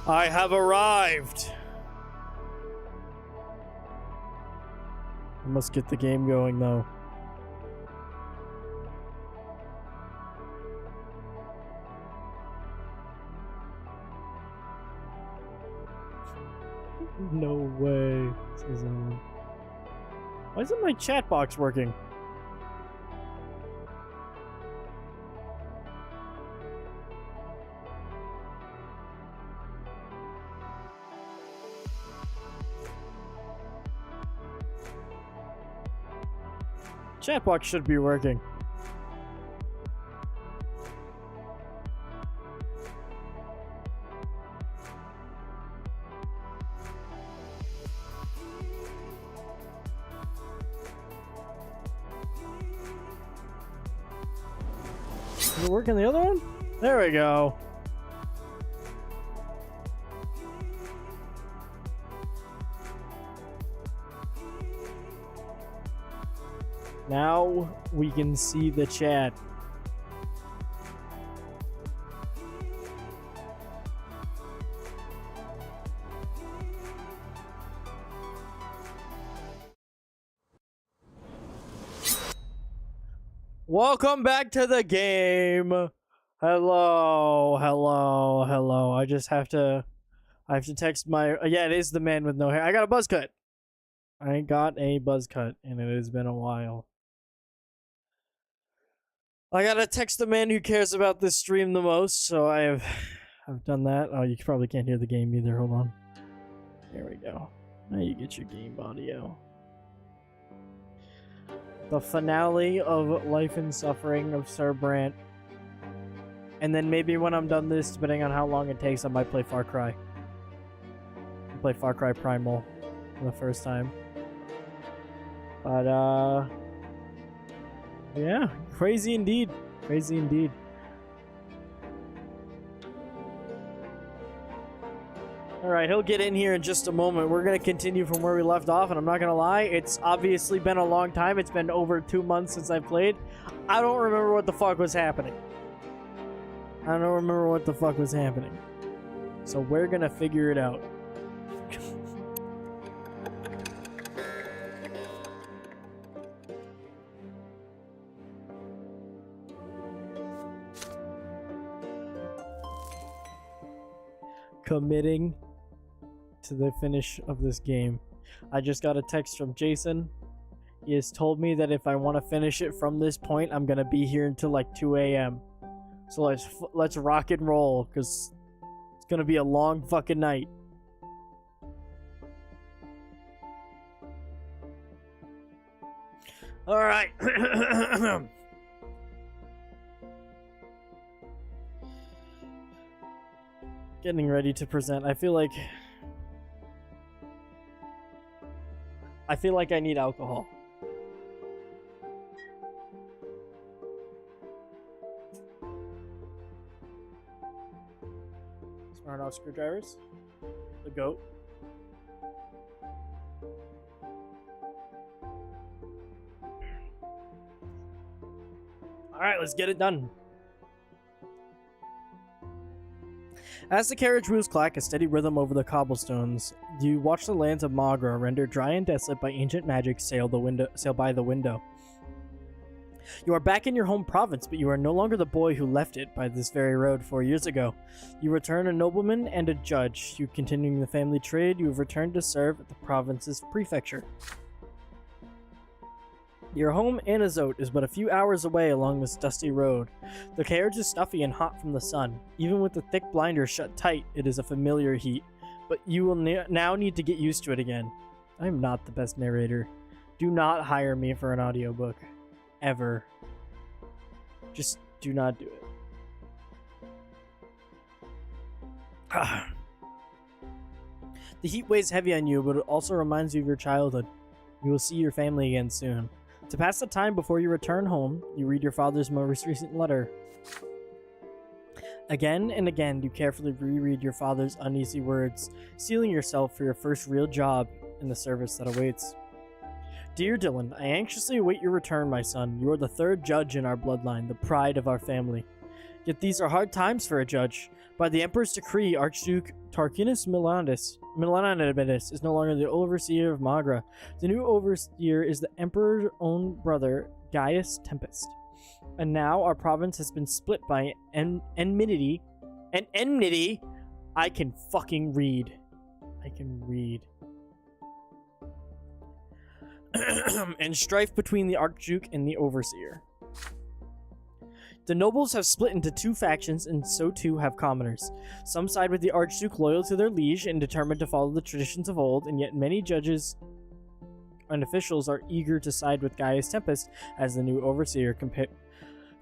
I have arrived. I must get the game going though. No way. Why isn't my chat box working? Chat box should be working. Is it working the other one? There we go. Now we can see the chat. Welcome back to the game. Hello. I have to text my, yeah, it is the man with no hair. I got a buzz cut. I got a buzz cut and it has been a while. I gotta text the man who cares about this stream the most, so I've done that. Oh, you probably can't hear the game either. Hold on. There we go. Now you get your game audio. The finale of Life and Suffering of Sir Brante. And then maybe when I'm done this, depending on how long it takes, I might play Far Cry. I'll play Far Cry Primal for the first time. But, yeah, crazy indeed. Crazy indeed. Alright, he'll get in here in just a moment. We're going to continue from where we left off, and I'm not going to lie, it's obviously been a long time. It's been over 2 months since I played. I don't remember what the fuck was happening. So we're going to figure it out. Committing to the finish of this game. I just got a text from Jason. He has told me that if I want to finish it from this point, I'm gonna be here until like 2 a.m. So let's rock and roll, because it's gonna be a long fucking night. All right. Getting ready to present. I feel like I need alcohol. Smart off screwdrivers. The goat. All right, let's get it done. As the carriage wheels clack a steady rhythm over the cobblestones, you watch the lands of Magra, rendered dry and desolate by ancient magic, sail by the window. You are back in your home province, but you are no longer the boy who left it by this very road 4 years ago. You return a nobleman and a judge. You continuing the family trade, you have returned to serve at the province's prefecture. Your home in Azot is but a few hours away along this dusty road. The carriage is stuffy and hot from the sun. Even with the thick blinders shut tight, it is a familiar heat, but you will now need to get used to it again. I am not the best narrator. Do not hire me for an audiobook. Ever. Just do not do it. The heat weighs heavy on you, but it also reminds you of your childhood. You will see your family again soon. To pass the time before you return home, you read your father's most recent letter. Again and again, you carefully reread your father's uneasy words, sealing yourself for your first real job in the service that awaits. Dear Dylan, I anxiously await your return, my son. You are the third judge in our bloodline, the pride of our family. Yet these are hard times for a judge. By the Emperor's decree, Archduke Tarquinius Milanides is no longer the overseer of Magra. The new overseer is the Emperor's own brother, Gaius Tempest. And now our province has been split by enmity. And enmity? I can fucking read. And strife between the Archduke and the Overseer. The nobles have split into two factions, and so too have commoners. Some side with the Archduke, loyal to their liege and determined to follow the traditions of old, and yet many judges and officials are eager to side with Gaius Tempest as the new Overseer.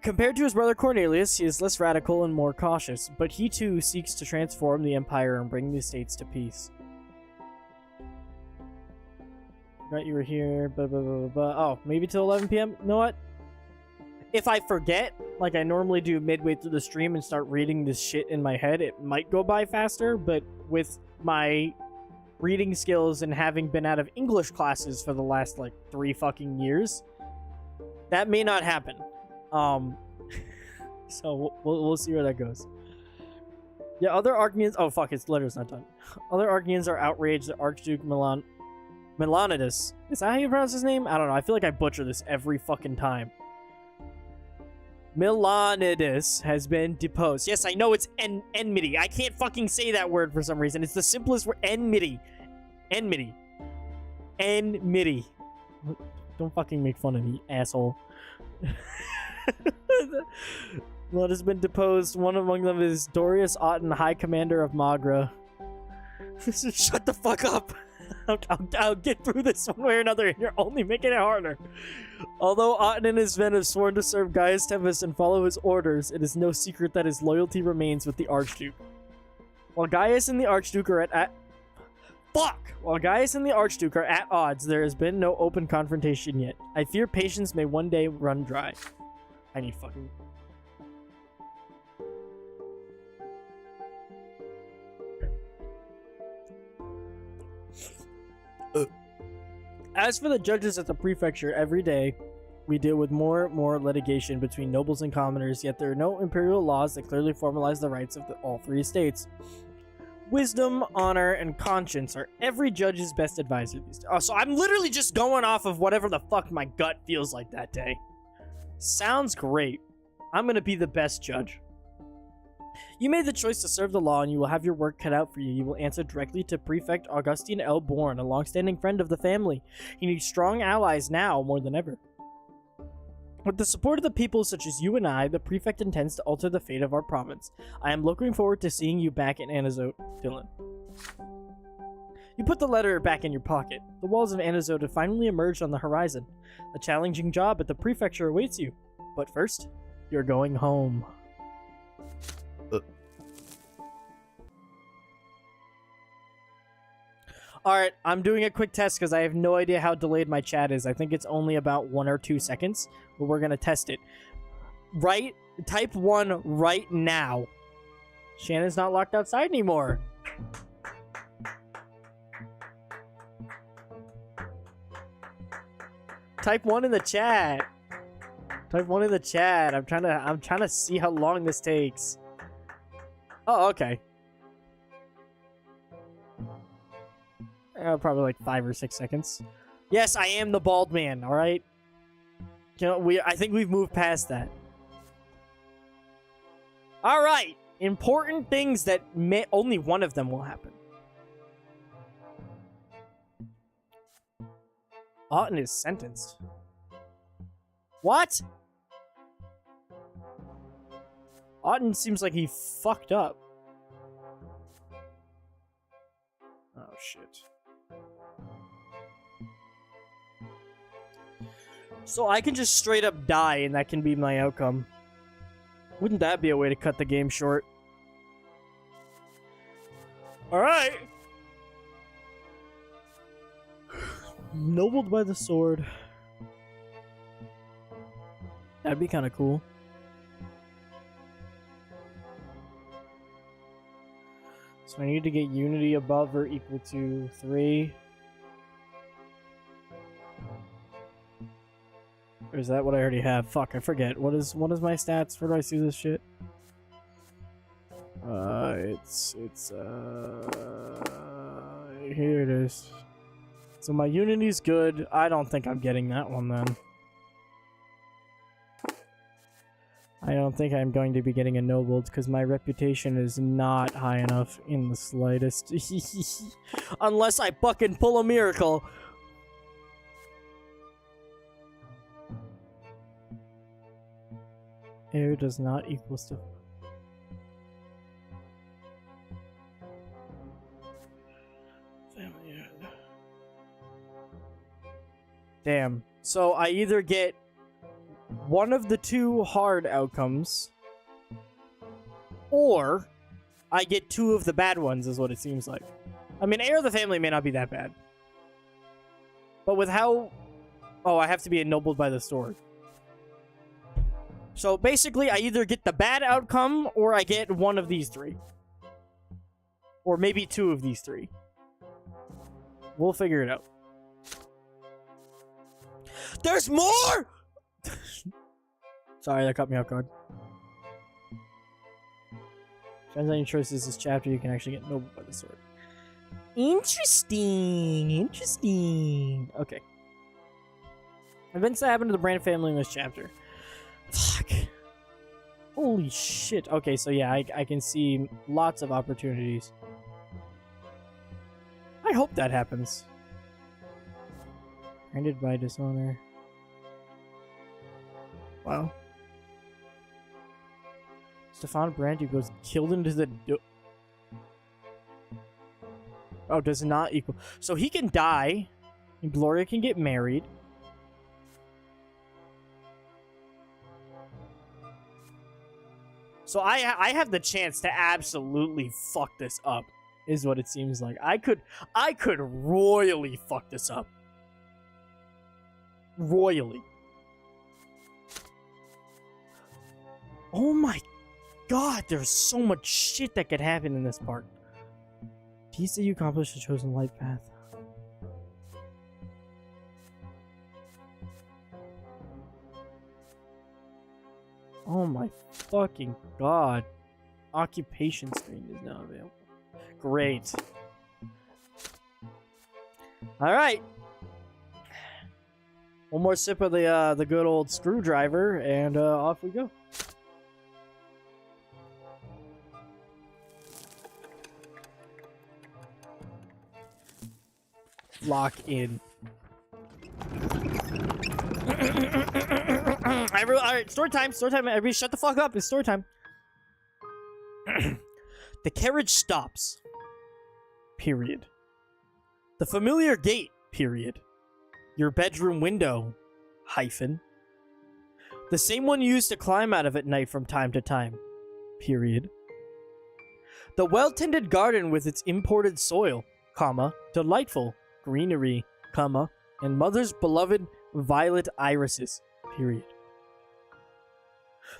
Compared to his brother Cornelius, he is less radical and more cautious, but he too seeks to transform the empire and bring the states to peace. Forgot you were here, blah, blah, blah, blah. Oh, maybe till 11 p.m.? You know what? If I forget, like I normally do midway through the stream and start reading this shit in my head, it might go by faster, but with my reading skills and having been out of English classes for the last, like, 3 fucking years, that may not happen. So we'll see where that goes. Yeah, other Archnians... Oh, fuck, its letter's not done. Other Archnians are outraged that Archduke Milanides... Is that how you pronounce his name? I don't know. I feel like I butcher this every fucking time. Milanides has been deposed. Yes, I know it's enmity. I can't fucking say that word for some reason. It's the simplest word. Enmity. Don't fucking make fun of me, asshole. Blood has been deposed. One among them is Dorius Otten, High Commander of Magra. Shut the fuck up. I'll get through this one way or another, and you're only making it harder. Although Otten and his men have sworn to serve Gaius Tempest and follow his orders, it is no secret that his loyalty remains with the Archduke. While Gaius and the Archduke are at odds, there has been no open confrontation yet. I fear patience may one day run dry. I need fucking... As for the judges at the prefecture, every day we deal with more and more litigation between nobles and commoners, yet there are no imperial laws that clearly formalize the rights of all 3 estates. Wisdom, honor, and conscience are every judge's best advisor these days. Oh, so I'm literally just going off of whatever the fuck my gut feels like that day. Sounds great. I'm gonna be the best judge. You made the choice to serve the law, and you will have your work cut out for you. You will answer directly to Prefect Augustine L. Bourne, a long-standing friend of the family. He needs strong allies now more than ever. With the support of the people such as you and I, the Prefect intends to alter the fate of our province. I am looking forward to seeing you back in Anazote, Dylan. You put the letter back in your pocket. The walls of Anazote have finally emerged on the horizon. A challenging job at the prefecture awaits you. But first, you're going home. Alright, I'm doing a quick test because I have no idea how delayed my chat is. I think it's only about 1 or 2 seconds, but we're going to test it. Type 1 right now. Shannon's not locked outside anymore. Type 1 in the chat. Type 1 in the chat. I'm trying to see how long this takes. Oh, okay. Probably like 5 or 6 seconds. Yes, I am the bald man, alright? You know, I think we've moved past that. Alright! Important things that only one of them will happen. Otten is sentenced. What? Otten seems like he fucked up. Oh, shit. So I can just straight up die and that can be my outcome. Wouldn't that be a way to cut the game short? Alright! Nobled by the sword. That'd be kind of cool. So I need to get unity above or equal to 3. Or is that what I already have? Fuck, I forget. What is my stats? Where do I see this shit? Here it is. So my Unity's good. I don't think I'm getting that one then. I don't think I'm going to be getting ennobled because my reputation is not high enough in the slightest. Unless I fucking pull a miracle. Air does not equal stuff. Damn. So I either get one of the two hard outcomes, or I get two of the bad ones, is what it seems like. I mean, heir of the family may not be that bad. But with how... Oh, I have to be ennobled by the sword. So basically, I either get the bad outcome, or I get one of these three. Or maybe two of these three. We'll figure it out. There's more! Sorry, that caught me off guard. Depends on your choices this chapter, you can actually get ennobled by the sword. Interesting. Interesting. Okay. Events that happen to the Brante family in this chapter. Fuck. Holy shit. Okay, so yeah, I can see lots of opportunities. I hope that happens. Ended by dishonor. Wow. Sir Brante goes killed into the... Oh, does not equal... So he can die. And Gloria can get married. So I have the chance to absolutely fuck this up, is what it seems like. I could royally fuck this up. Royally. Oh my god, there's so much shit that could happen in this part. Peace that you accomplished the chosen light path. Oh my fucking god. Occupation screen is now available. Great. Alright. One more sip of the good old screwdriver, and off we go. Lock in. Alright, story time, everybody shut the fuck up, it's story time. The carriage stops. Period. The familiar gate. Period. Your bedroom window. Hyphen. The same one you used to climb out of at night from time to time. Period. The well-tended garden with its imported soil, comma, delightful greenery, comma, and mother's beloved violet irises. Period.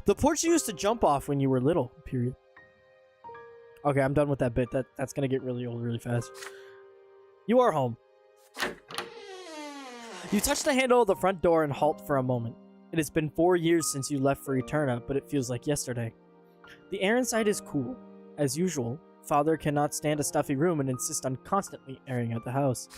The porch you used to jump off when you were little. Period. Okay, I'm done with that bit. That's gonna get really old really fast. You are home. You touch the handle of the front door and halt for a moment. It has been 4 years since you left for Eterna, but it feels like yesterday. The air inside is cool. As usual, Father cannot stand a stuffy room and insists on constantly airing out the house.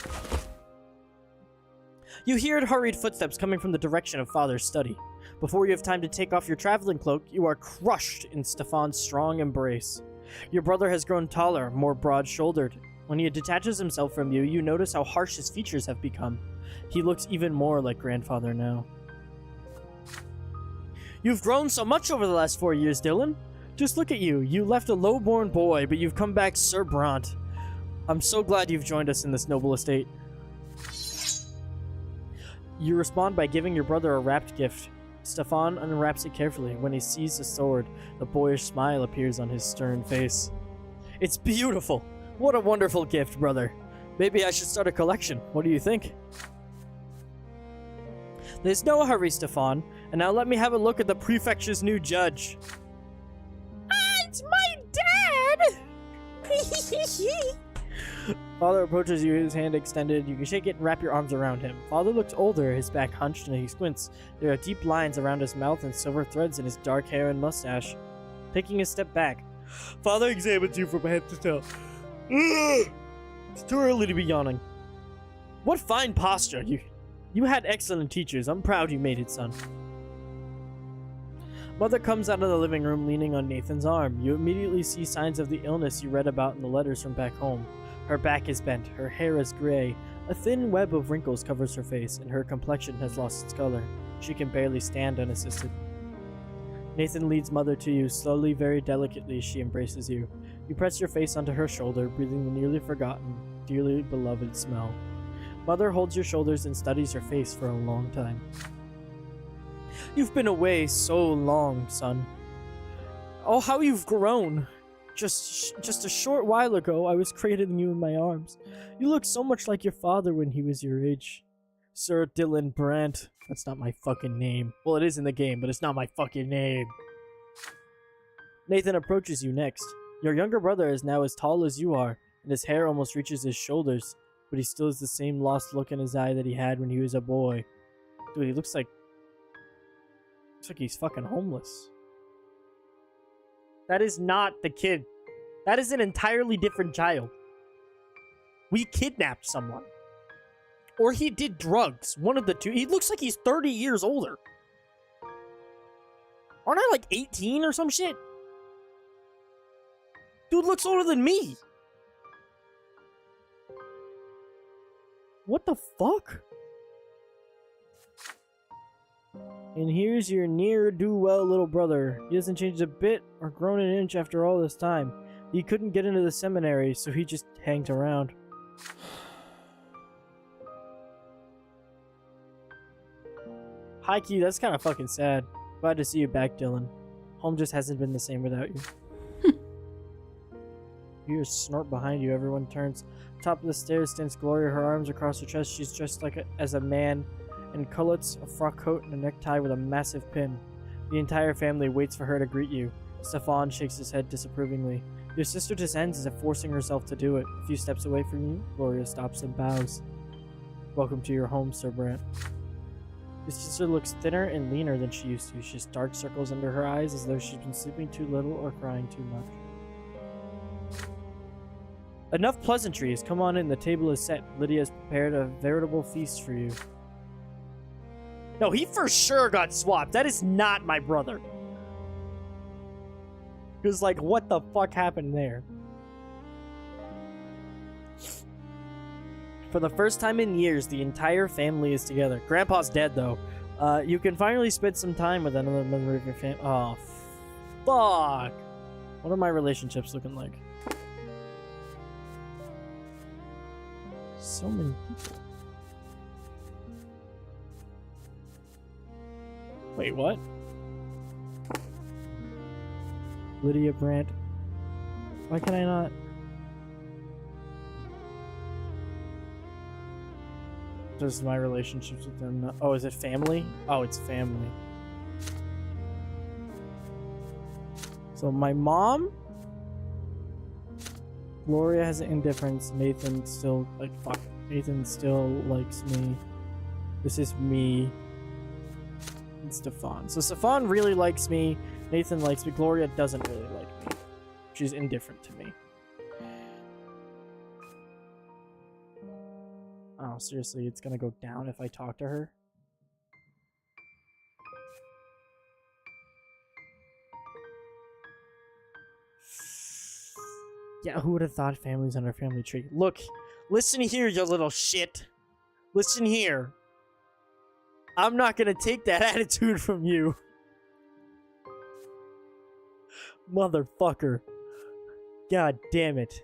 You hear hurried footsteps coming from the direction of Father's study. Before you have time to take off your traveling cloak, you are crushed in Stefan's strong embrace. Your brother has grown taller, more broad-shouldered. When he detaches himself from you, you notice how harsh his features have become. He looks even more like grandfather now. You've grown so much over the last 4 years, Dylan. Just look at you. You left a low-born boy, but you've come back Sir Brante. I'm so glad you've joined us in this noble estate. You respond by giving your brother a wrapped gift. Stefan unwraps it carefully. When he sees the sword, the boyish smile appears on his stern face. It's beautiful. What a wonderful gift, brother. Maybe I should start a collection. What do you think? There's no hurry, Stefan. And now let me have a look at the prefecture's new judge. It's my dad! Father approaches you, his hand extended. You can shake it and wrap your arms around him. Father looks older, his back hunched, and he squints. There are deep lines around his mouth and silver threads in his dark hair and mustache. Taking a step back, Father examines you from head to toe. It's too early to be yawning. What fine posture. You had excellent teachers. I'm proud you made it, son. Mother comes out of the living room leaning on Nathan's arm. You immediately see signs of the illness you read about in the letters from back home. Her back is bent, her hair is gray, a thin web of wrinkles covers her face, and her complexion has lost its color. She can barely stand unassisted. Nathan leads Mother to you. Slowly, very delicately, she embraces you. You press your face onto her shoulder, breathing the nearly forgotten, dearly beloved smell. Mother holds your shoulders and studies your face for a long time. You've been away so long, son. Oh, how you've grown. Just a short while ago, I was cradling you in my arms. You look so much like your father when he was your age. Sir Brante. That's not my fucking name. Well, it is in the game, but it's not my fucking name. Nathan approaches you next. Your younger brother is now as tall as you are, and his hair almost reaches his shoulders, but he still has the same lost look in his eye that he had when he was a boy. Dude, he looks like he's fucking homeless. That is not the kid. That is an entirely different child. We kidnapped someone. Or he did drugs. One of the two. He looks like he's 30 years older. Aren't I like 18 or some shit? Dude looks older than me. What the fuck? And here's your ne'er-do-well little brother. He hasn't changed a bit or grown an inch after all this time. He couldn't get into the seminary, so he just hanged around. Hi, Key, that's kind of fucking sad. Glad to see you back, Dylan. Home just hasn't been the same without you. You hear a snort behind you. Everyone turns. Top of the stairs stands Gloria, her arms across her chest. She's dressed as a man in culottes, a frock coat, and a necktie with a massive pin. The entire family waits for her to greet you. Stefan shakes his head disapprovingly. Your sister descends as if forcing herself to do it. A few steps away from you, Gloria stops and bows. Welcome to your home, Sir Brante. Your sister looks thinner and leaner than she used to. She has dark circles under her eyes as though she's been sleeping too little or crying too much. Enough pleasantries. Come on in. The table is set. Lydia has prepared a veritable feast for you. No, he for sure got swapped. That is not my brother. Because, like, what the fuck happened there? For the first time in years, the entire family is together. Grandpa's dead, though. You can finally spend some time with another member of your family. Oh, fuck. What are my relationships looking like? So many people. Wait, what? Lydia Brante. Why can I not? Just my relationships with them. Not... Oh, is it family? Oh, it's family. So my mom, Gloria has an indifference. Nathan still fuck. Nathan still likes me. This is me. And Stefan. So Stefan really likes me. Nathan likes me. Gloria doesn't really like me. She's indifferent to me. Oh, seriously, it's gonna go down if I talk to her? Yeah, who would have thought families on our family tree? Look, listen here, you little shit. Listen here. I'm not gonna take that attitude from you. Motherfucker. God damn it.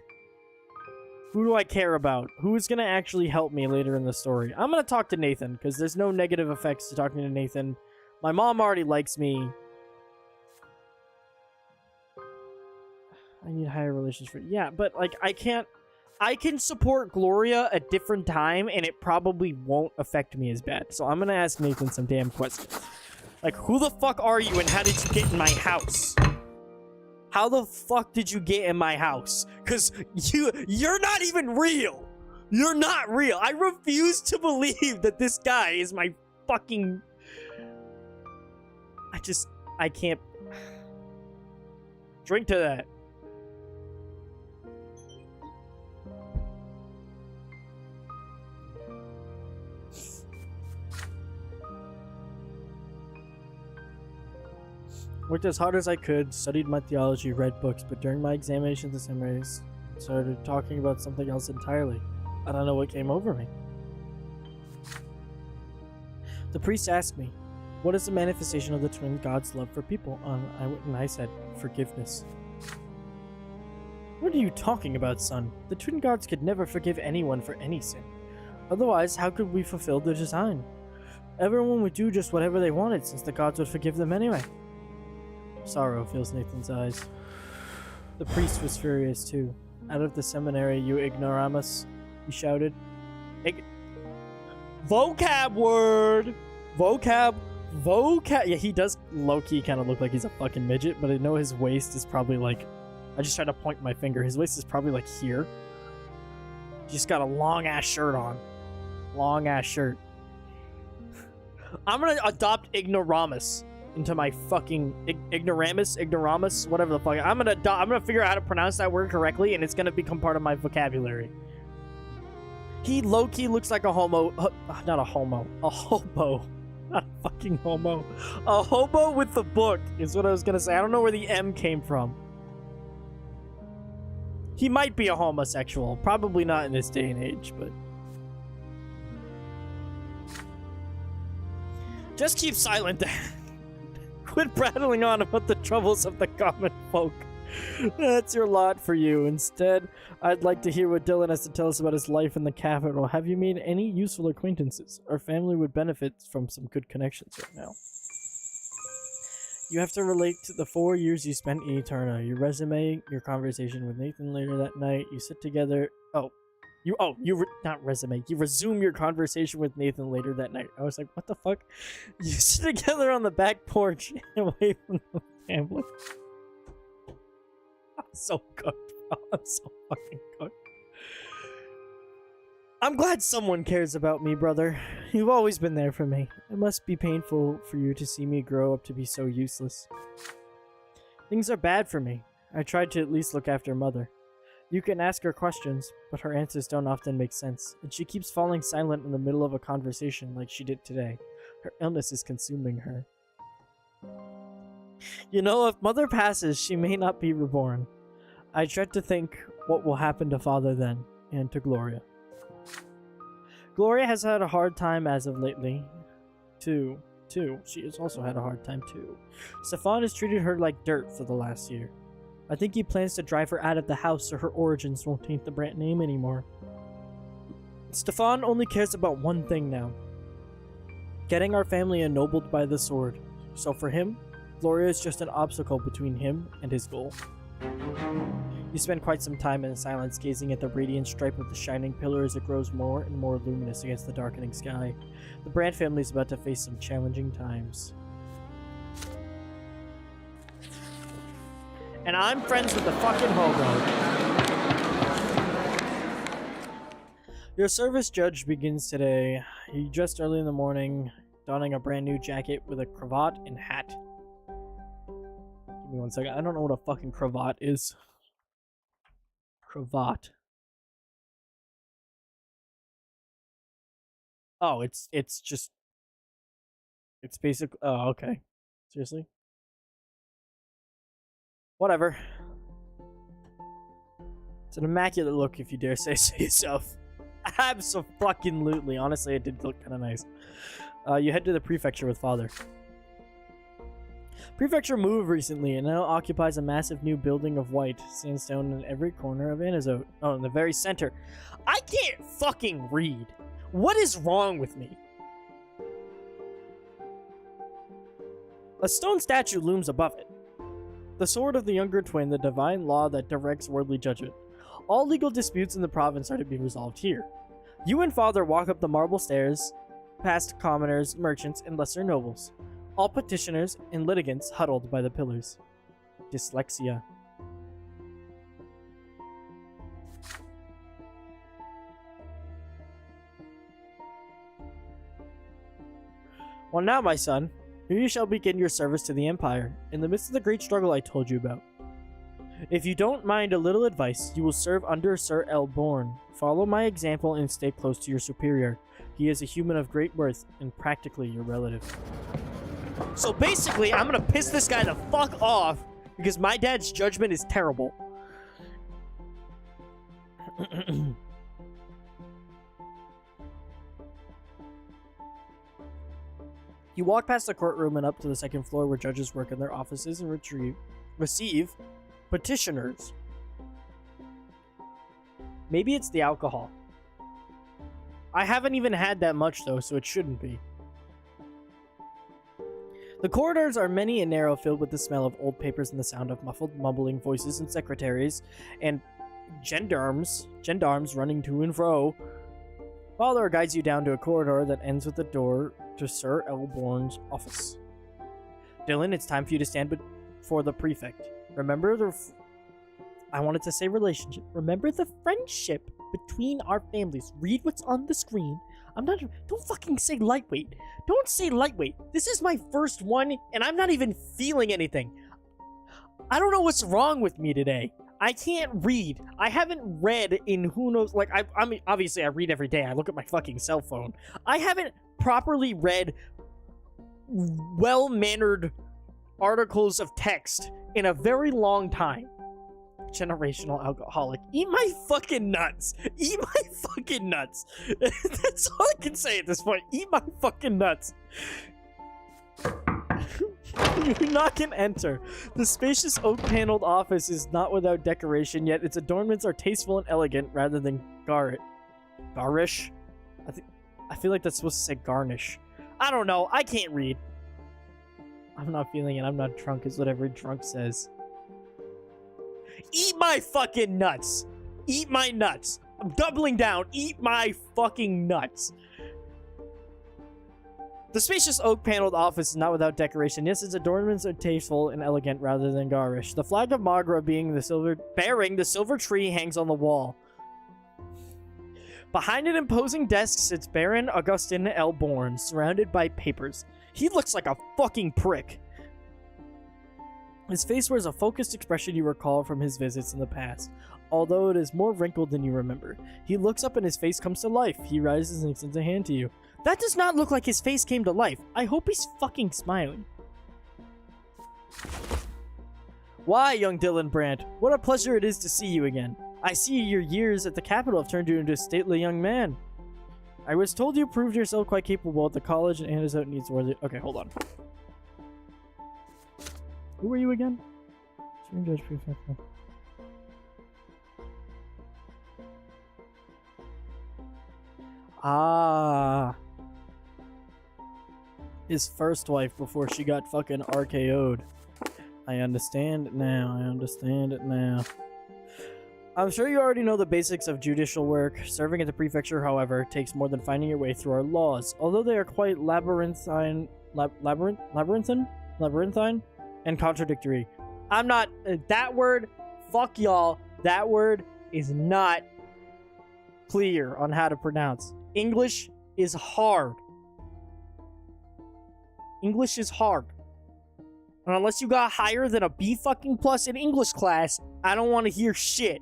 Who do I care about? Who's gonna actually help me later in the story? I'm gonna talk to Nathan, because there's no negative effects to talking to Nathan. My mom already likes me. I need higher relations for... Yeah, but, like, I can support Gloria a different time, and it probably won't affect me as bad. So I'm gonna ask Nathan some damn questions. Like, who the fuck are you, and how did you get in my house? How the fuck did you get in my house? Because you're not even real. You're not real. I refuse to believe that this guy is my fucking... I can't... Drink to that. Worked as hard as I could, studied my theology, read books, but during my examinations and seminaries, started talking about something else entirely. I don't know what came over me. The priest asked me, what is the manifestation of the twin gods' love for people? And I said, forgiveness. What are you talking about, son? The twin gods could never forgive anyone for any sin. Otherwise, how could we fulfill the design? Everyone would do just whatever they wanted, since the gods would forgive them anyway. Sorrow fills Nathan's eyes. The priest was furious too. Out of the seminary, you ignoramus, he shouted. Vocab word! Vocab. Yeah, he does low-key kind of look like he's a fucking midget, but I know his waist is probably like... I just tried to point my finger. His waist is probably like here. He just got a long-ass shirt on. Long-ass shirt. I'm gonna adopt ignoramus into my fucking ignoramus, whatever the fuck. I'm gonna figure out how to pronounce that word correctly, and it's gonna become part of my vocabulary. He low-key looks like a homo. Not a homo. A hobo. Not a fucking homo. A hobo with the book is what I was gonna say. I don't know where the M came from. He might be a homosexual. Probably not in this day and age, but... Just keep silent, Dad. Quit prattling on about the troubles of the common folk. That's your lot for you. Instead, I'd like to hear what Dylan has to tell us about his life in the capital. Have you made any useful acquaintances? Our family would benefit from some good connections right now. You have to relate to the 4 years you spent in Eterna. Your resume, your conversation with Nathan later that night. You sit together. Not resume. You resume your conversation with Nathan later that night. I was like, what the fuck? You sit together on the back porch away from the family. I'm so cooked, bro. I'm so fucking cooked. I'm glad someone cares about me, brother. You've always been there for me. It must be painful for you to see me grow up to be so useless. Things are bad for me. I tried to at least look after Mother. You can ask her questions, but her answers don't often make sense, and she keeps falling silent in the middle of a conversation like she did today. Her illness is consuming her. You know, if Mother passes, she may not be reborn. I dread to think what will happen to Father then, and to Gloria. Gloria has had a hard time as of lately. Too. She has also had a hard time too. Stefan has treated her like dirt for the last year. I think he plans to drive her out of the house so her origins won't taint the Brant name anymore. Stefan only cares about one thing now. Getting our family ennobled by the sword. So for him, Gloria is just an obstacle between him and his goal. You spend quite some time in silence gazing at the radiant stripe of the shining pillar as it grows more and more luminous against the darkening sky. The Brant family is about to face some challenging times. And I'm friends with the fucking hobo. Your service judge begins today. He dressed early in the morning, donning a brand new jacket with a cravat and hat. Give me 1 second. I don't know what a fucking cravat is. Cravat. Oh, it's just... It's basic... Oh, okay. Seriously? Whatever. It's an immaculate look, if you dare say so yourself. Abso-fucking-lutely. Honestly, it did look kind of nice. You head to the prefecture with Father. Prefecture moved recently and now occupies a massive new building of white sandstone in every corner of Anazote. Oh, in the very center. I can't fucking read. What is wrong with me? A stone statue looms above it. The sword of the younger twin, the divine law that directs worldly judgment. All legal disputes in the province are to be resolved here. You and Father walk up the marble stairs, past commoners, merchants, and lesser nobles. All petitioners and litigants huddled by the pillars. Dyslexia. Well now, my son, here you shall begin your service to the Empire, in the midst of the great struggle I told you about. If you don't mind a little advice, you will serve under Sir Elborn. Follow my example and stay close to your superior. He is a human of great worth and practically your relative. So basically, I'm gonna piss this guy the fuck off because my dad's judgment is terrible. You walk past the courtroom and up to the second floor where judges work in their offices and receive petitioners. Maybe it's the alcohol. I haven't even had that much though, so it shouldn't be. The corridors are many and narrow, filled with the smell of old papers and the sound of muffled mumbling voices and secretaries and gendarmes running to and fro. Father guides you down to a corridor that ends with the door to Sir Elborn's office. Dylan, it's time for you to stand before the prefect. Remember the... I wanted to say relationship. Remember the friendship between our families. Read what's on the screen. Don't fucking say lightweight. Don't say lightweight. This is my first one, and I'm not even feeling anything. I don't know what's wrong with me today. I can't read. I haven't read in who knows, like, I mean, obviously I read every day. I look at my fucking cell phone. I haven't properly read well-mannered articles of text in a very long time. Generational alcoholic. Eat my fucking nuts. Eat my fucking nuts. That's all I can say at this point. Eat my fucking nuts. You knock and enter. The spacious oak-paneled office is not without decoration, yet its adornments are tasteful and elegant rather than garish. I feel like that's supposed to say garnish. I don't know. I can't read. I'm not feeling it. I'm not drunk, is what every drunk says. Eat my fucking nuts. Eat my nuts. I'm doubling down. Eat my fucking nuts. The spacious oak-paneled office is not without decoration. Yes, its adornments are tasteful and elegant rather than garish. The flag of Magra bearing the silver tree hangs on the wall. Behind an imposing desk sits Baron Augustin Elborn, surrounded by papers. He looks like a fucking prick. His face wears a focused expression you recall from his visits in the past, although it is more wrinkled than you remember. He looks up and his face comes to life. He rises and extends a hand to you. That does not look like his face came to life. I hope he's fucking smiling. Why, young Dylan Brandt? What a pleasure it is to see you again. I see your years at the capital have turned you into a stately young man. I was told you proved yourself quite capable at the college and Antidote needs worthy... Okay, hold on. Who were you again? Judge Prefect. Ah. His first wife before she got fucking RKO'd. I understand it now. I understand it now. I'm sure you already know the basics of judicial work. Serving at the prefecture, however, takes more than finding your way through our laws. Although they are quite labyrinthine and contradictory. I'm not... that word... Fuck y'all. That word is not clear on how to pronounce. English is hard. English is hard. And unless you got higher than a B fucking plus in English class, I don't want to hear shit.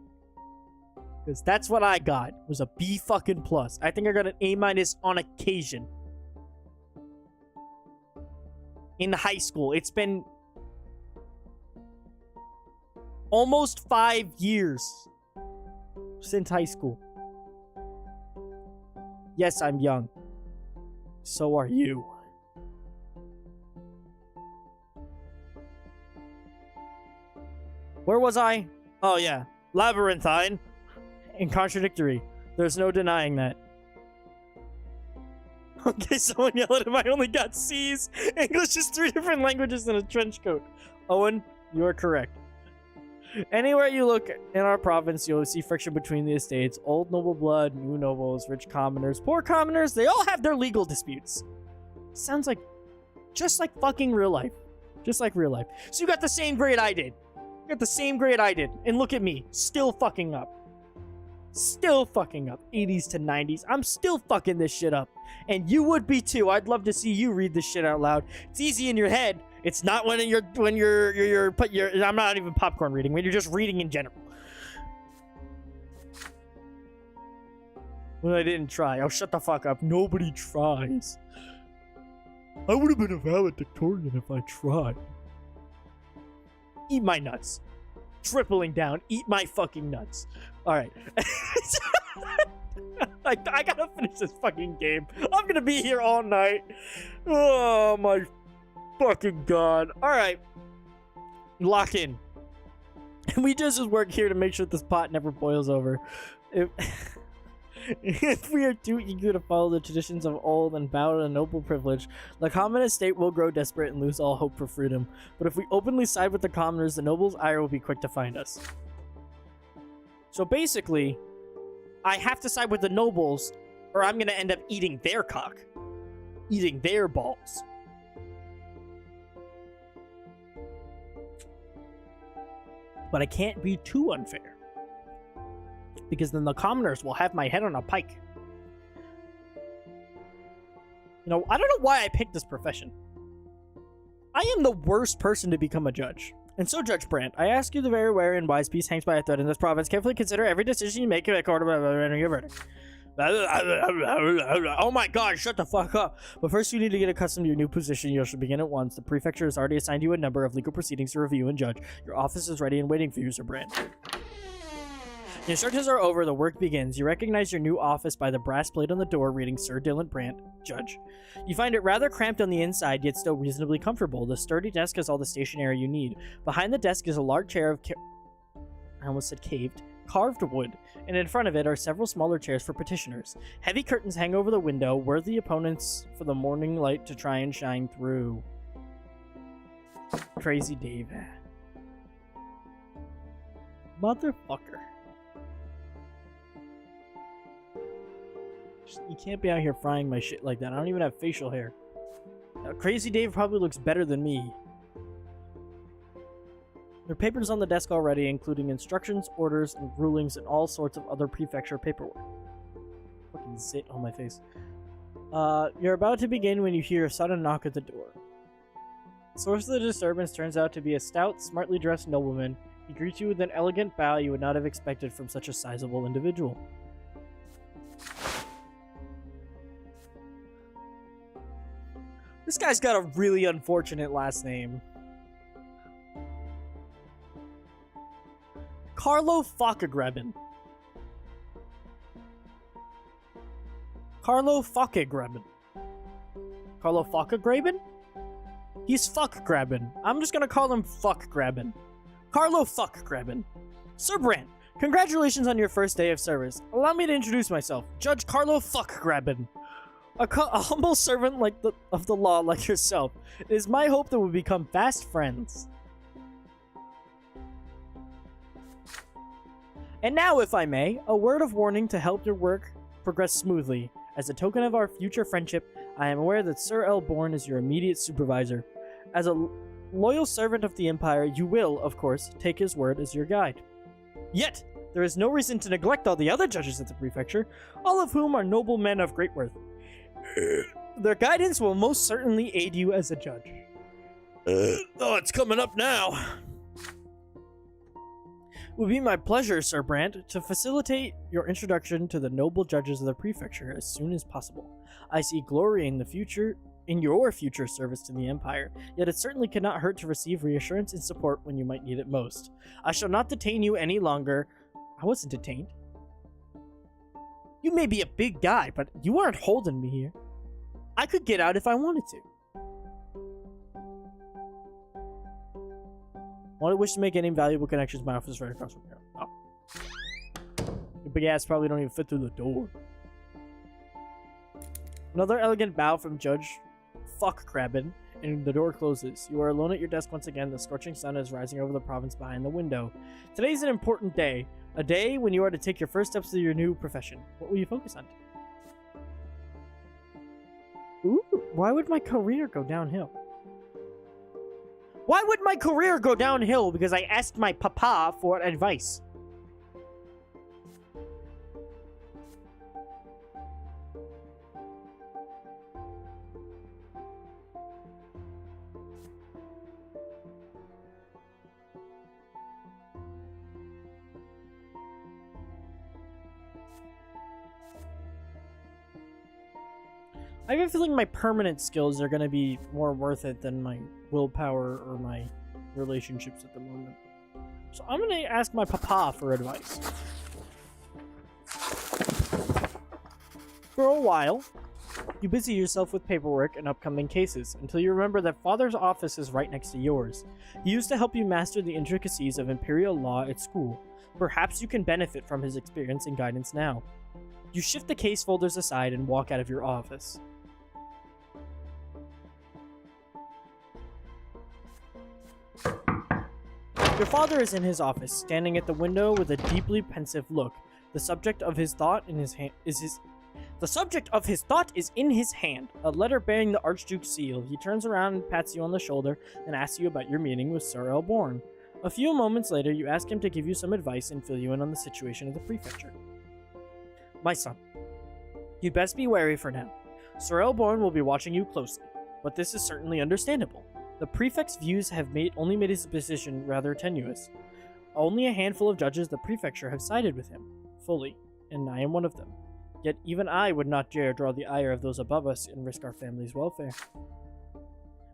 Because that's what I got. Was a B fucking plus. I think I got an A minus on occasion. In high school. It's been almost 5 years since high school. Yes, I'm young. So are you. Where was I? Oh, yeah. Labyrinthine. And contradictory. There's no denying that. Okay, someone yelled at him. I only got C's. English is 3 different languages in a trench coat. Owen, you are correct. Anywhere you look in our province, you'll see friction between the estates. Old noble blood, new nobles, rich commoners, poor commoners. They all have their legal disputes. Sounds like... just like fucking real life. Just like real life. So you got the same grade I did. You got the same grade I did. And look at me. Still fucking up. Still fucking up. 80s to 90s. I'm still fucking this shit up. And you would be too. I'd love to see you read this shit out loud. It's easy in your head. It's not when you're I'm not even popcorn reading. When you're just reading in general. Well, I didn't try. Oh, shut the fuck up. Nobody tries. I would have been a valedictorian if I tried. Eat my nuts. Tripling down. Eat my fucking nuts. Alright. I gotta finish this fucking game. I'm gonna be here all night. Oh my fucking god. Alright. Lock in. We just work here to make sure this pot never boils over. If we are too eager to follow the traditions of old and bow to a noble privilege, the common estate will grow desperate and lose all hope for freedom. But if we openly side with the commoners, the nobles' ire will be quick to find us. So basically, I have to side with the nobles, or I'm gonna end up eating their cock. Eating their balls. But I can't be too unfair, because then the commoners will have my head on a pike. You know, I don't know why I picked this profession. I am the worst person to become a judge. And so, Judge Brante, I ask you the very wary and wise peace hangs by a thread in this province. Carefully consider every decision you make in court of rendering your verdict. Oh my god, shut the fuck up. But first you need to get accustomed to your new position. You should begin at once. The prefecture has already assigned you a number of legal proceedings to review and judge. Your office is ready and waiting for you, Sir Brante. The instructions are over, the work begins. You recognize your new office by the brass plate on the door reading Sir Brante, Judge. You find it rather cramped on the inside, yet still reasonably comfortable. The sturdy desk has all the stationery you need. Behind the desk is a large chair of I almost said caved, carved wood, and in front of it are several smaller chairs for petitioners. Heavy curtains hang over the window, worthy opponents for the morning light to try and shine through. Crazy Dave. Motherfucker. You can't be out here frying my shit like that. I don't even have facial hair. Crazy Dave probably looks better than me. There are papers on the desk already, including instructions, orders, and rulings, and all sorts of other prefecture paperwork. Fucking zit on my face. You're about to begin when you hear a sudden knock at the door. The source of the disturbance turns out to be a stout, smartly dressed nobleman. He greets you with an elegant bow you would not have expected from such a sizable individual. This guy's got a really unfortunate last name. Carlo Fakagrebin. Carlo Fakagrebin. Carlo Fakagrebin? He's Fuckgrabbin. I'm just gonna call him Fuckgrabbin. Carlo Fuckgrabbin. Sir Brante, congratulations on your first day of service. Allow me to introduce myself, Judge Carlo Fuckgrabbin. A humble servant of the law like yourself. It is my hope that we'll become fast friends. And now, if I may, a word of warning to help your work progress smoothly. As a token of our future friendship, I am aware that Sir Elborn is your immediate supervisor. As a loyal servant of the Empire, you will, of course, take his word as your guide. Yet, there is no reason to neglect all the other judges at the prefecture, all of whom are noble men of great worth. Their guidance will most certainly aid you as a judge. Oh, it's coming up now. It will be my pleasure, Sir Brante, to facilitate your introduction to the noble judges of the prefecture as soon as possible. I see glory in your future service to the Empire, yet it certainly cannot hurt to receive reassurance and support when you might need it most. I shall not detain you any longer. I wasn't detained. You may be a big guy, but you aren't holding me here. I could get out if I wanted to. I wish to make any valuable connections. My office is right across from here. Oh. Your big ass probably don't even fit through the door. Another elegant bow from Judge Fuckgrabbin, and the door closes. You are alone at your desk once again. The scorching sun is rising over the province behind the window. Today is an important day. A day when you are to take your first steps to your new profession. What will you focus on? Ooh, why would my career go downhill? Why would my career go downhill? Because I asked my papa for advice. I have a feeling my permanent skills are going to be more worth it than my willpower or my relationships at the moment. So I'm going to ask my papa for advice. For a while, you busy yourself with paperwork and upcoming cases until you remember that Father's office is right next to yours. He used to help you master the intricacies of imperial law at school. Perhaps you can benefit from his experience and guidance now. You shift the case folders aside and walk out of your office. Your father is in his office, standing at the window with a deeply pensive look. The subject of his thought in his hand is in his hand, a letter bearing the Archduke's seal. He turns around and pats you on the shoulder and asks you about your meeting with Sir Elborn. A few moments later, you ask him to give you some advice and fill you in on the situation of the prefecture. My son, you'd best be wary for now. Sir Elborn will be watching you closely, but this is certainly understandable. The prefect's views have only made his position rather tenuous. Only a handful of judges of the prefecture have sided with him, fully, and I am one of them. Yet even I would not dare draw the ire of those above us and risk our family's welfare.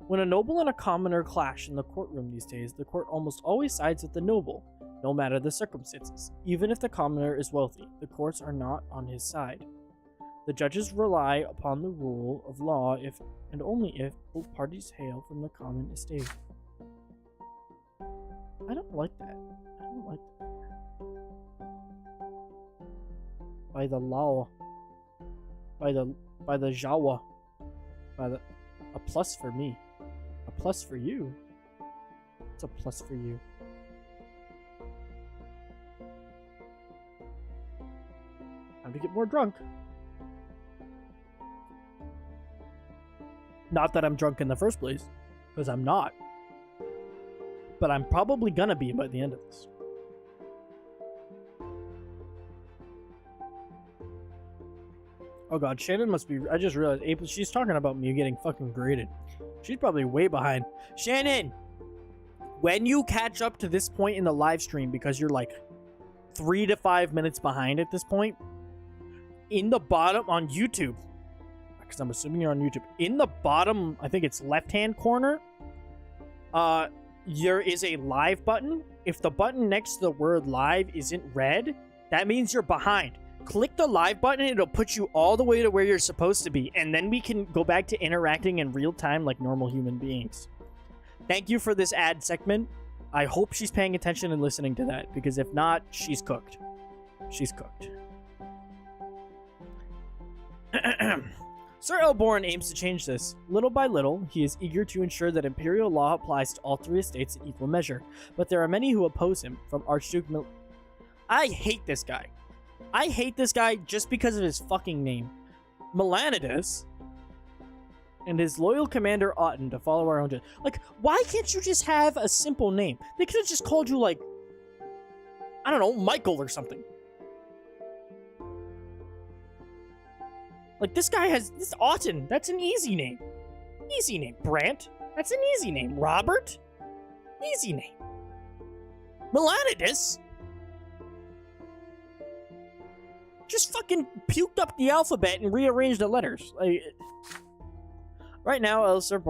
When a noble and a commoner clash in the courtroom these days, the court almost always sides with the noble, no matter the circumstances. Even if the commoner is wealthy, the courts are not on his side. The judges rely upon the rule of law if and only if both parties hail from the common estate. I don't like that. I don't like that. By the law. By the Jawa. A plus for me. A plus for you. It's a plus for you. Time to get more drunk. Not that I'm drunk in the first place, because I'm not. But I'm probably gonna be by the end of this. Oh god, Shannon must be... I just realized, April, she's talking about me getting fucking graded. She's probably way behind. Shannon! When you catch up to this point in the live stream, because you're like 3 to 5 minutes behind at this point, in the bottom on YouTube, because I'm assuming you're on YouTube, in the bottom, I think it's left-hand corner, there is a live button. If the button next to the word live isn't red, that means you're behind. Click the live button, it'll put you all the way to where you're supposed to be, and then we can go back to interacting in real time like normal human beings. Thank you for this ad segment. I hope she's paying attention and listening to that, because if not, she's cooked. She's cooked. Sir Elborn aims to change this. Little by little, he is eager to ensure that imperial law applies to all 3 estates in equal measure, but there are many who oppose him, from Archduke I hate this guy. I hate this guy just because of his fucking name. Melanidas and his loyal commander Otten to follow our own judge. Like, why can't you just have a simple name? They could have just called you, like, I don't know, Michael or something. Like, this guy has... This Otten, that's an easy name. Easy name. Brant, that's an easy name. Robert, easy name. Melanidas just fucking puked up the alphabet and rearranged the letters. Like, right now, Sir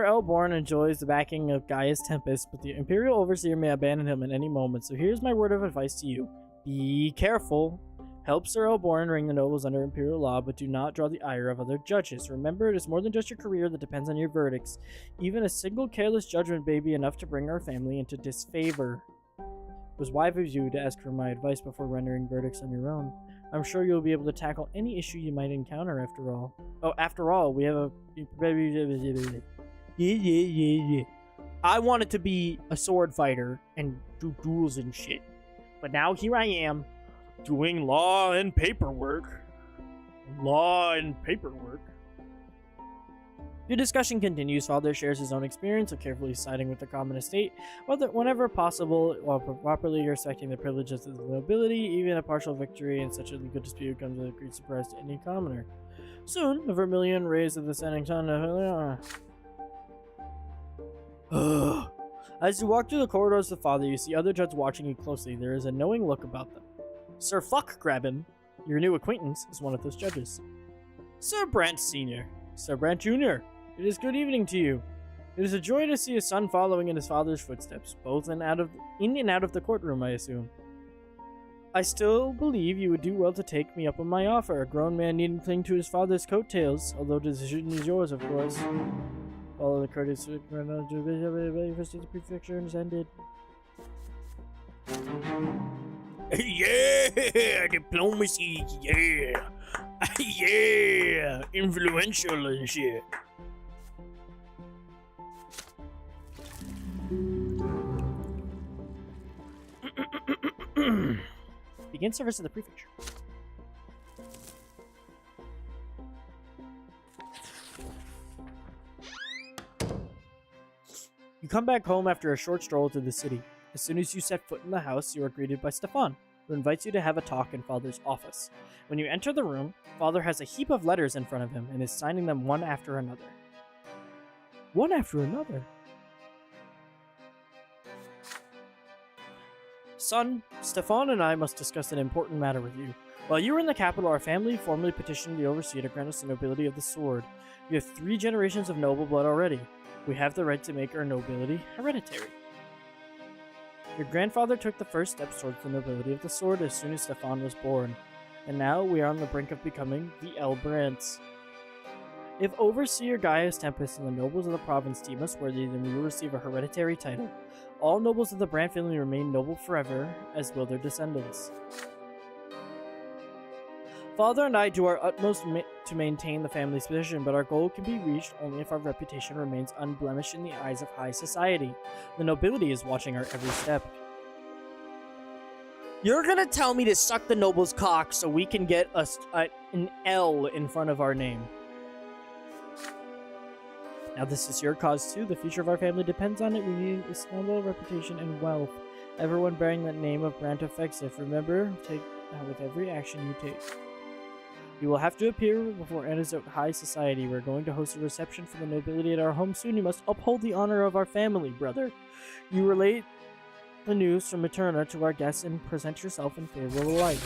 Elborn enjoys the backing of Gaius Tempest, but the Imperial Overseer may abandon him at any moment, so here's my word of advice to you. Be careful. Help Sir Elborn ring the nobles under Imperial law, but do not draw the ire of other judges. Remember, it is more than just your career that depends on your verdicts. Even a single careless judgment may be enough to bring our family into disfavor. It was wise of you to ask for my advice before rendering verdicts on your own. I'm sure you'll be able to tackle any issue you might encounter after all. Oh, after all, we have a... Yeah. I wanted to be a sword fighter and do duels and shit. But now here I am, doing law and paperwork. The discussion continues. Father shares his own experience of carefully siding with the common estate, whenever possible, while properly respecting the privileges of the nobility. Even a partial victory in such a legal dispute comes as a great surprise to any commoner. Soon, the vermilion rays of the setting sun... As you walk through the corridors of the father, you see other judges watching you closely. There is a knowing look about them. Sir Fuck Grabbin Your new acquaintance is one of those judges. Sir Brante Sr., Sir Brante Jr., it is good evening to you. It is a joy to see a son following in his father's footsteps, both in and out of the courtroom, I assume. I still believe you would do well to take me up on my offer. A grown man needn't cling to his father's coattails, although the decision is yours, of course. Follow the courteous the prefecture and ended. Yeah, diplomacy, yeah. Yeah, influential and shit. Begin service at the prefecture. You come back home after a short stroll to the city. As soon as you set foot in the house, you are greeted by Stefan, who invites you to have a talk in Father's office. When you enter the room, Father has a heap of letters in front of him and is signing them one after another. One after another? Son, Stefan and I must discuss an important matter with you. While you were in the capital, our family formally petitioned the overseer to grant us the nobility of the sword. We have 3 generations of noble blood already. We have the right to make our nobility hereditary. Your grandfather took the first steps towards the nobility of the sword as soon as Stefan was born, and now we are on the brink of becoming the El Brants. If Overseer Gaius Tempest and the nobles of the province deem us worthy, then we will receive a hereditary title. All nobles of the Brant family remain noble forever, as will their descendants. Father and I do our utmost to maintain the family's position, but our goal can be reached only if our reputation remains unblemished in the eyes of high society. The nobility is watching our every step. You're gonna tell me to suck the noble's cock so we can get an L in front of our name. Now this is your cause too. The future of our family depends on it. We need its noble reputation and wealth. Everyone bearing that name of Brant affects it. Remember, take with every action you take. You will have to appear before Anazote High Society. We're going to host a reception for the nobility at our home soon. You must uphold the honor of our family, brother. You relate the news from Materna to our guests and present yourself in favorable light.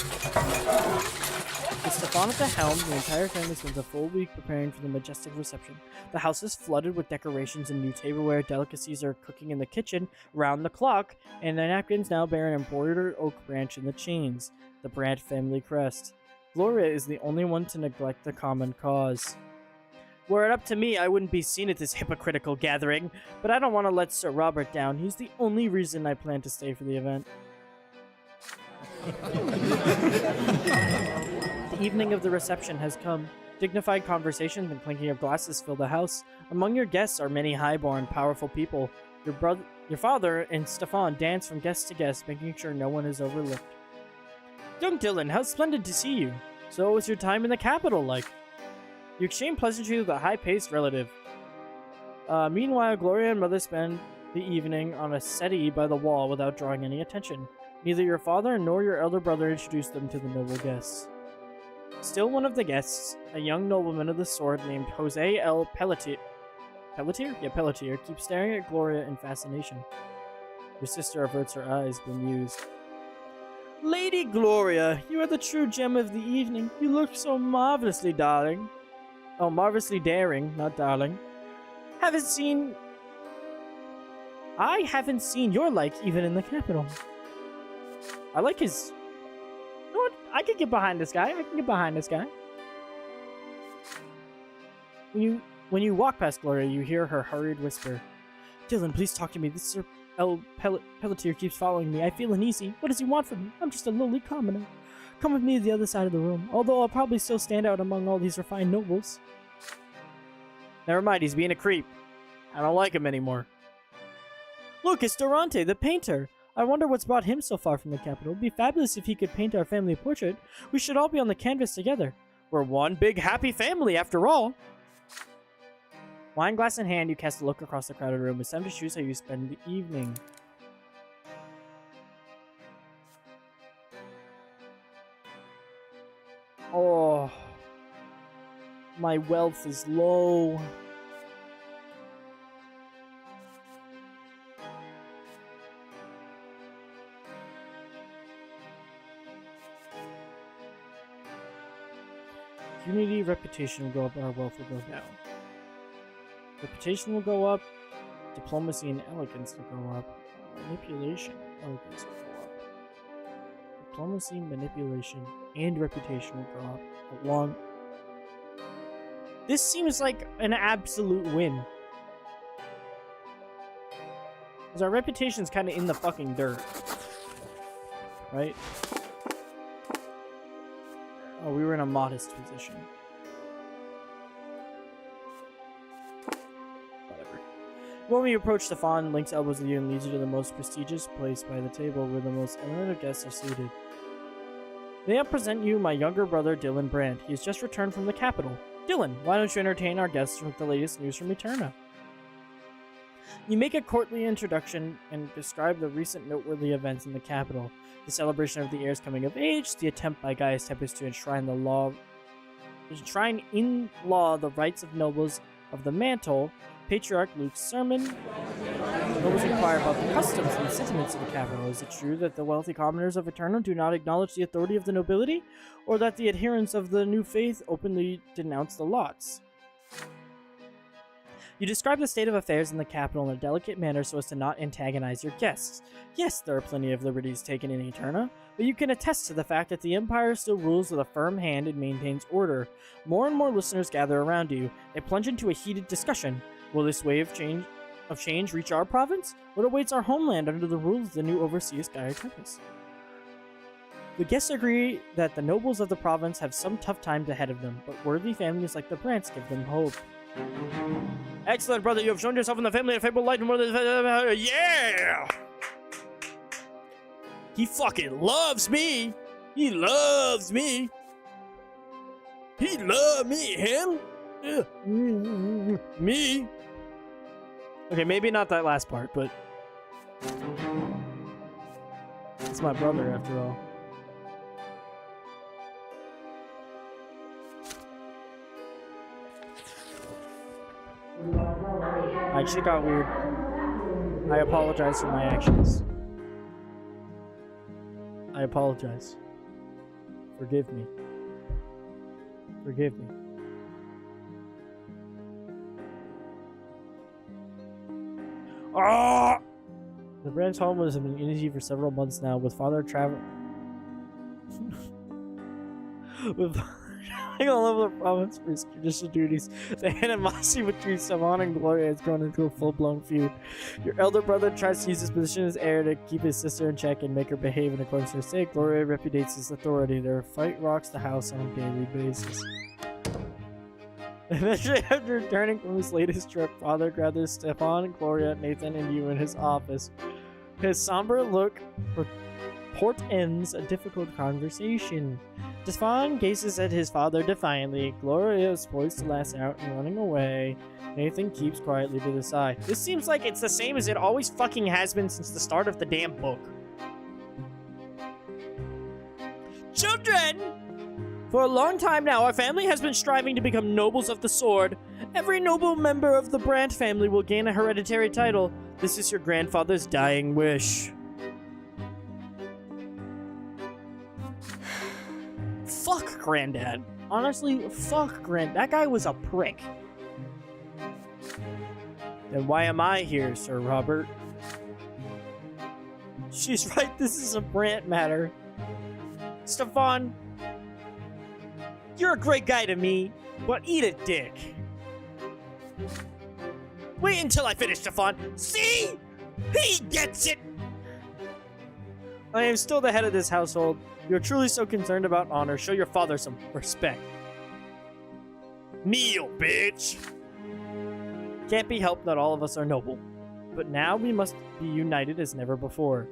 With Stefan at the helm, the entire family spends a full week preparing for the majestic reception. The house is flooded with decorations and new tableware. Delicacies are cooking in the kitchen round the clock, and the napkins now bear an embroidered oak branch in the chains, the Brant family crest. Gloria is the only one to neglect the common cause. Were it up to me, I wouldn't be seen at this hypocritical gathering, but I don't want to let Sir Robert down. He's the only reason I plan to stay for the event. The evening of the reception has come. Dignified conversations and clinking of glasses fill the house. Among your guests are many high-born, powerful people. Your father and Stefan dance from guest to guest, making sure no one is overlooked. Young Dylan, how splendid to see you. So what was your time in the capital like? You exchange pleasantries with a high-paced relative. Meanwhile, Gloria and Mother spend the evening on a settee by the wall without drawing any attention. Neither your father nor your elder brother introduced them to the noble guests. Still one of the guests, a young nobleman of the sword named Jose L. Pelletier. Pelletier? Yeah, Pelletier, keeps staring at Gloria in fascination. Your sister averts her eyes, bemused. Lady Gloria, you are the true gem of the evening. You look so marvelously, darling. Oh, marvelously daring, not darling. I haven't seen your like even in the capital. I like his... You know what? I can get behind this guy. When you walk past Gloria, you hear her hurried whisper. Dylan, please talk to me. This Sir L. Pelletier keeps following me. I feel uneasy. What does he want from me? I'm just a lowly commoner. Come with me to the other side of the room, although I'll probably still stand out among all these refined nobles. Never mind, he's being a creep. I don't like him anymore. Look, it's Durante, the painter. I wonder what's brought him so far from the capital. It'd be fabulous if he could paint our family portrait. We should all be on the canvas together. We're one big happy family, after all. Wine glass in hand, you cast a look across the crowded room. It's time to choose how you spend the evening. Oh, my wealth is low. Unity, reputation will go up, and our wealth will go down. Reputation will go up, diplomacy and elegance will go up, manipulation and elegance will go up. Diplomacy, manipulation, and reputation will go up along. This seems like an absolute win. Because our reputation's kind of in the fucking dirt. Right? Oh, we were in a modest position. Whatever. When you approach Stefan, links elbows with you and leads you to the most prestigious place by the table where the most eminent of guests are seated. May I present you my younger brother, Dylan Brandt. He has just returned from the capital. Dylan, why don't you entertain our guests with the latest news from Eterna? You make a courtly introduction and describe the recent noteworthy events in the capital. The celebration of the heir's coming of age, the attempt by Gaius Tempest to enshrine in law the rights of nobles of the mantle, Patriarch Luke's sermon. Nobles inquire about the customs and the sentiments of the capital. Is it true that the wealthy commoners of Eterna do not acknowledge the authority of the nobility, or that the adherents of the new faith openly denounce the lots? You describe the state of affairs in the capital in a delicate manner so as to not antagonize your guests. Yes, there are plenty of liberties taken in Eterna, but you can attest to the fact that the Empire still rules with a firm hand and maintains order. More and more listeners gather around you. They plunge into a heated discussion. Will this wave of change reach our province? What awaits our homeland under the rule of the new overseer Gaius Tempest? The guests agree that the nobles of the province have some tough times ahead of them, but worthy families like the Brants give them hope. Excellent, brother. You have shown yourself in the family of fabled light and more than... Yeah! He fucking loves me! He loves me! He loves me! Him? Me? Okay, maybe not that last part, but... It's my brother, after all. I actually got weird. I apologize for my actions. I apologize. Forgive me. Forgive me. Ah! The Brand's home has been in unity for several months now, with Father traveling all over the province for his judicial duties. The animosity between Stefan and Gloria has grown into a full-blown feud. Your elder brother tries to use his position as heir to keep his sister in check and make her behave in accordance to her sake. Gloria repudiates his authority. Their fight rocks the house on a daily basis. Eventually, after returning from his latest trip, Father gathers Stefan, Gloria, Nathan, and you in his office. His somber look portends a difficult conversation. Stefan gazes at his father defiantly. Gloria is poised to lash out and running away. Nathan keeps quietly to the side. This seems like it's the same as it always fucking has been since the start of the damn book. Children! For a long time now, our family has been striving to become nobles of the sword. Every noble member of the Brant family will gain a hereditary title. This is your grandfather's dying wish. Fuck Granddad. Honestly, fuck That guy was a prick. Then why am I here, Sir Robert? She's right, this is a Brant matter. Stefan, you're a great guy to me, but eat a dick. Wait until I finish, Stefan. See? He gets it! I am still the head of this household. You're truly so concerned about honor. Show your father some respect. Kneel, bitch! Can't be helped that all of us are noble. But now we must be united as never before.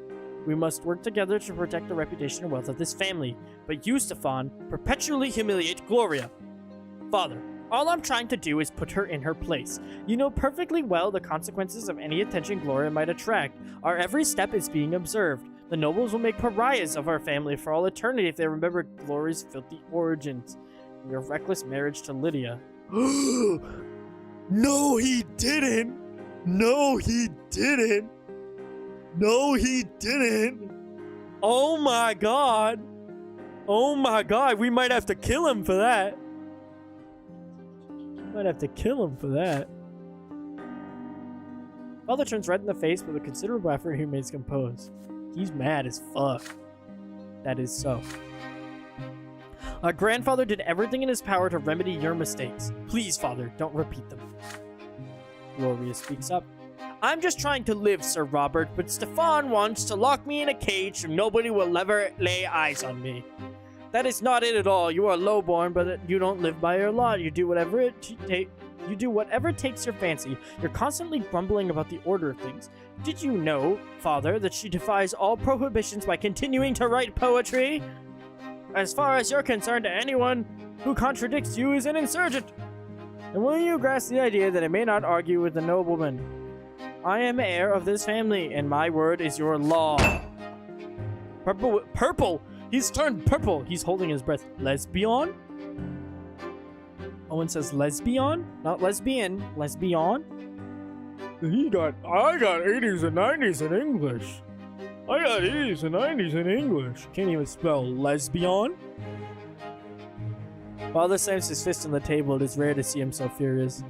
We must work together to protect the reputation and wealth of this family. But you, Stefan, perpetually humiliate Gloria. Father, all I'm trying to do is put her in her place. You know perfectly well the consequences of any attention Gloria might attract. Our every step is being observed. The nobles will make pariahs of our family for all eternity if they remember Gloria's filthy origins and your reckless marriage to Lydia. No, he didn't! No, he didn't! No, he didn't! Oh my god! Oh my god, we might have to kill him for that! Might have to kill him for that. Father turns red in the face, but with considerable effort he remains composed. He's mad as fuck. That is so. Our grandfather did everything in his power to remedy your mistakes. Please, Father, don't repeat them. Gloria speaks up. I'm just trying to live, Sir Robert, but Stefan wants to lock me in a cage so nobody will ever lay eyes on me. That is not it at all. You are lowborn, but you don't live by your law. You do whatever takes your fancy. You're constantly grumbling about the order of things. Did you know, Father, that she defies all prohibitions by continuing to write poetry? As far as you're concerned, anyone who contradicts you is an insurgent. And will you grasp the idea that I may not argue with the nobleman? I am heir of this family, and my word is your law. Purple! He's turned purple! He's holding his breath. Lesbian? Owen says lesbian? Not lesbian. Lesbian? I got 80s and 90s in English. I got 80s and 90s in English. Can't even spell lesbian? Father slams his fist on the table. It is rare to see him so furious.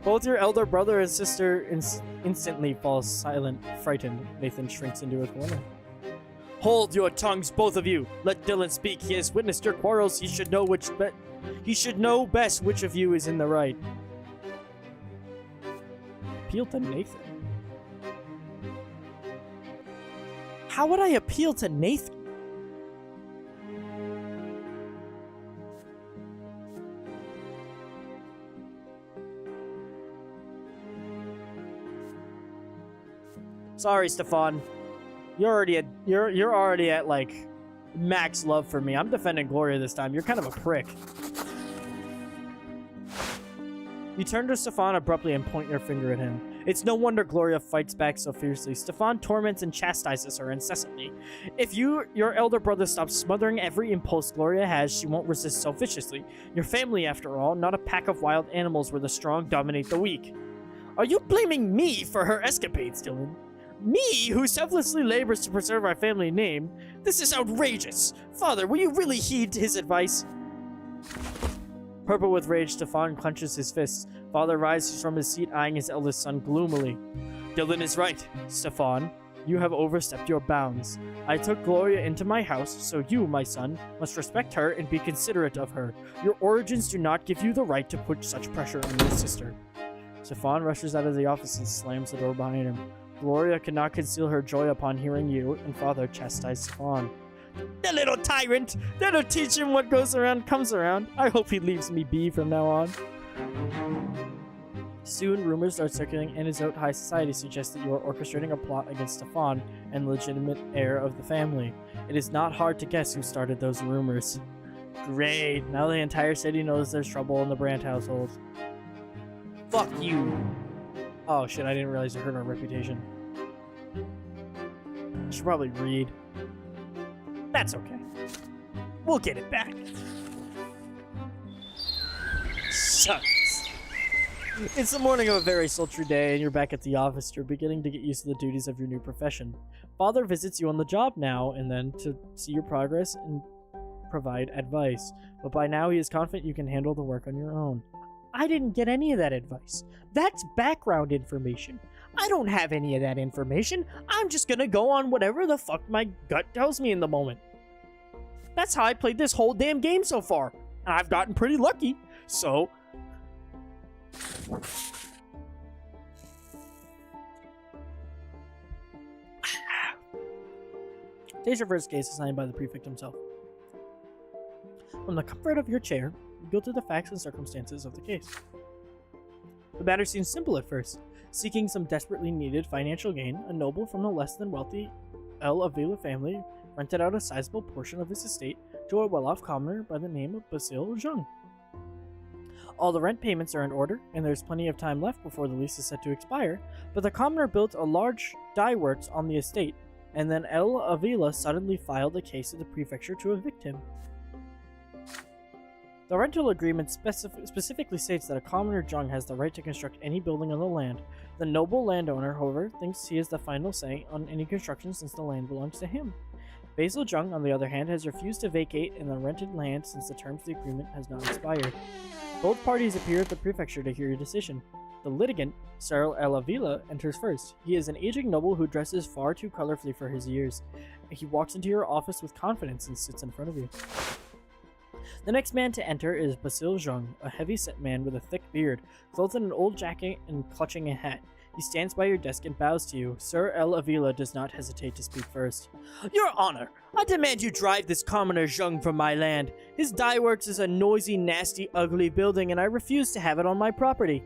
Both your elder brother and sister instantly fall silent, frightened. Nathan shrinks into a corner. Hold your tongues, both of you. Let Dylan speak. He has witnessed your quarrels. He should know best which of you is in the right. Appeal to Nathan. How would I appeal to Nathan? Sorry, Stefan. You're already at like max love for me. I'm defending Gloria this time. You're kind of a prick. You turn to Stefan abruptly and point your finger at him. It's no wonder Gloria fights back so fiercely. Stefan torments and chastises her incessantly. If your elder brother stops smothering every impulse Gloria has, she won't resist so viciously. Your family, after all, not a pack of wild animals where the strong dominate the weak. Are you blaming me for her escapades, Dylan? Me, who selflessly labors to preserve our family name? This is outrageous! Father, will you really heed his advice? Purple with rage, Stefan clenches his fists. Father rises from his seat, eyeing his eldest son gloomily. Dylan is right, Stefan. You have overstepped your bounds. I took Gloria into my house, so you, my son, must respect her and be considerate of her. Your origins do not give you the right to put such pressure on your sister. Stefan rushes out of the office and slams the door behind him. Gloria cannot conceal her joy upon hearing you and Father chastise Stefan. The little tyrant! That'll teach him what goes around comes around. I hope he leaves me be from now on. Soon, rumors start circulating, and his out high society suggests that you are orchestrating a plot against Stefan and the legitimate heir of the family. It is not hard to guess who started those rumors. Great! Now the entire city knows there's trouble in the Brante household. Fuck you! Oh shit, I didn't realize it hurt our reputation. I should probably read. That's okay. We'll get it back. Sucks. It's the morning of a very sultry day, and you're back at the office. You're beginning to get used to the duties of your new profession. Father visits you on the job now and then to see your progress and provide advice. But by now, he is confident you can handle the work on your own. I didn't get any of that advice. That's background information. I don't have any of that information. I'm just gonna go on whatever the fuck my gut tells me in the moment. That's how I played this whole damn game so far. And I've gotten pretty lucky. So... Today's your first case assigned by the prefect himself. From the comfort of your chair, you go through the facts and circumstances of the case. The matter seems simple at first. Seeking some desperately needed financial gain, a noble from the less than wealthy El Avila family rented out a sizable portion of his estate to a well-off commoner by the name of Basil Zheng. All the rent payments are in order, and there's plenty of time left before the lease is set to expire, but the commoner built a large dye works on the estate, and then El Avila suddenly filed a case at the prefecture to evict him. The rental agreement specifically states that a commoner Zheng has the right to construct any building on the land. The noble landowner, however, thinks he has the final say on any construction since the land belongs to him. Basil Zheng, on the other hand, has refused to vacate in the rented land since the terms of the agreement has not expired. Both parties appear at the prefecture to hear your decision. The litigant, Sir Elavila, enters first. He is an aging noble who dresses far too colorfully for his years. He walks into your office with confidence and sits in front of you. The next man to enter is Basil Zheng, a heavy-set man with a thick beard, clothed in an old jacket and clutching a hat. He stands by your desk and bows to you. Sir Elavila does not hesitate to speak first. Your Honor, I demand you drive this commoner Zheng from my land. His dye works is a noisy, nasty, ugly building, and I refuse to have it on my property.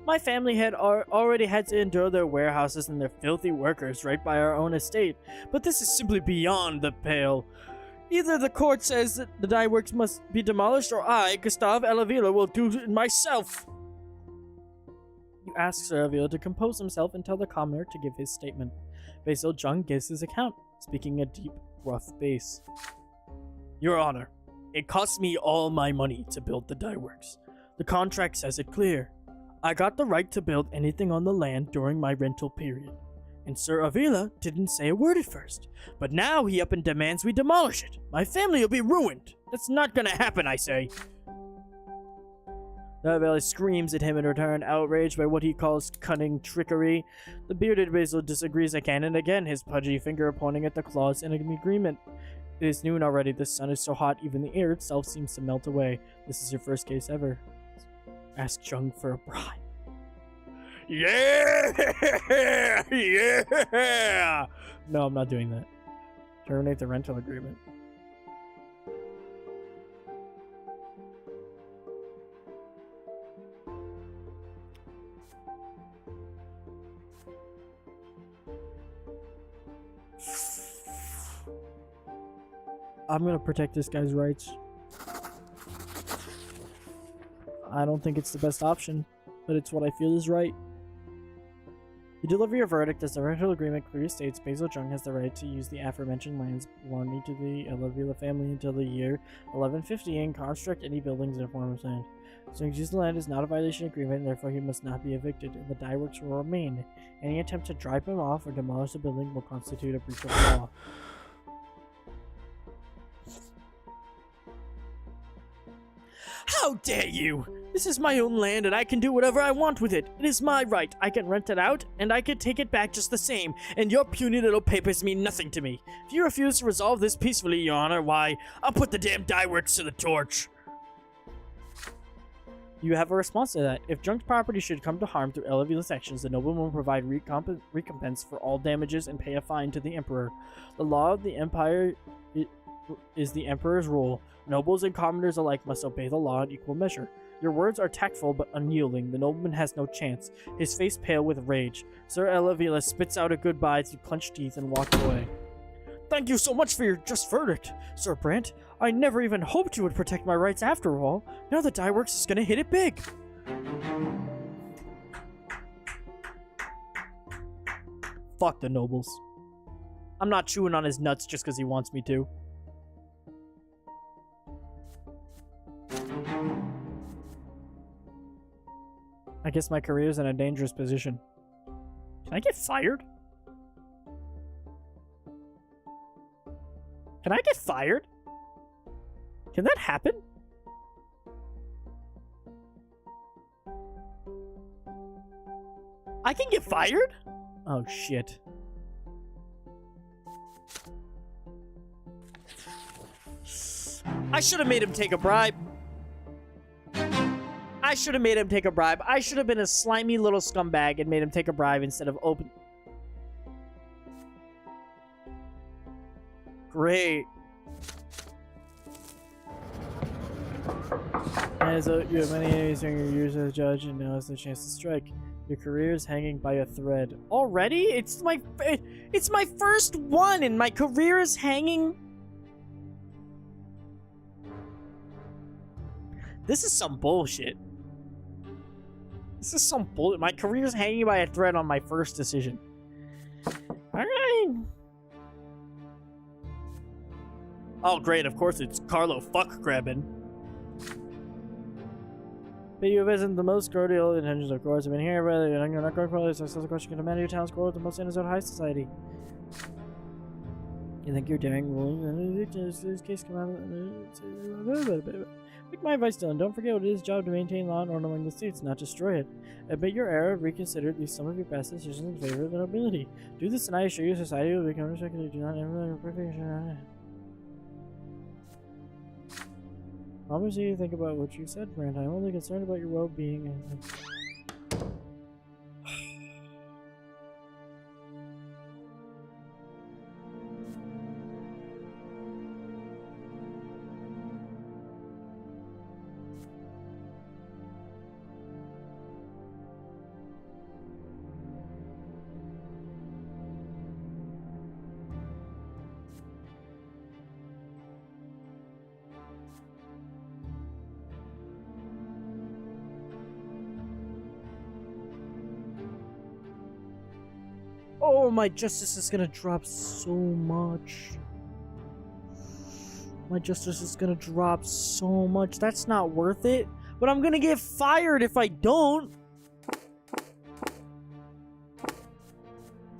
My family had already had to endure their warehouses and their filthy workers right by our own estate, but this is simply beyond the pale. Either the court says that the dye works must be demolished, or I, Gustave Elavila, will do it myself. You ask Sir Elavila to compose himself and tell the commoner to give his statement. Basil Zheng gives his account, speaking a deep, rough bass. Your Honor, it cost me all my money to build the dye works. The contract says it clear. I got the right to build anything on the land during my rental period. And Sir Avila didn't say a word at first, but now he up and demands we demolish it. My family will be ruined. That's not gonna happen, I say. Avila screams at him in return, outraged by what he calls cunning trickery. The bearded Basil disagrees again and again, his pudgy finger pointing at the clause in an agreement. It is noon already. The sun is so hot even the air itself seems to melt away. This is your first case ever. Ask Zheng for a bribe. Yeah! Yeah! No, I'm not doing that. Terminate the rental agreement. I'm gonna protect this guy's rights. I don't think it's the best option, but it's what I feel is right. You deliver your verdict as the rental agreement clearly states Basil Zheng has the right to use the aforementioned lands belonging to the Elavila family until the year 1150 and construct any buildings in a form of land. Zheng's use of the land is not a violation of agreement, and therefore he must not be evicted, and the dye works will remain. Any attempt to drive him off or demolish the building will constitute a breach of law. How dare you! This is my own land and I can do whatever I want with it. It is my right. I can rent it out and I can take it back just the same, and your puny little papers mean nothing to me. If you refuse to resolve this peacefully, Your Honor, why, I'll put the damn dye works to the torch. You have a response to that. If Zheng's property should come to harm through Elavila's actions, the nobleman will provide recompense for all damages and pay a fine to the emperor. The law of the empire is the emperor's rule. Nobles and commoners alike must obey the law in equal measure. Your words are tactful but unyielding. The nobleman has no chance, his face pale with rage. Sir Elavila spits out a goodbye through clenched teeth and walks away. Thank you so much for your just verdict, Sir Brante. I never even hoped you would protect my rights after all. Now the dye works is gonna hit it big. Fuck the nobles. I'm not chewing on his nuts just because he wants me to. I guess my career's in a dangerous position. Can I get fired? Can I get fired? Can that happen? I can get fired? Oh, shit. I should have made him take a bribe. I should have made him take a bribe. I should have been a slimy little scumbag and made him take a bribe instead of open... Great. As you have many enemies during your years as a judge, and now is the chance to strike. Your career is hanging by a thread. Already? It's my first one, and my career is hanging. This is some bullshit. This is some bullshit. My career is hanging by a thread on my first decision. Alright. Oh, great. Of course, it's Carlo fuck grabbing. But you have isn't the most cordial intentions, of course. I've been here, but you're not going for this. I still question can demand your town's core with the most innocent high society. You think you're daring ruling? This case come out. Take my advice, Dylan. Don't forget what it is job to maintain law and order among the states, not destroy it. Admit your error, reconsider at least some of your past decisions in favor of the nobility. Do this and I assure you society will become respected. Do not ever perfect. Promise you think about what you said, Brant. I'm only concerned about your well-being. Oh, my justice is gonna drop so much. My justice is gonna drop so much. That's not worth it. But I'm gonna get fired if I don't.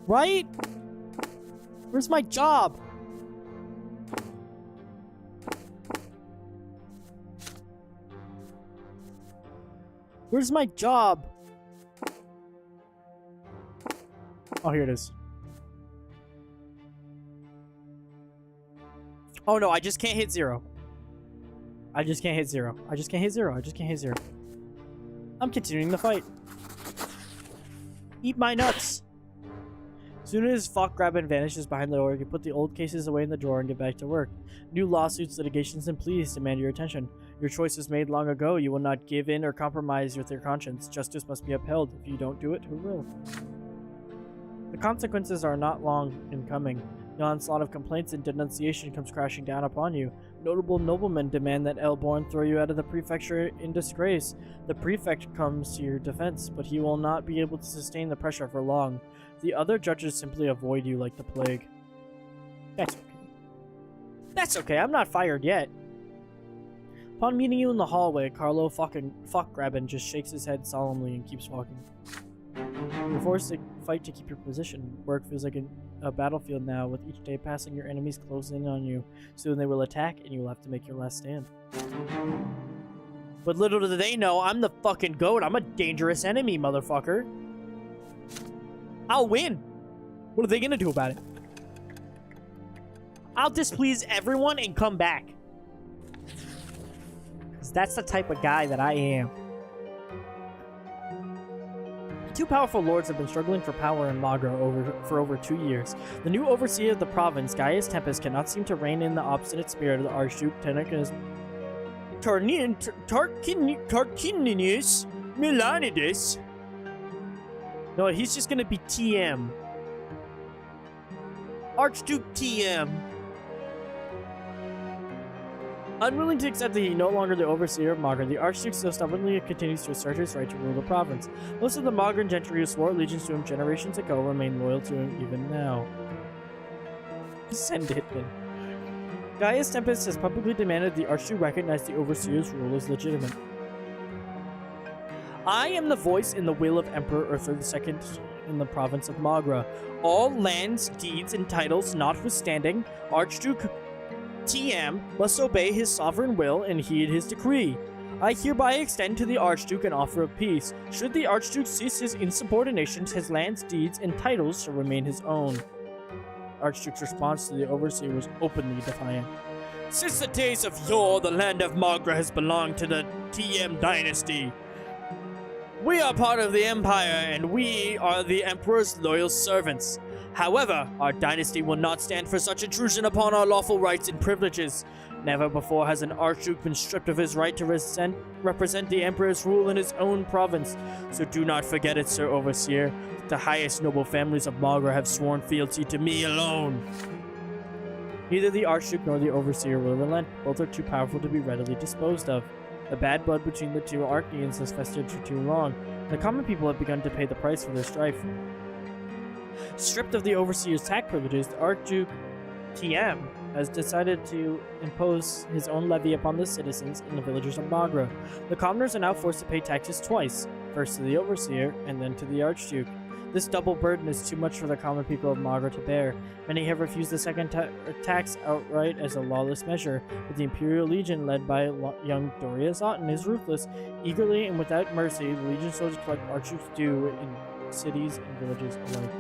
Right? Where's my job? Where's my job? Oh, here it is. Oh no, I just can't hit 0. I just can't hit 0. I just can't hit 0. I just can't hit 0. I'm continuing the fight. Eat my nuts. As soon as Fokgraben vanishes behind the door, you put the old cases away in the drawer and get back to work. New lawsuits, litigations, and pleas demand your attention. Your choice was made long ago. You will not give in or compromise with your conscience. Justice must be upheld. If you don't do it, who will? The consequences are not long in coming. The onslaught of complaints and denunciation comes crashing down upon you. Notable noblemen demand that Elborn throw you out of the prefecture in disgrace. The prefect comes to your defense, but he will not be able to sustain the pressure for long. The other judges simply avoid you like the plague. That's okay. That's okay, I'm not fired yet. Upon meeting you in the hallway, Carlo Fokgraben just shakes his head solemnly and keeps walking. You're forced to fight to keep your position. Work feels like a battlefield now. With each day passing, your enemies close in on you. Soon they will attack, and you'll have to make your last stand. But little do they know, I'm the fucking goat. I'm a dangerous enemy, motherfucker. I'll win. What are they gonna do about it? I'll displease everyone and come back. Because that's the type of guy that I am. Two powerful lords have been struggling for power in Magra for over 2 years. The new overseer of the province, Gaius Tempest, cannot seem to rein in the obstinate spirit of the Archduke Tarquinius Milanides. No, he's just gonna be TM. Archduke TM. Unwilling to accept that he no longer the overseer of Magra, the Archduke still stubbornly continues to assert his right to rule the province. Most of the Magran gentry who swore allegiance to him generations ago remain loyal to him even now. Send it then. Gaius Tempest has publicly demanded the Archduke recognize the overseer's rule as legitimate. I am the voice in the will of Emperor Arthur II in the province of Magra. All lands, deeds, and titles notwithstanding, Archduke TM must obey his sovereign will and heed his decree. I hereby extend to the Archduke an offer of peace. Should the Archduke cease his insubordination, his lands, deeds, and titles shall remain his own. Archduke's response to the overseer was openly defiant. Since the days of yore, the land of Magra has belonged to the TM dynasty. We are part of the Empire, and we are the Emperor's loyal servants. However, our dynasty will not stand for such intrusion upon our lawful rights and privileges. Never before has an Archduke been stripped of his right to represent the Emperor's rule in his own province. So do not forget it, Sir Overseer. The highest noble families of Magra have sworn fealty to me alone. Neither the Archduke nor the Overseer will relent. Both are too powerful to be readily disposed of. The bad blood between the two Archdeans has festered for too long. The common people have begun to pay the price for their strife. Stripped of the Overseer's tax privileges, the Archduke TM has decided to impose his own levy upon the citizens and the villagers of Magra. The commoners are now forced to pay taxes twice, first to the Overseer and then to the Archduke. This double burden is too much for the common people of Magra to bear. Many have refused the second tax outright as a lawless measure, but the Imperial Legion, led by young Dorius Otten, is ruthless. Eagerly and without mercy, the Legion soldiers collect Archduke's due in cities and villages alike.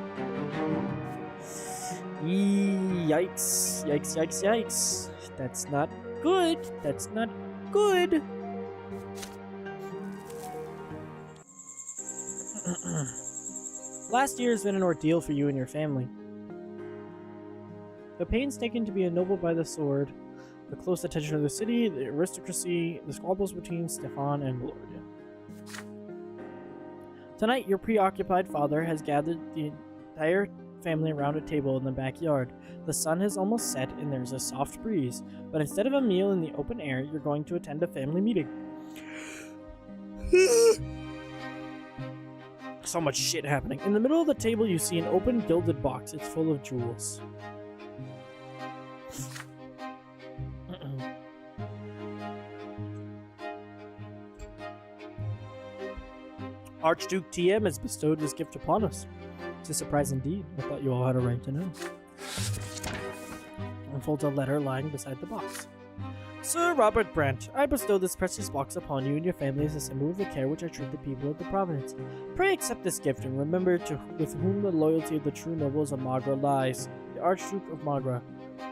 Yikes. Yikes, yikes, yikes. That's not good. That's not good. Last year has been an ordeal for you and your family. The pains taken to be ennobled by the sword, the close attention of the city, the aristocracy, the squabbles between Stefan and Gloria. Tonight, your preoccupied father has gathered the entire family around a table in the backyard. The sun has almost set and there's a soft breeze, but instead of a meal in the open air, you're going to attend a family meeting. So much shit happening. In the middle of the table, you see an open gilded box. It's full of jewels. Archduke TM has bestowed his gift upon us. It's a surprise indeed. I thought you all had a right to know. Unfolds a letter lying beside the box. Sir Robert Brante, I bestow this precious box upon you and your family as a symbol of the care which I treat the people of the province. Pray accept this gift and remember with whom the loyalty of the true nobles of Magra lies. The Archduke of Magra,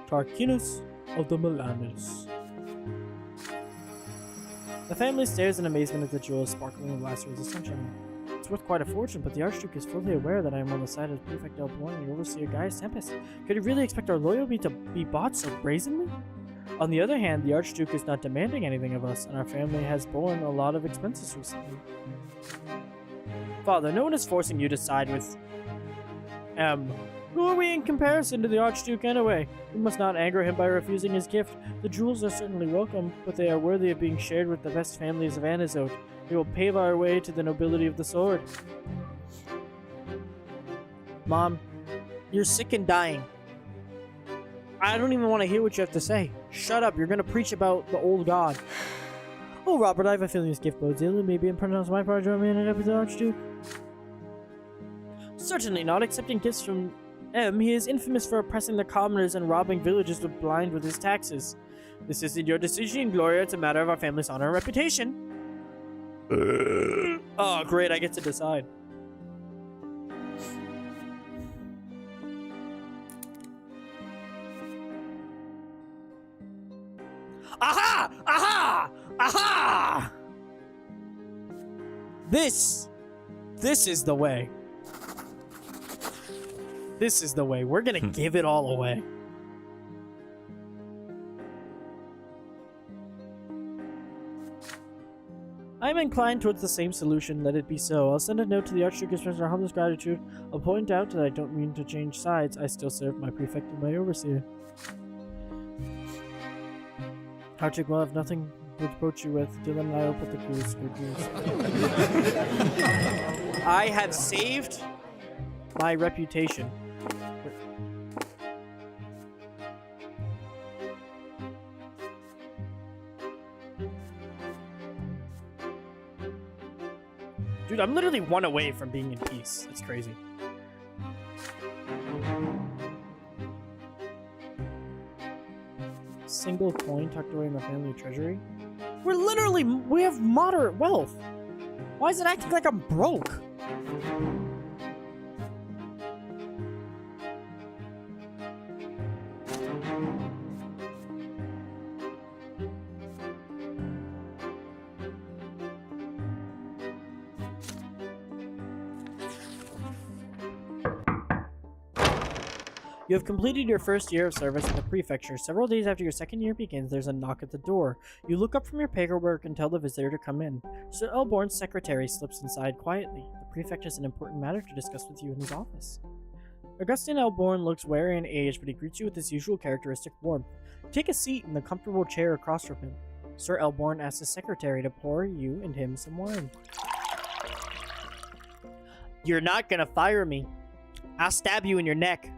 Tarquinius of the Milanes. The family stares in amazement at the jewels sparkling with Lazarus' sunshine. It's worth quite a fortune, but the Archduke is fully aware that I am on the side of Prefect Elborn and Overseer Gaius Tempest. Could he really expect our loyalty to be bought so brazenly? On the other hand, the Archduke is not demanding anything of us, and our family has borne a lot of expenses recently. Father, no one is forcing you to side with M. Who are we in comparison to the Archduke anyway? We must not anger him by refusing his gift. The jewels are certainly welcome, but they are worthy of being shared with the best families of Anizote. They will pave our way to the nobility of the sword. Mom, you're sick and dying. I don't even want to hear what you have to say. Shut up, you're going to preach about the old god. Oh, Robert, I have a feeling this gift bodes ill. Maybe impronounced my part join me in it with the Archduke. Certainly not. Accepting gifts from M, he is infamous for oppressing the commoners and robbing villages blind with his taxes. This isn't your decision, Gloria. It's a matter of our family's honor and reputation. Oh, great, I get to decide. Aha! Aha! Aha! This is the way. This is the way. We're gonna give it all away. I'm inclined towards the same solution. Let it be so. I'll send a note to the Archduke expressing our humblest gratitude. I'll point out that I don't mean to change sides. I still serve my prefect and my overseer. Archduke will have nothing to approach you with. Dylan and I will put the goose. I have saved my reputation. Dude, I'm literally one away from being in peace. That's crazy. Single coin tucked away in the family treasury. We have moderate wealth. Why is it acting like I'm broke? You have completed your first year of service at the prefecture. Several days after your second year begins, there's a knock at the door. You look up from your paperwork and tell the visitor to come in. Sir Elborn's secretary slips inside quietly. The prefect has an important matter to discuss with you in his office. Augustine Elborn looks weary and aged, but he greets you with his usual characteristic warmth. Take a seat in the comfortable chair across from him. Sir Elborn asks his secretary to pour you and him some wine. You're not gonna fire me. I'll stab you in your neck.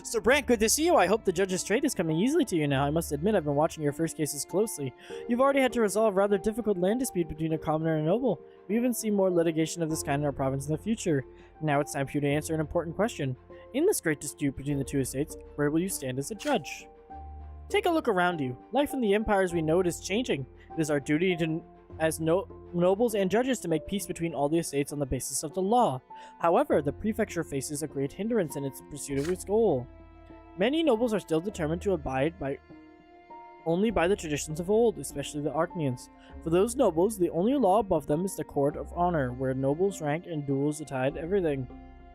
Sir Brante, good to see you. I hope the judge's trade is coming easily to you now. I must admit I've been watching your first cases closely. You've already had to resolve a rather difficult land dispute between a commoner and a noble. We even see more litigation of this kind in our province in the future. Now it's time for you to answer an important question. In this great dispute between the two estates, where will you stand as a judge? Take a look around you. Life in the empire as we know it is changing. It is our duty as nobles and judges to make peace between all the estates on the basis of the law. However, the prefecture faces a great hindrance in its pursuit of its goal. Many nobles are still determined to abide only by the traditions of old, especially the Archnians. For those nobles, the only law above them is the court of honor, where nobles' rank and duels decide everything.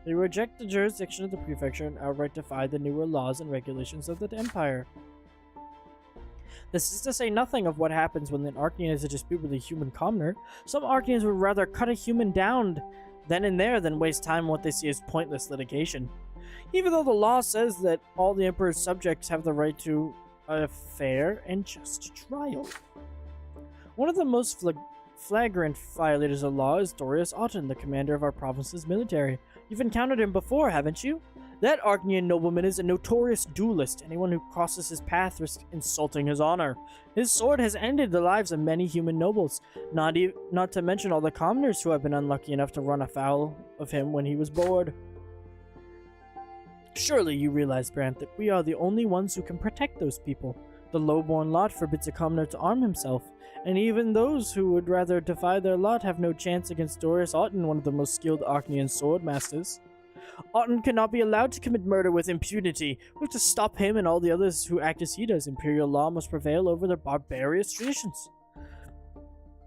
They reject the jurisdiction of the prefecture and outright defy the newer laws and regulations of the empire. This is to say nothing of what happens when an Archnian is a dispute with a human commoner. Some Archnians would rather cut a human down then and there than waste time on what they see as pointless litigation. Even though the law says that all the Emperor's subjects have the right to a fair and just trial. One of the most flagrant violators of law is Dorius Otten, the commander of our province's military. You've encountered him before, haven't you? That Archnian nobleman is a notorious duelist. Anyone who crosses his path risks insulting his honor. His sword has ended the lives of many human nobles, not to mention all the commoners who have been unlucky enough to run afoul of him when he was bored. Surely you realize, Brant, that we are the only ones who can protect those people. The low-born lot forbids a commoner to arm himself, and even those who would rather defy their lot have no chance against Dorius Otten, one of the most skilled Archnian sword masters. Otten cannot be allowed to commit murder with impunity. We have to stop him and all the others who act as he does. Imperial law must prevail over their barbarous traditions.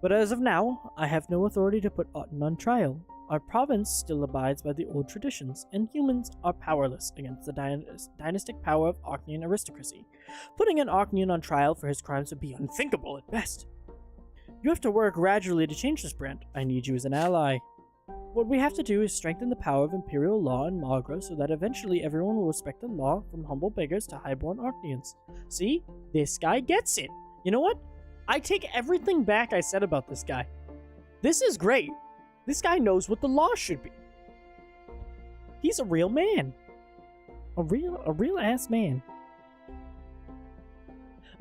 But as of now, I have no authority to put Otten on trial. Our province still abides by the old traditions, and humans are powerless against the dynastic power of Archnian aristocracy. Putting an Archnian on trial for his crimes would be unthinkable at best. You have to work gradually to change this, Brant. I need you as an ally. What we have to do is strengthen the power of imperial law in Magra so that eventually everyone will respect the law, from humble beggars to highborn Archnians. See? This guy gets it. You know what? I take everything back I said about this guy. This is great. This guy knows what the law should be. He's a real man. A real ass man.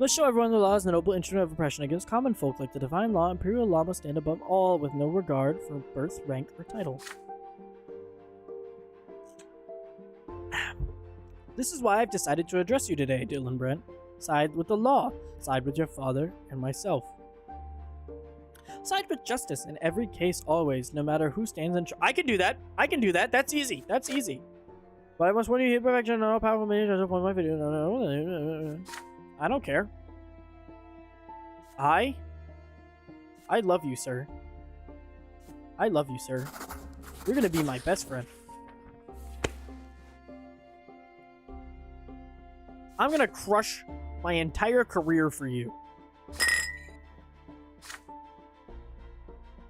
Let's show everyone the law is the noble instrument of oppression against common folk. Like the divine law, imperial law must stand above all with no regard for birth, rank, or title. This is why I've decided to address you today, Dylan Brent. Side with the law. Side with your father and myself. Side with justice in every case always, no matter who stands in I can do that. I can do that. That's easy. That's easy. But I must warn you, hit perfection and all powerful many judges upon my video. No. I don't care. I love you, sir. I love you, sir. You're gonna be my best friend. I'm gonna crush my entire career for you.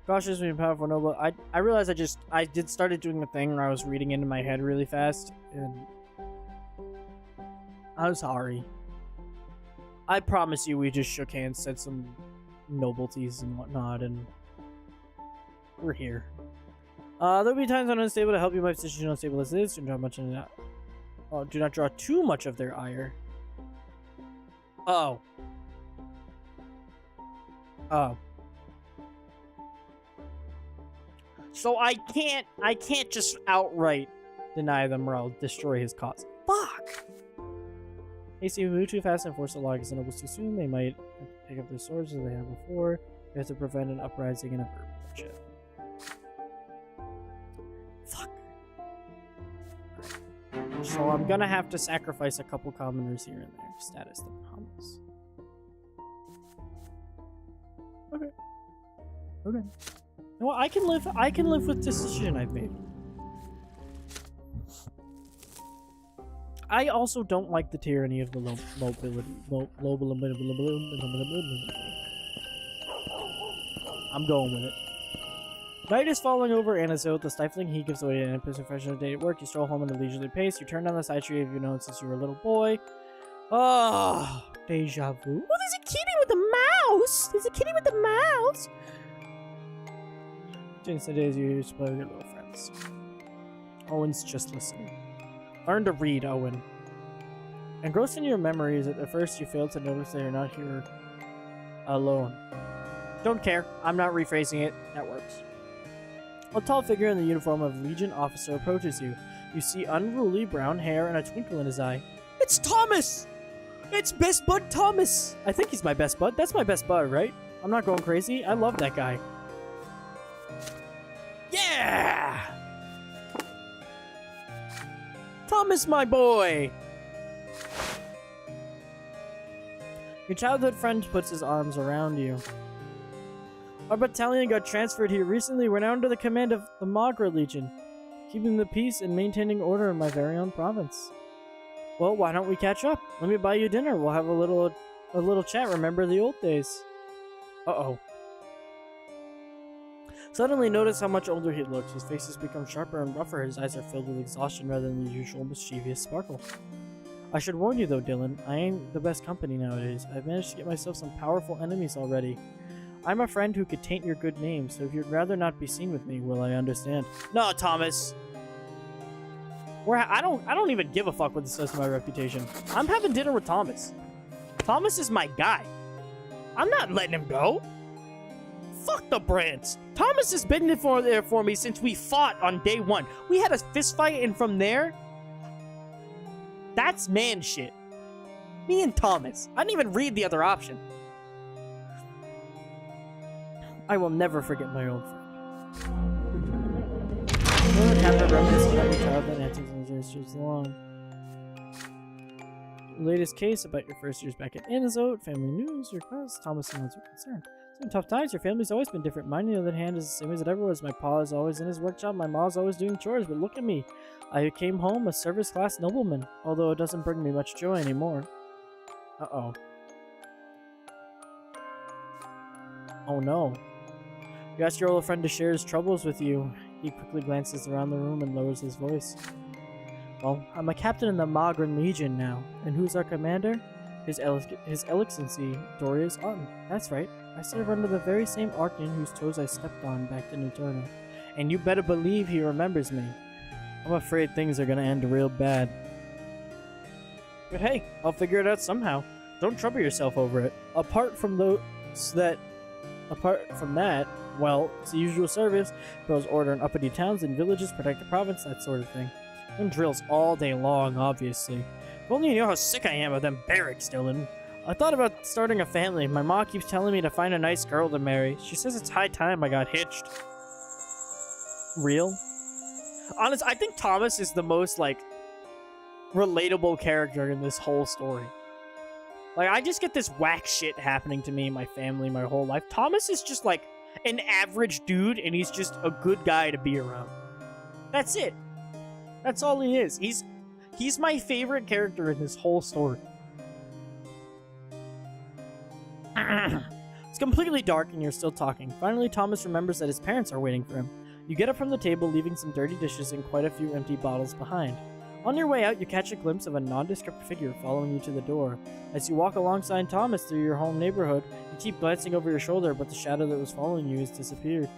Cautious and powerful noble. I realized I started doing the thing where I was reading into my head really fast, and I'm sorry. I promise you we just shook hands, said some nobilities and whatnot, and we're here. There'll be times when I'm unstable to help you. My position unstable as this. Do not much in that. Oh, do not draw too much of their ire. Oh. So I can't just outright deny them or I'll destroy his cause. Fuck! Hasty move too fast and force the log as the nobles too soon. They might pick up their swords as they have before. You have to prevent an uprising and a bloodshed. Fuck. Right. So I'm gonna have to sacrifice a couple commoners here and there. Status them hummus. Okay. Okay. No, I can live with this decision I've made. I also don't like the tyranny of the mobility. I'm going with it. Night is falling over Anazote. The stifling heat gives away an professional day at work. You stroll home at a leisurely pace. You turn down the side street if you've known since you were a little boy. Oh, deja vu. Oh, there's a kitty with a mouse. There's a kitty with a mouse. Since the days you used to play with your little friends. Owen's just listening. Learn to read, Owen. Engrossed in your memories, at first you fail to notice that you're not here alone. Don't care. I'm not rephrasing it. That works. A tall figure in the uniform of a Legion officer approaches you. You see unruly brown hair and a twinkle in his eye. It's Thomas! It's Best Bud Thomas! I think he's my best bud. That's my best bud, right? I'm not going crazy. I love that guy. Yeah! Thomas, my boy! Your childhood friend puts his arms around you. Our battalion got transferred here recently. We're now under the command of the Magra Legion, keeping the peace and maintaining order in my very own province. Well, why don't we catch up? Let me buy you dinner. We'll have a little chat. Remember the old days. Uh-oh. Suddenly notice how much older he looks. His face has become sharper and rougher. His eyes are filled with exhaustion rather than the usual mischievous sparkle. I should warn you though, Dylan. I ain't the best company nowadays. I've managed to get myself some powerful enemies already. I'm a friend who could taint your good name, so if you'd rather not be seen with me, will I understand? No, Thomas. I don't even give a fuck what this does to my reputation. I'm having dinner with Thomas. Thomas is my guy. I'm not letting him go. Fuck the Brants. Thomas has been there for me since we fought on day one. We had a fist fight, and from there, that's man shit. Me and Thomas. I didn't even read the other option. I will never forget my old friend. Latest case about your first years back at Anazote, family news, requests, Thomas and Lance are concerned. In tough times, your family's always been different. Mine, on the other hand, is the same as it ever was. My pa is always in his workshop, my ma's always doing chores, but look at me. I came home a service-class nobleman, although it doesn't bring me much joy anymore. Uh-oh. Oh no. You ask your old friend to share his troubles with you. He quickly glances around the room and lowers his voice. Well, I'm a captain in the Magran Legion now. And who's our commander? His Excellency, Dorius Auten. That's right. I serve under the very same Archon whose toes I stepped on back in Eterna. And you better believe he remembers me. I'm afraid things are gonna end real bad. But hey, I'll figure it out somehow. Don't trouble yourself over it. Apart from that, well, it's the usual service. Those order in uppity towns and villages, protect the province, that sort of thing. And drills all day long, obviously. If only you knew how sick I am of them barracks, Dylan. I thought about starting a family. My mom keeps telling me to find a nice girl to marry. She says it's high time I got hitched. Real? Honest, I think Thomas is the most, like, relatable character in this whole story. Like, I just get this whack shit happening to me, my family, my whole life. Thomas is just, like, an average dude, and he's just a good guy to be around. That's it. That's all he is. He's my favorite character in this whole story. It's completely dark and you're still talking. Finally, Thomas remembers that his parents are waiting for him. You get up from the table, leaving some dirty dishes and quite a few empty bottles behind. On your way out, you catch a glimpse of a nondescript figure following you to the door. As you walk alongside Thomas through your home neighborhood, you keep glancing over your shoulder, but the shadow that was following you has disappeared.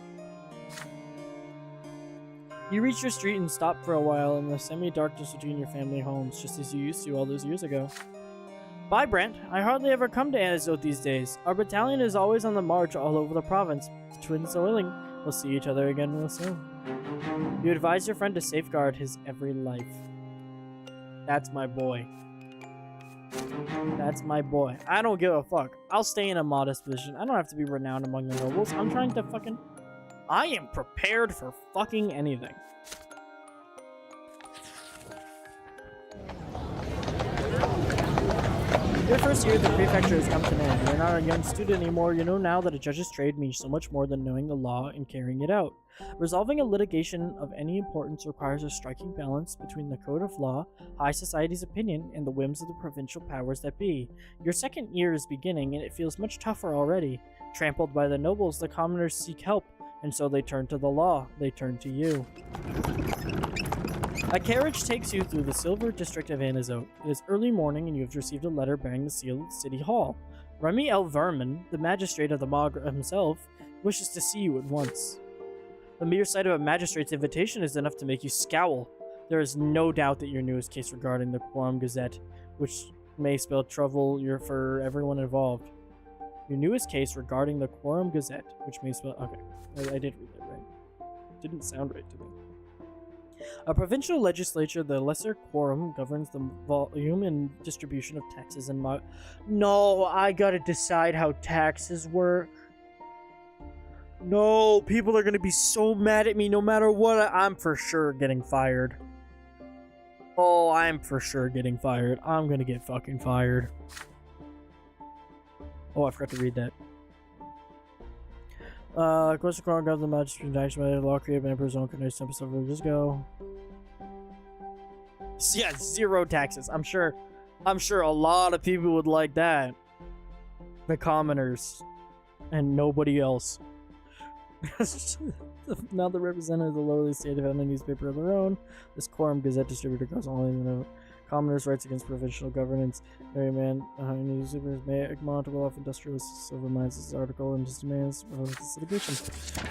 You reach your street and stop for a while in the semi-darkness between your family homes, just as you used to all those years ago. Bye, Brant. I hardly ever come to Anazote these days. Our battalion is always on the march all over the province. The twins are willing. We'll see each other again real soon. You advise your friend to safeguard his every life. That's my boy. That's my boy. I don't give a fuck. I'll stay in a modest position. I don't have to be renowned among the nobles. I'm trying to fucking... I am prepared for fucking anything. Your first year at the prefecture has come to an end. You're not a young student anymore. You know now that a judge's trade means so much more than knowing the law and carrying it out. Resolving a litigation of any importance requires a striking balance between the code of law, high society's opinion, and the whims of the provincial powers that be. Your second year is beginning, and it feels much tougher already. Trampled by the nobles, the commoners seek help, and so they turn to the law. They turn to you. A carriage takes you through the Silver District of Anazote. It is early morning and you have received a letter bearing the seal of City Hall. Remy L. Vermin, the magistrate of the Magra himself, wishes to see you at once. The mere sight of a magistrate's invitation is enough to make you scowl. There is no doubt that your newest case regarding the Quorum Gazette, which may spell trouble for everyone involved. Your newest case regarding the Quorum Gazette, which may spell... Okay, I did read that right. didn't sound right to me. A provincial legislature, the lesser quorum, governs the volume and distribution of taxes and No, I gotta decide how taxes work. No, people are gonna be so mad at me no matter what. I'm for sure getting fired. Oh, I'm for sure getting fired. I'm gonna get fucking fired. Oh, I forgot to read that. Coastal Crown governs the magistrate action by the law created by Emperor's own condition episode of just go. Yeah, 0 taxes. I'm sure a lot of people would like that. The commoners. And nobody else. Now the representatives of the lowly state have a newspaper of their own. This quorum gazette distributed across all the commoners' rights against provincial governance. Every man behind newspapers may Egmont will off industrialists silver mines this article and his demands for this litigation.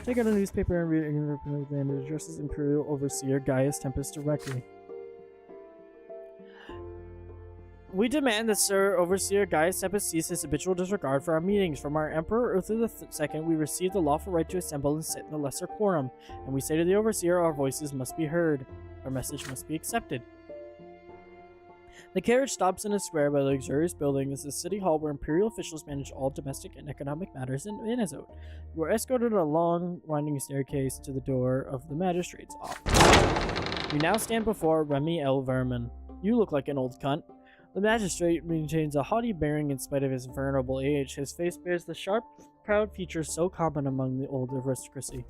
Take out a newspaper and read it and addresses Imperial Overseer Gaius Tempest directly. We demand that Sir Overseer Gaius Tempest cease his habitual disregard for our meetings. From our Emperor Uther II, we received the lawful right to assemble and sit in the lesser quorum, and we say to the Overseer, our voices must be heard. Our message must be accepted. The carriage stops in a square by the luxurious building. This is the city hall where imperial officials manage all domestic and economic matters in Minnesota. You are escorted along winding staircase to the door of the magistrate's office. You now stand before Remy L. Verman. You look like an old cunt. The magistrate maintains a haughty bearing in spite of his venerable age. His face bears the sharp, proud features so common among the old aristocracy.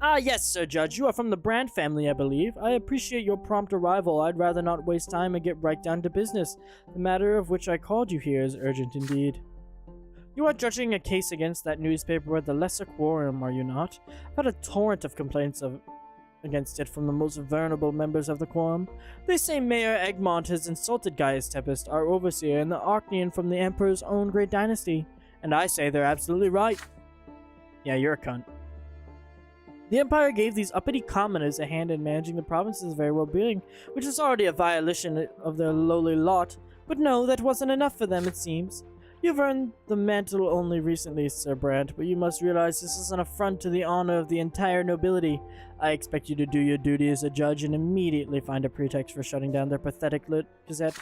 Ah, yes, Sir Judge. You are from the Brante family, I believe. I appreciate your prompt arrival. I'd rather not waste time and get right down to business. The matter of which I called you here is urgent indeed. You are judging a case against that newspaper with the lesser quorum, are you not? I've had a torrent of complaints against it from the most venerable members of the quorum. They say Mayor Egmont has insulted Gaius Tempest, our overseer, and the Archnean from the Emperor's own great dynasty. And I say they're absolutely right. Yeah, you're a cunt. The Empire gave these uppity commoners a hand in managing the province's very well-being, which is already a violation of their lowly lot. But no, that wasn't enough for them, it seems. You've earned the mantle only recently, Sir Brante, but you must realize this is an affront to the honor of the entire nobility. I expect you to do your duty as a judge and immediately find a pretext for shutting down their pathetic gazette.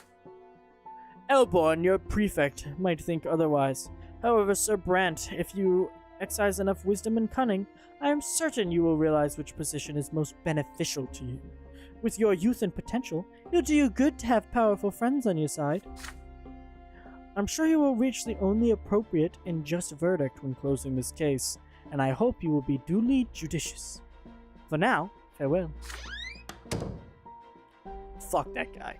Elborn, your prefect, might think otherwise. However, Sir Brante, if you exercise enough wisdom and cunning, I am certain you will realize which position is most beneficial to you. With your youth and potential, it'll do you good to have powerful friends on your side. I'm sure you will reach the only appropriate and just verdict when closing this case, and I hope you will be duly judicious. For now, farewell. Fuck that guy.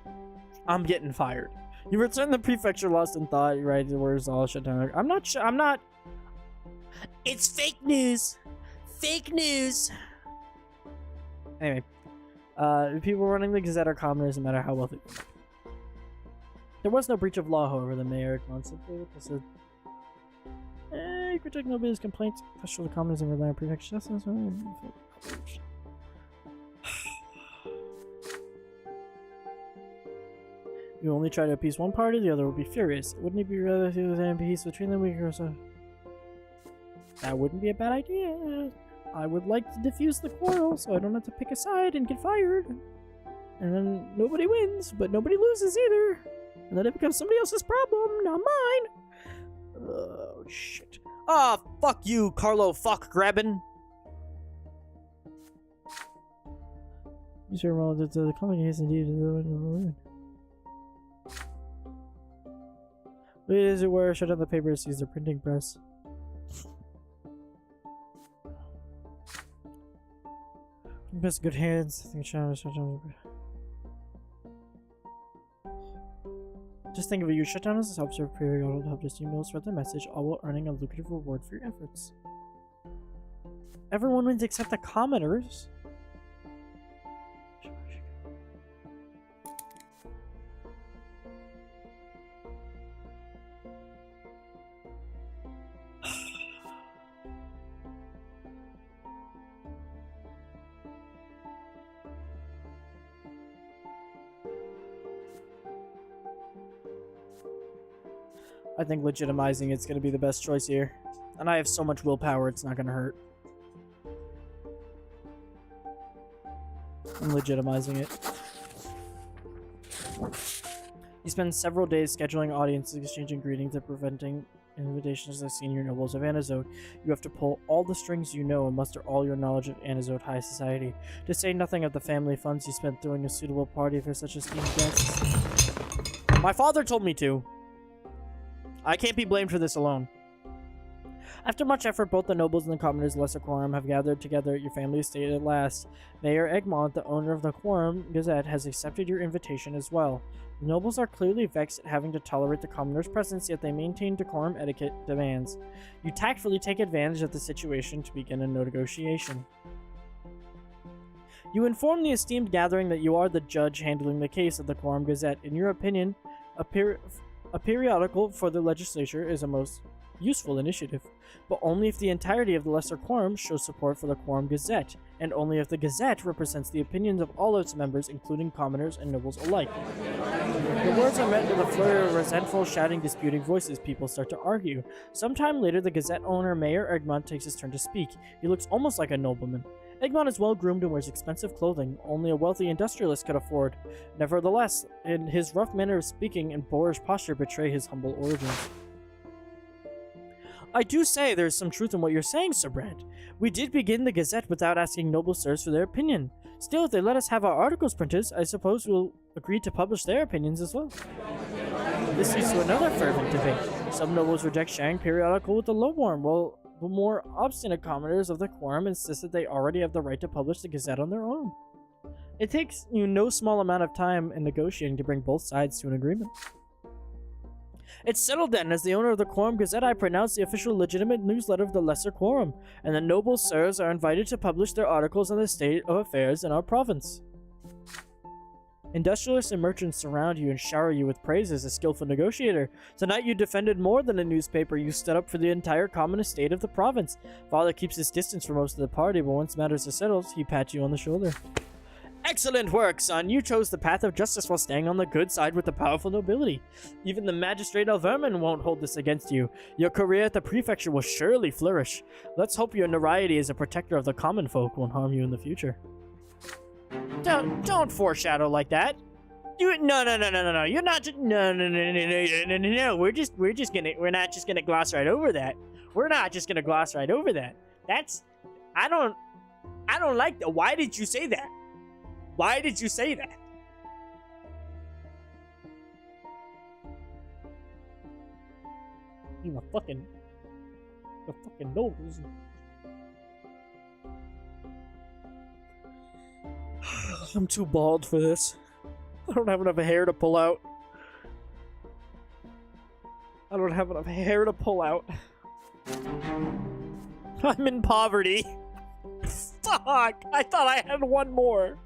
I'm getting fired. You return the prefecture lost in thought, you write the words all shut down. I'm not. It's fake news! Fake news! Anyway, people running the Gazette are commoners no matter how wealthy. There was no breach of law, however, the mayor simply said, you could take nobody's complaints. Official the commoners in the prefecture. You only try to appease one party, the other will be furious. Wouldn't it be rather to have peace between them weaker or so? That wouldn't be a bad idea. I would like to diffuse the quarrel so I don't have to pick a side and get fired. And then nobody wins, but nobody loses either. And then it becomes somebody else's problem, not mine. Oh, shit. Ah, fuck you, Carlo fuck grabbing. You sure well that the common case indeed is as it were, shut down the paper, seize the printing press. Best good hands. I think shut down. Just think of it, you shut down as a self-serve period will help just email spread the message, all while earning a lucrative reward for your efforts. Everyone wins except the commoners. I think legitimizing it's going to be the best choice here. And I have so much willpower, it's not going to hurt. I'm legitimizing it. You spend several days scheduling audiences, exchanging greetings, and preventing invitations to the senior nobles of Anazote. You have to pull all the strings you know and muster all your knowledge of Anazote high society, to say nothing of the family funds you spent throwing a suitable party for such esteemed guests. My father told me to. I can't be blamed for this alone. After much effort, both the nobles and the commoners' lesser quorum have gathered together at your family estate at last. Mayor Egmont, the owner of the Quorum Gazette, has accepted your invitation as well. The nobles are clearly vexed at having to tolerate the commoners' presence, yet they maintain decorum etiquette demands. You tactfully take advantage of the situation to begin a negotiation. You inform the esteemed gathering that you are the judge handling the case of the Quorum Gazette. In your opinion, a periodical for the legislature is a most useful initiative, but only if the entirety of the Lesser Quorum shows support for the Quorum Gazette, and only if the Gazette represents the opinions of all its members, including commoners and nobles alike. The words are met with a flurry of resentful, shouting, disputing voices. People start to argue. Sometime later, the Gazette owner, Mayor Egmont, takes his turn to speak. He looks almost like a nobleman. Egmont is well-groomed and wears expensive clothing, only a wealthy industrialist could afford. Nevertheless, in his rough manner of speaking and boorish posture betray his humble origins. I do say there is some truth in what you're saying, Sir Brante. We did begin the Gazette without asking noble sirs for their opinion. Still, if they let us have our articles printed, I suppose we'll agree to publish their opinions as well. This leads to another fervent debate. Some nobles reject sharing periodical with the lowborn, while the more obstinate commoners of the quorum insist that they already have the right to publish the Gazette on their own. It takes you no small amount of time in negotiating to bring both sides to an agreement. It's settled then. As the owner of the Quorum Gazette, I pronounce the official legitimate newsletter of the Lesser Quorum, and the noble sirs are invited to publish their articles on the state of affairs in our province. Industrialists and merchants surround you and shower you with praise as a skillful negotiator. Tonight you defended more than a newspaper. You stood up for the entire common estate of the province. Father keeps his distance from most of the party, but once matters are settled, he pats you on the shoulder. Excellent work, son. You chose the path of justice while staying on the good side with the powerful nobility. Even the magistrate Alverman won't hold this against you. Your career at the prefecture will surely flourish. Let's hope your notoriety as a protector of the common folk won't harm you in the future. Don't foreshadow like that. No. You're not just no. We're not just gonna gloss right over that. We're not just gonna gloss right over that. I don't like that. Why did you say that? Why did you say that? You a fucking nose. I'm too bald for this. I don't have enough hair to pull out. I'm in poverty. Fuck! I thought I had one more.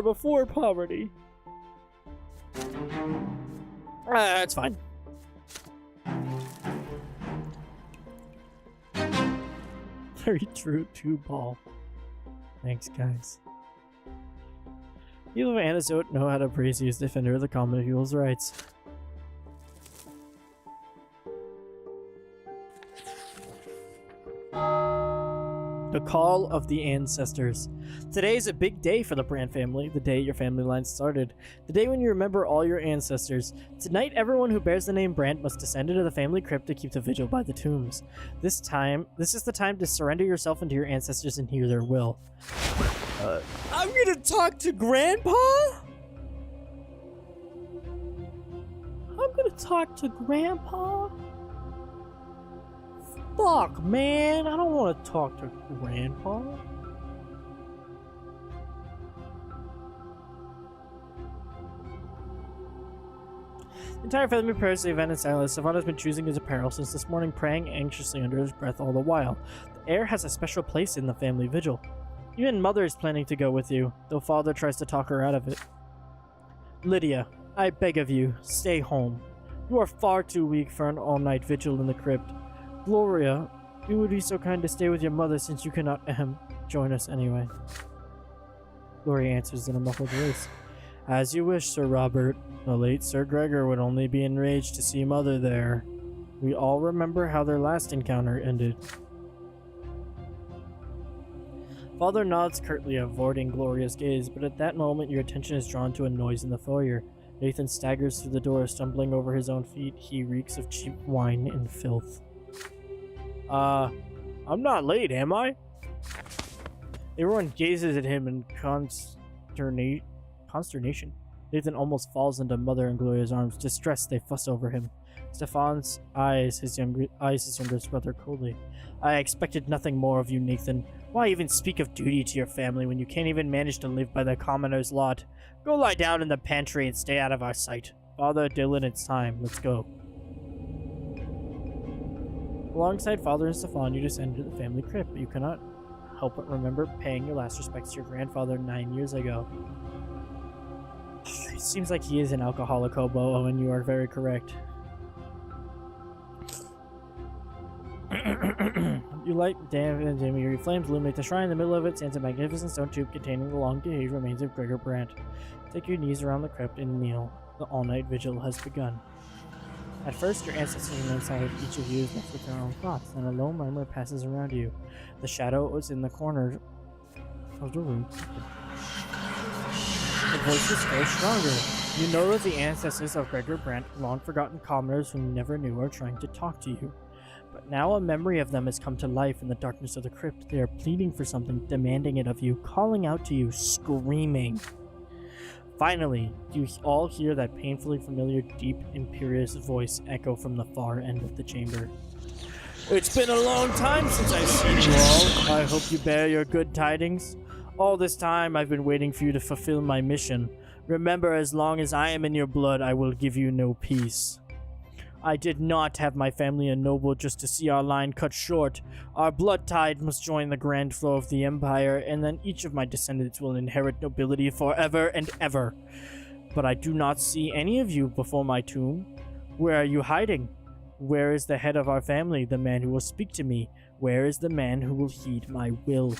Before poverty. That's fine. Very true, too, Paul. Thanks, guys. People of Anazote know how to praise you as defender of the common people's rights. The Call of the Ancestors. Today is a big day for the Brante family, the day your family line started, the day when you remember all your ancestors. Tonight, everyone who bears the name Brante must descend into the family crypt to keep the vigil by the tombs. This is the time to surrender yourself into your ancestors and hear their will. I'm gonna talk to Grandpa? Fuck, man, I don't want to talk to Grandpa. The entire family prepares the event in silence. Savannah's been choosing his apparel since this morning, praying anxiously under his breath all the while. The heir has a special place in the family vigil. Even Mother is planning to go with you, though Father tries to talk her out of it. Lydia, I beg of you, stay home. You are far too weak for an all-night vigil in the crypt. Gloria, you would be so kind to stay with your mother since you cannot, join us anyway. Gloria answers in a muffled voice. As you wish, Sir Robert. The late Sir Gregor would only be enraged to see Mother there. We all remember how their last encounter ended. Father nods curtly, avoiding Gloria's gaze, but at that moment your attention is drawn to a noise in the foyer. Nathan staggers through the door, stumbling over his own feet. He reeks of cheap wine and filth. I'm not late, am I? Everyone gazes at him in consternation. Nathan almost falls into Mother and Gloria's arms. Distressed, they fuss over him. Stefan's eyes his youngest brother coldly. I expected nothing more of you, Nathan. Why even speak of duty to your family when you can't even manage to live by the commoner's lot? Go lie down in the pantry and stay out of our sight. Father, Dylan, it's time. Let's go. Alongside Father and Stefan, you descend to the family crypt, but you cannot help but remember paying your last respects to your grandfather 9 years ago. It seems like he is an alcoholic hobo, and you are very correct. You light and dim flames illuminate the shrine. In the middle of it stands a magnificent stone tube containing the long-decayed remains of Gregor Brandt. Take your knees around the crypt and kneel. The all-night vigil has begun. At first, your ancestors remain silent. Each of you is left with their own thoughts, and a low murmur passes around you. The shadow was in the corner of the room. The voices grow stronger. You know that the ancestors of Gregor Brandt, long-forgotten commoners whom you never knew, are trying to talk to you. But now a memory of them has come to life in the darkness of the crypt. They are pleading for something, demanding it of you, calling out to you, screaming. Finally, you all hear that painfully familiar, deep, imperious voice echo from the far end of the chamber. It's been a long time since I've seen you all. I hope you bear your good tidings. All this time I've been waiting for you to fulfill my mission. Remember, as long as I am in your blood, I will give you no peace. I did not have my family ennobled just to see our line cut short. Our blood tide must join the grand flow of the Empire, and then each of my descendants will inherit nobility forever and ever. But I do not see any of you before my tomb. Where are you hiding? Where is the head of our family, the man who will speak to me? Where is the man who will heed my will?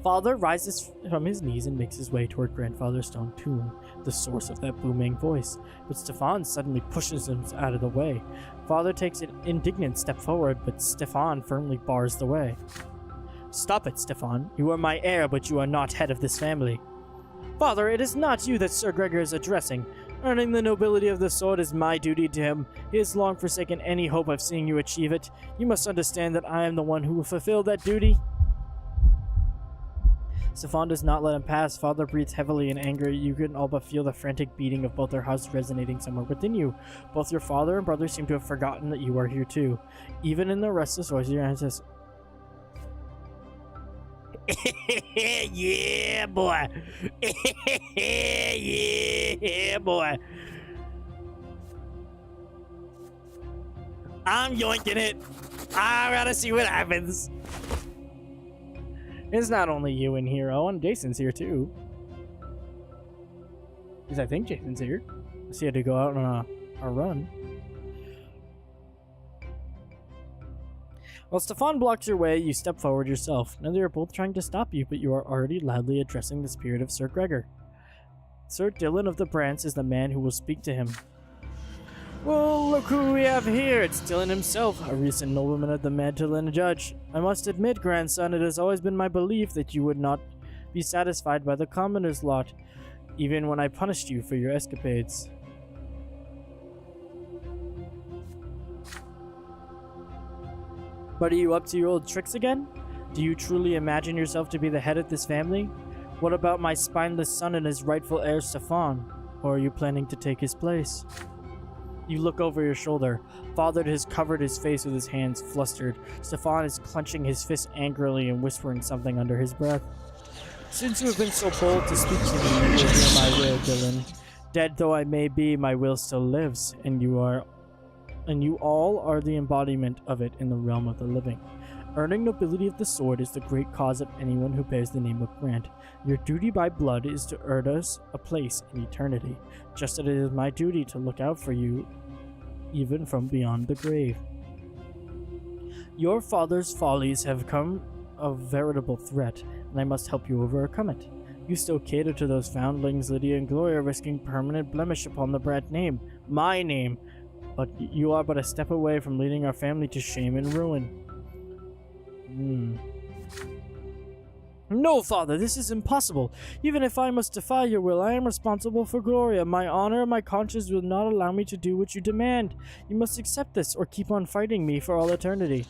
Father rises from his knees and makes his way toward Grandfather's stone tomb, the source of that booming voice. But Stefan suddenly pushes him out of the way. Father takes an indignant step forward, but Stefan firmly bars the way. Stop it, Stefan. You are my heir, but you are not head of this family. Father, it is not you that Sir Gregor is addressing. Earning the nobility of the sword is my duty to him. He has long forsaken any hope of seeing you achieve it. You must understand that I am the one who will fulfill that duty. Stefan does not let him pass. Father breathes heavily in anger. You can all but feel the frantic beating of both their hearts resonating somewhere within you. Both your father and brother seem to have forgotten that you are here too. Even in the restless voice of your ancestors. Yeah, boy. Yeah, boy. I'm yoinking it. I gotta see what happens. It's not only you in here, Owen. Jason's here too. Because I think Jason's here. He had to go out on a run. While Stefan blocks your way, you step forward yourself. Now they are both trying to stop you, but you are already loudly addressing the spirit of Sir Gregor. Sir Dylan of the Brants is the man who will speak to him. Well, look who we have here. It's Dylan himself, a recent nobleman of the Magdalen Judge. I must admit, grandson, it has always been my belief that you would not be satisfied by the commoner's lot, even when I punished you for your escapades. But are you up to your old tricks again? Do you truly imagine yourself to be the head of this family? What about my spineless son and his rightful heir, Stefan? Or are you planning to take his place? You look over your shoulder. Father has covered his face with his hands, flustered. Stefan is clenching his fist angrily and whispering something under his breath. Since you have been so bold to speak to me, you will hear my will, Dylan. Dead though I may be, my will still lives, and you all are the embodiment of it in the realm of the living. Earning nobility of the sword is the great cause of anyone who bears the name of Brant. Your duty by blood is to earn us a place in eternity, just as it is my duty to look out for you, even from beyond the grave. Your father's follies have come a veritable threat, and I must help you overcome it. You still cater to those foundlings, Lydia and Gloria, risking permanent blemish upon the Brant name, my name, but you are but a step away from leading our family to shame and ruin. No, father, this is impossible. Even if I must defy your will, I am responsible for Gloria. My honor and my conscience will not allow me to do what you demand. You must accept this, or keep on fighting me for all eternity.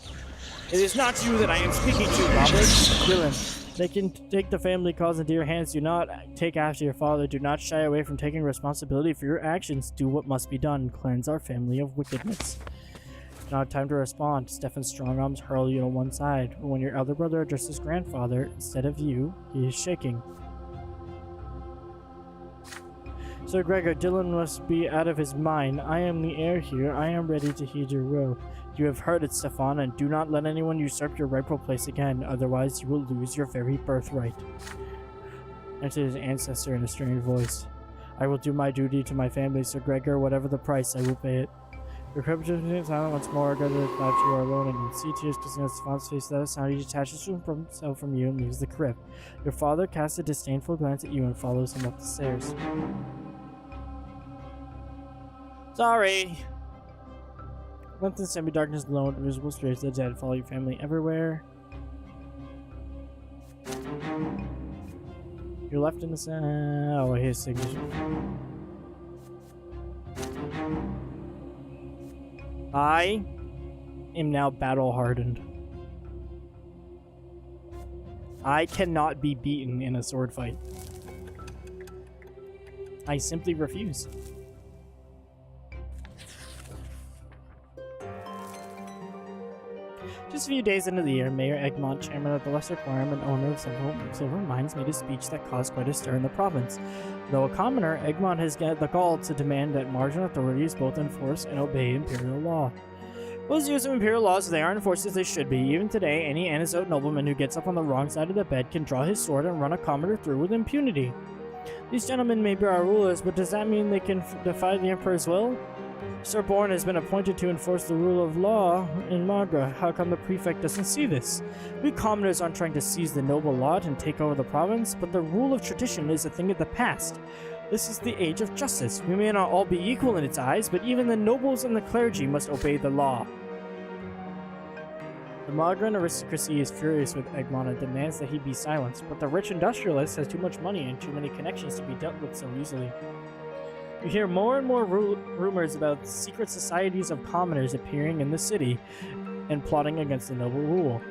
It is not you that I am speaking to, Robert. Dylan, they can take the family cause into your hands. Do not take after your father. Do not shy away from taking responsibility for your actions. Do what must be done. Cleanse our family of wickedness. Now time to respond. Stefan's strong arms hurl you to one side. When your elder brother addresses grandfather instead of you, he is shaking. Sir Gregor, Dylan must be out of his mind. I am the heir here. I am ready to heed your will. You have heard it, Stefan, and do not let anyone usurp your rightful place again, otherwise you will lose your very birthright. Answered his ancestor in a strange voice. I will do my duty to my family, Sir Gregor. Whatever the price, I will pay it. Your creditor is silent once more, gathered that you are alone, and you see tears kissing on Stefan's face. That a sound, he detaches himself from you and leaves the crypt. Your father casts a disdainful glance at you and follows him up the stairs. Sorry. Left in semi-darkness, alone, invisible spirits of the dead follow your family everywhere. You're left in the oh, his signature. I am now battle-hardened. I cannot be beaten in a sword fight. I simply refuse. Just a few days into the year, Mayor Egmont, chairman of the Lesser Quorum and owner of several silver mines, made a speech that caused quite a stir in the province. Though a commoner, Egmont has got the gall to demand that marginal authorities both enforce and obey imperial law. Those use of imperial laws, they aren't enforced as they should be. Even today, any Anisote nobleman who gets up on the wrong side of the bed can draw his sword and run a commoner through with impunity. These gentlemen may be our rulers, but does that mean they can defy the Emperor's will? Sir Bourne has been appointed to enforce the rule of law in Magra. How come the prefect doesn't see this? We commoners aren't trying to seize the noble lot and take over the province, but the rule of tradition is a thing of the past. This is the age of justice. We may not all be equal in its eyes, but even the nobles and the clergy must obey the law. The Magran aristocracy is furious with Egmont and demands that he be silenced, but the rich industrialist has too much money and too many connections to be dealt with so easily. You hear more and more rumors about secret societies of commoners appearing in the city and plotting against the noble rule.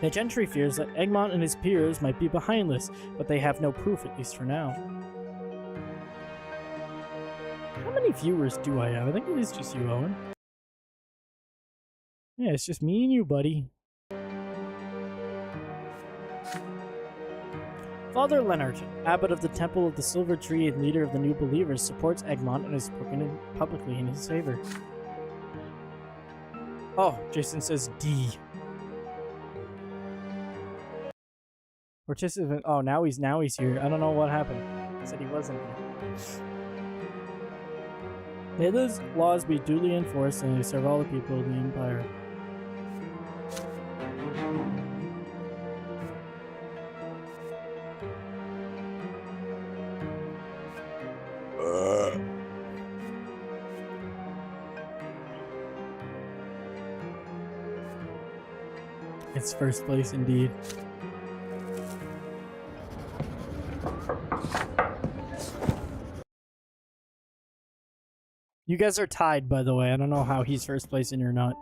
The gentry fears that Egmont and his peers might be behind this, but they have no proof, at least for now. How many viewers do I have? I think it is just you, Owen. Yeah, it's just me and you, buddy. Father Leonard, abbot of the Temple of the Silver Tree and leader of the New Believers, supports Egmont and has spoken publicly in his favor. Oh, Jason says D. Participant. Oh, now he's here. I don't know what happened. He said he wasn't here. May those laws be duly enforced and they serve all the people of the Empire. It's first place indeed. You guys are tied, by the way. I don't know how he's first place and you're not.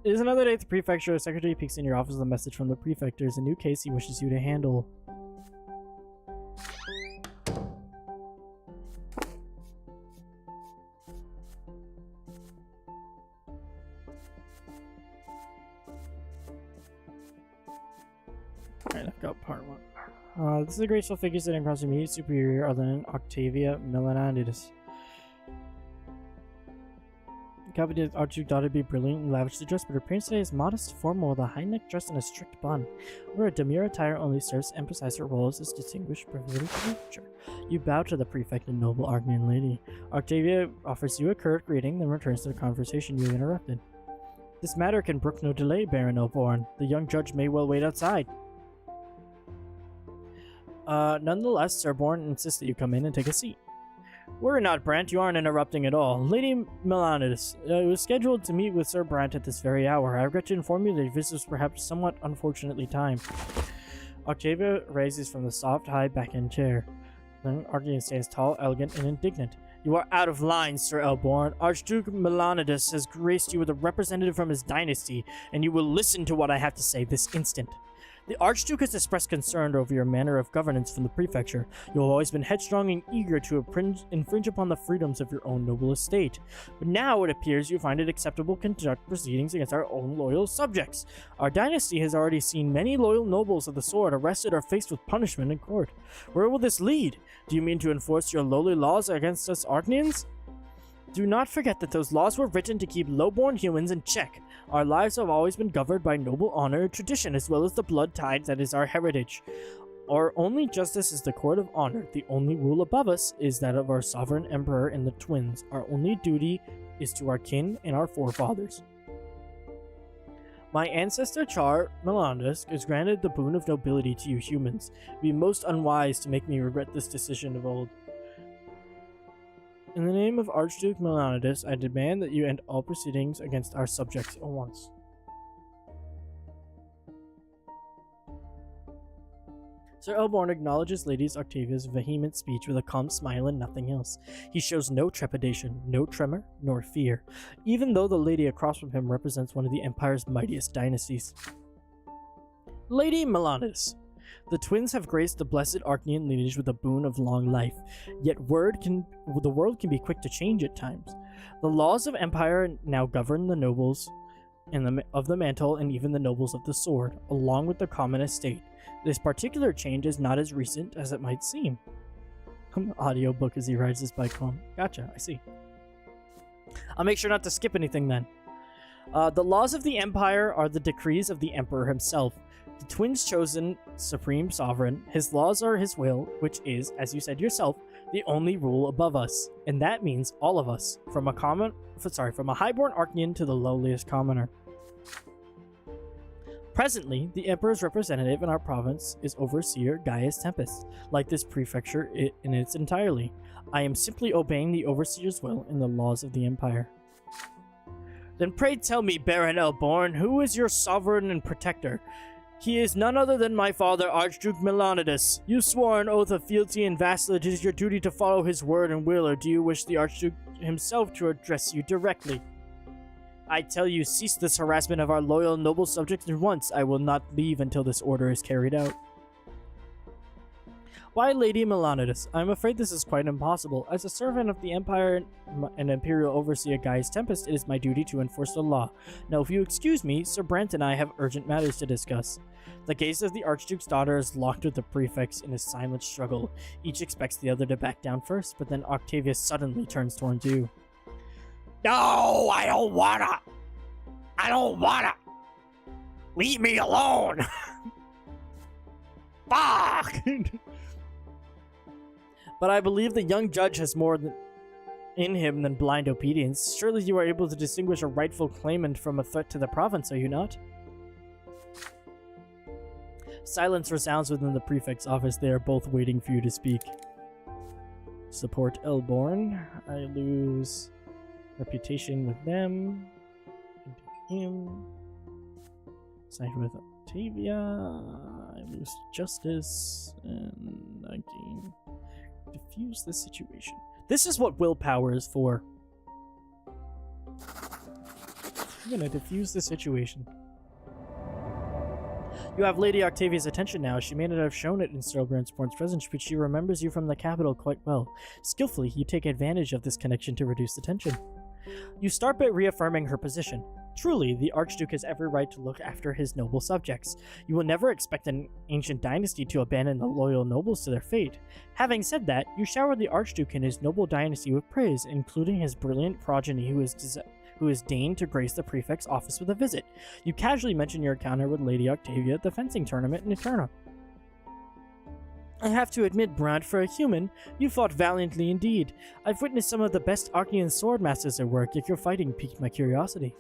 It is another day at the prefecture. A secretary peeks in your office with a message from the prefect. There's a new case he wishes you to handle. Alright, I've got part one. This is a graceful figure sitting across your immediate superior other than Octavia Milanidis. Capitan Archduke thought it'd be brilliant and lavishly dressed, but her appearance today is modest, formal, with a high-neck dress and a strict bun. Where a demure attire only serves to emphasize her role as this distinguished privileged creature. You bow to the prefect and noble Argnian lady. Octavia offers you a curt greeting, then returns to the conversation you interrupted. This matter can brook no delay, Baron O'Born. The young judge may well wait outside. Nonetheless, Sir Bourne insists that you come in and take a seat. Worry not, Brant, you aren't interrupting at all. Lady Melanidas, I was scheduled to meet with Sir Brante at this very hour. I regret to inform you that your visit was perhaps somewhat unfortunately timed. Octavia rises from the soft, high back-end chair. Then Arcadian stands tall, elegant, and indignant. You are out of line, Sir Elborn. Archduke Melanidas has graced you with a representative from his dynasty, and you will listen to what I have to say this instant. The Archduke has expressed concern over your manner of governance from the prefecture. You have always been headstrong and eager to infringe upon the freedoms of your own noble estate. But now it appears you find it acceptable to conduct proceedings against our own loyal subjects. Our dynasty has already seen many loyal nobles of the sword arrested or faced with punishment in court. Where will this lead? Do you mean to enforce your lowly laws against us Arknians? Do not forget that those laws were written to keep low-born humans in check. Our lives have always been governed by noble honor and tradition, as well as the blood tide that is our heritage. Our only justice is the court of honor. The only rule above us is that of our sovereign emperor and the twins. Our only duty is to our kin and our forefathers. My ancestor Char Melanidas is granted the boon of nobility to you humans. It would be most unwise to make me regret this decision of old. In the name of Archduke Melanidas, I demand that you end all proceedings against our subjects at once. Sir Elborn acknowledges Lady Octavia's vehement speech with a calm smile and nothing else. He shows no trepidation, no tremor, nor fear, even though the lady across from him represents one of the Empire's mightiest dynasties. Lady Melanidas. The twins have graced the blessed Arknian lineage with a boon of long life, yet the world can be quick to change at times. The laws of empire now govern the nobles of the mantle and even the nobles of the sword, along with the common estate. This particular change is not as recent as it might seem. Audiobook as he rides his bike home. Gotcha, I see. I'll make sure not to skip anything then. The laws of the empire are the decrees of the emperor himself. The twins' chosen supreme sovereign, his laws are his will, which is, as you said yourself, the only rule above us, and that means all of us, from a highborn Arknian to the lowliest commoner. Presently, the Emperor's representative in our province is Overseer Gaius Tempest, like this prefecture in its entirety. I am simply obeying the Overseer's will and the laws of the Empire. Then pray tell me, Baron Elborn, who is your sovereign and protector? He is none other than my father, Archduke Melanidas. You swore an oath of fealty and vassalage. It is your duty to follow his word and will, or do you wish the Archduke himself to address you directly? I tell you, cease this harassment of our loyal noble subjects at once. I will not leave until this order is carried out. Why, Lady Melanidas? I am afraid this is quite impossible. As a servant of the Empire and Imperial Overseer Gaius Tempest, it is my duty to enforce the law. Now, if you excuse me, Sir Brante and I have urgent matters to discuss. The gaze of the Archduke's daughter is locked with the prefects in a silent struggle. Each expects the other to back down first, but then Octavia suddenly turns towards you. No, I don't wanna! Leave me alone! Fuck! But I believe the young judge has more in him than blind obedience. Surely you are able to distinguish a rightful claimant from a threat to the province, are you not? Silence resounds within the prefect's office. They are both waiting for you to speak. Support Elborn. I lose reputation with them. Him. Side with Octavia. I lose justice. And I gain... diffuse the situation. This is what willpower is for. I'm gonna diffuse the situation. You have Lady Octavia's attention now. She may not have shown it in Sir Brant's presence, but she remembers you from the capital quite well. Skillfully, you take advantage of this connection to reduce the tension. You start by reaffirming her position. Truly, the Archduke has every right to look after his noble subjects. You will never expect an ancient dynasty to abandon the loyal nobles to their fate. Having said that, you shower the Archduke and his noble dynasty with praise, including his brilliant progeny who has deigned to grace the prefect's office with a visit. You casually mention your encounter with Lady Octavia at the fencing tournament in Eterna. I have to admit, Brant, for a human, you fought valiantly indeed. I've witnessed some of the best Arknian sword masters at work, yet your fighting piqued my curiosity.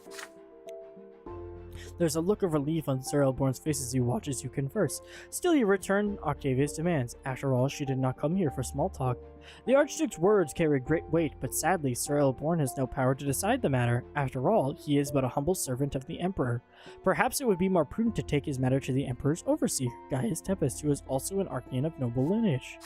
There's a look of relief on Sir Elborn's face as he watches you converse. Still, you return Octavia's demands. After all, she did not come here for small talk. The Archduke's words carry great weight, but sadly, Sir Elborn has no power to decide the matter. After all, he is but a humble servant of the Emperor. Perhaps it would be more prudent to take his matter to the Emperor's overseer, Gaius Tempest, who is also an Archaean of noble lineage.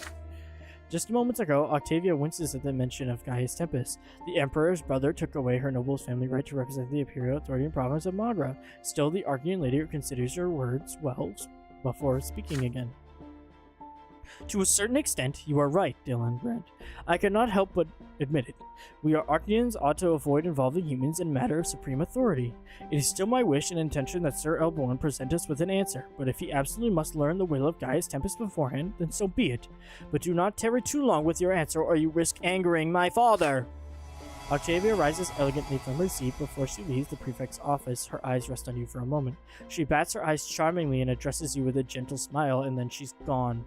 Just moments ago, Octavia winces at the mention of Gaius Tempest. The Emperor's brother took away her noble's family right to represent the imperial authority in province of Magra. Still, the Archaean lady considers her words well before speaking again. To a certain extent, you are right, Dylan Brent. I cannot help but admit it. We Archaeans ought to avoid involving humans in matter of supreme authority. It is still my wish and intention that Sir Elborn present us with an answer, but if he absolutely must learn the will of Gaius Tempest beforehand, then so be it. But do not tarry too long with your answer, or you risk angering my father. Octavia rises elegantly from her seat before she leaves the prefect's office. Her eyes rest on you for a moment. She bats her eyes charmingly and addresses you with a gentle smile, and then she's gone.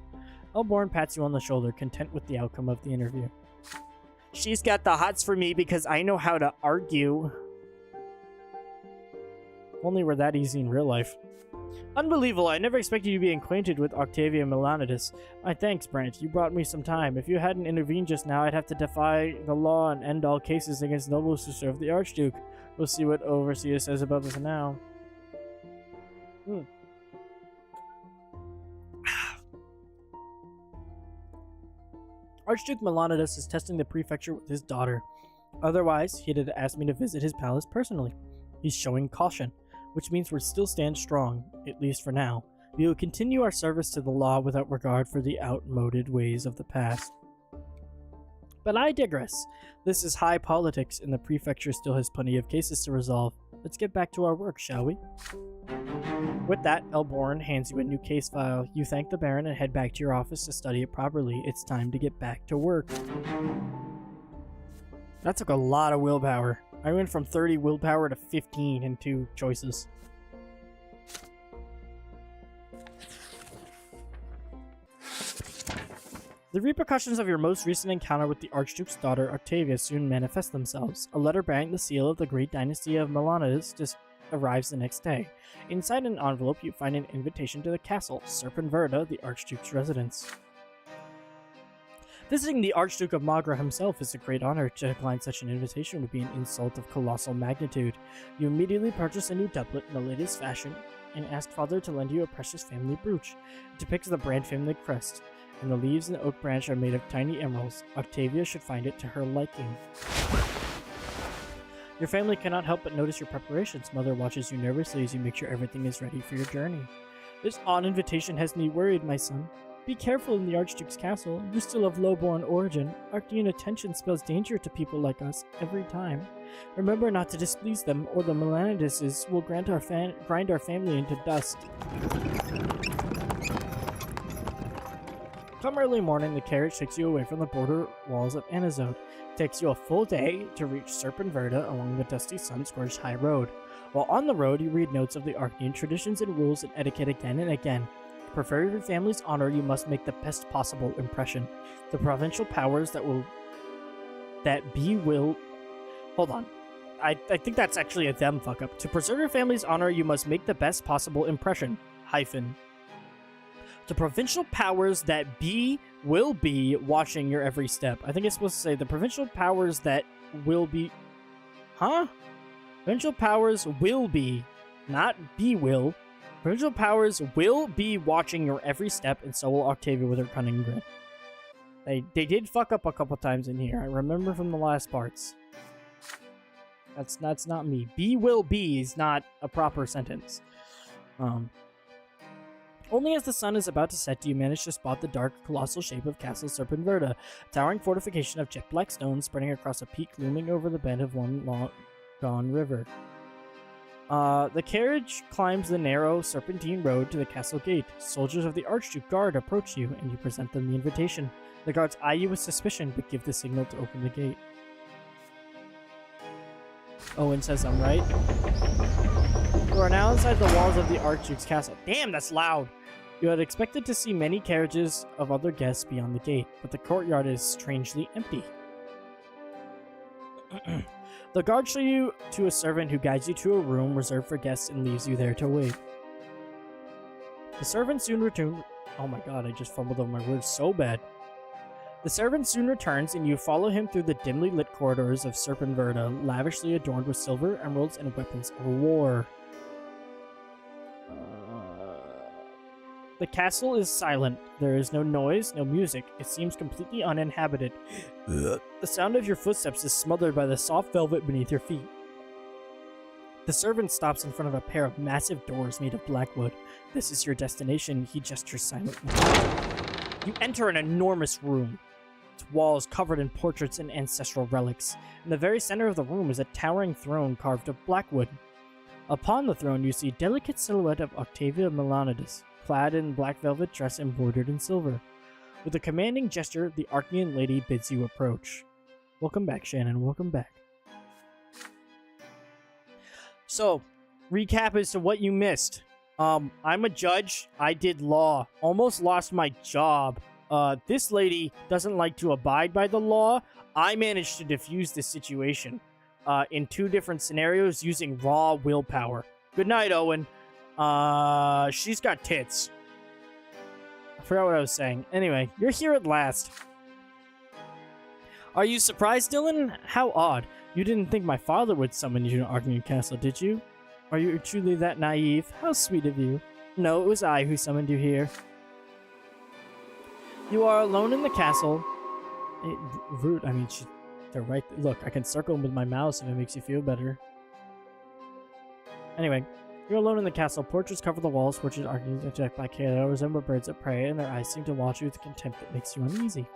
Elborn pats you on the shoulder, content with the outcome of the interview. She's got the hots for me because I know how to argue. Only we're that easy in real life. Unbelievable, I never expected you to be acquainted with Octavia Milanides. My thanks, Brant, you brought me some time. If you hadn't intervened just now, I'd have to defy the law and end all cases against nobles who serve the Archduke. We'll see what Overseer says about this now. Archduke Milanides is testing the prefecture with his daughter. Otherwise, he'd have asked me to visit his palace personally. He's showing caution, which means we still stand strong, at least for now. We will continue our service to the law without regard for the outmoded ways of the past. But I digress. This is high politics, and the prefecture still has plenty of cases to resolve. Let's get back to our work, shall we? With that, Elborn hands you a new case file. You thank the Baron and head back to your office to study it properly. It's time to get back to work. That took a lot of willpower. I went from 30 willpower to 15 in 2 choices. The repercussions of your most recent encounter with the Archduke's daughter, Octavia, soon manifest themselves. A letter bearing the seal of the great dynasty of Milanides just arrives the next day. Inside an envelope, you find an invitation to the castle, Serpenverda, the Archduke's residence. Visiting the Archduke of Magra himself is a great honor. To decline such an invitation would be an insult of colossal magnitude. You immediately purchase a new doublet in the latest fashion and ask father to lend you a precious family brooch. It depicts the Brant family crest, and the leaves and the oak branch are made of tiny emeralds. Octavia should find it to her liking. Your family cannot help but notice your preparations. Mother watches you nervously as you make sure everything is ready for your journey. This odd invitation has me worried, my son. Be careful in the Archduke's castle. You're still of low-born origin. Archaean attention spells danger to people like us every time. Remember not to displease them, or the Milanides will grind our family into dust. Come early morning, the carriage takes you away from the border walls of Anazode. It takes you a full day to reach Serpenverda along the dusty, sun-scorched high road. While on the road, you read notes of the Archaean traditions and rules and etiquette again and again. To preserve your family's honor, you must make the best possible impression. The provincial powers Hold on. I think that's actually a them fuck up. To preserve your family's honor, you must make the best possible impression. The provincial powers that will be watching your every step. I think it's supposed to say the provincial powers that will be... Provincial powers will be, not be will. Provincial powers will be watching your every step, and so will Octavia with her cunning grin. They did fuck up a couple times in here. I remember from the last parts. That's not me. Will be is not a proper sentence. Only as the sun is about to set do you manage to spot the dark, colossal shape of Castle Serpenverda, a towering fortification of jet black stone spreading across a peak looming over the bed of one long-gone river. The carriage climbs the narrow, serpentine road to the castle gate. Soldiers of the Archduke Guard approach you, and you present them the invitation. The guards eye you with suspicion, but give the signal to open the gate. Owen says I'm right. You are now inside the walls of the Archduke's castle. Damn, that's loud! You had expected to see many carriages of other guests beyond the gate, but the courtyard is strangely empty. The guard shows you to a servant who guides you to a room reserved for guests and leaves you there to wait. The servant soon returns. Oh my god, I just fumbled over my words so bad. The servant soon returns, and you follow him through the dimly lit corridors of Serpenverda, lavishly adorned with silver, emeralds, and weapons of war. The castle is silent. There is no noise, no music. It seems completely uninhabited. The sound of your footsteps is smothered by the soft velvet beneath your feet. The servant stops in front of a pair of massive doors made of blackwood. This is your destination, he gestures silently. You enter an enormous room. Its walls covered in portraits and ancestral relics. In the very center of the room is a towering throne carved of blackwood. Upon the throne you see a delicate silhouette of Octavia Melanides, clad in black velvet dress embroidered in silver. With a commanding gesture, the Archean lady bids you approach. Welcome back, Shannon. Welcome back. So, recap as to what you missed. I'm a judge. I did law. Almost lost my job. This lady doesn't like to abide by the law. I managed to defuse this situation in 2 different scenarios using raw willpower. Good night, Owen. She's got tits. I forgot what I was saying. Anyway, you're here at last. Are you surprised, Dylan? How odd. You didn't think my father would summon you to Archean Castle, did you? Are you truly that naive? How sweet of you. No, it was I who summoned you here. You are alone in the castle. Rude. I mean, they're right. Look, I can circle them with my mouse if it makes you feel better. Anyway. You're alone in the castle. Portraits cover the walls. Portraits architect by Kalo resemble birds of prey, and their eyes seem to watch you with contempt that makes you uneasy.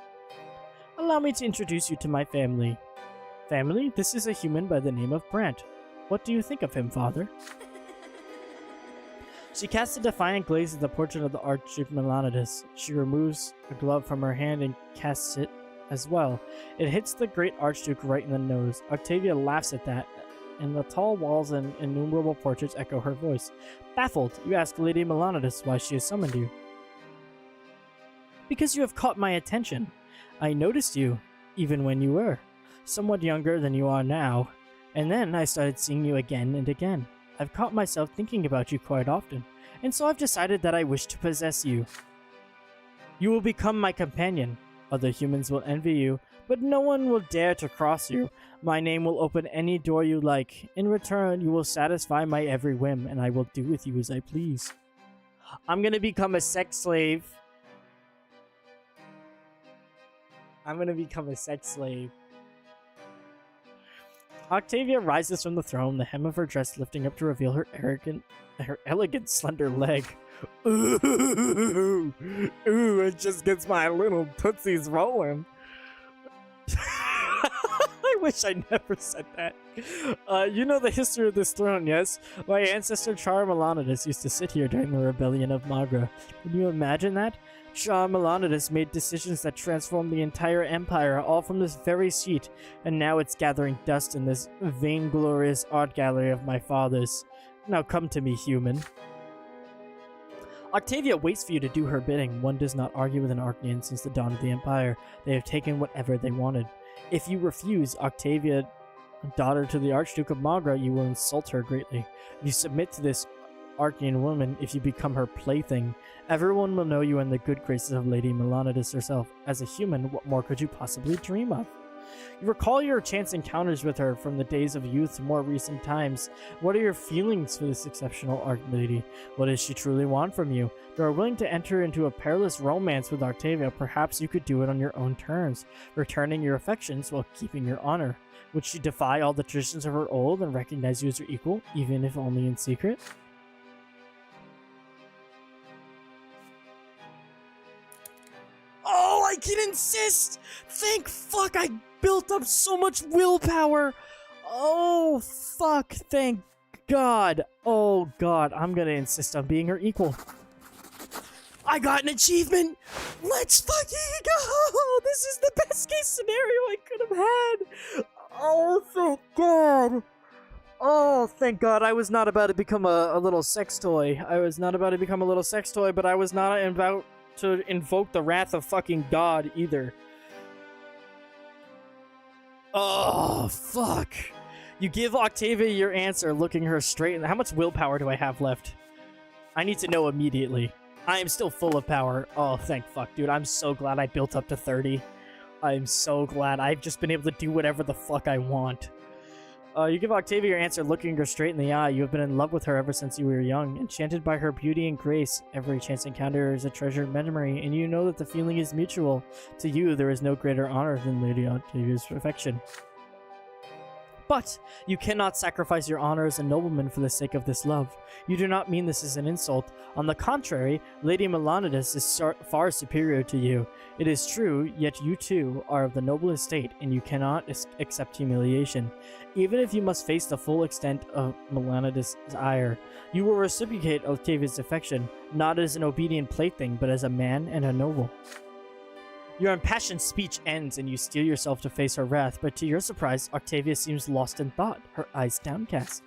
Allow me to introduce you to my family. Family? This is a human by the name of Brant. What do you think of him, father? She casts a defiant gaze at the portrait of the Archduke Melanides. She removes a glove from her hand and casts it as well. It hits the great Archduke right in the nose. Octavia laughs at that, and the tall walls and innumerable portraits echo her voice. Baffled, you ask Lady Melanides why she has summoned you. Because you have caught my attention. I noticed you, even when you were somewhat younger than you are now, and then I started seeing you again and again. I've caught myself thinking about you quite often, and so I've decided that I wish to possess you. You will become my companion. Other humans will envy you, but no one will dare to cross you. My name will open any door you like. In return, you will satisfy my every whim, and I will do with you as I please. I'm gonna become a sex slave. Octavia rises from the throne, the hem of her dress lifting up to reveal her elegant, slender leg. Ooh, it just gets my little tootsies rolling. I wish I never said that. You know the history of this throne, yes? My ancestor Char Melanides used to sit here during the rebellion of Magra. Can you imagine that? Char Melanides made decisions that transformed the entire empire, all from this very seat, and now it's gathering dust in this vainglorious art gallery of my father's. Now come to me, human. Octavia waits for you to do her bidding. One does not argue with an Archean since the dawn of the Empire. They have taken whatever they wanted. If you refuse, Octavia, daughter to the Archduke of Magra, you will insult her greatly. If you submit to this Archean woman, if you become her plaything, everyone will know you in the good graces of Lady Melanides herself. As a human, what more could you possibly dream of? You recall your chance encounters with her from the days of youth to more recent times. What are your feelings for this exceptional Archlady? What does she truly want from you? If you are willing to enter into a perilous romance with Octavia, perhaps you could do it on your own terms, returning your affections while keeping your honor. Would she defy all the traditions of her old and recognize you as her equal, even if only in secret? Oh, I can insist! Thank fuck I built up so much willpower! Oh, fuck, thank God. Oh, God, I'm gonna insist on being her equal. I got an achievement! Let's fucking go! This is the best case scenario I could have had! Oh, thank God! Oh, thank God, I was not about to become a little sex toy. I was not about to become a little sex toy, but I was not about to invoke the wrath of fucking God either. Oh, fuck. You give Octavia your answer, looking her straight in the... How much willpower do I have left? I need to know immediately. I am still full of power. Oh, thank fuck, dude. I'm so glad I built up to 30. I'm so glad. I've just been able to do whatever the fuck I want. You give Octavia your answer, looking her straight in the eye. You have been in love with her ever since you were young, enchanted by her beauty and grace. Every chance encounter is a treasured memory, and you know that the feeling is mutual. To you, there is no greater honor than Lady Octavia's affection. But you cannot sacrifice your honor as a nobleman for the sake of this love. You do not mean this as an insult. On the contrary, Lady Melanidas is far superior to you. It is true, yet you too are of the noble estate, and you cannot accept humiliation. Even if you must face the full extent of Melanidas' ire, you will reciprocate Octavia's affection, not as an obedient plaything, but as a man and a noble. Your impassioned speech ends and you steel yourself to face her wrath, but to your surprise, Octavia seems lost in thought, her eyes downcast.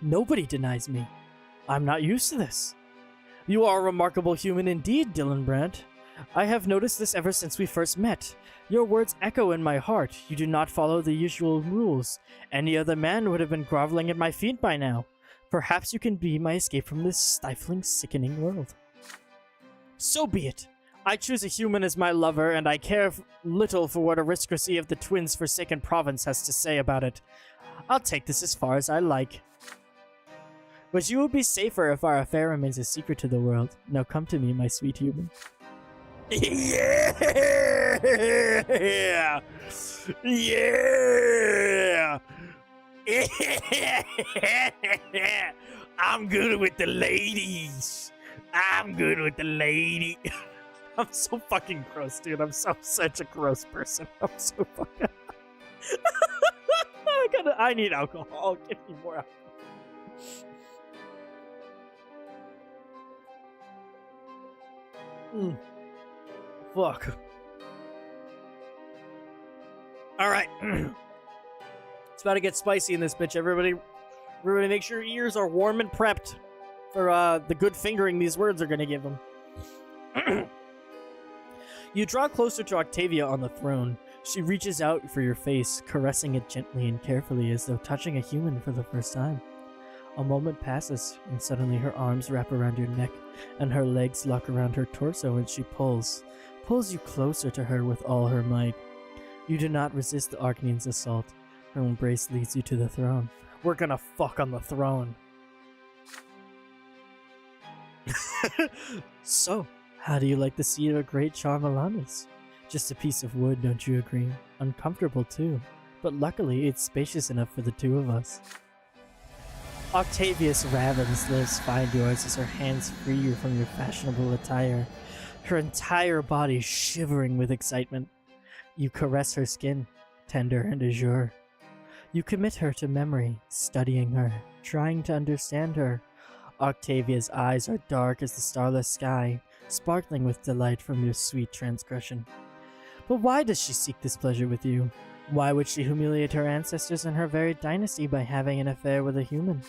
Nobody denies me. I'm not used to this. You are a remarkable human indeed, Dylan Brandt. I have noticed this ever since we first met. Your words echo in my heart. You do not follow the usual rules. Any other man would have been groveling at my feet by now. Perhaps you can be my escape from this stifling, sickening world. So be it. I choose a human as my lover, and I care little for what aristocracy of the twins' forsaken province has to say about it. I'll take this as far as I like. But you will be safer if our affair remains a secret to the world. Now come to me, my sweet human. Yeah! Yeah! I'm good with the ladies. I'm good with the lady. I'm so fucking gross, dude. I'm such a gross person. I'm so fucking... I need alcohol. Give me more alcohol. Fuck. Alright. It's about to get spicy in this bitch. Everybody make sure your ears are warm and prepped for the good fingering these words are gonna give them. You draw closer to Octavia on the throne. She reaches out for your face, caressing it gently and carefully as though touching a human for the first time. A moment passes, and suddenly her arms wrap around your neck, and her legs lock around her torso, and she pulls you closer to her with all her might. You do not resist the Archnean's assault. Her embrace leads you to the throne. We're gonna fuck on the throne. So, how do you like the seat of a great Charmelanis? Just a piece of wood, don't you agree? Uncomfortable too, but luckily it's spacious enough for the two of us. Octavia's ravenous lips find yours as her hands free you from your fashionable attire, her entire body shivering with excitement. You caress her skin, tender and azure. You commit her to memory, studying her, trying to understand her. Octavia's eyes are dark as the starless sky, sparkling with delight from your sweet transgression. But why does she seek this pleasure with you? Why would she humiliate her ancestors and her very dynasty by having an affair with a human?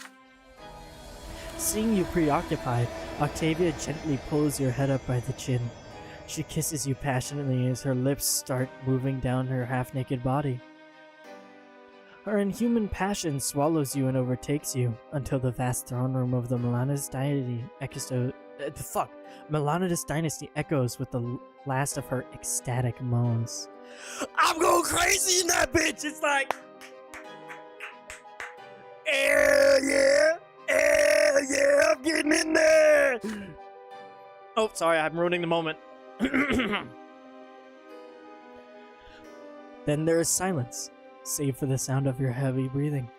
Seeing you preoccupied, Octavia gently pulls your head up by the chin. She kisses you passionately as her lips start moving down her half-naked body. Her inhuman passion swallows you and overtakes you until the vast throne room of the Melanidas dynasty echoes with the last of her ecstatic moans. I'm going crazy in that bitch. It's like, hell yeah, I'm getting in there. Oh, sorry, I'm ruining the moment. Then there is silence, save for the sound of your heavy breathing.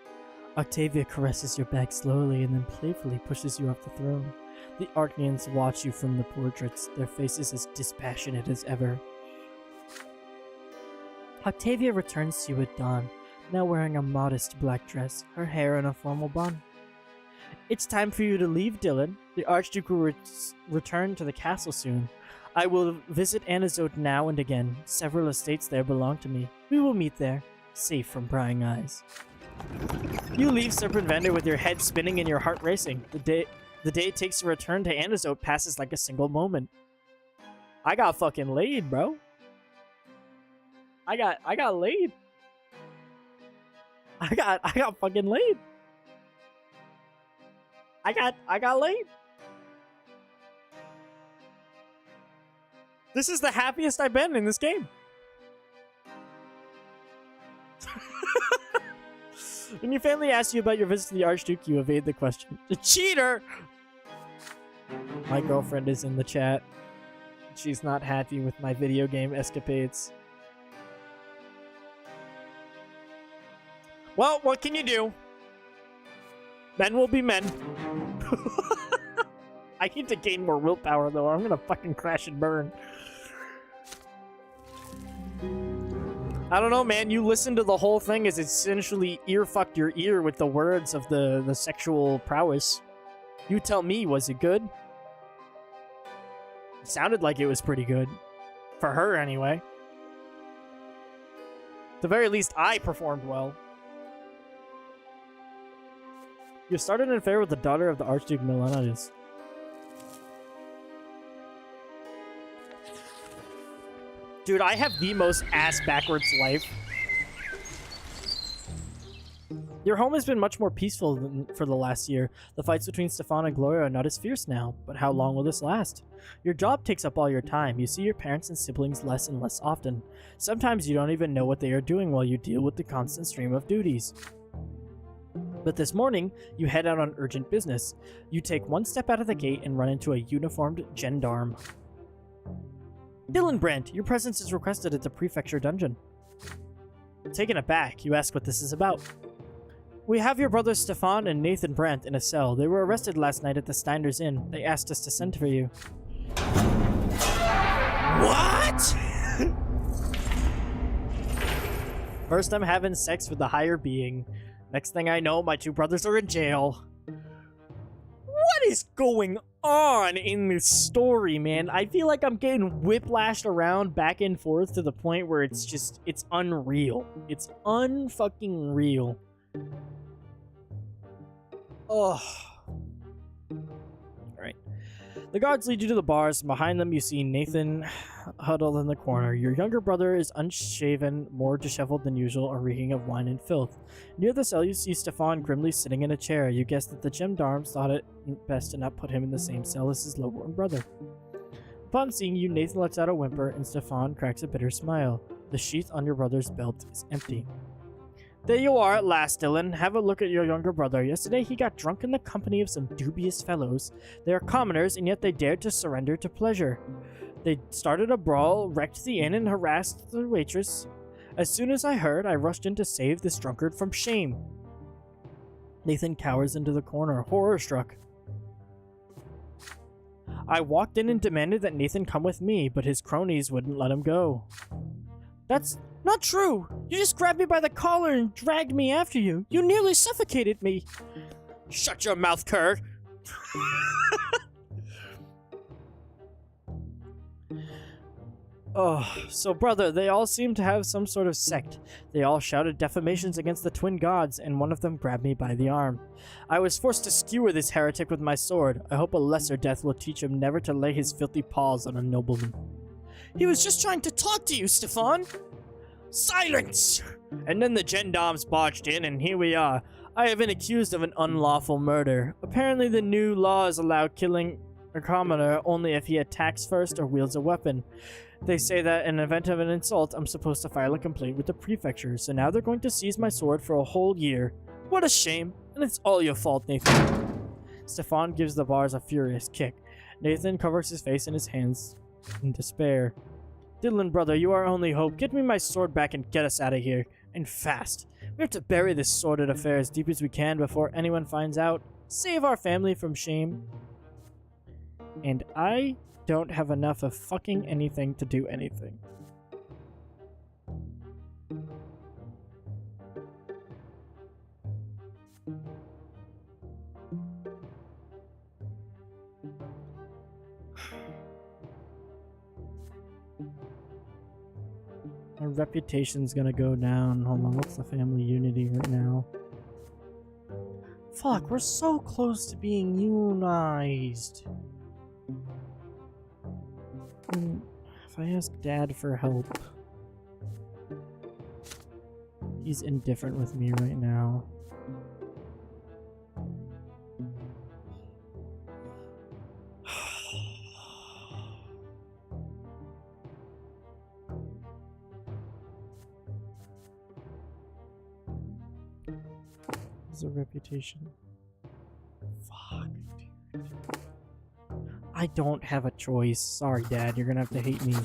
Octavia caresses your back slowly and then playfully pushes you off the throne. The Archneans watch you from the portraits, their faces as dispassionate as ever. Octavia returns to you at dawn, now wearing a modest black dress, her hair in a formal bun. It's time for you to leave, Dylan. The Archduke will return to the castle soon. I will visit Anizote now and again. Several estates there belong to me. We will meet there, safe from prying eyes. You leave Sir Brante with your head spinning and your heart racing. The day it takes to return to Anizote passes like a single moment. I got fucking laid, bro. I got laid. I got fucking laid. I got laid. This is the happiest I've been in this game. When your family asks you about your visit to the Archduke, you evade the question. The cheater! My girlfriend is in the chat. She's not happy with my video game escapades. Well, what can you do? Men will be men. I need to gain more willpower, though. I'm gonna fucking crash and burn. I don't know, man. You listen to the whole thing as it essentially ear-fucked your ear with the words of the sexual prowess. You tell me, was it good? It sounded like it was pretty good. For her, anyway. At the very least, I performed well. You started an affair with the daughter of the Archduke Milanidis. Dude, I have the most ass-backwards life. Your home has been much more peaceful than for the last year. The fights between Stefan and Gloria are not as fierce now, but how long will this last? Your job takes up all your time. You see your parents and siblings less and less often. Sometimes you don't even know what they are doing while you deal with the constant stream of duties. But this morning, you head out on urgent business. You take one step out of the gate and run into a uniformed gendarme. Sir Brante, your presence is requested at the prefecture dungeon. Taken aback, you ask what this is about. We have your brothers Stefan and Nathan Brante in a cell. They were arrested last night at the Steiner's Inn. They asked us to send for you. What? First I'm having sex with the higher being. Next thing I know, my two brothers are in jail. What is going on in this story, man? I feel like I'm getting whiplashed around back and forth to the point where it's just, it's unreal. It's unfucking real. Oh. Alright. The guards lead you to the bars, and behind them you see Nathan huddled in the corner. Your younger brother is unshaven, more disheveled than usual, and reeking of wine and filth. Near the cell you see Stefan grimly sitting in a chair. You guess that the gendarmes thought it best to not put him in the same cell as his low-born brother. Upon seeing you, Nathan lets out a whimper, and Stefan cracks a bitter smile. The sheath on your brother's belt is empty. There you are at last, Dylan. Have a look at your younger brother. Yesterday he got drunk in the company of some dubious fellows. They are commoners, and yet they dared to surrender to pleasure. They started a brawl, wrecked the inn, and harassed the waitress. As soon as I heard, I rushed in to save this drunkard from shame. Nathan cowers into the corner, horror-struck. I walked in and demanded that Nathan come with me, but his cronies wouldn't let him go. That's not true! You just grabbed me by the collar and dragged me after you. You nearly suffocated me. Shut your mouth, cur! Oh, so brother, they all seem to have some sort of sect. They all shouted defamations against the twin gods, and one of them grabbed me by the arm. I was forced to skewer this heretic with my sword. I hope a lesser death will teach him never to lay his filthy paws on a nobleman. He was just trying to talk to you, Stefan! Silence! And then the gendarmes barged in, and here we are. I have been accused of an unlawful murder. Apparently the new laws allow killing a commoner only if he attacks first or wields a weapon. They say that in event of an insult, I'm supposed to file a complaint with the prefecture, so now they're going to seize my sword for a whole year. What a shame, and it's all your fault, Nathan. Stefan gives the bars a furious kick. Nathan covers his face in his hands in despair. Dylan, brother, you are our only hope. Get me my sword back and get us out of here. And fast. We have to bury this sordid affair as deep as we can before anyone finds out. Save our family from shame. And I don't have enough of fucking anything to do anything. Our reputation's gonna go down. Hold on, what's the family unity right now? Fuck, we're so close to being unionized. If I ask Dad for help... He's indifferent with me right now. His reputation. Fuck, dude. I don't have a choice. Sorry, Dad. You're gonna have to hate me.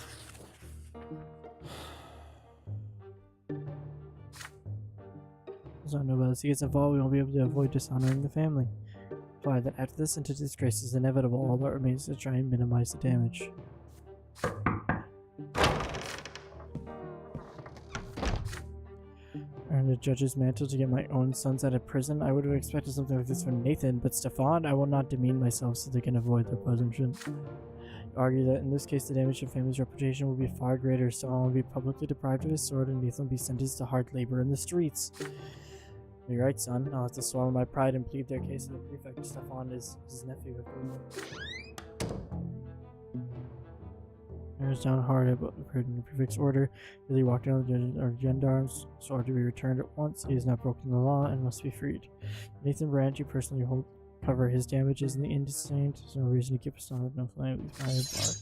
As I know about as he gets involved, we won't be able to avoid dishonoring the family. Imply that after this into disgrace is inevitable, all that remains is to try and minimize the damage. Earned a judge's mantle to get my own sons out of prison. I would have expected something like this from Nathan, but Stefan, I will not demean myself so they can avoid their presumption. Argue that in this case the damage to the family's reputation will be far greater. Stefan will be publicly deprived of his sword and Nathan will be sentenced to hard labor in the streets. You're right, son. I'll have to swallow my pride and plead their case to the prefect. Stefan is his nephew. I was down hard about the prefect's order. As he walked down the gendarmes, sword to be returned at once. He has not broken the law and must be freed. Nathan Brante personally cover his damages in the indistinct. There's no reason to keep a stomach no flame with his bar.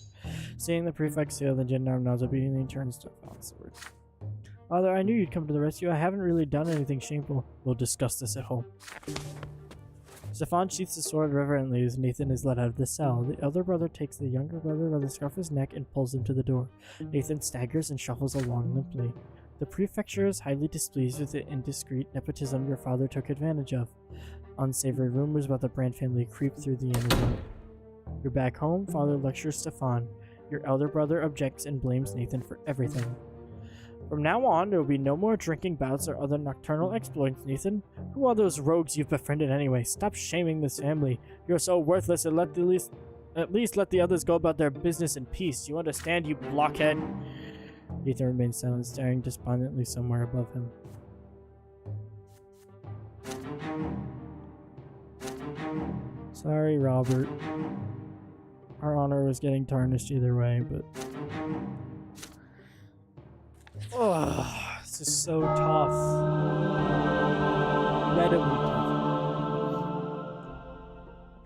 Seeing the prefect sail, the gendarme nods obediently and turns to Stefan's sword. Father, I knew you'd come to the rescue. I haven't really done anything shameful. We'll discuss this at home. Stefan sheaths his sword reverently as Nathan is let out of the cell. The elder brother takes the younger brother by the scruff of his neck and pulls him to the door. Nathan staggers and shuffles along limply. The prefecture is highly displeased with the indiscreet nepotism your father took advantage of. Unsavory rumors about the Brante family creep through the internet. You're back home, Father lectures Stefan. Your elder brother objects and blames Nathan for everything. From now on, there will be no more drinking bouts or other nocturnal exploits, Nathan. Who are those rogues you've befriended anyway? Stop shaming this family. You're so worthless and at least let the others go about their business in peace. You understand, you blockhead? Nathan remains silent, staring despondently somewhere above him. Sorry, Robert. Our honor was getting tarnished either way, but... Oh, this is so tough. Incredibly tough.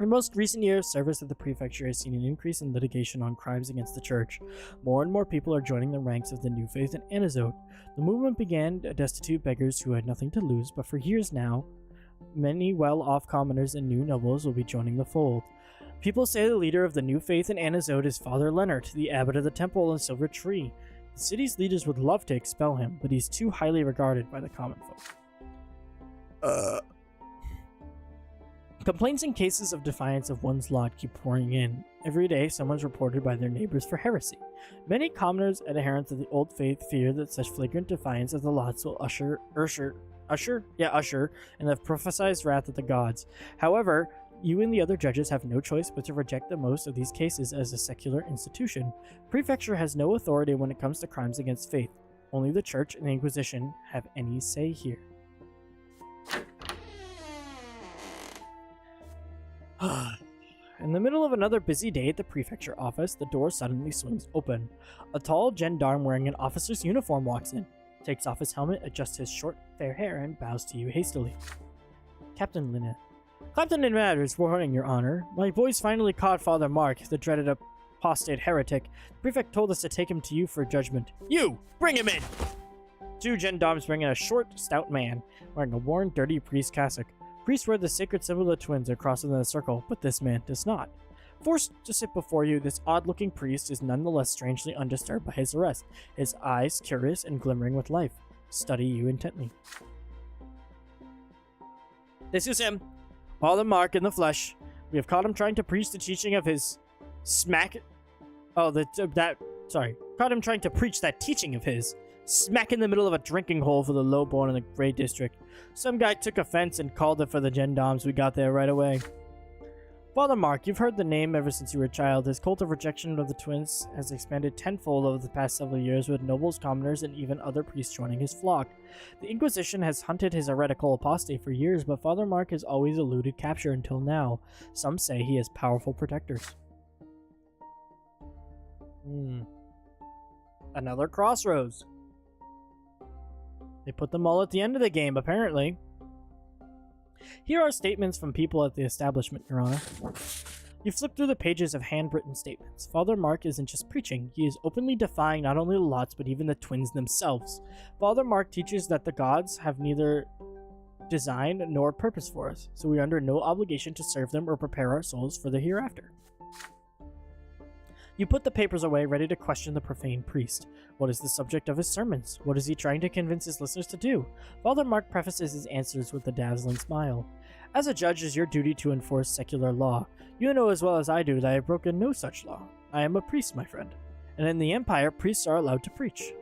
In most recent years, service at the prefecture has seen an increase in litigation on crimes against the church. More and more people are joining the ranks of the New Faith and Anizote. The movement began destitute beggars who had nothing to lose, but for years now, many well-off commoners and new nobles will be joining the fold. People say the leader of the New Faith and Anizote is Father Leonard, the abbot of the temple and Silver Tree. The city's leaders would love to expel him, but he's too highly regarded by the common folk. Complaints and cases of defiance of one's lot keep pouring in. Every day, someone's reported by their neighbors for heresy. Many commoners and adherents of the old faith fear that such flagrant defiance of the lots will usher in the prophesied wrath of the gods. However, you and the other judges have no choice but to reject the most of these cases as a secular institution. Prefecture has no authority when it comes to crimes against faith. Only the Church and the Inquisition have any say here. In the middle of another busy day at the prefecture office, the door suddenly swings open. A tall gendarme wearing an officer's uniform walks in, takes off his helmet, adjusts his short, fair hair, and bows to you hastily. Captain Linnet. Captain in matters, warning, Your Honor. My boys finally caught Father Mark, the dreaded apostate heretic. The prefect told us to take him to you for judgment. You! Bring him in! Two gendarmes bring in a short, stout man, wearing a worn, dirty priest cassock. Priests wear the sacred symbol of the twins across in the circle, but this man does not. Forced to sit before you, this odd-looking priest is nonetheless strangely undisturbed by his arrest, his eyes curious and glimmering with life. Study you intently. This is him. Father Mark in the flesh. We have caught him trying to preach the teaching of his Caught him trying to preach that teaching of his. Smack in the middle of a drinking hole for the lowborn in the Grey District. Some guy took offense and called it for the gendarmes. We got there right away. Father Mark, you've heard the name ever since you were a child. His cult of rejection of the twins has expanded tenfold over the past several years, with nobles, commoners, and even other priests joining his flock. The Inquisition has hunted his heretical apostate for years, but Father Mark has always eluded capture until now. Some say he has powerful protectors. Another crossroads. They put them all at the end of the game, apparently. Here are statements from people at the establishment, Your Honor. You flip through the pages of handwritten statements. Father Mark isn't just preaching, he is openly defying not only the lots, but even the twins themselves. Father Mark teaches that the gods have neither design nor purpose for us, so we are under no obligation to serve them or prepare our souls for the hereafter. You put the papers away, ready to question the profane priest. What is the subject of his sermons? What is he trying to convince his listeners to do? Father Mark prefaces his answers with a dazzling smile. As a judge, it is your duty to enforce secular law. You know as well as I do that I have broken no such law. I am a priest, my friend, and in the Empire, priests are allowed to preach.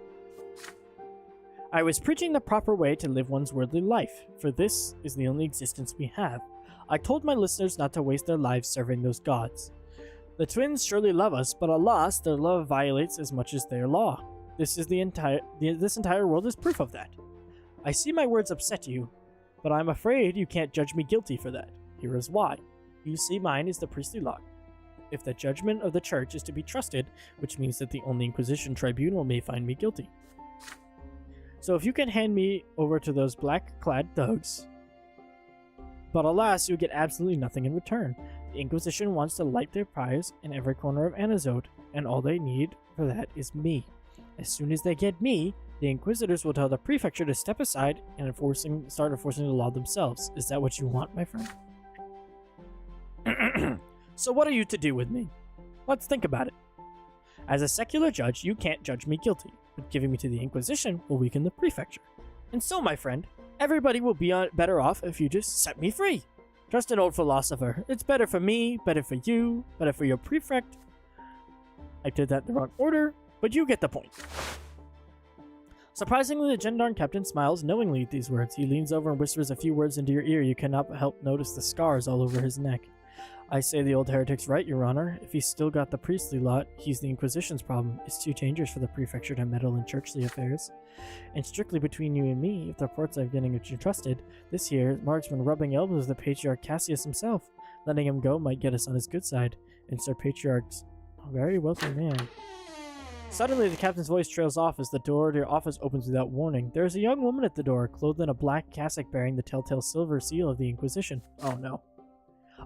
I was preaching the proper way to live one's worldly life, for this is the only existence we have. I told my listeners not to waste their lives serving those gods. The twins surely love us, but alas, their love violates as much as their law. This entire world is proof of that. I see my words upset you, but I'm afraid you can't judge me guilty for that. Here is why. You see, mine is the priestly law. If the judgment of the church is to be trusted, which means that the only Inquisition tribunal may find me guilty. So if you can hand me over to those black-clad thugs, but alas, you get absolutely nothing in return. The Inquisition wants to light their fires in every corner of Anazote, and all they need for that is me. As soon as they get me, the Inquisitors will tell the prefecture to step aside and start enforcing the law themselves. Is that what you want, my friend? So what are you to do with me? Let's think about it. As a secular judge, you can't judge me guilty, but giving me to the Inquisition will weaken the prefecture. And so, my friend, everybody will be better off if you just set me free. Trust an old philosopher. It's better for me, better for you, better for your prefect. I did that in the wrong order, but you get the point. Surprisingly, the gendarme captain smiles knowingly at these words. He leans over and whispers a few words into your ear. You cannot help notice the scars all over his neck. I say the old heretic's right, Your Honor. If he's still got the priestly lot, he's the Inquisition's problem. It's too dangerous for the prefecture to meddle in churchly affairs. And strictly between you and me, if the reports I'm getting are trusted, this year, Mark's been rubbing elbows with the Patriarch Cassius himself. Letting him go might get us on his good side, and Sir Patriarch's a very wealthy man. Suddenly, the captain's voice trails off as the door to your office opens without warning. There is a young woman at the door, clothed in a black cassock bearing the telltale silver seal of the Inquisition. Oh no.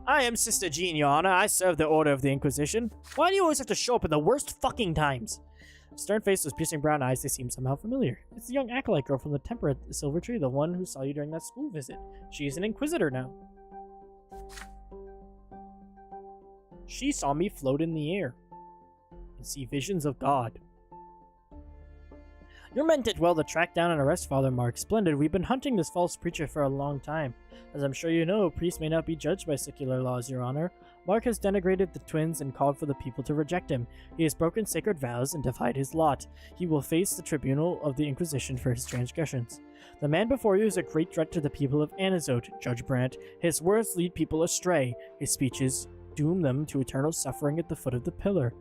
I am Sister Jean, Your Honor. I serve the Order of the Inquisition. Why do you always have to show up at the worst fucking times? Stern face with piercing brown eyes, they seem somehow familiar. It's the young acolyte girl from the Temple at the Silver Tree, the one who saw you during that school visit. She is an Inquisitor now. She saw me float in the air and see visions of God. Your men did well to track down and arrest Father Mark. Splendid. We've been hunting this false preacher for a long time. As I'm sure you know, priests may not be judged by secular laws, Your Honor. Mark has denigrated the twins and called for the people to reject him. He has broken sacred vows and defied his lot. He will face the tribunal of the Inquisition for his transgressions. The man before you is a great threat to the people of Anazote, Judge Brante. His words lead people astray. His speeches doom them to eternal suffering at the foot of the pillar.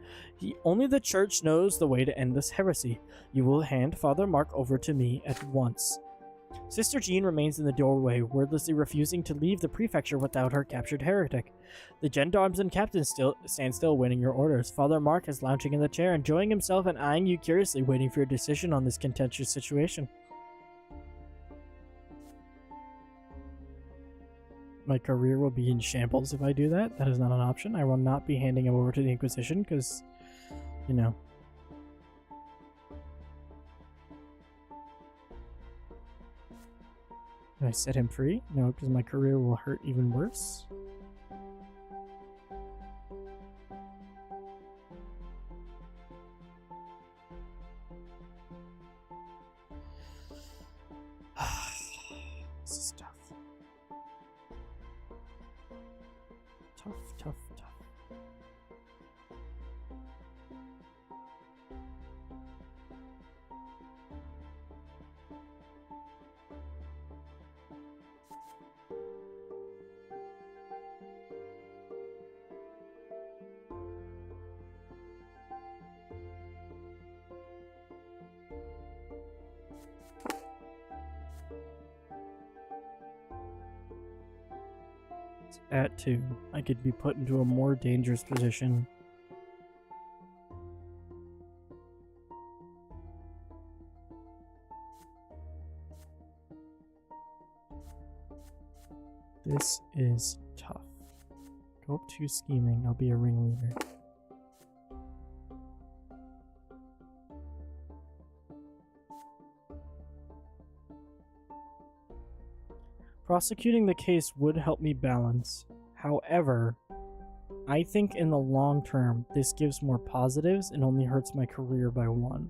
Only the church knows the way to end this heresy. You will hand Father Mark over to me at once. Sister Jean remains in the doorway, wordlessly refusing to leave the prefecture without her captured heretic. The gendarmes and captains stand still, waiting your orders. Father Mark is lounging in the chair, enjoying himself and eyeing you curiously, waiting for your decision on this contentious situation. My career will be in shambles if I do that. That is not an option. I will not be handing him over to the Inquisition because, you know. Can I set him free? No, because my career will hurt even worse. This is tough. Tough. At 2, I could be put into a more dangerous position. This is tough. Go up to scheming. I'll be a ringleader. Prosecuting the case would help me balance. However, I think in the long term, this gives more positives and only hurts my career by 1.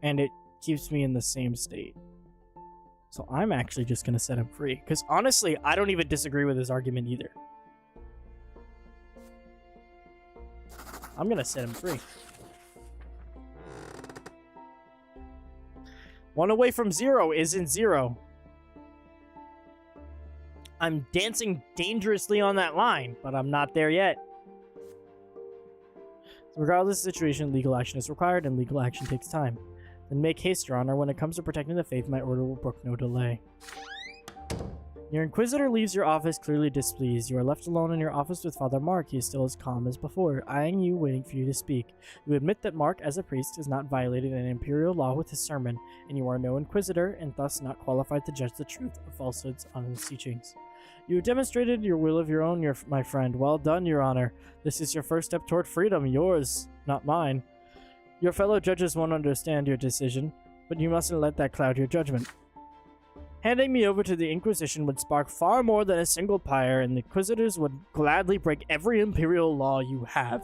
And it keeps me in the same state. So I'm actually just going to set him free. Because honestly, I don't even disagree with his argument either. I'm going to set him free. 1 away from 0 isn't 0. I'm dancing dangerously on that line, but I'm not there yet. So regardless of the situation, legal action is required, and legal action takes time. Then make haste, Your Honor. When it comes to protecting the faith, my order will brook no delay. Your Inquisitor leaves your office clearly displeased. You are left alone in your office with Father Mark. He is still as calm as before, eyeing you, waiting for you to speak. You admit that Mark, as a priest, has not violated an imperial law with his sermon, and you are no Inquisitor, and thus not qualified to judge the truth of falsehoods on his teachings. You have demonstrated your will of your own, my friend. Well done, Your Honor. This is your first step toward freedom. Yours, not mine. Your fellow judges won't understand your decision, but you mustn't let that cloud your judgment. Handing me over to the Inquisition would spark far more than a single pyre, and the Inquisitors would gladly break every imperial law you have.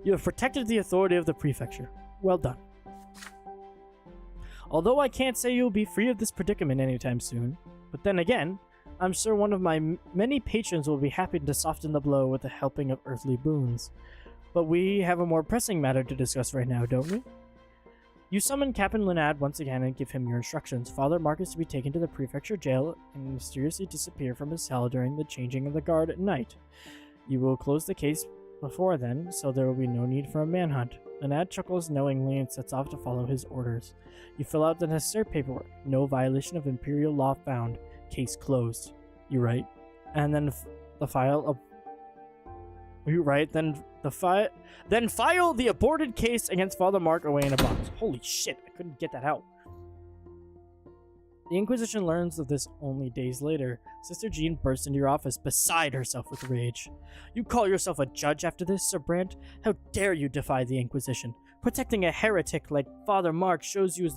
You have protected the authority of the prefecture. Well done. Although I can't say you'll be free of this predicament anytime soon, but then again, I'm sure one of my many patrons will be happy to soften the blow with the helping of earthly boons. But we have a more pressing matter to discuss right now, don't we? You summon Captain Linad once again and give him your instructions. Father Mark is to be taken to the prefecture jail and mysteriously disappear from his cell during the changing of the guard at night. You will close the case before then, so there will be no need for a manhunt. Linad chuckles knowingly and sets off to follow his orders. You fill out the necessary paperwork. No violation of imperial law found. Case closed. You write. And then the file of... You write, then file the aborted case against Father Mark away in a box. Holy shit, I couldn't get that out. The Inquisition learns of this only days later. Sister Jean bursts into your office, beside herself with rage. You call yourself a judge after this, Sir Brante? How dare you defy the Inquisition? Protecting a heretic like Father Mark shows you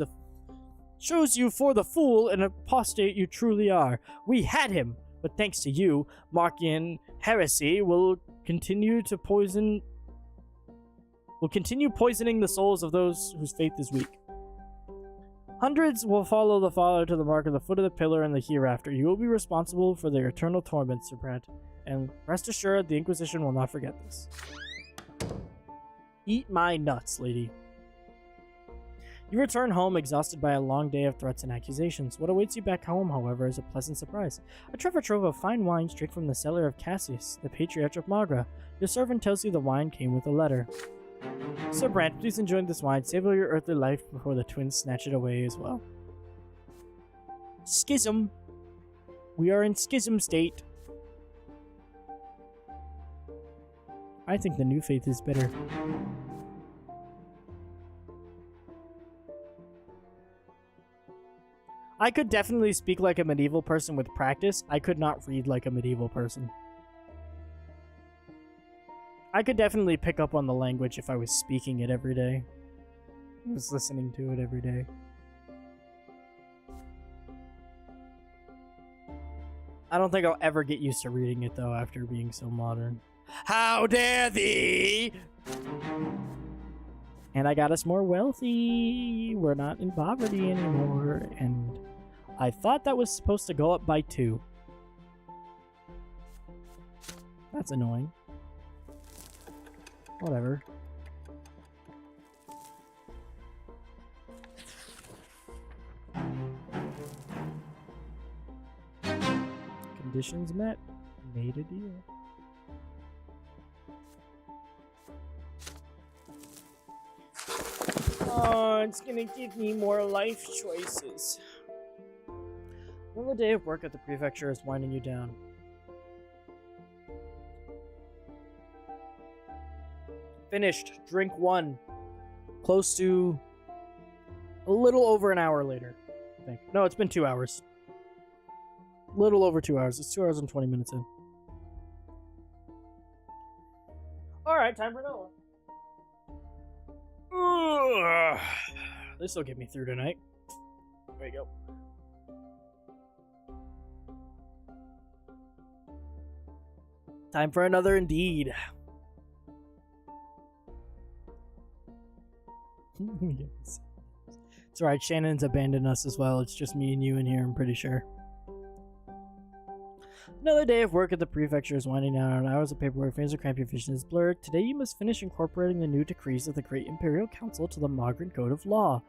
for the fool and apostate you truly are. We had him, but thanks to you, Markian heresy will continue poisoning the souls of those whose faith is weak. Hundreds will follow the father to the mark of the foot of the pillar in the hereafter. You will be responsible for their eternal torment, Sir Brante, and rest assured the Inquisition will not forget this. Eat my nuts, lady. You return home exhausted by a long day of threats and accusations. What awaits you back home, however, is a pleasant surprise. A treasure trove of fine wine straight from the cellar of Cassius, the Patriarch of Magra. Your servant tells you the wine came with a letter. Sir Brante, please enjoy this wine. Savor your earthly life before the twins snatch it away as well. Schism. We are in schism state. I think the new faith is better. I could definitely speak like a medieval person with practice. I could not read like a medieval person. I could definitely pick up on the language if I was speaking it every day. I was listening to it every day. I don't think I'll ever get used to reading it though after being so modern. How dare thee! And I got us more wealthy. We're not in poverty anymore. And I thought that was supposed to go up by 2. That's annoying. Whatever. Conditions met. Made a deal. Oh, it's gonna give me more life choices. Another day of work at the prefecture is winding you down. Finished. Drink 1. Close to a little over an hour later, I think. No, it's been 2 hours. Little over 2 hours. It's 2 hours and 20 minutes in. Alright, time for another one. This will get me through tonight. There you go. Time for another indeed. It's alright, Shannon's abandoned us as well. It's just me and you in here, I'm pretty sure. Another day of work at the prefecture is winding down, and hours of paperwork, fingers are cramped, your vision is blurred. Today you must finish incorporating the new decrees of the Great Imperial Council to the Mogren Code of Law.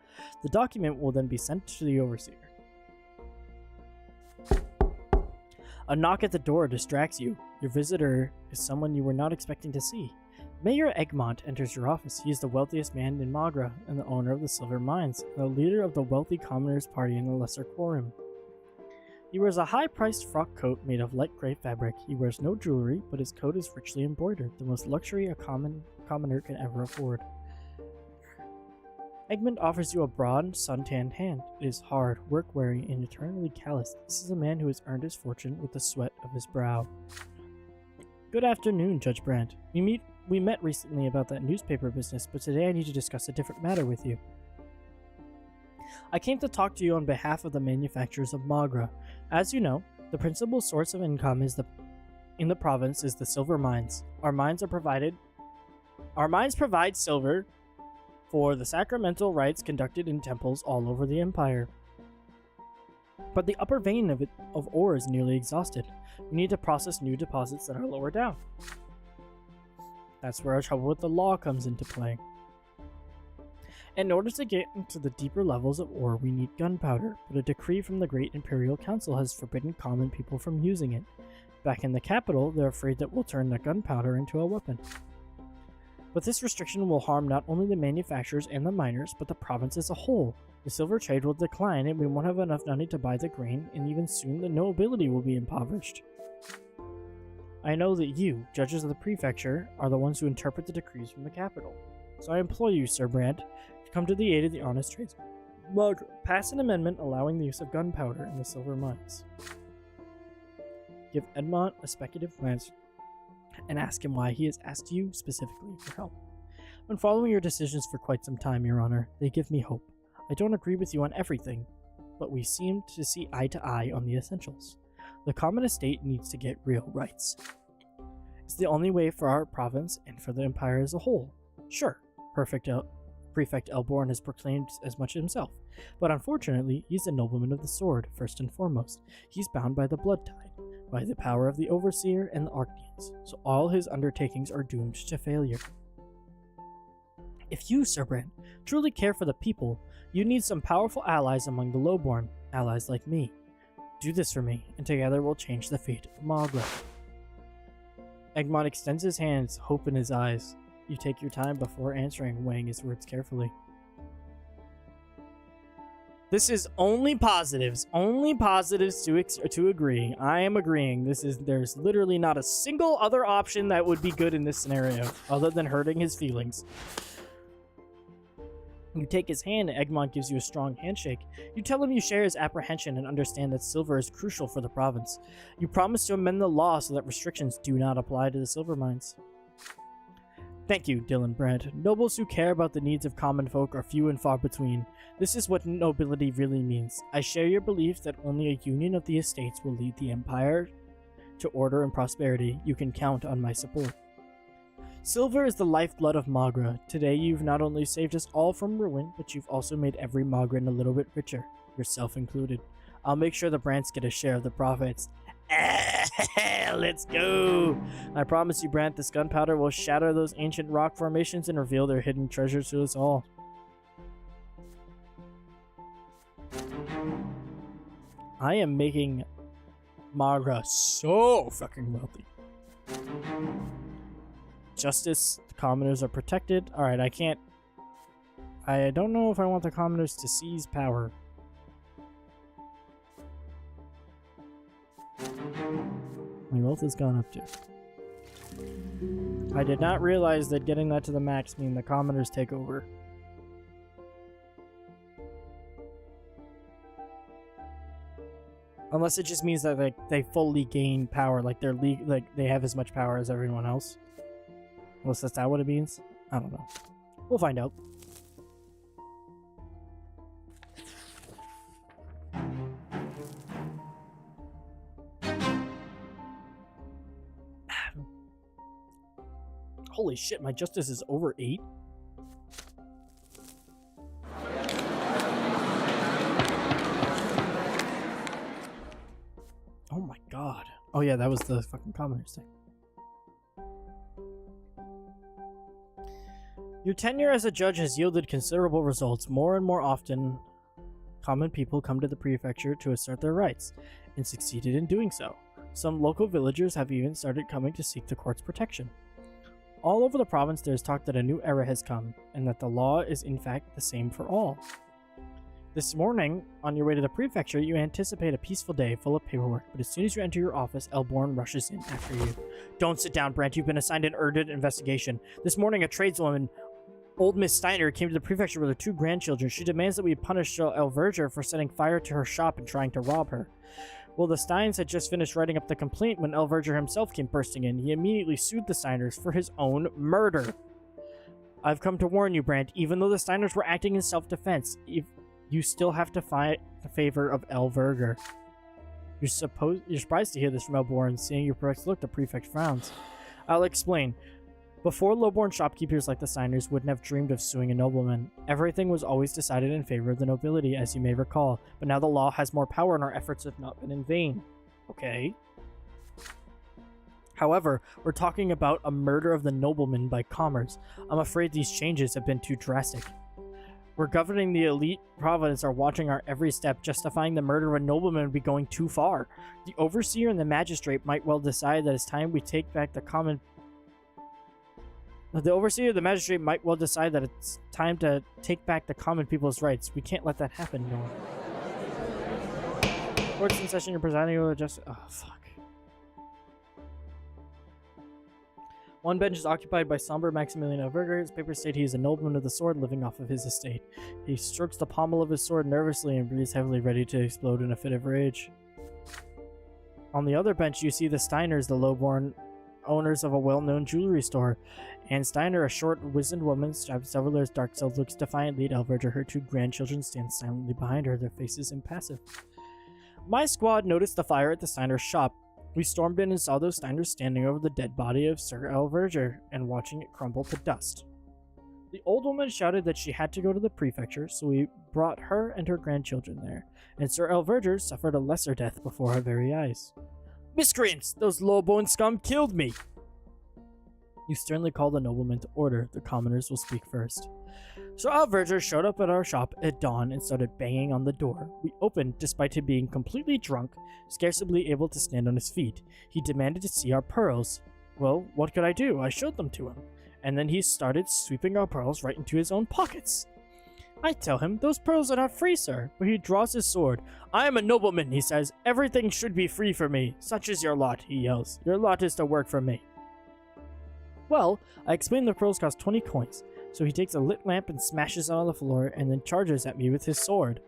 The document will then be sent to the Overseer. A knock at the door distracts you. Your visitor is someone you were not expecting to see. Mayor Egmont enters your office. He is the wealthiest man in Magra and the owner of the Silver Mines, the leader of the wealthy Commoners Party in the Lesser Quorum. He wears a high-priced frock coat made of light gray fabric. He wears no jewelry, but his coat is richly embroidered, the most luxury a commoner can ever afford. Egmont offers you a broad, sun-tanned hand. It is hard, work-weary, and eternally calloused. This is a man who has earned his fortune with the sweat of his brow. Good afternoon, Judge Brante. We met recently about that newspaper business, but today I need to discuss a different matter with you. I came to talk to you on behalf of the manufacturers of Magra. As you know, the principal source of income in the province is the silver mines. Our mines provide silver for the sacramental rites conducted in temples all over the empire. But the upper vein of ore is nearly exhausted. We need to process new deposits that are lower down. That's where our trouble with the law comes into play. In order to get into the deeper levels of ore, we need gunpowder, but a decree from the Great Imperial Council has forbidden common people from using it. Back in the capital, they're afraid that we'll turn the gunpowder into a weapon. But this restriction will harm not only the manufacturers and the miners, but the province as a whole. The silver trade will decline, and we won't have enough money to buy the grain, and even soon the nobility will be impoverished. I know that you, judges of the prefecture, are the ones who interpret the decrees from the capital. So I implore you, Sir Brante, to come to the aid of the honest tradesmen. Pass an amendment allowing the use of gunpowder in the silver mines. Give Egmont a speculative glance and ask him why he has asked you specifically for help. When following your decisions for quite some time, Your Honor, they give me hope. I don't agree with you on everything, but we seem to see eye to eye on the essentials. The common estate needs to get real rights. It's the only way for our province and for the empire as a whole. Sure, Prefect Elborn has proclaimed as much himself, but unfortunately, he's a nobleman of the sword, first and foremost. He's bound by the blood tide, by the power of the Overseer and the Arcanians, so all his undertakings are doomed to failure. If you, Sir Brante, truly care for the people, you need some powerful allies among the lowborn, allies like me. Do this for me, and together we'll change the fate of Magra. Egmont extends his hands, hope in his eyes. You take your time before answering, weighing his words carefully. This is only positives to agree. I am agreeing. There's literally not a single other option that would be good in this scenario, other than hurting his feelings. You take his hand and Egmont gives you a strong handshake. You tell him you share his apprehension and understand that silver is crucial for the province. You promise to amend the law so that restrictions do not apply to the silver mines. Thank you, Dylan Brante. Nobles who care about the needs of common folk are few and far between. This is what nobility really means. I share your belief that only a union of the estates will lead the empire to order and prosperity. You can count on my support. Silver is the lifeblood of Magra. Today you've not only saved us all from ruin, but you've also made every Magran a little bit richer, yourself included. I'll make sure the Brantes get a share of the profits. Let's go! I promise you, Brante, this gunpowder will shatter those ancient rock formations and reveal their hidden treasures to us all. I am making Magra so fucking wealthy. Justice, the commoners are protected. Alright, I don't know if I want the commoners to seize power. My wealth has gone up too. I did not realize that getting that to the max means the commoners take over. Unless it just means that like they fully gain power, like they have as much power as everyone else. Unless that's what it means. I don't know. We'll find out. Holy shit, my justice is over 8? Oh my god. Oh yeah, that was the fucking commoners thing. Your tenure as a judge has yielded considerable results. More and more often, common people come to the prefecture to assert their rights, and succeeded in doing so. Some local villagers have even started coming to seek the court's protection. All over the province there is talk that a new era has come, and that the law is in fact the same for all. This morning, on your way to the prefecture, you anticipate a peaceful day full of paperwork, but as soon as you enter your office, Elborn rushes in after you. Don't sit down, Brant. You've been assigned an urgent investigation. This morning, a tradeswoman, old Miss Steiner, came to the prefecture with her 2 grandchildren. She demands that we punish Elverger for setting fire to her shop and trying to rob her. Well, the Steins had just finished writing up the complaint when Elverger himself came bursting in. He immediately sued the Steiners for his own murder. I've come to warn you, Brant. Even though the Steiners were acting in self-defense, you still have to fight in favor of Elverger. You're surprised to hear this from Elborn. Seeing your perplexed look, the prefect frowns. I'll explain. Before, low-born shopkeepers like the Steiners wouldn't have dreamed of suing a nobleman. Everything was always decided in favor of the nobility, as you may recall. But now the law has more power and our efforts have not been in vain. Okay. However, we're talking about a murder of the nobleman by commerce. I'm afraid these changes have been too drastic. We're governing the elite province are watching our every step. Justifying the murder of a nobleman would be going too far. The overseer and the magistrate might well decide that it's time we take back the common... The overseer and the magistrate might well decide that it's time to take back the common people's rights. We can't let that happen, no. Court's in session, you're presiding over just... Oh, fuck. One bench is occupied by somber Maximilian Elverger. His papers state he is a nobleman of the sword living off of his estate. He strokes the pommel of his sword nervously and breathes heavily, ready to explode in a fit of rage. On the other bench, you see the Steiners, the lowborn owners of a well-known jewelry store. Anne Steiner, a short, wizened woman, strapped several layers dark silk, looks defiantly at Elverger. Her 2 grandchildren stand silently behind her, their faces impassive. My squad noticed the fire at the Steiner shop. We stormed in and saw those Steiners standing over the dead body of Sir Elverger and watching it crumble to dust. The old woman shouted that she had to go to the prefecture, so we brought her and her grandchildren there, and Sir Elverger suffered a lesser death before our very eyes. Miscreants! Those low-born scum killed me! You sternly call the nobleman to order. The commoners will speak first. Sir Elverger showed up at our shop at dawn and started banging on the door. We opened despite him being completely drunk, scarcely able to stand on his feet. He demanded to see our pearls. Well, what could I do? I showed them to him. And then he started sweeping our pearls right into his own pockets. I tell him, those pearls are not free, sir, but he draws his sword. I am a nobleman, he says. Everything should be free for me. Such is your lot, he yells. Your lot is to work for me. Well, I explain the pearls cost 20 coins, so he takes a lit lamp and smashes it on the floor and then charges at me with his sword.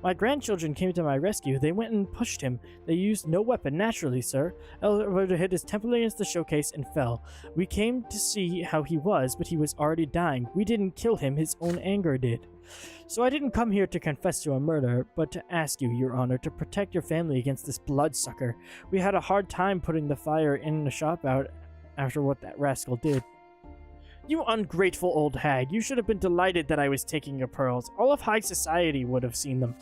My grandchildren came to my rescue. They went and pushed him. They used no weapon, naturally, sir. Elverger hit his temple against the showcase and fell. We came to see how he was, but he was already dying. We didn't kill him, his own anger did. So I didn't come here to confess to a murder, but to ask you, Your Honor, to protect your family against this bloodsucker. We had a hard time putting the fire in the shop out after what that rascal did. You ungrateful old hag, you should have been delighted that I was taking your pearls. All of high society would have seen them.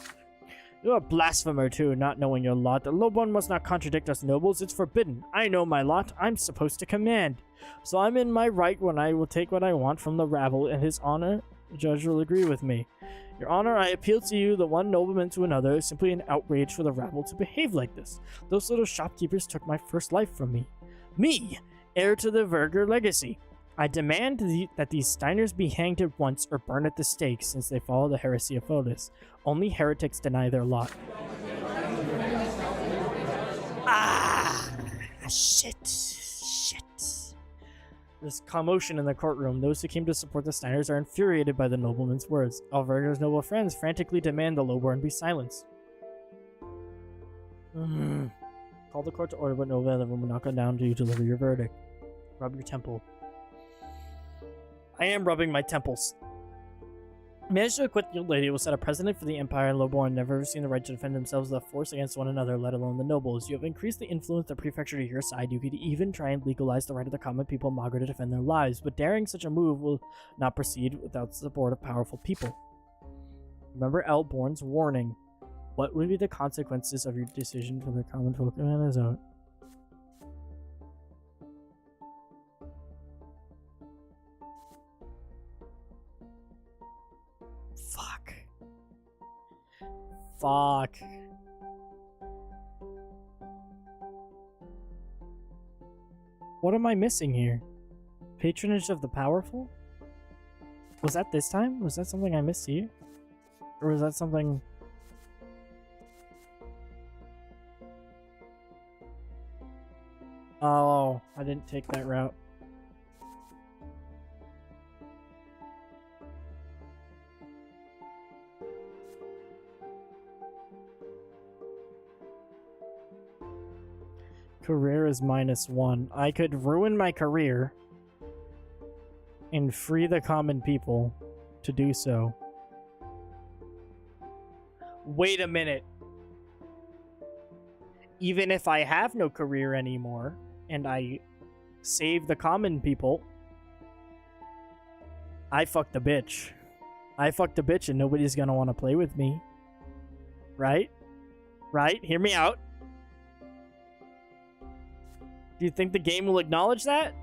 You're a blasphemer, too, not knowing your lot. The lowborn must not contradict us nobles. It's forbidden. I know my lot. I'm supposed to command. So I'm in my right when I will take what I want from the rabble, and his honor, the judge will agree with me. Your honor, I appeal to you, the one nobleman to another, is simply an outrage for the rabble to behave like this. Those little shopkeepers took my first life from me. Me, heir to the Verger legacy. I demand that these Steiners be hanged at once or burned at the stake, since they follow the heresy of Fotis. Only heretics deny their lot. Ah! Shit. There's commotion in the courtroom. Those who came to support the Steiners are infuriated by the nobleman's words. Elverger's noble friends frantically demand the lowborn be silenced. Call the court to order, but no other room will not go down till you deliver your verdict. Rub your temple. I am rubbing my temples. Managed to acquit the old lady will set a precedent for the empire, and lowborn never seen the right to defend themselves with a force against one another, let alone the nobles. You have increased the influence of the prefecture to your side. You could even try and legalize the right of the common people of Magra to defend their lives, but daring such a move will not proceed without the support of powerful people. Remember Elborn's warning. What would be the consequences of your decision for the common folk? Fuck. What am I missing here? Patronage of the powerful? Was that this time? Was that something I missed here? Or was that something... Oh, I didn't take that route. Career is -1. I could ruin my career and free the common people to do so. Wait a minute. Even if I have no career anymore and I save the common people, I fucked a bitch. I fucked a bitch and nobody's gonna want to play with me. Right? Right? Hear me out. Do you think the game will acknowledge that?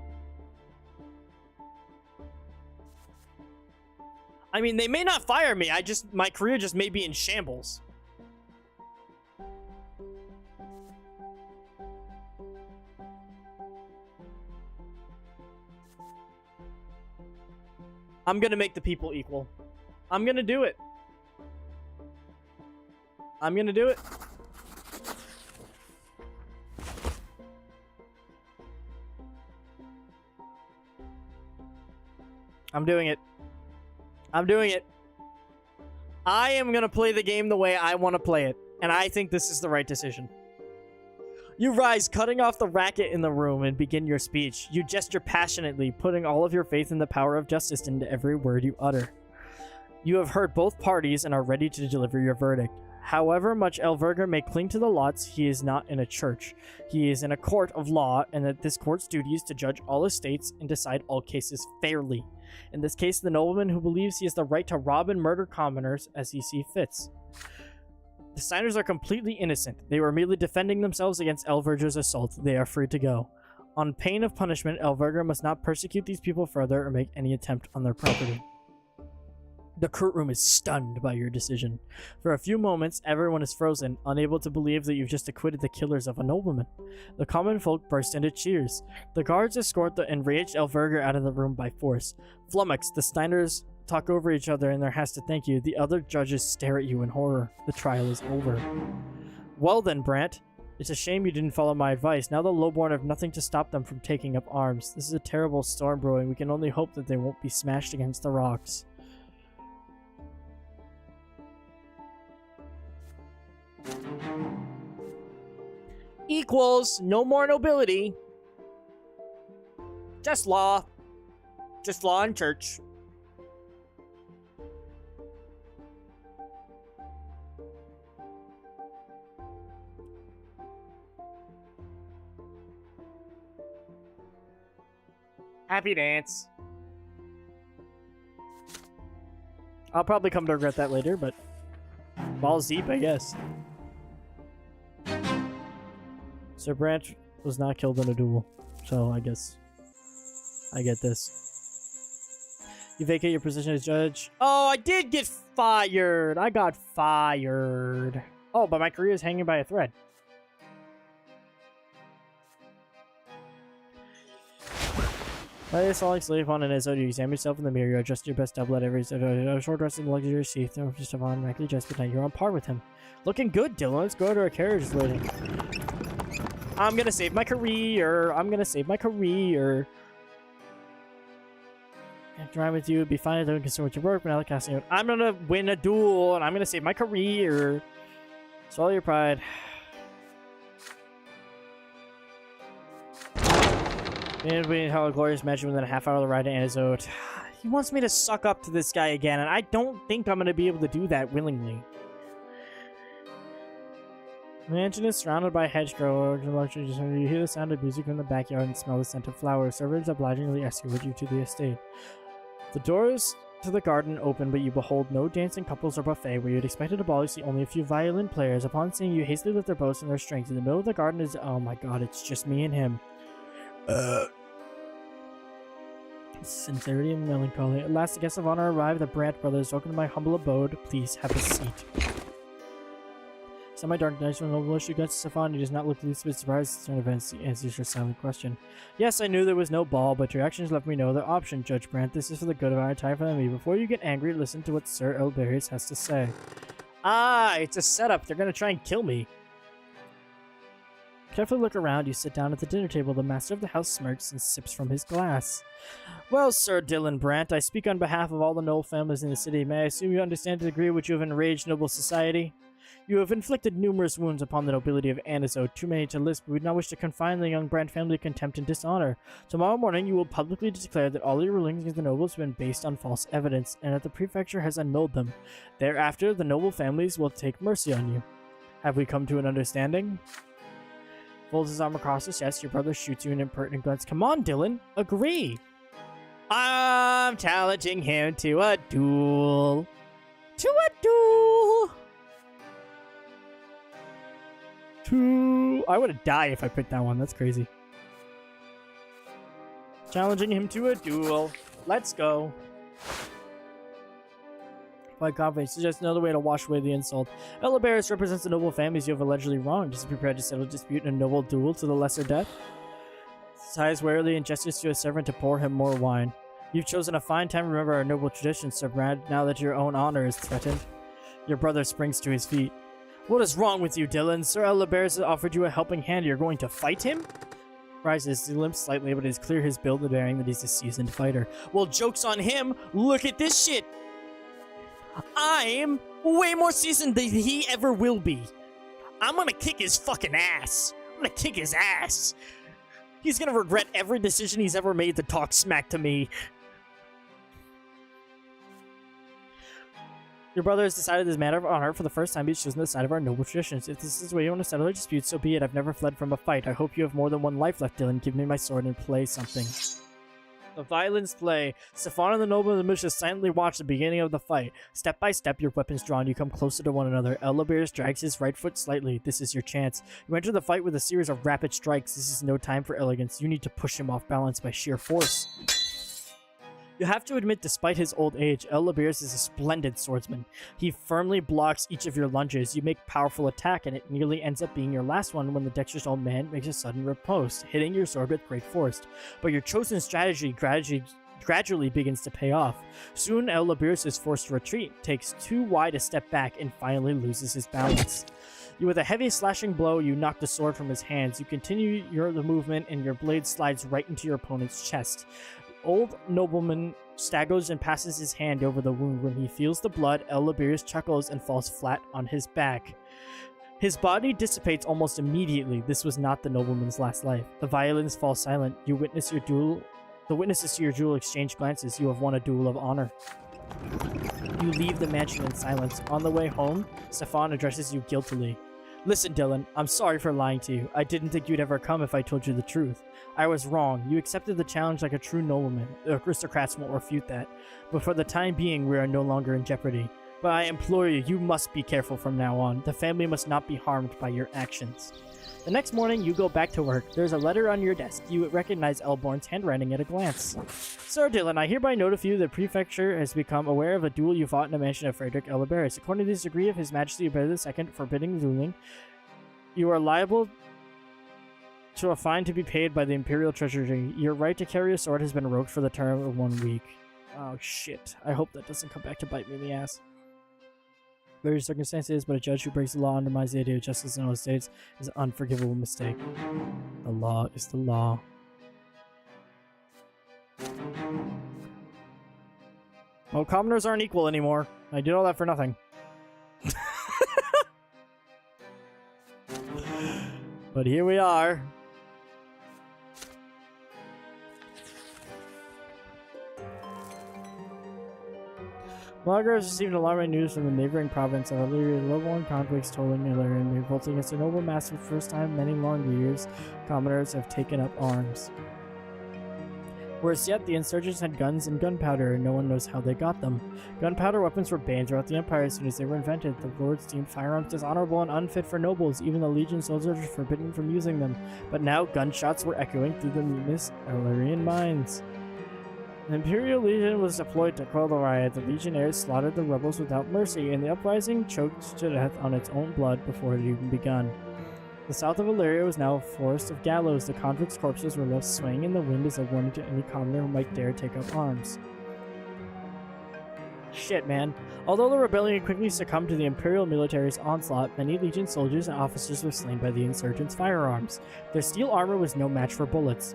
I mean, they may not fire me. My career just may be in shambles. I'm gonna make the people equal. I'm gonna do it. I'm gonna do it. I'm doing it. I'm doing it. I am going to play the game the way I want to play it. And I think this is the right decision. You rise, cutting off the racket in the room, and begin your speech. You gesture passionately, putting all of your faith in the power of justice into every word you utter. You have heard both parties and are ready to deliver your verdict. However much Elverger may cling to the lots, he is not in a church. He is in a court of law, and that this court's duty is to judge all estates and decide all cases fairly. In this case, the nobleman who believes he has the right to rob and murder commoners as he sees fits. The Steiners are completely innocent. They were merely defending themselves against Elverger's assault. They are free to go. On pain of punishment, Elverger must not persecute these people further or make any attempt on their property. The courtroom is stunned by your decision. For a few moments, everyone is frozen, unable to believe that you've just acquitted the killers of a nobleman. The common folk burst into cheers. The guards escort the enraged Elverger out of the room by force. Flummoxed, the Steiners talk over each other in their haste to thank you. The other judges stare at you in horror. The trial is over. Well then, Brant. It's a shame you didn't follow my advice. Now the lowborn have nothing to stop them from taking up arms. This is a terrible storm brewing. We can only hope that they won't be smashed against the rocks. Equals, no more nobility. Just law. Just law and church. Happy dance. I'll probably come to regret that later, but balls deep, I guess. Sir Brante was not killed in a duel, so I guess I get this. You vacate your position as judge. Oh, I did get fired. I got fired. Oh, but my career is hanging by a thread. By this, all sleep on an Izzo, you examine yourself in the mirror, you adjust your best doublet every short rest in the luxurious seat, just on directly just but now you're on par with him. Looking good, Dylan. Let's go to our carriage waiting. I'm gonna save my career. I'm gonna save my career. After I'm with you, it'd be fine. I don't concern with your work, but now casting out. I'm gonna win a duel, and I'm gonna save my career. Swallow your pride. It'll be a glorious mansion within a half hour of the ride to Anisote. He wants me to suck up to this guy again, and I don't think I'm going to be able to do that willingly. The mansion is surrounded by hedgerow. You hear the sound of music from the backyard and smell the scent of flowers. Servants obligingly escort you to the estate. The doors to the garden open, but you behold no dancing couples or buffet. Where you'd expected a ball, you see only a few violin players. Upon seeing you, hastily lift their bows and their strength. In the middle of the garden is... Oh my god, it's just me and him. Sincerity and melancholy. At last, the guests of honor arrive. The Brante brothers. Welcome to my humble abode. Please have a seat. Semi-dark nights when Noble issue gets Stefan. He does not look the least bit surprised at certain events. He answers your silent question. Yes, I knew there was no ball, but your actions left me no other option, Judge Brante. This is for the good of our time for me. Before you get angry, listen to what Sir Elberius has to say. Ah, it's a setup. They're going to try and kill me. Carefully look around. You sit down at the dinner table. The master of the house smirks and sips from his glass. Well, Sir Dylan Brante, I speak on behalf of all the noble families in the city. May I assume you understand the degree which you have enraged noble society? You have inflicted numerous wounds upon the nobility of Anisote, too many to list, but we do not wish to confine the young Brante family to contempt and dishonor. Tomorrow morning you will publicly declare that all your rulings against the nobles have been based on false evidence, and that the prefecture has annulled them. Thereafter, the noble families will take mercy on you. Have we come to an understanding? Folds his arm across his chest. Your brother shoots you an impertinent glance. Come on, Dylan. Agree. I'm challenging him to a duel. To a duel. I would have died if I picked that one. That's crazy. Challenging him to a duel. Let's go. By confidence, suggests another way to wash away the insult. Eliberius represents the noble families you have allegedly wronged. Is he prepared to settle dispute in a noble duel to the lesser death? Sighs warily and gestures to a servant to pour him more wine. You've chosen a fine time to remember our noble traditions, Sir Brante, now that your own honor is threatened. Your brother springs to his feet. What is wrong with you, Dylan? Sir Eliberius has offered you a helping hand. You're going to fight him? Rises, he limps slightly, but it is clear his build and bearing that he's a seasoned fighter. Well, joke's on him! Look at this shit! I'm way more seasoned than he ever will be. I'm gonna kick his fucking ass. I'm gonna kick his ass. He's gonna regret every decision he's ever made to talk smack to me. Your brother has decided this matter of honor for the first time. He's chosen the side of our noble traditions. If this is the way you want to settle a dispute, so be it. I've never fled from a fight. I hope you have more than one life left, Dylan. Give me my sword and play something. The violins play. Stefan and the noble and the militia silently watch the beginning of the fight. Step by step, your weapons drawn, you come closer to one another. Eliberius drags his right foot slightly. This is your chance. You enter the fight with a series of rapid strikes. This is no time for elegance. You need to push him off balance by sheer force. You have to admit, despite his old age, Eliberius is a splendid swordsman. He firmly blocks each of your lunges. You make a powerful attack, and it nearly ends up being your last one when the dexterous old man makes a sudden riposte, hitting your sword with great force. But your chosen strategy gradually begins to pay off. Soon, Eliberius is forced to retreat, takes too wide a step back, and finally loses his balance. With a heavy slashing blow, you knock the sword from his hands. You continue the movement, and your blade slides right into your opponent's chest. Old nobleman staggers and passes his hand over the wound. When he feels the blood, Eliberius chuckles and falls flat on his back. His body dissipates almost immediately. This was not the nobleman's last life. The violins fall silent. You witness your duel. The witnesses to your duel exchange glances. You have won a duel of honor. You leave the mansion in silence. On the way home, Stefan addresses you guiltily. Listen, Dylan, I'm sorry for lying to you. I didn't think you'd ever come if I told you the truth. I was wrong. You accepted the challenge like a true nobleman. The aristocrats won't refute that. But for the time being, we are no longer in jeopardy. But I implore you, you must be careful from now on. The family must not be harmed by your actions. The next morning, you go back to work. There's a letter on your desk. You recognize Elborn's handwriting at a glance. Sir Dylan, I hereby notify you that Prefecture has become aware of a duel you fought in the mansion of Frederick Eliberius. According to this decree of His Majesty Ubeda II forbidding dueling, you are liable to a fine to be paid by the Imperial Treasury. Your right to carry a sword has been revoked for the term of 1 week. Oh shit. I hope that doesn't come back to bite me in the ass. Various circumstances, but a judge who breaks the law undermines the idea of justice in all states is an unforgivable mistake. The law is the law. Well, commoners aren't equal anymore. I did all that for nothing. But here we are. Magra has received alarming news from the neighboring province of Illyria. Low-born conflicts totaling Illyria and revolting against a noble master for the first time in many long years. Commoners have taken up arms. Worse yet, the insurgents had guns and gunpowder, and no one knows how they got them. Gunpowder weapons were banned throughout the Empire as soon as they were invented. The lords deemed firearms dishonorable and unfit for nobles. Even the Legion soldiers were forbidden from using them. But now gunshots were echoing through the mutinous Illyrian mines. The Imperial Legion was deployed to quell the riot. The Legionnaires slaughtered the rebels without mercy, and the uprising choked to death on its own blood before it had even begun. The south of Illyria was now a forest of gallows. The convicts' corpses were left swaying in the wind as a warning to any commoner who might dare take up arms. Shit, man. Although the rebellion quickly succumbed to the Imperial military's onslaught, many Legion soldiers and officers were slain by the insurgents' firearms. Their steel armor was no match for bullets.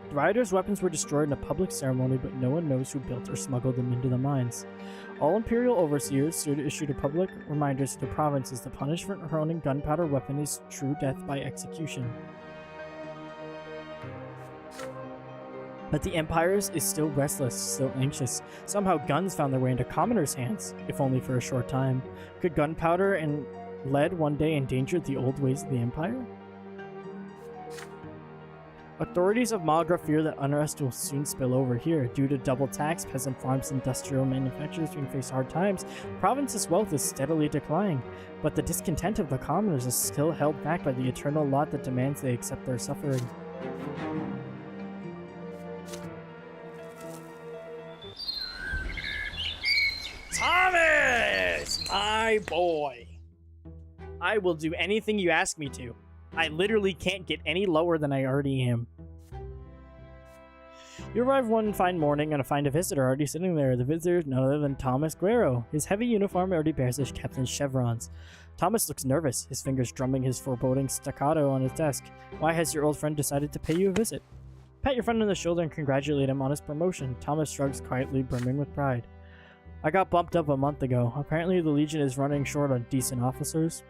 The rioters' weapons were destroyed in a public ceremony, but no one knows who built or smuggled them into the mines. All Imperial overseers issued a public reminders to the provinces: the punishment for owning gunpowder weapon is true death by execution. But the Empire is still restless, still anxious. Somehow guns found their way into commoners' hands, if only for a short time. Could gunpowder and lead one day endanger the old ways of the Empire? Authorities of Magra fear that unrest will soon spill over here. Due to double tax, peasant farms and industrial manufacturers being face hard times, the province's wealth is steadily declining. But the discontent of the commoners is still held back by the eternal lot that demands they accept their suffering. Thomas! My boy. I will do anything you ask me to. I literally can't get any lower than I already am. You arrive one fine morning and find a visitor already sitting there. The visitor is none other than Thomas Guerrero. His heavy uniform already bears his captain's chevrons. Thomas looks nervous, his fingers drumming his foreboding staccato on his desk. Why has your old friend decided to pay you a visit? Pat your friend on the shoulder and congratulate him on his promotion. Thomas shrugs quietly, brimming with pride. I got bumped up a month ago. Apparently the Legion is running short on decent officers.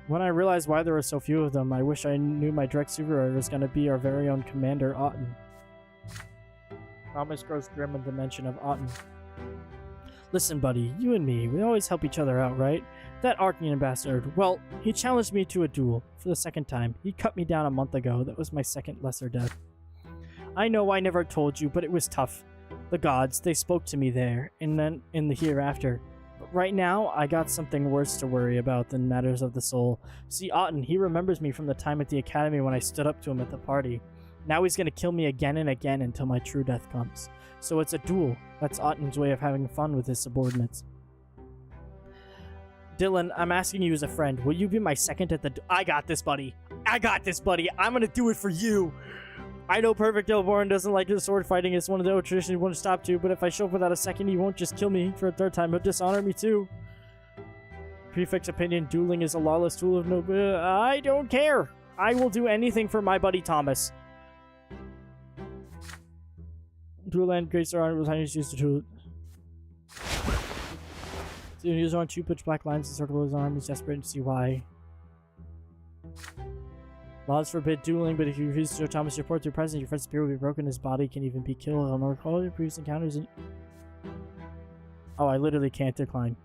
When I realized why there were so few of them, I wish I knew my direct superior was going to be our very own Commander Otten. Thomas grows grim at the mention of Otten. Listen, buddy, you and me, we always help each other out, right? That Arcane Ambassador, well, he challenged me to a duel for the second time. He cut me down a month ago. That was my second lesser death. I know I never told you, but it was tough. The gods, they spoke to me there, and then in the hereafter. But right now, I got something worse to worry about than matters of the soul. See, Otten, he remembers me from the time at the academy when I stood up to him at the party. Now he's gonna kill me again and again until my true death comes. So it's a duel. That's Otten's way of having fun with his subordinates. Dylan, I'm asking you as a friend, will you be my second at the I got this, buddy. I got this, buddy. I'm gonna do it for you. I know Perfect Elborn doesn't like his sword fighting. It's one of the old traditions he won't stop to, but if I show up without a second, he won't just kill me for a third time. He'll dishonor me too. Prefect's opinion, dueling is a lawless tool of no... I don't care. I will do anything for my buddy Thomas. Duel and Grace are was used to tool. So he was on two pitch black lines to circle his arm. He's desperate to see why. Laws forbid dueling, but if you refuse to show Thomas your support through presence, your friend's spirit will be broken, his body can even be killed. I'll not recall your previous encounters and... Oh, I literally can't decline.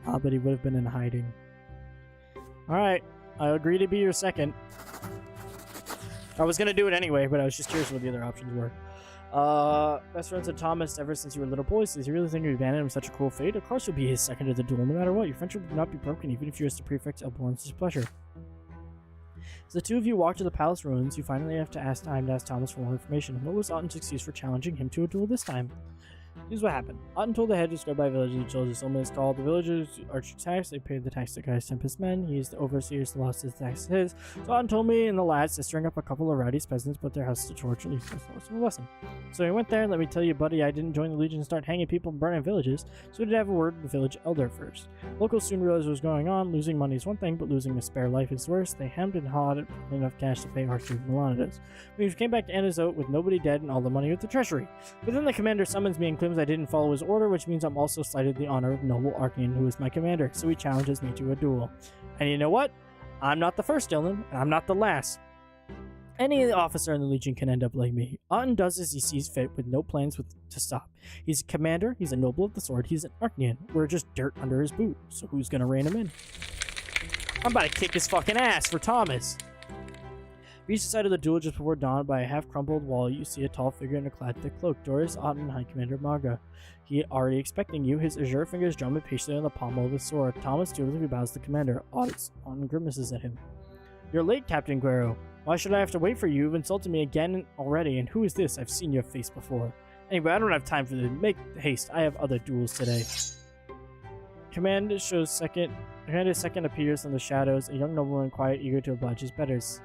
Ah, but he would have been in hiding. Alright, I agree to be your second. I was gonna do it anyway, but I was just curious what the other options were. Best friends with Thomas ever since you were little boys. Does he really think you abandoned him such a cruel fate? Of course you'll be his second at the duel, no matter what. Your friendship will not be broken, even if you as the prefect Elborn's displeasure. As the two of you walk to the palace ruins, you finally have to ask Thomas for more information. What was Otten's excuse for challenging him to a duel this time? Here's what happened. Otten told the head to go by villagers he chose. His only is called. The villagers are taxed. They paid the tax to Guy's Tempest men. He used the overseers to lost his tax to his. So Otten told me and the lads to string up a couple of rowdy peasants, put their houses to torch, and leave us a lesson. So he went there, and let me tell you, buddy, I didn't join the Legion and start hanging people and burning villages, so we did have a word with the village elder first. Locals soon realized what was going on. Losing money is one thing, but losing a spare life is worse. They hemmed and hawed at enough cash to pay harshly for Melanidas. We came back to Anazote with nobody dead and all the money with the treasury. But then the commander summons me and clears claims I didn't follow his order, which means I'm also slighted the honor of noble Arcanian, who is my commander, so he challenges me to a duel. And you know what? I'm not the first, Dylan, and I'm not the last. Any officer in the Legion can end up like me. Auden does as he sees fit with no plans to stop. He's a commander, he's a noble of the sword, he's an Arcanian. We're just dirt under his boot, so who's gonna rein him in? I'm about to kick his fucking ass for Thomas. Reach the side of the duel just before dawn. By a half-crumbled wall, you see a tall figure in a clad thick cloak. Doris Auden, High Commander Magra. He already expecting you, his azure fingers drum impatiently on the pommel of his sword. Thomas dutifully bows to the commander. Auden grimaces at him. You're late, Captain Guerrero. Why should I have to wait for you? You've insulted me again already, and who is this? I've seen your face before. Anyway, I don't have time for this. Make haste. I have other duels today. Commander's second appears from the shadows, a young nobleman quiet, eager to oblige his betters.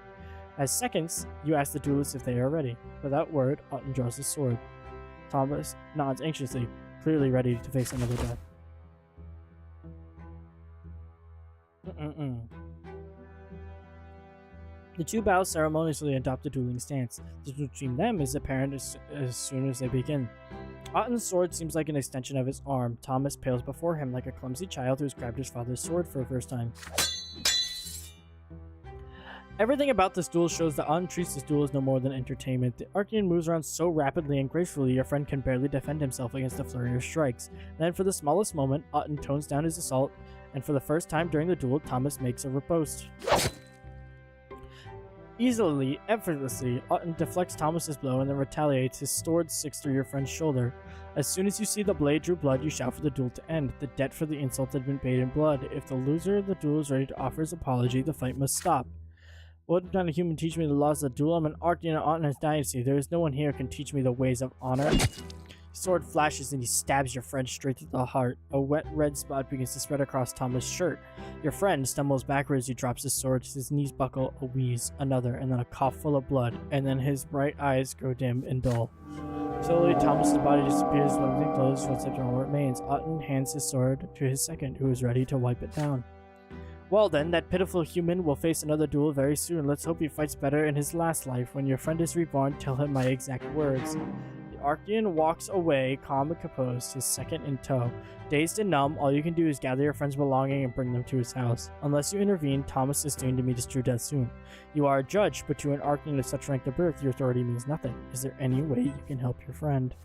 As seconds, you ask the duelists if they are ready. Without word, Auden draws his sword. Thomas nods anxiously, clearly ready to face another death. The two bow ceremoniously and adopt a dueling stance. The difference between them is apparent as soon as they begin. Auden's sword seems like an extension of his arm. Thomas pales before him like a clumsy child who has grabbed his father's sword for the first time. Everything about this duel shows that Auden treats this duel as no more than entertainment. The Arcanian moves around so rapidly and gracefully your friend can barely defend himself against the flurry of strikes. Then for the smallest moment, Auden tones down his assault, and for the first time during the duel, Thomas makes a riposte. Easily, effortlessly, Auden deflects Thomas's blow and then retaliates. His sword sticks through your friend's shoulder. As soon as you see the blade drew blood, you shout for the duel to end. The debt for the insult had been paid in blood. If the loser of the duel is ready to offer his apology, the fight must stop. What kind of human teach me the laws of the duel? I'm an Arcanian of Auden's dynasty. There is no one here who can teach me the ways of honor. His sword flashes and he stabs your friend straight through the heart. A wet red spot begins to spread across Thomas' shirt. Your friend stumbles backwards. He drops his sword. His knees buckle. A wheeze, another, and then a cough full of blood. And then his bright eyes grow dim and dull. Slowly, Thomas' body disappears. When everything closes, footsteps are all remains. Auden hands his sword to his second, who is ready to wipe it down. Well then, that pitiful human will face another duel very soon. Let's hope he fights better in his last life. When your friend is reborn, tell him my exact words. The Arcanian walks away, calm and composed, his second in tow. Dazed and numb, all you can do is gather your friend's belongings and bring them to his house. Unless you intervene, Thomas is doomed to meet his true death soon. You are a judge, but to an Arcanian of such rank of birth, your authority means nothing. Is there any way you can help your friend?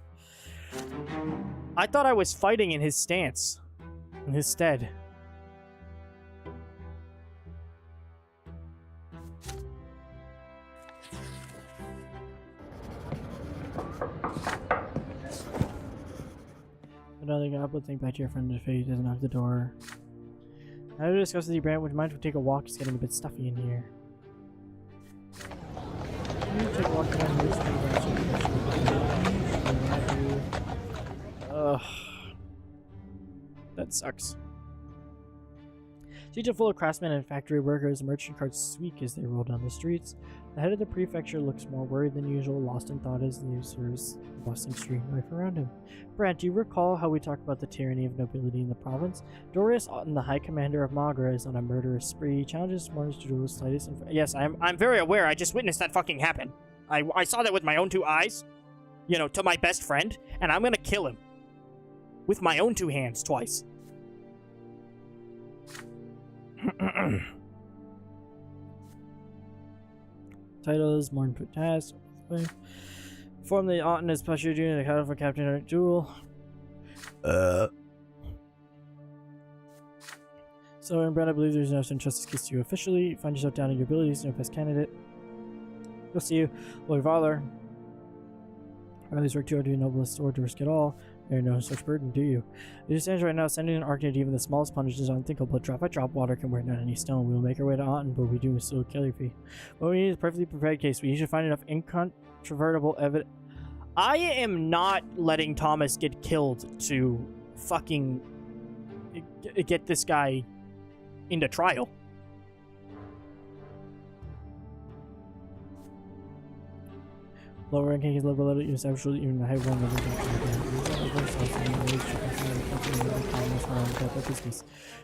I thought I was fighting in his stance. In his stead. Another got up, but think back to your friend if he doesn't knock the door. How to discuss with you, Brant? Would you mind if we take a walk? It's getting a bit stuffy in here. Can you take a walk around here? Ugh. That sucks. Streets are full of craftsmen and factory workers. Merchant carts squeak as they roll down the streets. The head of the prefecture looks more worried than usual, lost in thought as he observes the bustling street life around him. Brant, do you recall how we talked about the tyranny of nobility in the province? Dorius Auden, the High Commander of Magra, is on a murderous spree. He challenges Mortis to duel his slightest. Yes, I'm very aware. I just witnessed that fucking happen. I saw that with my own two eyes. You know, to my best friend, and I'm gonna kill him. With my own two hands, twice. Title is Morn Put Task. Form the Auden as Pusher Jr. the title for Captain Art Duel. So, in Brad, I believe there's no to entrust this case to you officially. Find yourself down in your abilities, no best candidate. We'll see you, Lord Valor. At least work too hard to be noblest or to risk it all. There no such burden, do you? As it stands right now, sending an Arcanian to even the smallest punishment is unthinkable. Drop by drop, water can wear down any stone. We will make our way to Auden, but we do still kill your fee. What we need is a perfectly prepared case. We need to find enough incontrovertible evidence. I am not letting Thomas get killed to fucking get this guy into trial. Lower ranking is level level is absolutely even the high one level.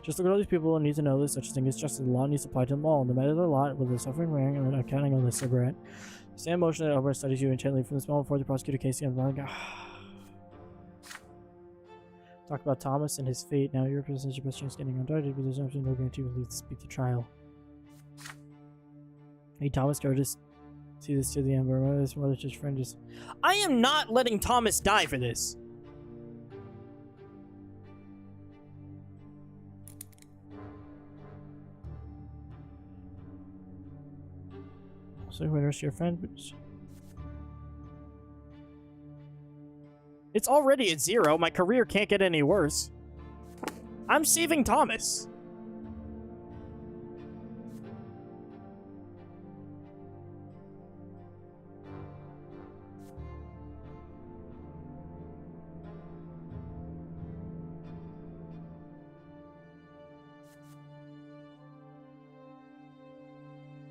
Just look at all these people and need to know that such a thing is justice. The law needs to apply to them all. No matter the lot, with the suffering wearing and accounting on this Sir Brante. Stand motion that Albert studies you intently from the small before the prosecutor case again. Talk about Thomas and his fate. Now your presence your best chance getting undoubted, but there's absolutely no guarantee we'll leave to speak to trial. Hey Thomas, go just see this to the end, but this mother's just friend just... I am not letting Thomas die for this. So who rest your friend? It's already at 0. My career can't get any worse. I'm saving Thomas.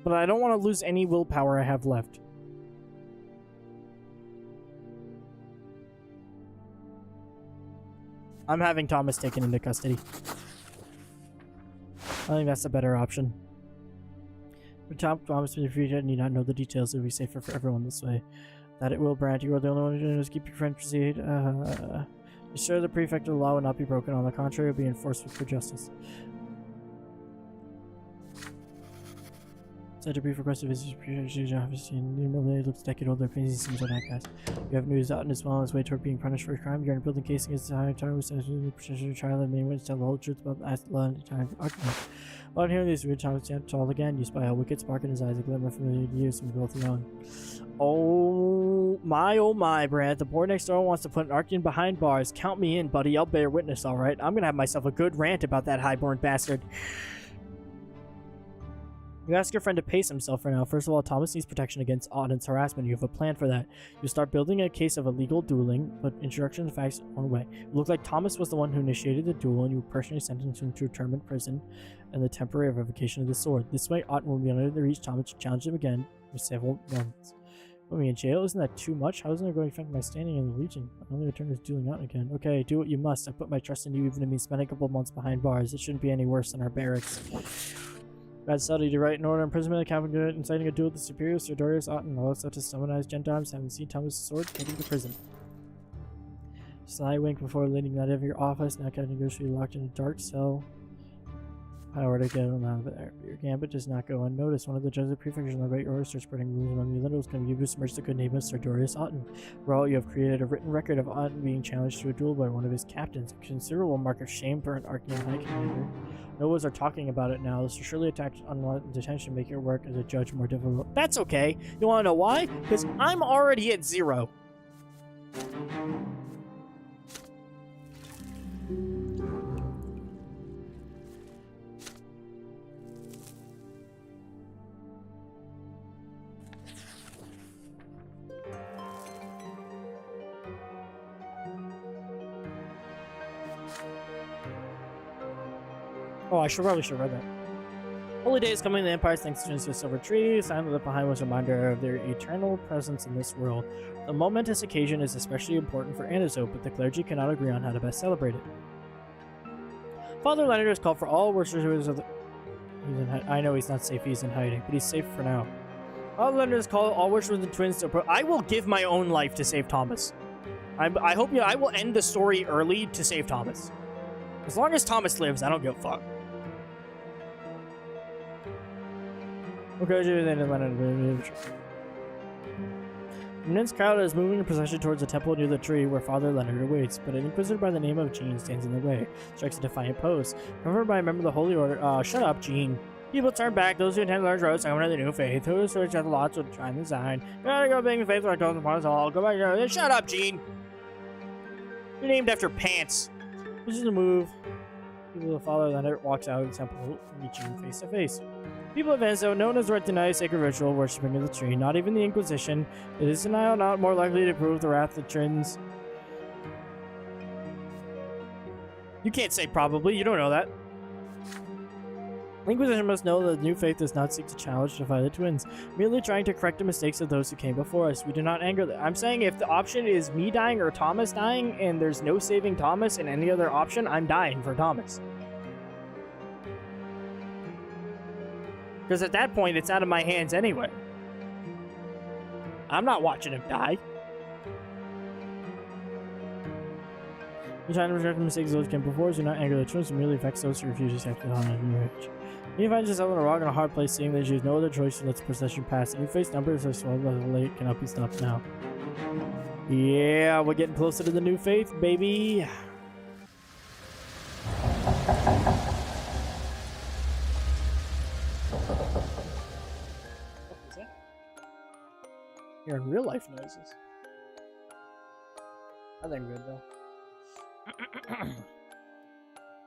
But I don't want to lose any willpower I have left. I'm having Thomas taken into custody. I think that's a better option. For Thomas, if you need not know the details, it will be safer for everyone this way. That it will, Brant. You are the only one who knows. Keep your friend proceed. Be sure the prefect of the law will not be broken. On the contrary, it will be enforced for justice. Such a brief request of his office. It looks decade-old. Their pains seems like that cast. You have news out as well on his way toward being punished for his crime. You're in a building case against the high time with a trial and many witnesses tell the whole truth about the last time argument. While hearing these weird times told again, you spy a wicked spark in his eyes, a glimmer familiar to you, and both alone. Oh my, Brant. The boy next door wants to put an Archean behind bars. Count me in, buddy. I'll bear witness, alright? I'm gonna have myself a good rant about that highborn bastard. You ask your friend to pace himself for now. First of all, Thomas needs protection against Auden's harassment. You have a plan for that. You start building a case of illegal dueling, but introduction of facts on the way. It looked like Thomas was the one who initiated the duel, and you personally sentenced him to a term in prison and the temporary revocation of the sword. This way, Auden will be unable to reach Thomas to challenge him again with several moments. Put me in jail? Isn't that too much? How isn't it going to affect my standing in the Legion? My only return is dueling out again. Okay, do what you must. I put my trust in you, even if it means spending a couple of months behind bars. It shouldn't be any worse than our barracks. Bad study to write an order imprisonment, capital good, inciting a duel with the superior, Sir Oughton, all such as summonized Gentiles, having seen Thomas' sword, taken to prison. Sly wink before leading that of your office, now Captain Grocery locked in a dark cell. Power to get him out of there. But your gambit does not go unnoticed. One of the judges of prefecture will write your orders, start spreading rumors among the littles, can you besmirch the good name of Sir Oughton. For all, you have created a written record of Oughton being challenged to a duel by one of his captains, a considerable mark of shame for an Archean High Commander. Noahs are talking about it now. This will surely attack unwanted detention, make your work as a judge more difficult. That's okay. You want to know why? Because I'm already at 0. Oh, I probably should have read that. Holy Day is coming to the Empire's thanks to the Silver Treaty. The sign left behind was a reminder of their eternal presence in this world. The momentous occasion is especially important for Anazo, but the clergy cannot agree on how to best celebrate it. Father Leonard has called for all worshippers of the... I know he's not safe, he's in hiding, but he's safe for now. Father Leonard has called all worshippers of the twins to... I will give my own life to save Thomas. I hope I will end the story early to save Thomas. As long as Thomas lives, I don't give a fuck. Okay, the immense crowd is moving in procession towards a temple near the tree where Father Leonard awaits, but an inquisitor by the name of Jean stands in the way, strikes a defiant pose. Remembered by a member of the Holy Order, shut up, Jean. People turn back, those who attend large roads, come into the new faith, those who reject the lots will try the sign. Gotta go being faithful, I told them upon us all. Go back there. Shut up, Jean! You're named after pants. This is the move. People of Father Leonard walks out of the temple, meeting face to face. People of Enzo, known as right deny sacred ritual worshipping of the tree, not even the Inquisition. It is denial not more likely to prove the wrath of Trins. You can't say probably, you don't know that. The Inquisition must know that the new faith does not seek to challenge or defy the twins, merely trying to correct the mistakes of those who came before us. We do not anger them. I'm saying if the option is me dying or Thomas dying, and there's no saving Thomas in any other option, I'm dying for Thomas. Because at that point, it's out of my hands anyway. I'm not watching him die. The time to correct the mistakes those came before, do not anger the children, merely vex those who refuse to accept the honor of new age. He finds himself in a rock and a hard place, seeing that she has no other choice to let the procession pass. You face numbers are swelled by the late, cannot be stopped now. Yeah, we're getting closer to the new faith, baby. Hearing real life noises. I think good though.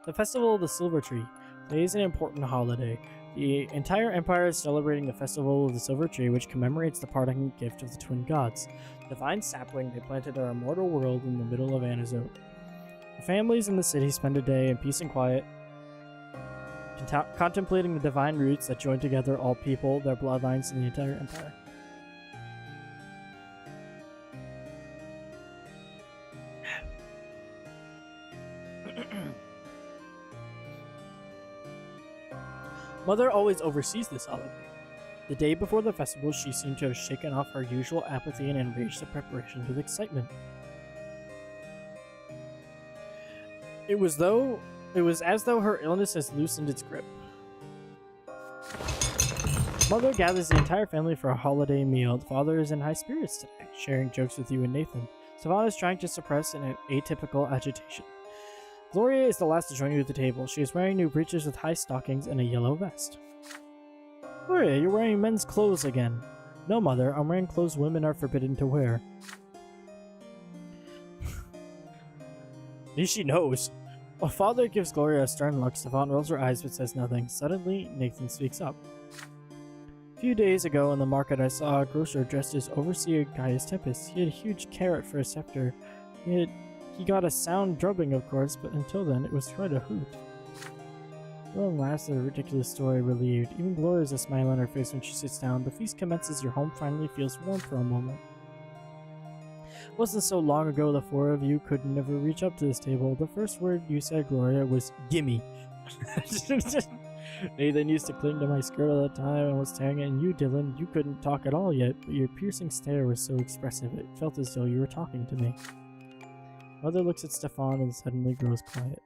The Festival of the Silver Tree. Today is an important holiday. The entire empire is celebrating the Festival of the Silver Tree, which commemorates the parting gift of the twin gods. The divine sapling they planted in our mortal world in the middle of Anazote. The families in the city spend a day in peace and quiet, contemplating the divine roots that join together all people, their bloodlines, and the entire empire. Mother always oversees this holiday. The day before the festival, she seemed to have shaken off her usual apathy and enraged the preparations with excitement. It was as though her illness has loosened its grip. Mother gathers the entire family for a holiday meal. The father is in high spirits today, sharing jokes with you and Nathan. Savannah is trying to suppress an atypical agitation. Gloria is the last to join you at the table. She is wearing new breeches with high stockings and a yellow vest. Gloria, you're wearing men's clothes again. No, Mother, I'm wearing clothes women are forbidden to wear. At least she knows. While Father gives Gloria a stern look, Savannah rolls her eyes but says nothing. Suddenly, Nathan speaks up. A few days ago in the market, I saw a grocer dressed as Overseer Gaius Tempest. He had a huge carrot for a scepter. He got a sound drubbing, of course, but until then, it was quite a hoot. Long last, the ridiculous story relieved. Even Gloria has a smile on her face when she sits down. The feast commences. Your home finally feels warm for a moment. It wasn't so long ago the four of you could never reach up to this table. The first word you said, Gloria, was gimme. Nathan used to cling to my skirt all the time and was staring at you, Dylan. You couldn't talk at all yet, but your piercing stare was so expressive it felt as though you were talking to me. Mother looks at Stefan and suddenly grows quiet.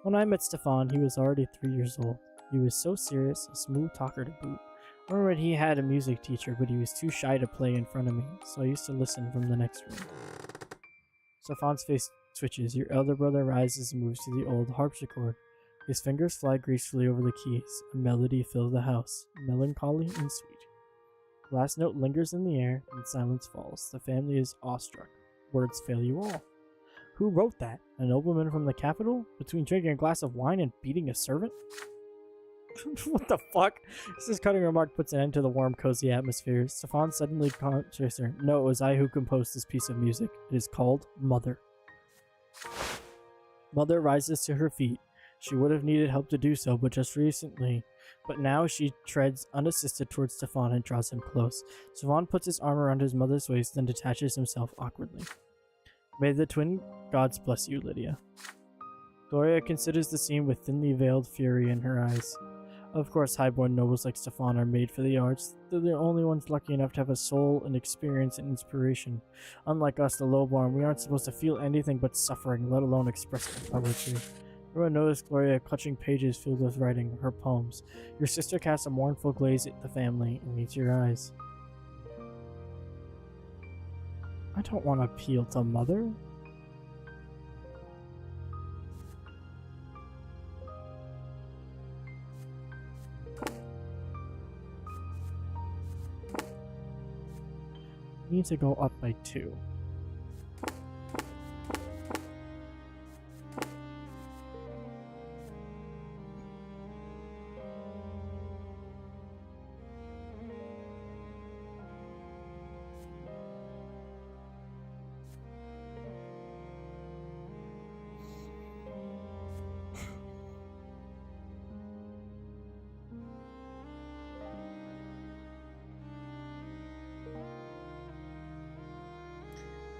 When I met Stefan, he was already 3 years old. He was so serious, a smooth talker to boot. I remember he had a music teacher, but he was too shy to play in front of me, so I used to listen from the next room. Stefan's face twitches. Your elder brother rises and moves to the old harpsichord. His fingers fly gracefully over the keys. A melody fills the house, melancholy and sweet. The last note lingers in the air, and silence falls. The family is awestruck. Words fail you all. Who wrote that? A nobleman from the capital? Between drinking a glass of wine and beating a servant? What the fuck? This cutting remark puts an end to the warm, cozy atmosphere. Stefan suddenly conscious her. No, it was I who composed this piece of music. It is called Mother. Mother rises to her feet. She would have needed help to do so, but now she treads unassisted towards Stefan and draws him close. Stefan puts his arm around his mother's waist, then detaches himself awkwardly. May the twin gods bless you, Lydia. Gloria considers the scene with thinly veiled fury in her eyes. Of course, highborn nobles like Stefan are made for the arts. They're the only ones lucky enough to have a soul and experience and inspiration. Unlike us, the lowborn, we aren't supposed to feel anything but suffering, let alone express it in poetry. Everyone noticed Gloria clutching pages filled with writing, her poems. Your sister casts a mournful gaze at the family and meets your eyes. I don't want to appeal to Mother. Need to go up by 2.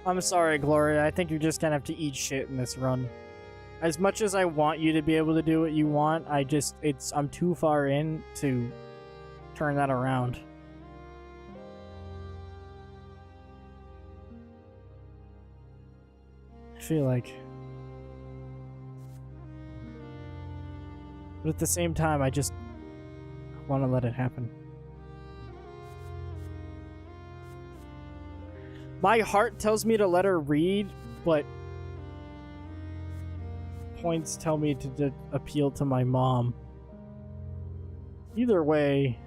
I'm sorry, Gloria. I think you're just gonna have to eat shit in this run. As much as I want you to be able to do what you want, I'm too far in to turn that around. I feel like But at the same time, I just want to let it happen. My heart tells me to let her read, but points tell me to appeal to my mom. Either way,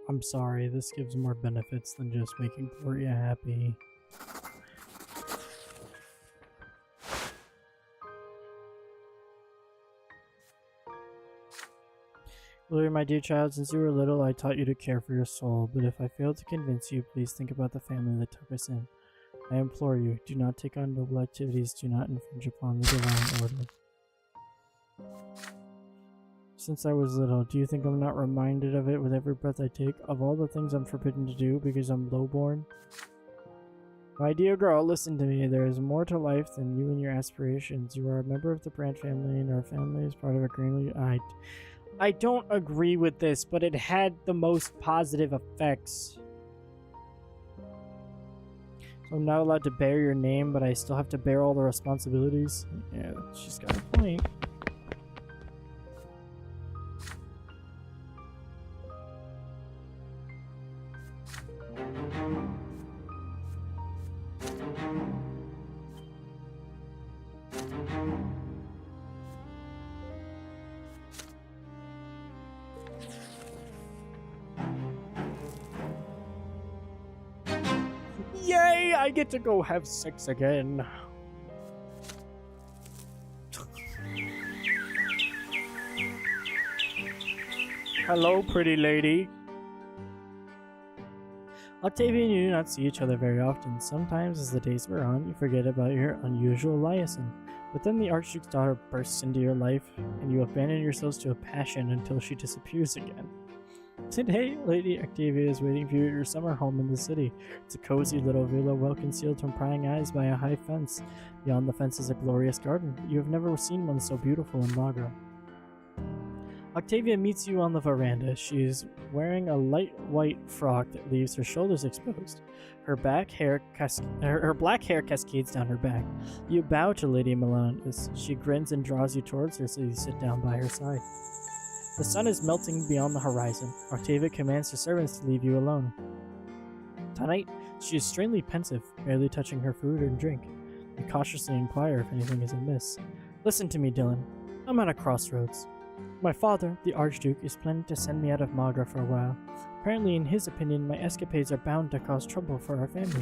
I'm sorry, this gives more benefits than just making Gloria happy. Gloria, my dear child, since you were little, I taught you to care for your soul, but if I failed to convince you, please think about the family that took us in. I implore you, do not take on noble activities, do not infringe upon the divine order. Since I was little, do you think I'm not reminded of it with every breath I take, of all the things I'm forbidden to do because I'm lowborn? My dear girl, listen to me. There is more to life than you and your aspirations. You are a member of the Brante family, and our family is part of a greenly... I don't agree with this, but it had the most positive effects. So I'm not allowed to bear your name, but I still have to bear all the responsibilities. Yeah, she's got a point. Yay! I get to go have sex again. Hello, pretty lady. Octavia and you do not see each other very often. Sometimes, as the days wear on, you forget about your unusual liaison. But then the Archduke's daughter bursts into your life, and you abandon yourselves to a passion until she disappears again. Today, Lady Octavia is waiting for you at your summer home in the city. It's a cozy little villa well concealed from prying eyes by a high fence. Beyond the fence is a glorious garden. You have never seen one so beautiful in Magra. Octavia meets you on the veranda. She is wearing a light white frock that leaves her shoulders exposed. Her black hair cascades down her back. You bow to Lady Melanius. She grins and draws you towards her, so you sit down by her side. The sun is melting beyond the horizon. Octavia commands her servants to leave you alone. Tonight, she is strangely pensive, barely touching her food and drink. You cautiously inquire if anything is amiss. Listen to me, Dylan. I'm at a crossroads. My father, the Archduke, is planning to send me out of Magra for a while. Apparently, in his opinion, my escapades are bound to cause trouble for our family.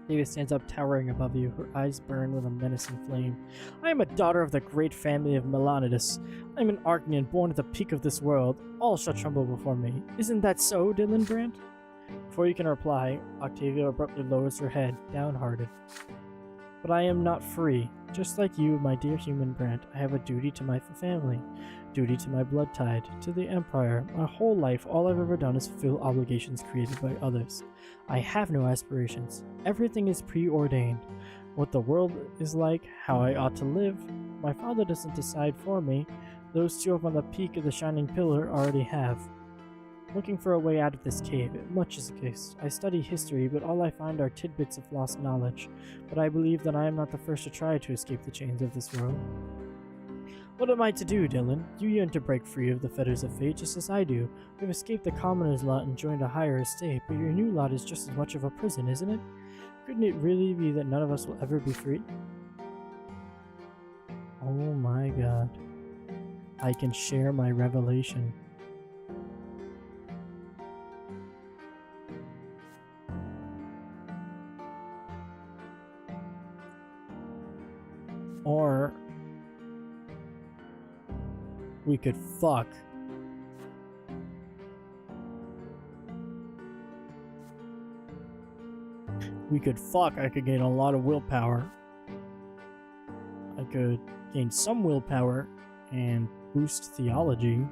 Octavia stands up towering above you, her eyes burn with a menacing flame. I am a daughter of the great family of Melanidas. I am an Archnian born at the peak of this world. All shall tremble before me. Isn't that so, Dylan Brant? Before you can reply, Octavia abruptly lowers her head, downhearted. But I am not free. Just like you, my dear human Brant, I have a duty to my family, duty to my blood tide, to the Empire. My whole life, all I've ever done is fulfill obligations created by others. I have no aspirations. Everything is preordained. What the world is like, how I ought to live, my father doesn't decide for me. Those two up on the peak of the shining pillar already have. Looking for a way out of this cave, much is the case. I study history, but all I find are tidbits of lost knowledge. But I believe that I am not the first to try to escape the chains of this world. What am I to do, Dylan? You yearn to break free of the fetters of fate, just as I do. You've escaped the commoner's lot and joined a higher estate, but your new lot is just as much of a prison, isn't it? Couldn't it really be that none of us will ever be free? Oh my god. I can share my revelation. Or we could fuck. we could fuck. I could gain a lot of willpower. I could gain some willpower and boost theology.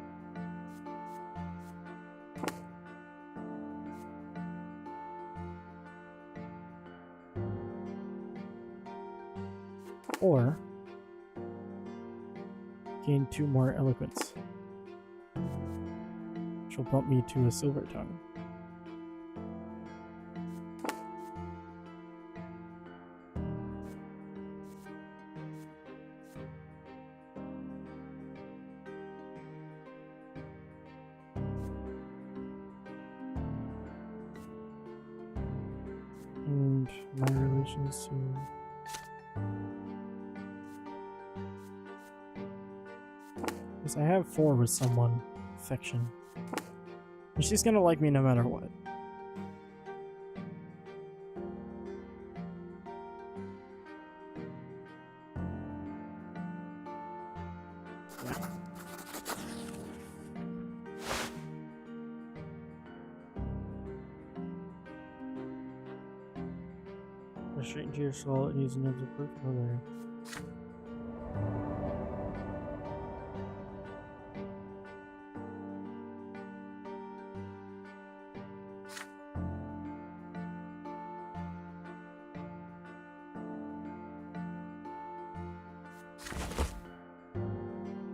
Or gain 2 more eloquence, which will bump me to a silver tongue. And my relations to I have 4 with someone. Affection. And she's gonna like me no matter what. Go straight into your soul and use another proof over.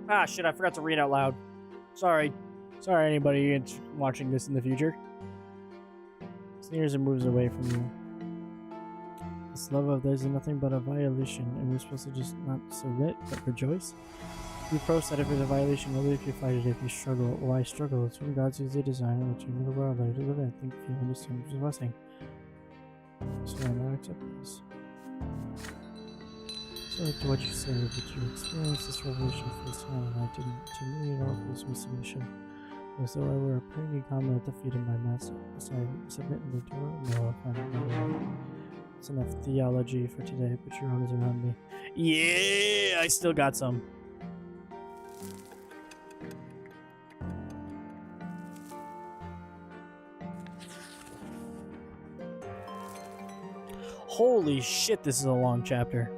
Ah, shit, I forgot to read out loud. Sorry. Sorry, anybody watching this in the future. Sneers and moves away from you. This love of theirs is nothing but a violation, and we're supposed to just not submit, but rejoice? You prose that if it's a violation, only if you fight it, if you struggle. Why struggle? It's when God sees the design and the dream of the world that you live in. Think, feel, understand, which is blessing. So I now accept this. Sorry to what you say, but you experienced this revelation firsthand, and I didn't. To me, it all gives me submission. As though I were a praying combat defeated my master. Must I submit and endure? No, I find it no. It's enough theology for today, but your own is around me. Yeah, I still got some. Holy shit, this is a long chapter.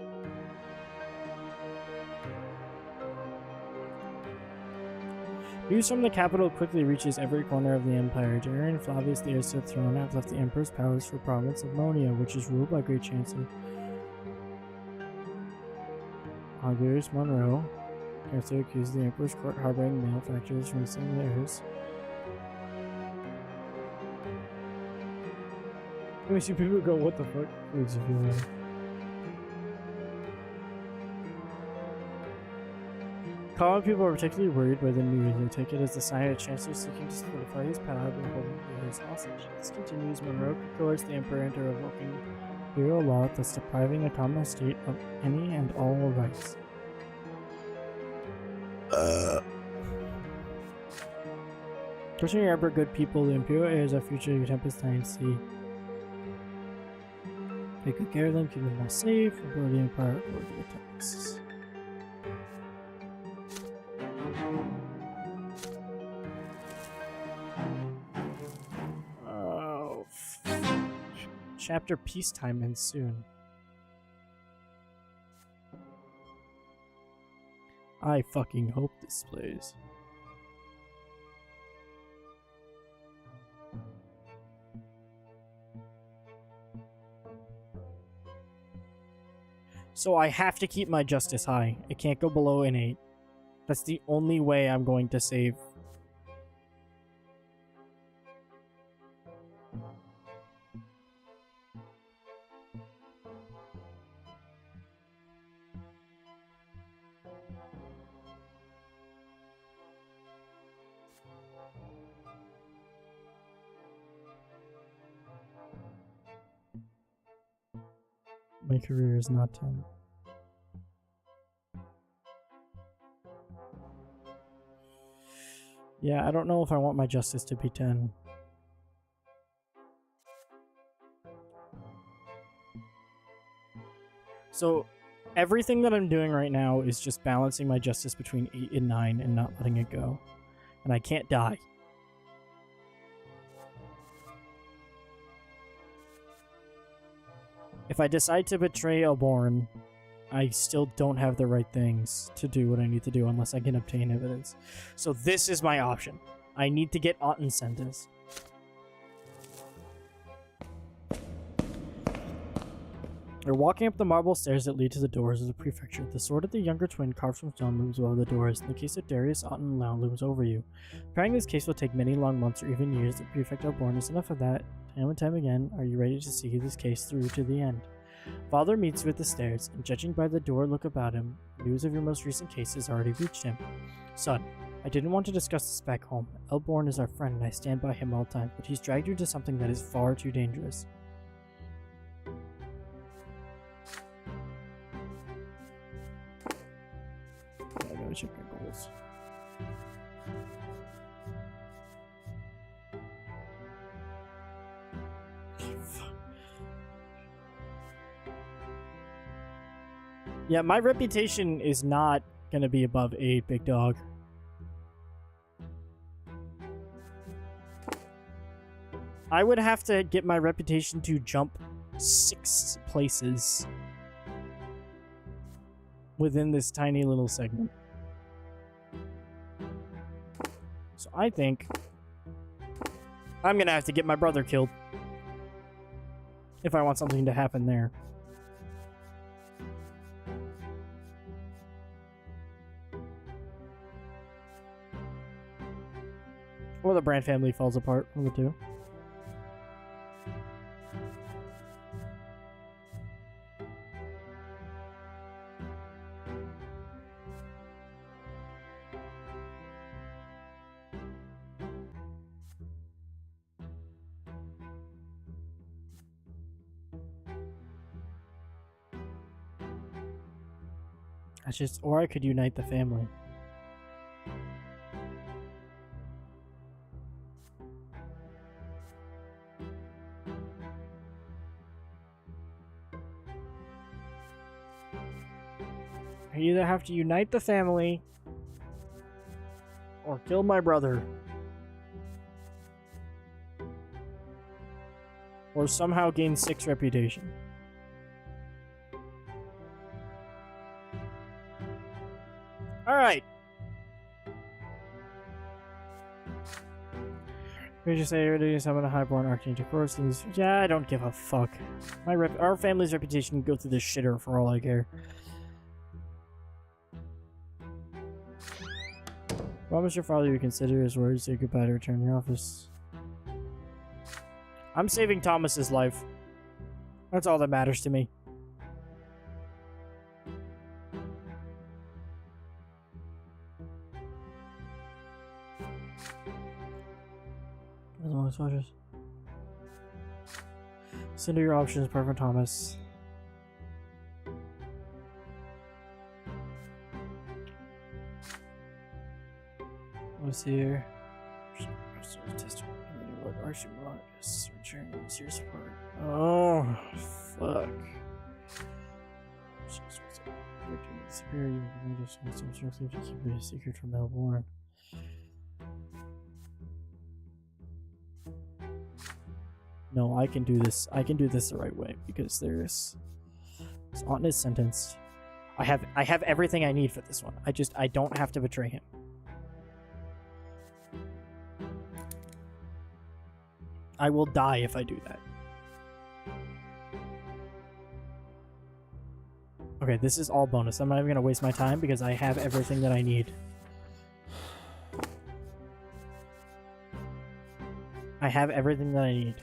News from the capital quickly reaches every corner of the empire. Darian Flavius, the heir to the throne, have left the emperor's palace for province of Monia, which is ruled by Great Chancellor Augustus Monroe. Chancellor accused the emperor's court harboring malefactors from some heirs. Let me see people go, what the fuck? Please, if you will. Common people are particularly worried by the news. They take it as a sign of Chancellor seeking to solidify his power by holding the heirs hostage. This continues. Monroe coerced the emperor into revoking imperial law, thus depriving the common estate of any and all rights. Pushing your emperor, good people, the imperial heirs are future Tempestine Sea. Take good care of them, keep them all safe, avoid the empire, avoid the attacks. Chapter Peacetime ends soon. I fucking hope this plays. So I have to keep my justice high. It can't go below an 8. That's the only way I'm going to save. My career is not 10. Yeah, I don't know if I want my justice to be 10. So, everything that I'm doing right now is just balancing my justice between 8 and 9 and not letting it go. And I can't die. If I decide to betray Elborn, I still don't have the right things to do what I need to do unless I can obtain evidence. So this is my option. I need to get Otten's sentence. They're walking up the marble stairs that lead to the doors of the prefecture. The sword of the younger twin carved from stone looms above the doors. In the case of Darius, Otten now looms over you. Preparing this case will take many long months or even years. The prefect Elborn is enough of that. Time and time again, are you ready to see this case through to the end? Father meets you at the stairs, and judging by the door look about him, news of your most recent case has already reached him. Son, I didn't want to discuss this back home. Elborn is our friend, and I stand by him all the time, but he's dragged you to something that is far too dangerous. I gotta check my goals. Yeah, my reputation is not gonna be above 8, big dog. I would have to get my reputation to jump 6 places within this tiny little segment. So I think I'm gonna have to get my brother killed if I want something to happen there. Or the Brante family falls apart from the two. That's just, or I could unite the family. I either have to unite the family or kill my brother. Or somehow gain 6 reputation. Alright. We just say you're doing summon a highborn archangel. Of course, yeah, I don't give a fuck. Our family's reputation can go through the shitter for all I care. Promise your father you consider his words, say goodbye to return to your office. I'm saving Thomas's life. That's all that matters to me. Consider your options, Perfect Thomas. What's here? Oh, fuck. Superior, you just keep it a secret from Elborn. No, I can do this. I can do this the right way because there's Otten is sentenced. I have everything I need for this one. I don't have to betray him. I will die if I do that. Okay, this is all bonus. I'm not even gonna waste my time because I have everything that I need. I have everything that I need.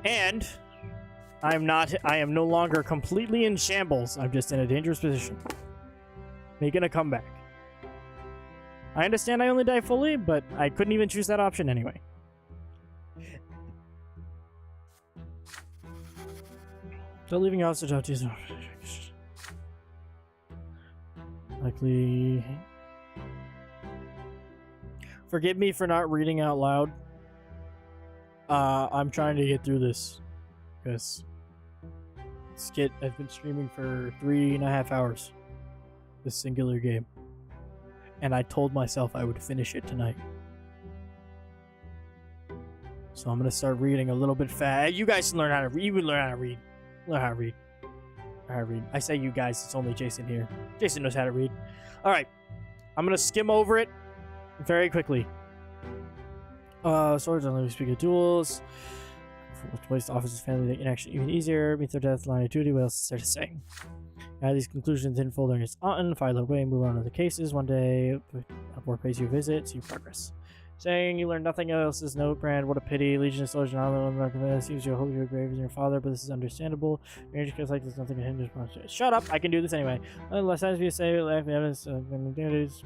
And I am no longer completely in shambles. I'm just in a dangerous position. Making a comeback. I understand I only die fully, but I couldn't even choose that option anyway. So leaving out to talk to you. Likely. Forgive me for not reading out loud. I'm trying to get through this because I've been streaming for 3.5 hours. This singular game. And I told myself I would finish it tonight. So I'm gonna start reading a little bit fast. You guys can learn how to read. You can learn how to read. Learn how to read. How to read. I say you guys. It's only Jason here. Jason knows how to read. All right. I'm gonna skim over it very quickly. Swords only speak of duels. For which place the officer's family the inaction even easier. Meet their death, line of duty. What else is there to say? Add these conclusions in folder is on. File away. Move on to the cases. One day, at workplace you visit. See progress. Saying you learn nothing else is note brand. What a pity. Legion of Soldiers and all the recommend. You hope you're brave as your father, but this is understandable. Range kills like there's nothing to hinder. Shut up! I can do this anyway. Unless as you say, lack of evidence.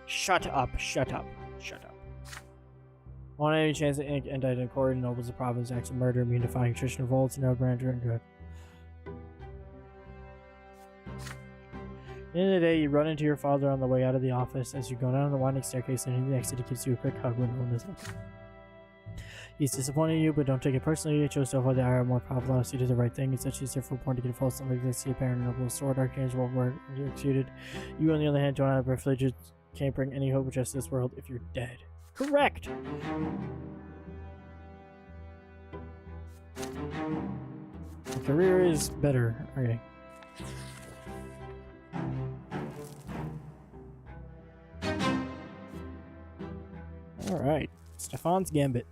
Shut up! Shut up! Shut up! On any chance that indicted in court ennobles the province acts of murder, mean defying tradition revolts, no brand good. At the end of the day, you run into your father on the way out of the office. As you go down the winding staircase and in the exit, he gives you a quick hug when home is open. He's disappointed in you, but don't take it personally. He chose to avoid the ire of more powerful honest. You did the right thing. It's such easier for a point to get a false something like see a parent noble sword arcane what were executed. You, on the other hand, don't have a privilege. Can't bring any hope of justice to this world if you're dead. Correct! The career is better. Okay. Alright. Stefan's Gambit.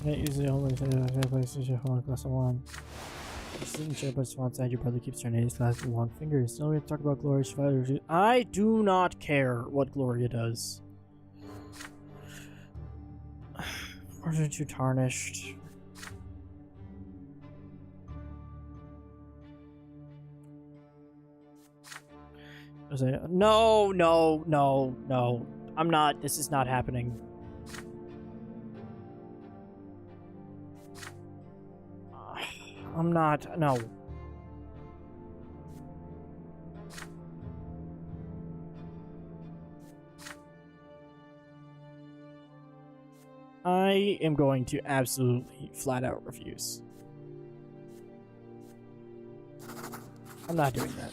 Can't use the only PlayStation phone plus one. Signature, but Swan side your brother keeps turning his last with long fingers. Still, we have to talk about Gloria's fighters. I do not care what Gloria does. Aren't you tarnished? No, no, no, no. I'm not. This is not happening. I'm not. No. I am going to absolutely flat out refuse. I'm not doing that.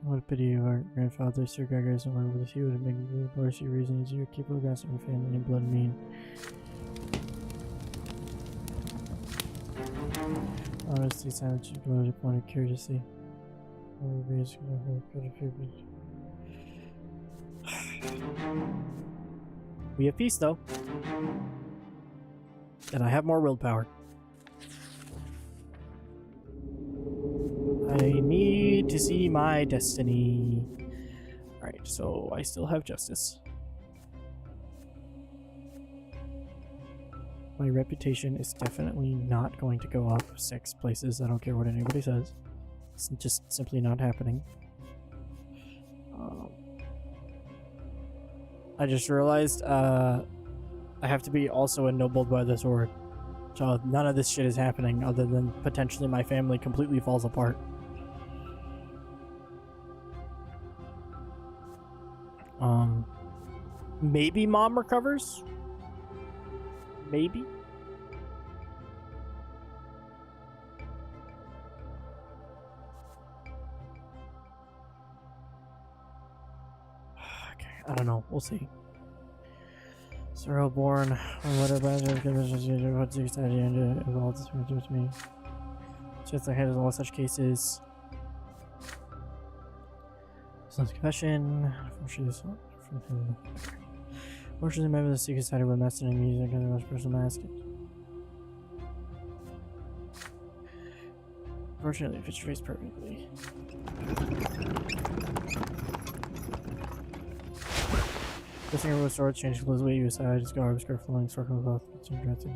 What a pity of our grandfather, Sir Gregor, isn't working with you. Would have made the worst reason is you're capable of grasping your family and blood mean. Honestly, silence you blood upon a curiosity. We have peace, though. And I have more willpower. I need to see my destiny. Alright, so I still have justice. My reputation is definitely not going to go up 6 places. I don't care what anybody says. It's just simply not happening. I just realized I have to be also ennobled by the sword. So none of this shit is happening other than potentially my family completely falls apart. Maybe mom recovers? Maybe? Okay, I don't know. We'll see. Sir born, whatever, what's your strategy involved with me. Just I handle all such cases. Son's confession. From him. Fortunately, remember the secret side with mastering music and the most personal mask. Fortunately, it fits your face perfectly. The singer with sword changed clothes way you aside, his garb, scarf flowing, circle cloth, change to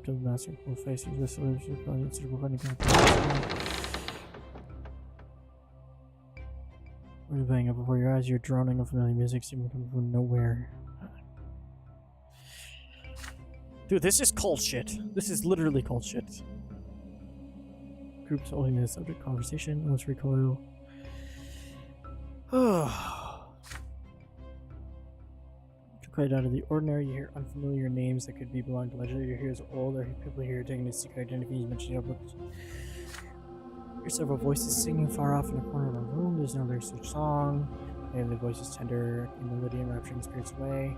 kill the master, full face, use this solution, probably suitable for any kind of What are you playing up before your eyes? You're droning of familiar music, seeming to come from nowhere. Dude, this is cult shit. This is literally cult shit. Groups holding this subject conversation. Let's recoil. quite out of the ordinary. You hear unfamiliar names that could be belong to legend. Your ears old. There are people here taking a secret identities, mentioning up. Hear several voices singing far off in a corner of a room. There's no lyrics to each song. And the voice is tender, humility, and rapturing spirits away.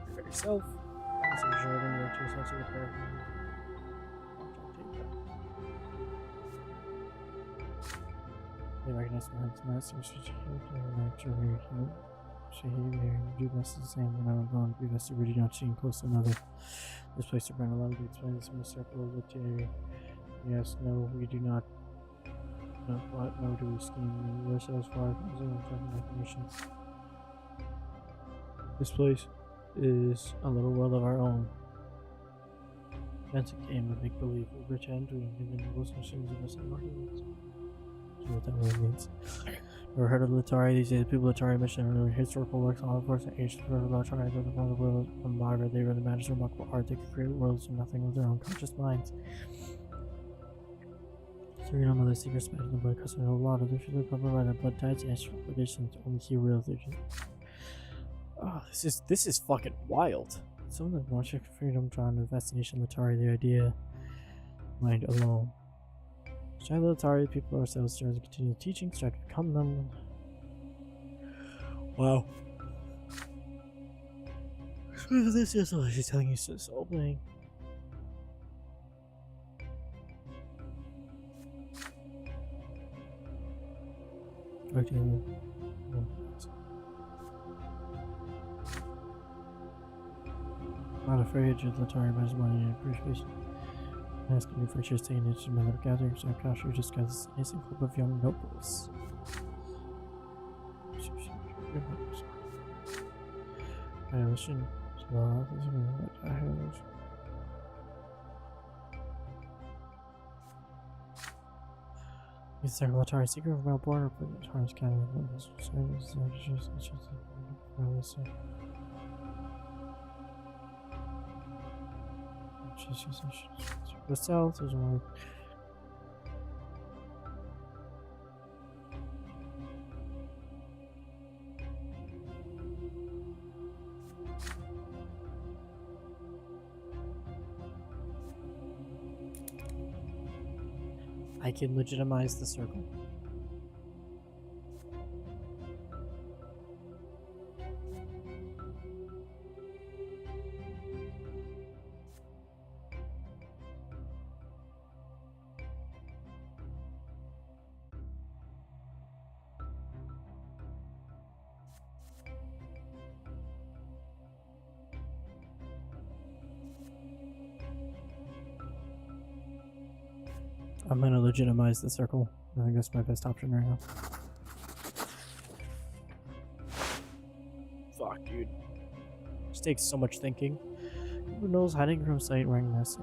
You're very self. Also, you're showing your two sense of the prayer. They recognize my masters. You must the same when I was gone. We must have really not seen close to another. This place to burn a lot of the explains in the circle of the theory. Yes, no, we do not. No, what? No, do we scheme? We ourselves far from machinations. This place is a little world of our own. That's a game of make believe. We pretend we live in the hallucinations of us and arguments. What that really means. Never heard of Latari? These days, the people of Latari mission historical works on all force and age for Latari of the world from Magra. They were the masters of remarkable art. They could create worlds from nothing with their own conscious minds. So you know the secret space in the blood custom a lot of the future by the blood tides and extra obligations only key real legend. Oh, this is fucking wild. Some of the more freedom drawn to fascination Latari, the idea mind alone. Try the Atari people ourselves to continue teaching, try to become them. Wow. This is what she's telling you, so opening. Okay. Not afraid of Latari, but just wanting appreciation. Asking you for your staying into another gathering, so gosh, you just got this amazing group of young nobles. I listen to I have. It's a Latari secret of Melbourne, but Latari's kind of the south is one. I can legitimize the circle. I'm gonna legitimize the circle. I think that's my best option right now. Fuck, dude. This takes so much thinking. Who knows hiding from sight wearing this?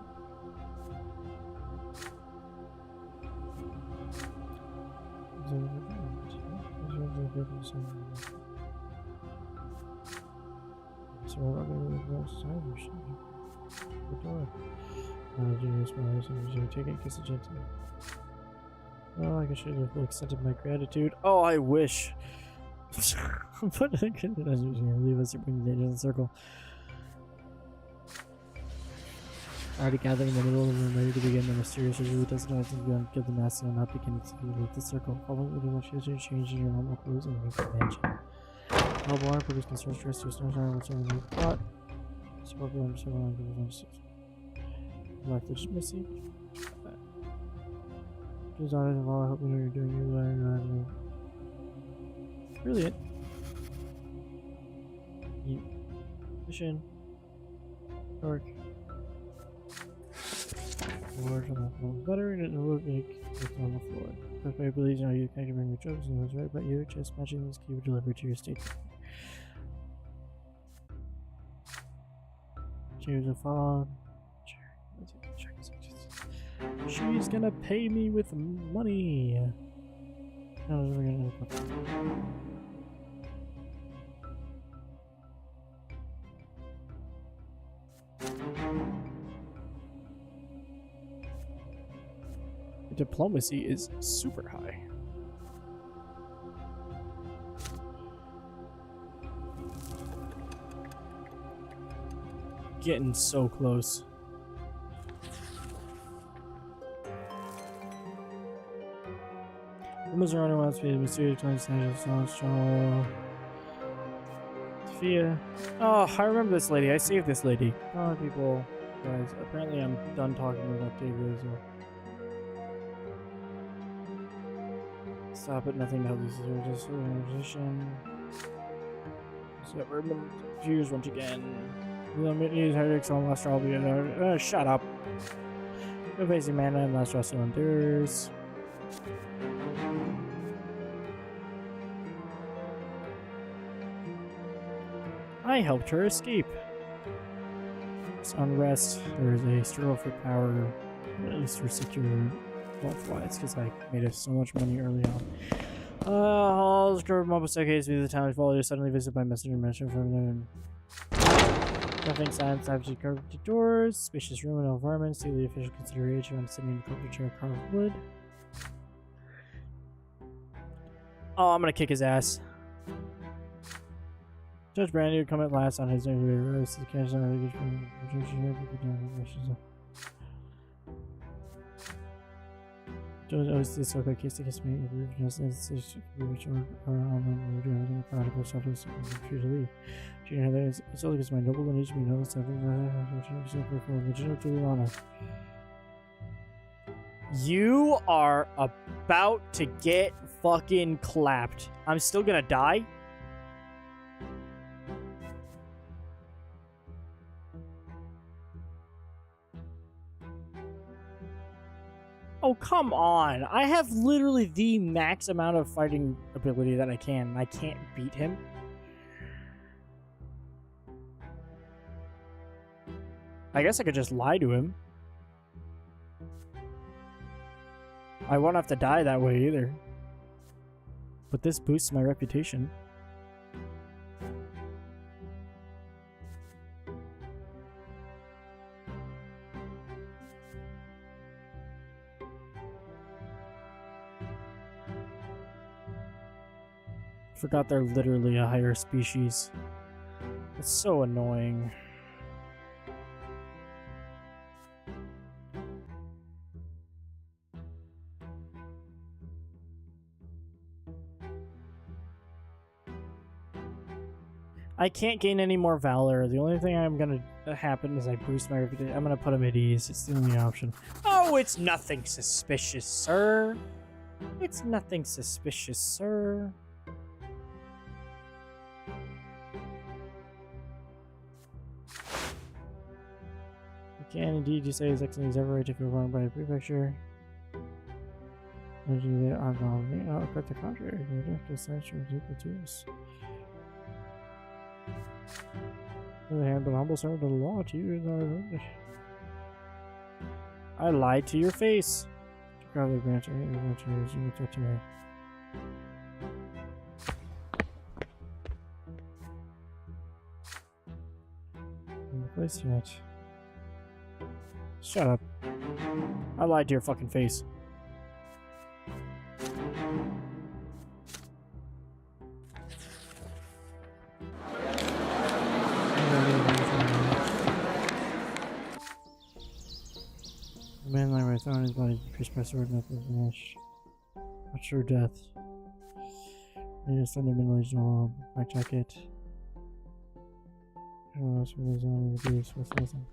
Take it, kiss it gently. Well, I should have extended my gratitude. Oh, I wish. But I couldn't leave us to bring the danger in the circle. Already gathered in the middle of the room, ready to begin the mysterious ritual. Doesn't have to be on kill the master and not begin to leave the circle. Following the much history, changing your normal clothes and make the mansion. Melbourne produce concern stress to a snowstorm, which only made thought. Scorpion under several languages. Life legitimacy. Just honest of all, I hope you know you're doing your learning. Brilliant. Mission. Dark. Words on the floor. Better and it will make it on the floor. But I believe you know you can't bring your jokes and what's right about you. Just matching this key delivered to your state. Cheers of fog. She's gonna pay me with money. Diplomacy is super high. getting so close. Rumors around wants to be mysterious Sophia. Oh, I remember this lady. I saved this lady. Oh, people. Guys, apparently I'm done talking about David as well. Stop it, nothing to help this is just an position. So we're confused once again. We'll use headaches on last all be shut up. No facing mana and last draw still endures. I helped her escape. It's unrest. There is a struggle for power, at least for secure wealth-wise, because I made us so much money early on. All the curved mobile staircase through the town is followed suddenly visited by messenger from them. Nothing silence, actually carved doors, spacious room and environment, see the official consideration. I'm sitting in the corporate chair carved wood. Oh, I'm gonna kick his ass. Judge Brante would come at last on his roast to catch on Judge always did so by case to kiss me. Just as which are on the prodigal suffers to leave. Junior, that is it's only because my noble needs to be noticed. I think for legitimate duly honor. You are about to get fucking clapped. I'm still gonna die. Oh, come on. I have literally the max amount of fighting ability that I can, and I can't beat him. I guess I could just lie to him. I won't have to die that way either. But this boosts my reputation. Forgot they're literally a higher species. It's so annoying. I can't gain any more valor. The only thing I'm gonna happen is I boost my reputation. I'm gonna put him at ease. It's the only option. Oh, it's nothing suspicious, sir. It's nothing suspicious, sir. Can indeed you say his excellency is ever right to feel wronged by a prefecture? Quite the contrary. Equal to us. On the other hand, but humble servant of the law to you is our. I lied to your face. Probably branch. I hate the branch. You will talk to me. In the place yet. Shut up. I lied to your fucking face. The man lying right on his body, pierced by sword, nothing finished. Not sure death. I need a thunder middle-aged all my jacket. I don't know what is on the base with nothing.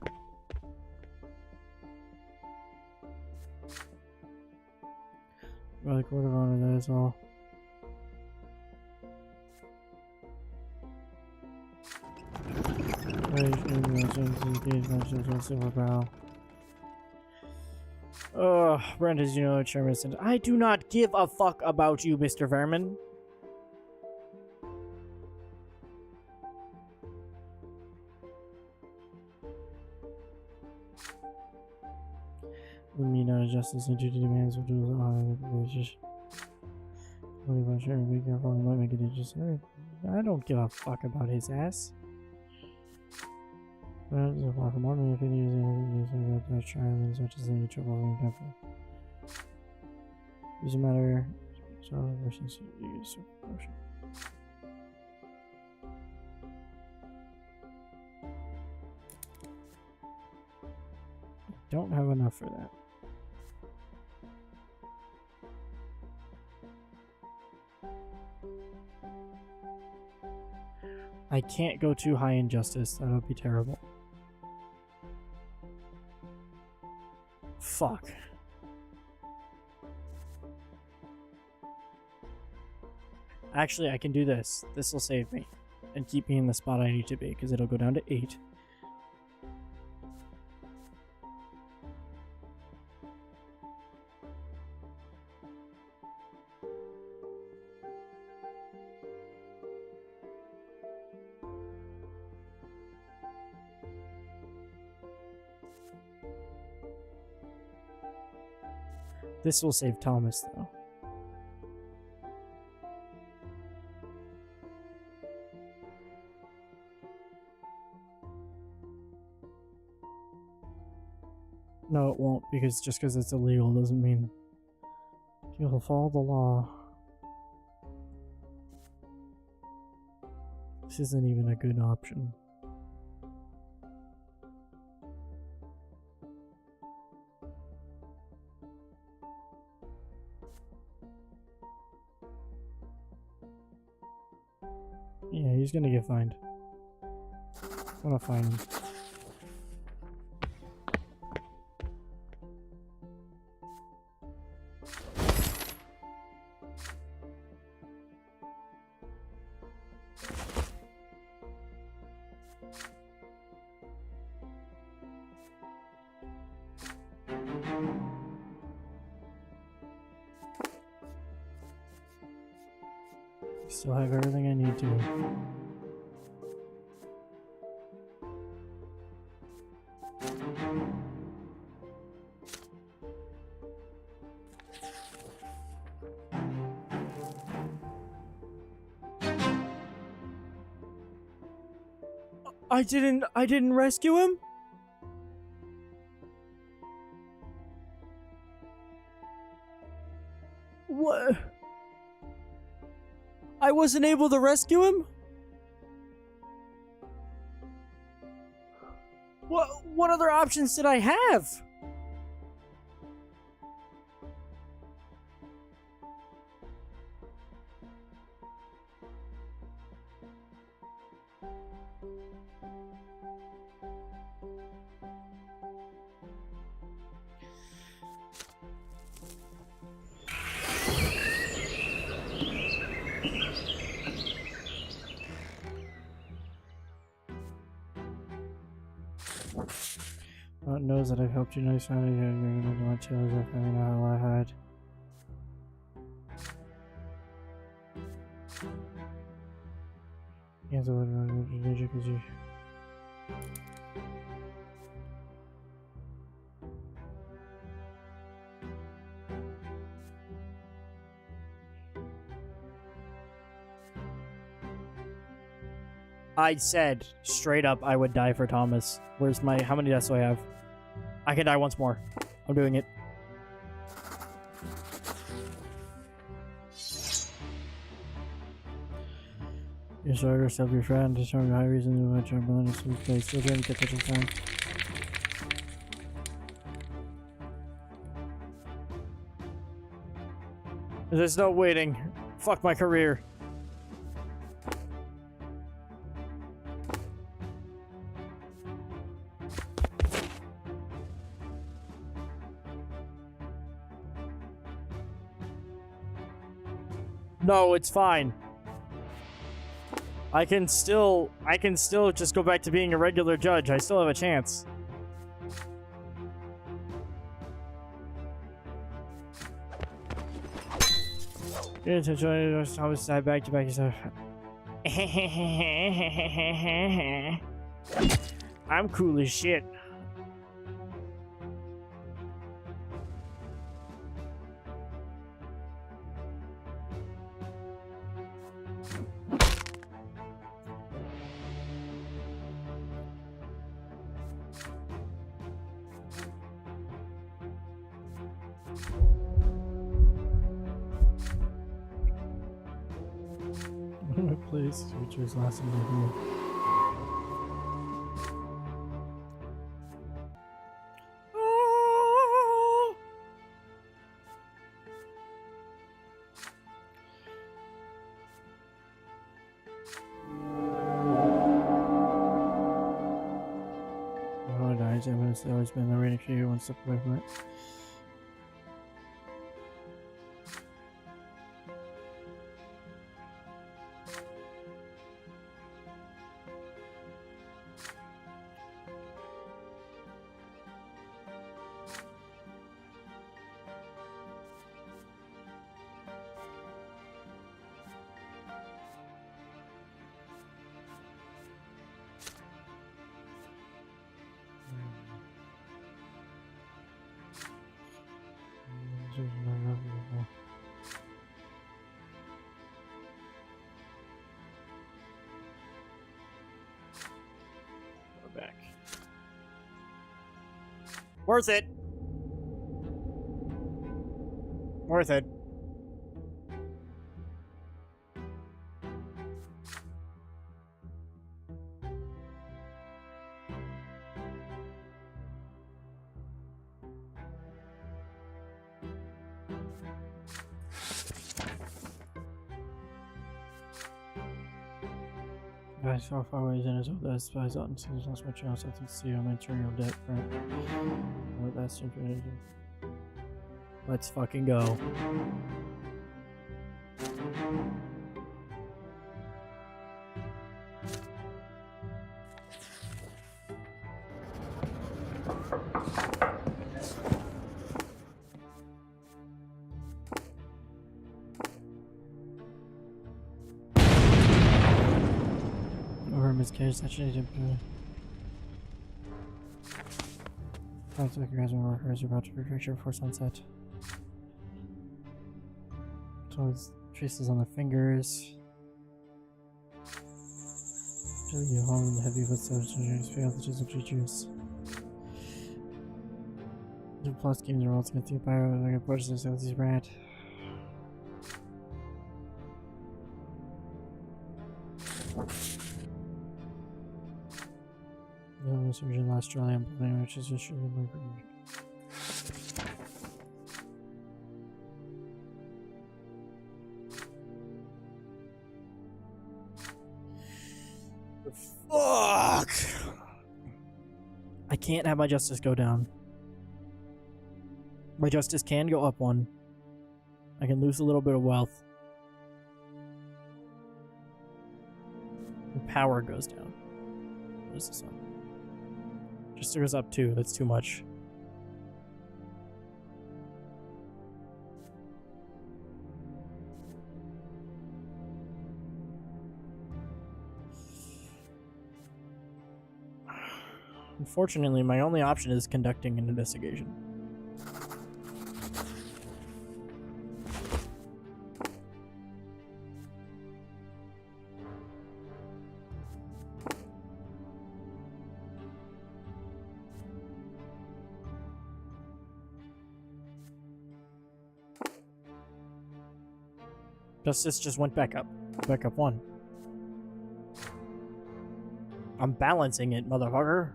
By the court of honor, that is all. Oh, Brent, as you know, Chairman, I do not give a fuck about you, Mr. Vermin. Me not justice and duty demands of duels honor the religious. What about sure be careful and might make it interesting. I don't give a fuck about his ass. But so far from morning if it is anything about that child and such as any trouble and careful. Doesn't matter. So versus use of motion. don't have enough for that. I can't go too high in justice. That would be terrible. Fuck. Actually, I can do this. This will save me. And keep me in the spot I need to be, because it'll go down to 8. This will save Thomas, though. No, it won't, because just because it's illegal doesn't mean you'll follow the law. This isn't even a good option. Yeah, he's gonna get fined. I'm gonna fine him. Still have everything I need to. I didn't rescue him? What? I wasn't able to rescue him? What other options did I have? God knows that I've helped you nice family. You're gonna do my children. I family know how I hide. Yeah, so what because you. I said straight up I would die for Thomas. Where's my... How many deaths do I have? I can die once more. I'm doing it. You're sorry yourself, your friend. Determine high reason to let your bonus in place. Still didn't get touch of time. There's no waiting. Fuck my career. No, it's fine. I can still just go back to being a regular judge. I still have a chance. Good to join us. Thomas side back to back yourself. I'm cool as shit. My place, which was last in the dies, evidence has always been the rating for you one step away from it. We're back. Worth it. Worth it. Guys, so far away in as well that spies out and seems lost my chance. I think see I'm entering your debt for what that's infinity. Let's fucking go. Over miscarriage, actually, sounds like your husband workers are about to perfect your before sunset. So it's traces on the fingers. You home in the heavy footsteps and you fail the juice of juice. The plus games are also going to buy like a bunch of sales brand. The surgeon last July on planning, which is usually more important. Fuck! I can't have my justice go down. My justice can go up one. I can lose a little bit of wealth. The power goes down. What is this one? Just goes up 2. That's too much. Unfortunately, my only option is conducting an investigation. Justice just went back up. Back up 1. I'm balancing it, motherfucker.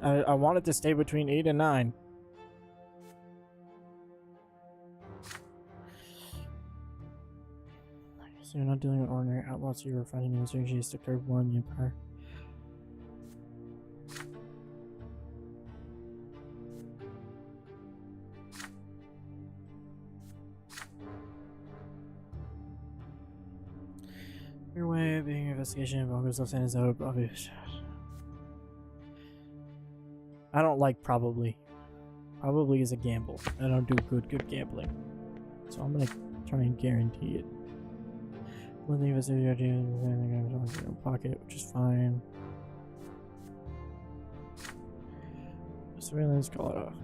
I want it to stay between 8 and 9. So you're not dealing with ordinary outlaws, so you're fighting insurgencies to curb war in the Empire. Your way of being an investigation involves yourself and is obvious. I don't like probably. Probably is a gamble. I don't do good gambling. So I'm gonna try and guarantee it. One thing is the idea in your pocket, which is fine. Surveillance, call it off.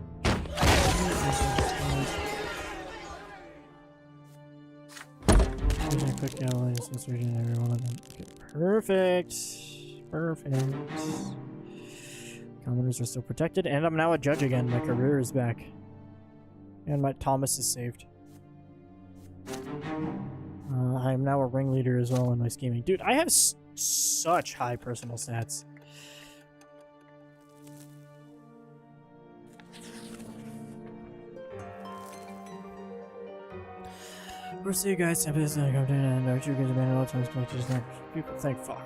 Quick analyze and surgeon every one of them. Okay, perfect. Perfect. Commoners are still protected, and I'm now a judge again. My career is back. And my Thomas is saved. I am now a ringleader as well in my scheming. Dude, I have such high personal stats. We'll see you guys. Time for this to come to an end. Archer gives a man at all times. People think fuck.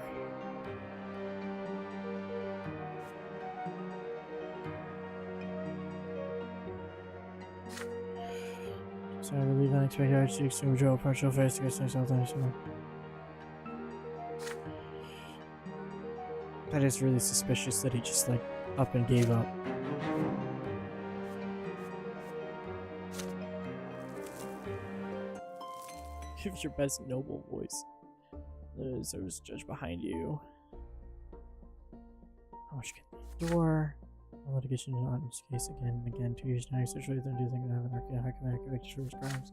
I believe unexpected Archduke's to withdraw partial face against myself. That is really suspicious that he just like up and gave up. Give your best noble voice. There was a judge behind you. How much get the door? Litigation not in this case again and again. 2 years now, you search for them. Do you think I have an archaeological conviction for his crimes?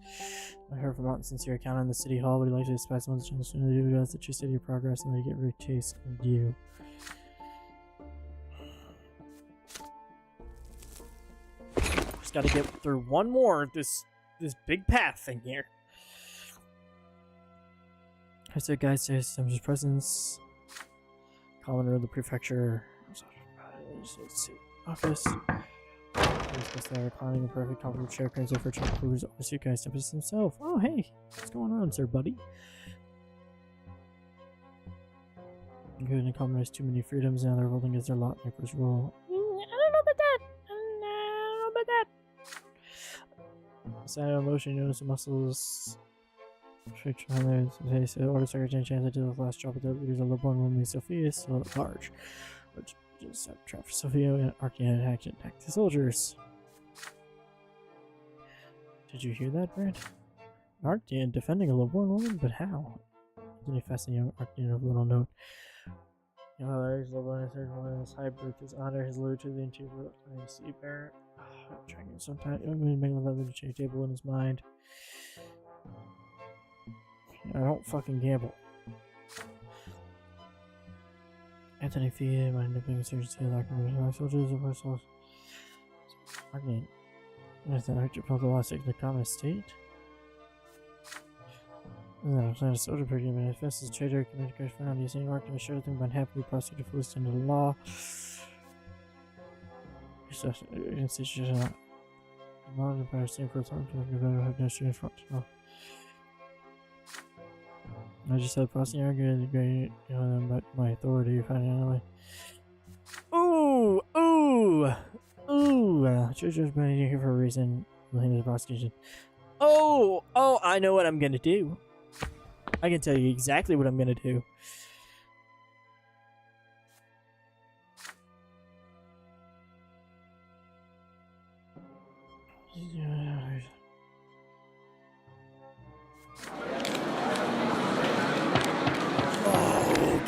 I heard from Martin sincere account in the city hall, but he likes to despise someone's chance to do that you study your progress and let you get rid of chase and you. Just gotta get through one more of this big path thing here. I said, guys, there's his presence. Commoner of the prefecture. Let's see. Office. They are climbing a perfect comfortable chair, cranes over to who's oversee guys tempest himself. Oh, hey. What's going on, sir, buddy? Good and common has too many freedoms, now they're rolling as their lot in Emperor's rule. I don't know about that. I don't know about that. Sign of emotion, you notice the muscles. Straight on there. Say, order secretary chance to do the last job of the leaders of the born woman, Sophia is still at large. Which just have trap for Sophia and Arcane attack the soldiers. Did you hear that, Brant? Arcane defending a low-born woman, but how? Then he fastened young Arcane of little note. You know, there's low-born and third one, his high birth, his honor, his low to the interior sea bear. I'm trying to sometime. I'm going to make another change table in his mind. I don't fucking gamble. Anthony Fee, my nipping surgery, like soldiers of ourselves. Arcane. Is that Archipelago lost in the common state? I'm not a soldier program manifests as traitor communicator found using Arcane to show them but happily prosecuted for listening to the law. Institution. Modern empire same for time to have no student front. I just had prosecuting argument great, but my authority finally. Ooh! Judge's been here for a reason. The prosecution. Oh! I know what I'm gonna do. I can tell you exactly what I'm gonna do.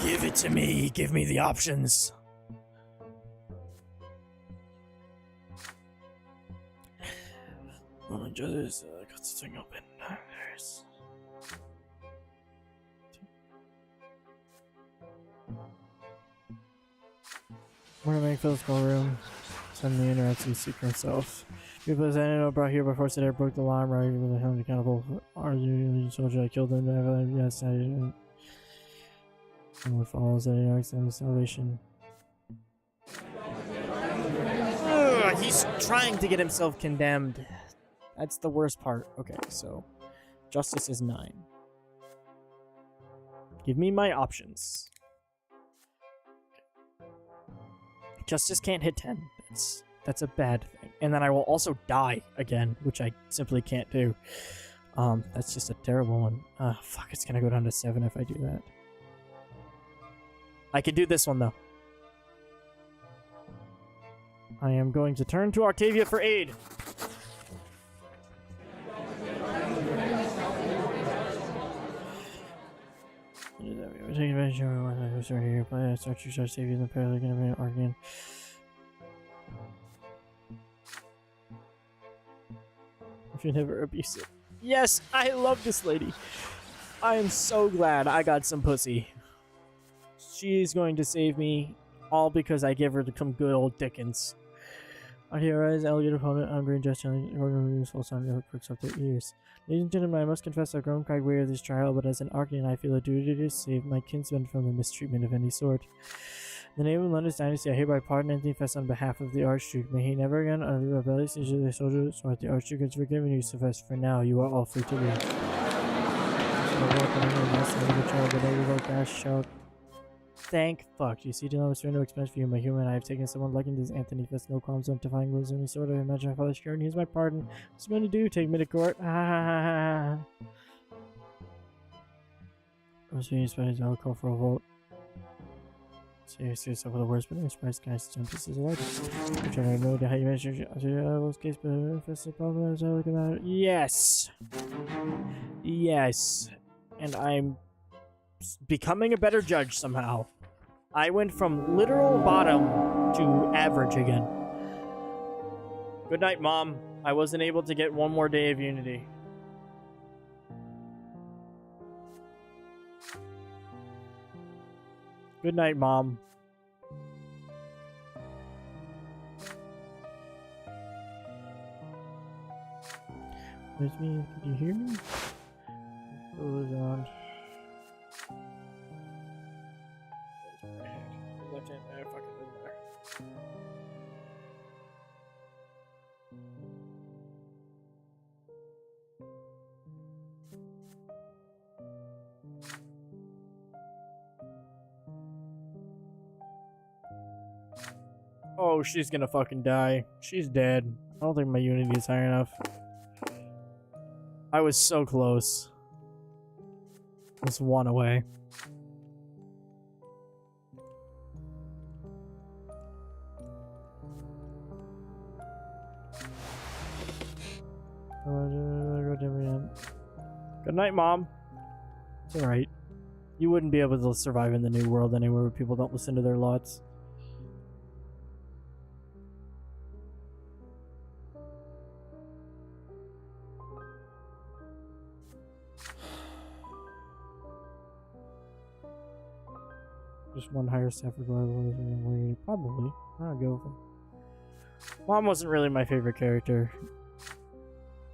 Give it to me. Give me the options. Oh, judges, got this thing open. There's... Morning, physical room. Suddenly interrupts the seeker himself. People that I know brought here before said I broke the law, right? With the held accountable for our soldier. I killed them. Yes, I didn't. And what follows that he asks them salvation. He's trying to get himself condemned. That's the worst part. Okay, so justice is 9. Give me my options. Justice can't hit 10. That's a bad thing. And then I will also die again, which I simply can't do. That's just a terrible one. Fuck, it's gonna go down to 7 if I do that. I can do this one, though. I am going to turn to Octavia for aid. Take advantage of my sorry here, but I start to save you in the pair. They're going to be an argument. If you never abuse it. Yes, I love this lady. I am so glad I got some pussy. She's going to save me, all because I give her some good old Dickens. I theorize alligator opponent, hungry and just useful sound that pricks up their ears. Ladies and gentlemen, I must confess I've grown quite weary of this trial, but as an Arcane, I feel a duty to save my kinsman from the mistreatment of any sort. In the name of London's dynasty, I hereby pardon and confess on behalf of the Archduke. May he never again utter rebellious to the soldiers, or the Archduke has forgiven you, Sylvester. For now, you are all free to leave. Thank fuck. You see, Dylan was no expense for you, my human. I have taken someone liking this Anthony Fest, no qualms on defying rules of any sort. I imagine my father's scared and he's my pardon. What's going to do? Take me to court? Ah. I was being inspired to call for a vote. Seriously, yourself with the worst, but I'm surprised guys don't pieces of light. I'm trying to know how you measure your case, but if it's a problem, I look at it. Yes. Yes. And I'm becoming a better judge somehow. I went from literal bottom to average again. Good night, Mom. I wasn't able to get one more day of Unity. Good night, Mom. Where's me? Can you hear me? Hold on. Left hand there, fucking in there. Oh, she's gonna fucking die. She's dead. I don't think my unity is high enough. I was so close. Just one away. Good night, Mom. It's alright. You wouldn't be able to survive in the new world anywhere where people don't listen to their lots. Just one higher staff level. Probably. I'll go with it. Mom wasn't really my favorite character.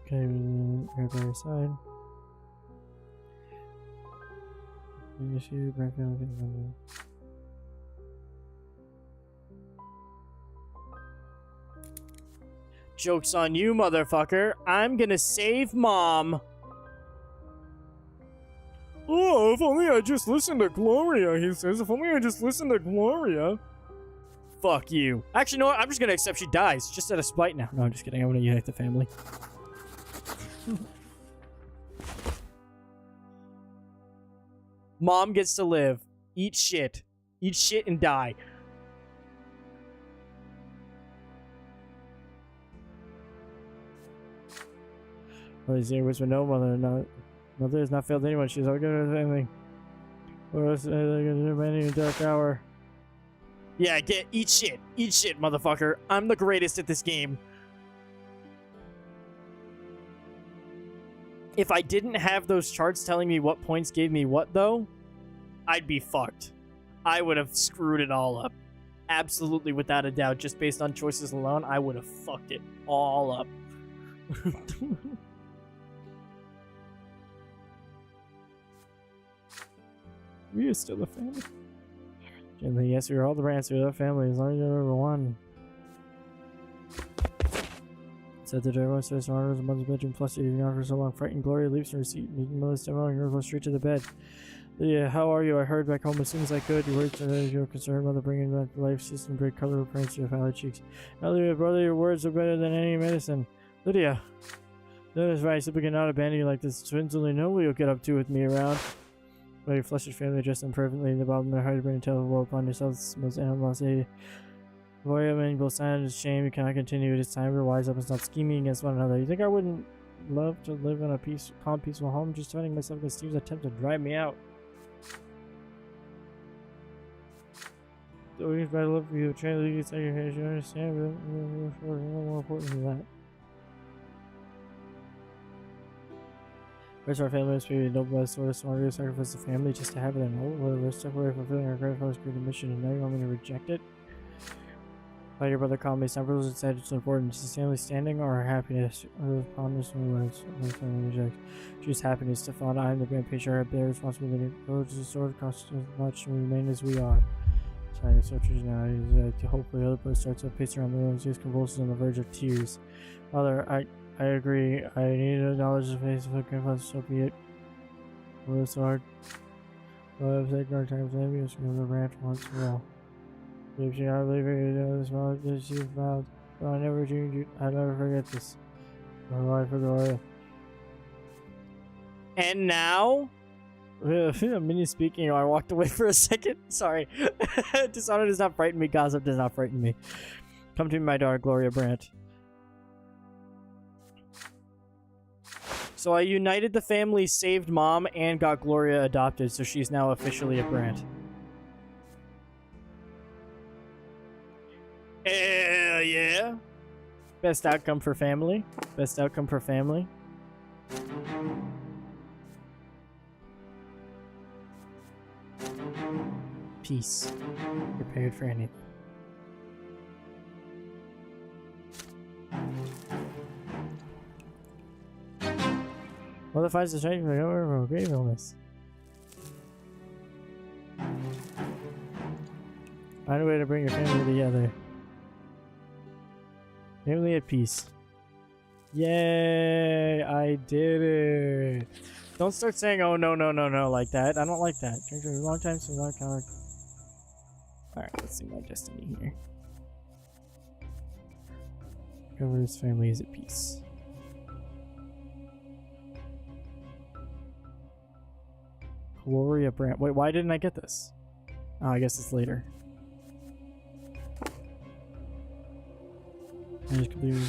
Okay, right by your side. Joke's on you, motherfucker. I'm gonna save Mom. Oh, if only I just listened to Gloria, he says. If only I just listened to Gloria. Fuck you. Actually, you know what? I'm just gonna accept she dies. Just out of spite now. No, I'm just kidding. I'm gonna unite the family. Mom gets to live. Eat shit. Eat shit and die. Well, he's here with no mother. No, mother has not failed anyone. She's all good at anything. Or else, in a dark hour. Yeah, eat shit. Eat shit, motherfucker. I'm the greatest at this game. If I didn't have those charts telling me what points gave me what, though, I'd be fucked. I would have screwed it all up. Absolutely, without a doubt. Just based on choices alone, I would have fucked it all up. We are still a family. Gently, yes, we are all the Brants. We are a family as long as you're number one. Said the driver says to honors a mother's bedroom plus eating on for so long. Frightened Gloria leaps from her seat and mother's demo and goes straight to the bed. Lydia, how are you? I heard back home as soon as I could. Your words are your concern, mother, bringing back to life. System break color prints to your pallid cheeks. Now, Lydia, brother, your words are better than any medicine. Lydia, that is right. I simply cannot abandon you like this. Twins only know what you'll get up to with me around. But your flustered family dressed them perfectly in the bottom of their heart to bring a tale well upon yourselves. Most animals say. Boy, I mean, both silent and shame. You cannot continue. It is time to wise up and stop scheming against one another. You think I wouldn't love to live in a calm, peaceful home? Just defending myself against Steve's attempt to drive me out. So by love for you, trying to leave you inside your head. You understand? But more important than that. Rest of our family must be a noble sort of smarter sacrifice the family just to have it and hold. Whether we're stuck away fulfilling our grandfather's great mission, and now you want me to reject it? Like your brother called me, some rules said it's important. Is the family standing or happiness? Or promise me words. My family rejects. Choose happiness, Stefan. I am the grandpatriarch. I bear responsibility. Village is sword costs as much and we remain as we are. Sorry, soldiers now. To hopefully the other boy starts to pace around the room. He convulses on the verge of tears. Mother, I agree. I need to acknowledge the face of my grandfather, so be it. Well, it's hard. Well, I've taken our time to maybe it's going to ranch once in a while. If she not believe it, you know, this mouth that she found. So I never change it. I never forget this. My wife, Gloria. And now? Mini speaking, I walked away for a second. Sorry. Dishonor does not frighten me. Gossip does not frighten me. Come to me, my daughter, Gloria Brant. So I united the family, saved Mom, and got Gloria adopted, so she's now officially a Brant. Hell yeah. Best outcome for family. Best outcome for family. Peace. Prepared for anything. Well, the fights the strength for over grave illness. Find a way to bring your family together. Family at peace. Yay! I did it! Don't start saying, oh no, no, no, no, like that. I don't like that. Drink for a long time, so long time. Alright, let's see my destiny here. Cover's family is at peace. Gloria Brant. Wait, why didn't I get this? Oh, I guess it's later. I just completely...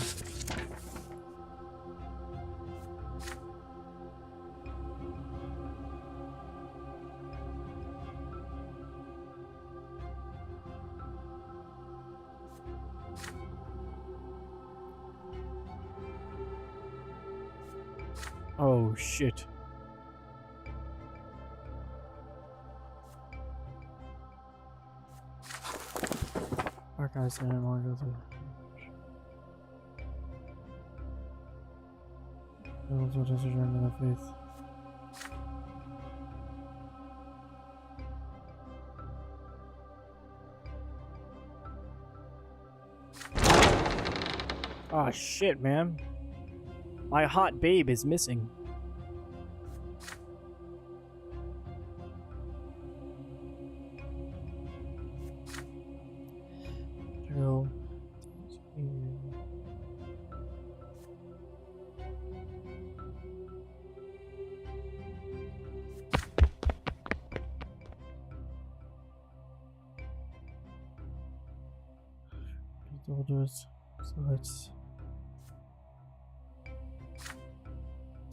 Oh, shit. Archives and Margot. Those who just return to the faith. Oh shit, man. My hot babe is missing. Girl. Soldiers. So let's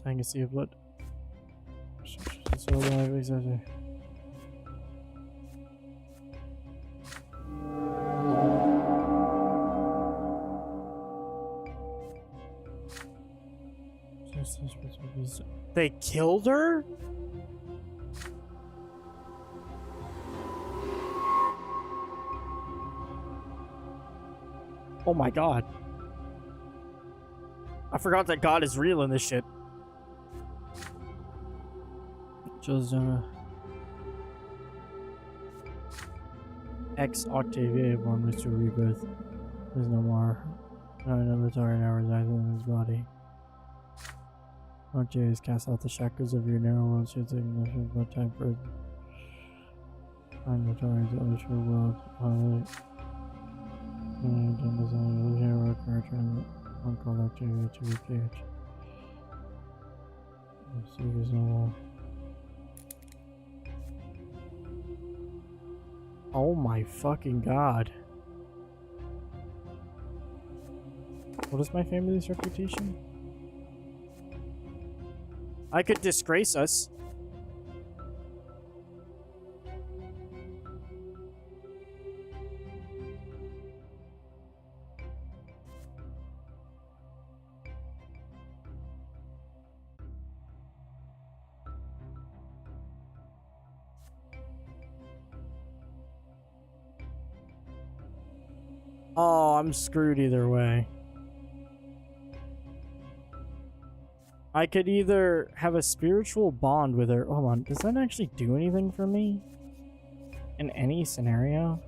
I can see a blood. So exactly. They killed her? Oh my god. I forgot that God is real in this shit. Just ex Octavia born with to rebirth. There's no more. No inventory now resides in his body. Octavia has cast out the shackles of your narrow world. She's ignition but time for inventory is the only true world. And does only hero can return uncalled Octavia to refuge. The sea is no more. Oh my fucking god. What is my family's reputation? I could disgrace us. Oh, I'm screwed either way. I could either have a spiritual bond with her. Hold on, does that actually do anything for me? In any scenario?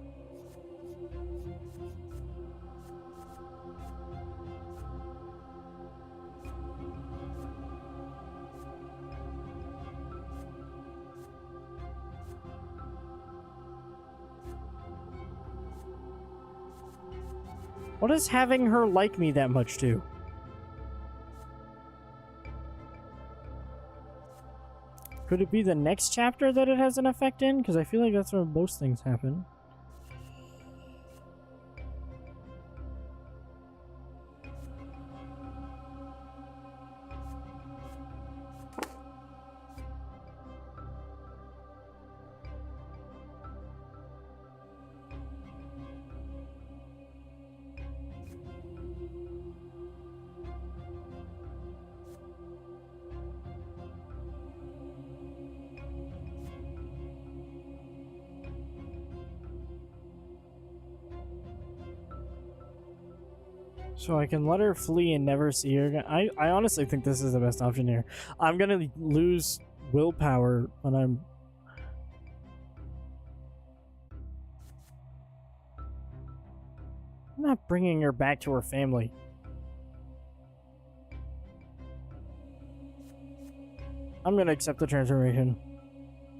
What does having her like me that much do? Could it be the next chapter that it has an effect in? Because I feel like that's where most things happen. So I can let her flee and never see her again. I honestly think this is the best option here. I'm gonna lose willpower when I'm... I'm not bringing her back to her family. I'm gonna accept the transformation.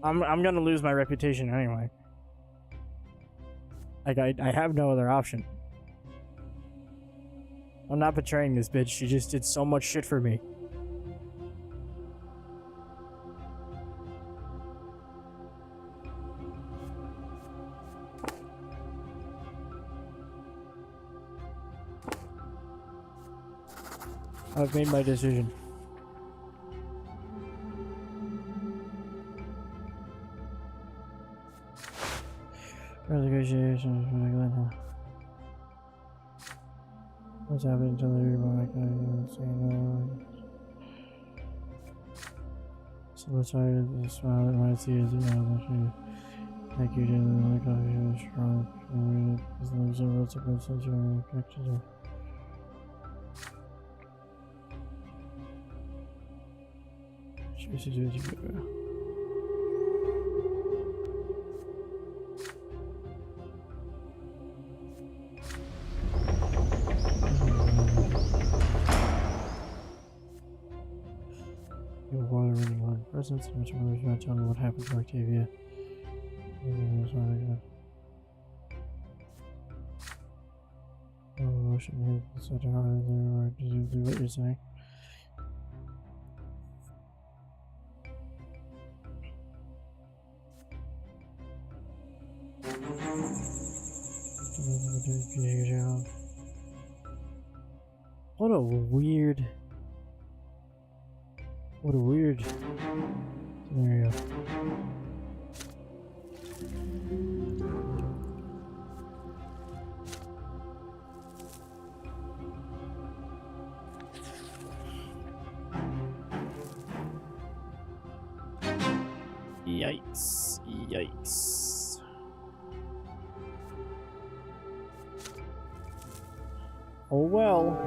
I'm gonna lose my reputation anyway. Like, I have no other option. I'm not betraying this bitch. She just did so much shit for me. I've made my decision. Negotiations. What's happening to the remark? I say no. So let's try to smile at my tears. Thank you to the coffee was strong. As the observers of the sensory connections. Your water running on presence, much more is not telling me what happened to Octavia. Oh, ocean hit such a hard there, or did you do what you're saying? What a weird scenario. Yikes. Yikes. Oh well.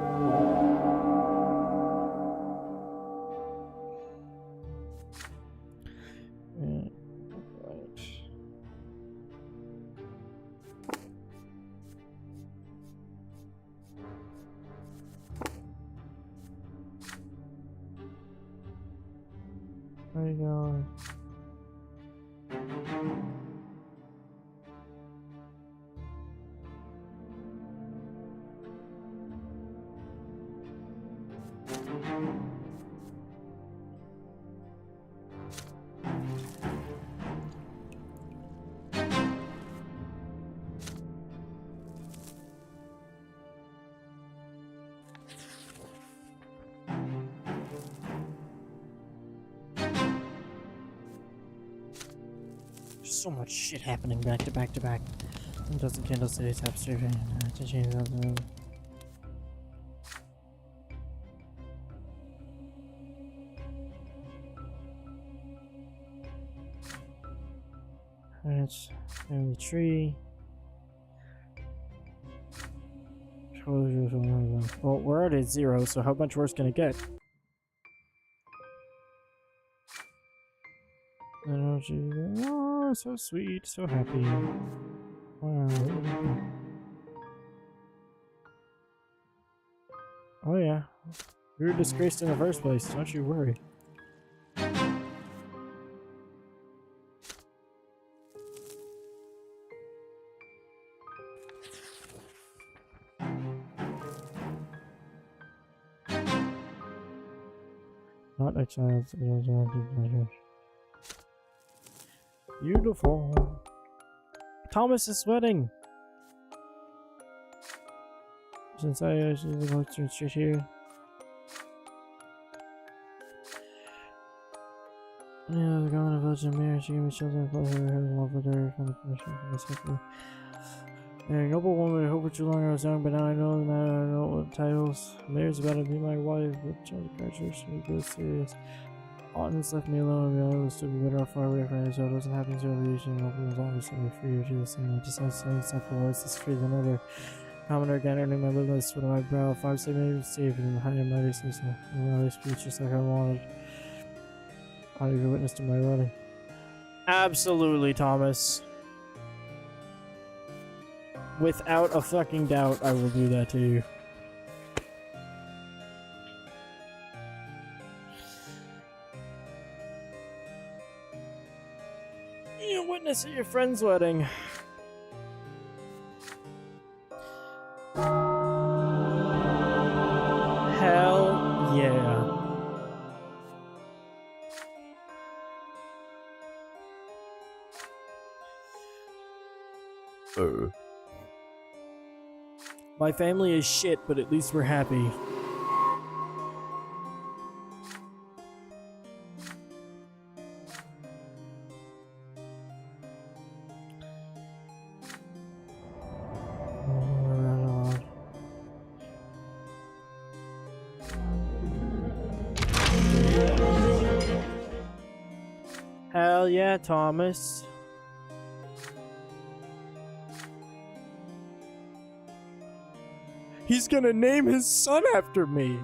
Where you going? There's so much shit happening back to back to back. Doesn't candle city tap survey to change the Alright, family tree. Well, we're already at 0, so how much worse can it get? Oh, so sweet, so happy. Wow. Oh yeah. We were disgraced in the first place, don't you worry. Not exiled. Beautiful. Thomas is sweating. Since I actually go straight here. Yeah, the government of Village of Mayor, she gave me shelter and clothes her head love with her from the permission from the sector. A noble woman, I hope for too long I was young, but now I know what titles. Mayor's about to be my wife, but child graduation goes serious. Autumn's left me alone, and I was to be better off far away from her, so it wasn't happening to revolution. Hopefully, it was obviously free or she was saying, I decided to say stuff for worse, this free than ever. Commoner again, earning my little sweat on my brow. 5 seconds safe and high in my distance. My speech just like I wanted. Are you a witness to my wedding? Absolutely, Thomas. Without a fucking doubt, I will do that to you. You witness at your friend's wedding. Hell yeah. My family is shit, but at least we're happy. Hell yeah, Thomas. He's gonna name his son after me.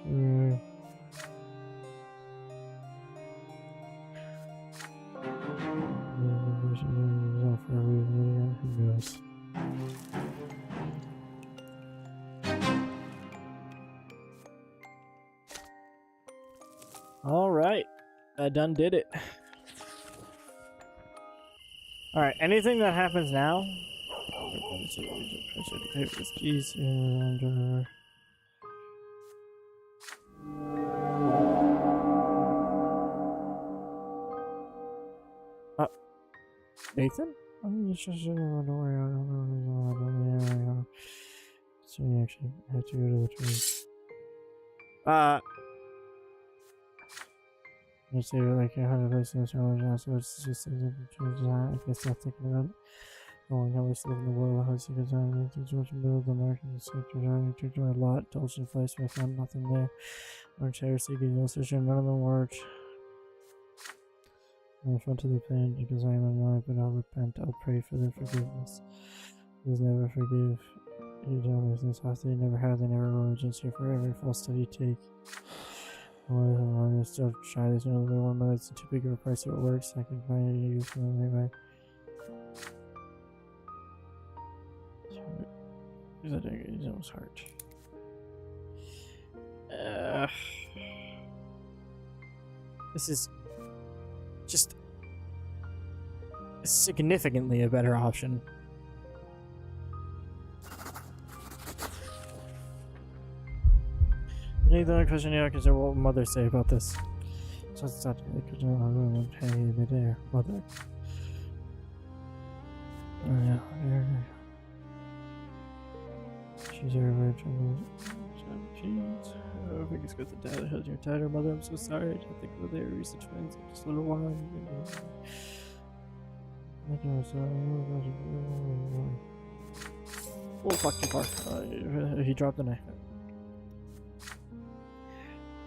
Who knows? All right, I done did it. All right, anything that happens now. Nathan? I'm just don't worry. I don't know. So actually, I have to go to the tree. I say like 100 places in this religion, so it's just I guess I'm thinking about it. Knowing how we live in the world, how it's a good time, too much build the market, the sector, I took a lot, indulged in place, but I found nothing there. Orange heresy, getting no solution, none of them worked. I'm in front of the pain because I am alive, but I'll repent, I'll pray for their forgiveness. Please never forgive. You don't lose this house, they never have, they never will, just here for every false step you take. I'm gonna still try this another one, but it's too big of a price if it works. I can find it useful anyway. He's almost hard. This is just significantly a better option. Need the question here because what will mother say about this? So it's not because I'm paying the there, mother. Oh yeah, she's your virgin. Jeez. I think it's good that dad held your tighter, mother. I'm so sorry. I didn't think they were the twins. I'm just a little while. Oh fuck you, Park. He dropped the knife.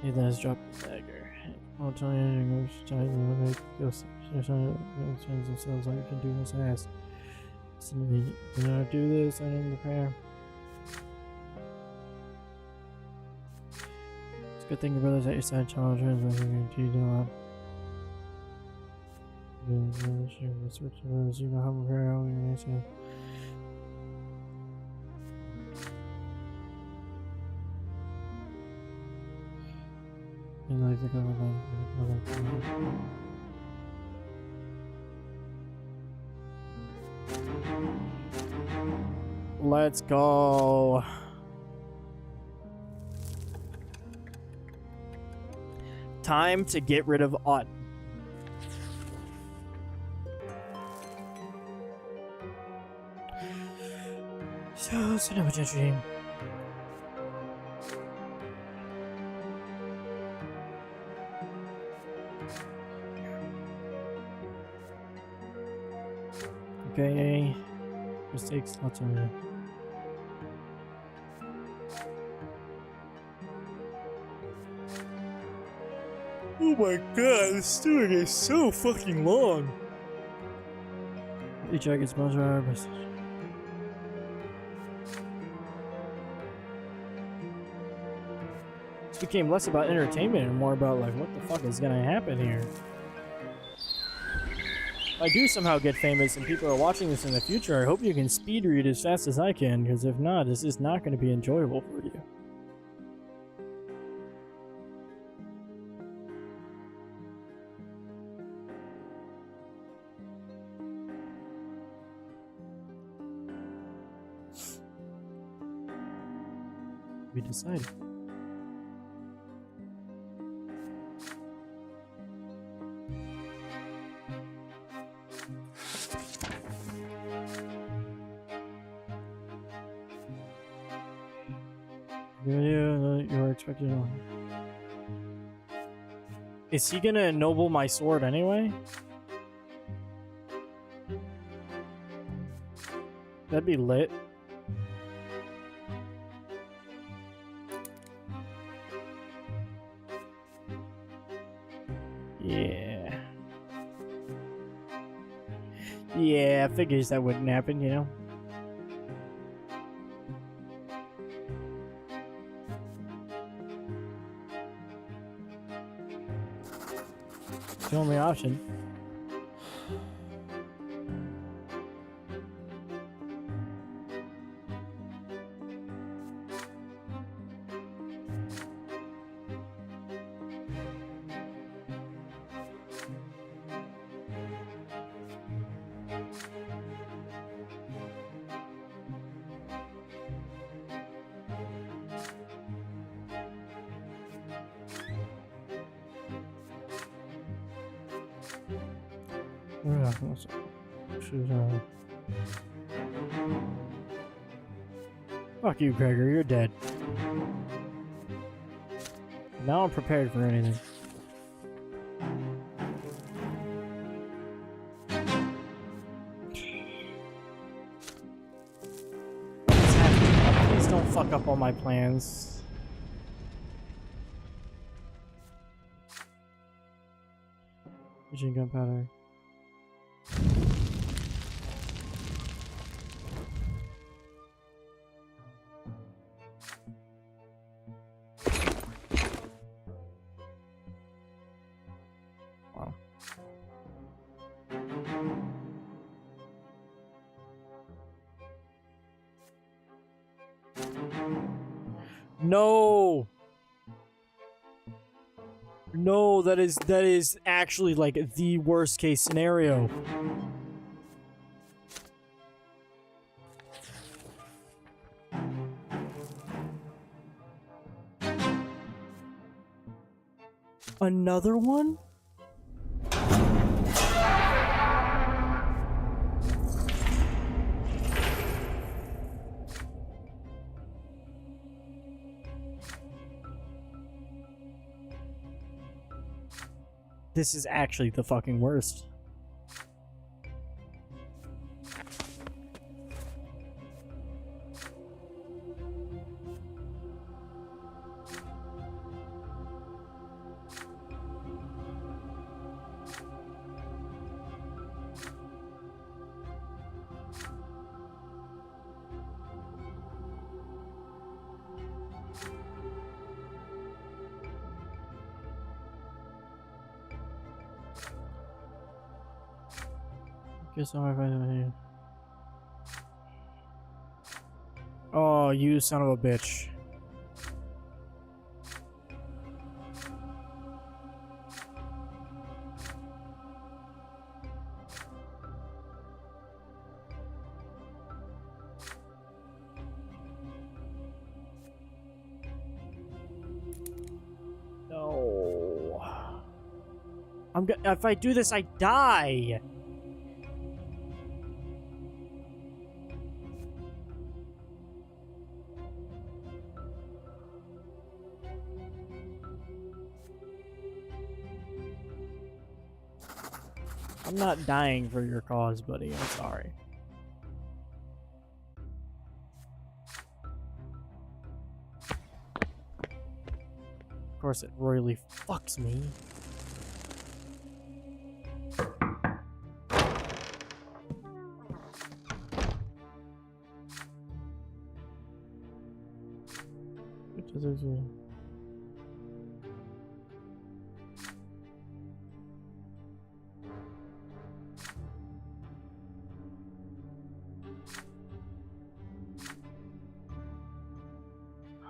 He then has dropped the dagger. I'll tell you anything. Themselves like you can do this ass. So you know, do this. I need the prayer. It's a good thing your brother's at your side. Challenge her when you're going to do that. You know how to prayer out when you're saying. Like the Let's go. Time to get rid of Ott. So, cinematography. Okay. Mistakes, lots of. Oh my god, this story is so fucking long. Each I get sponsored. This became less about entertainment and more about like what the fuck is gonna happen here. If I do somehow get famous and people are watching this in the future, I hope you can speed read as fast as I can, because if not, this is not going to be enjoyable for you. We decided. You're expected on. Is he gonna ennoble my sword anyway? That'd be lit. Yeah. Yeah, figures that wouldn't happen, you know? It's the only option. Fuck you, Gregor. You're dead. Now I'm prepared for anything. What's happening? Please don't fuck up all my plans. Machine gunpowder. No. No, that is actually like the worst case scenario. Another one? This is actually the fucking worst. Guess I'll find it here. Oh, you son of a bitch. If I do this, I die. I'm not dying for your cause, buddy. I'm sorry. Of course, it royally fucks me.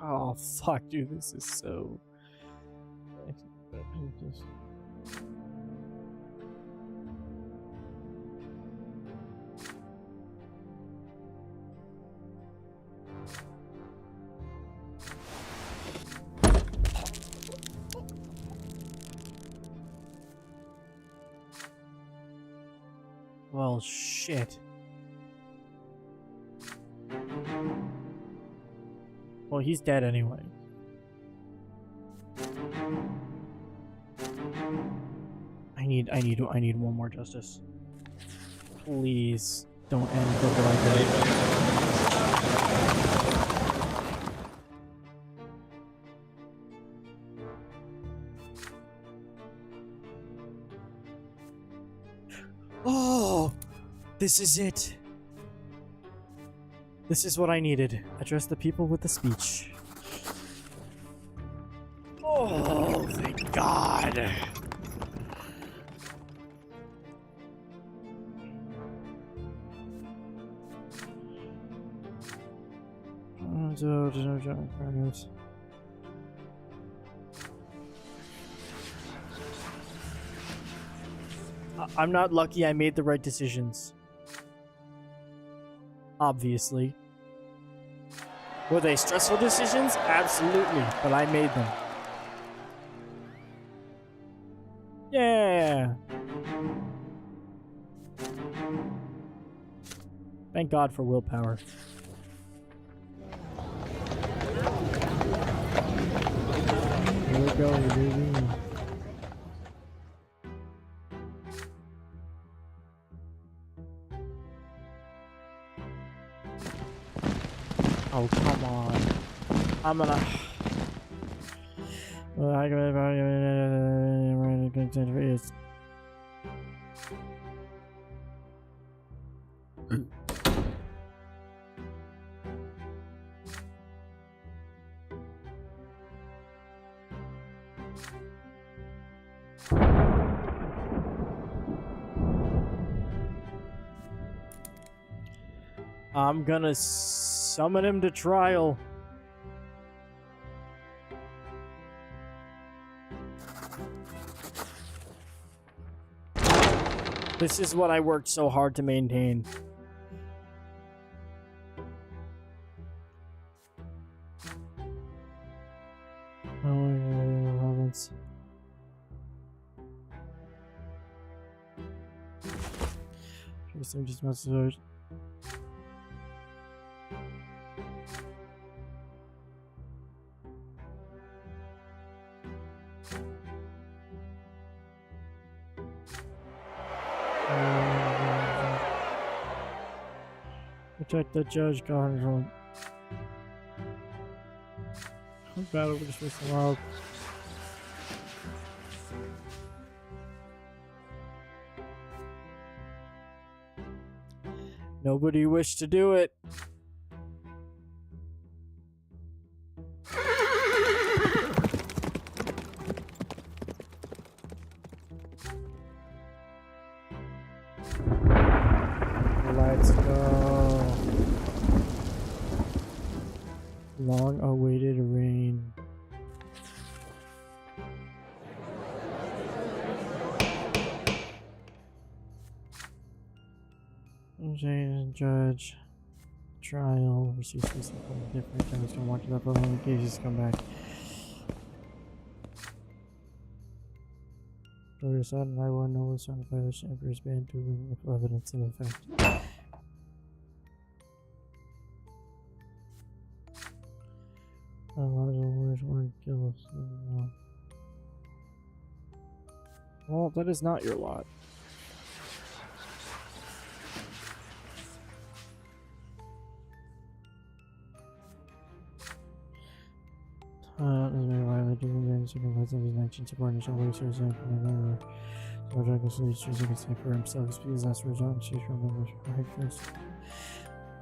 Oh fuck, dude, this is so. Well, shit. Well, he's dead anyway. I need one more justice. Please don't end the like Oh, this is it. This is what I needed. Address the people with the speech. Oh, thank God. I'm not lucky I made the right decisions. Obviously. Were they stressful decisions? Absolutely, but I made them. Yeah. Thank God for willpower. Here we go, baby. Oh, come on. I'm gonna... I'm gonna summon him to trial. This is what I worked so hard to maintain. Province. Just message. Protect the judge, control. Battle with the world. Nobody wished to do it. Let's go. Long awaited rain. Judge. Trial. Receive something different. Judge don't want to that but only cases come back. Go your son and I will know the son of the Emperor's band to bring evidence in effect. Well, that is not your lot. As may violate the remains signifies of his 19 subordinates shall waste his life in the river. So Jack is choosing to say for himself, because that's result she's from the right first.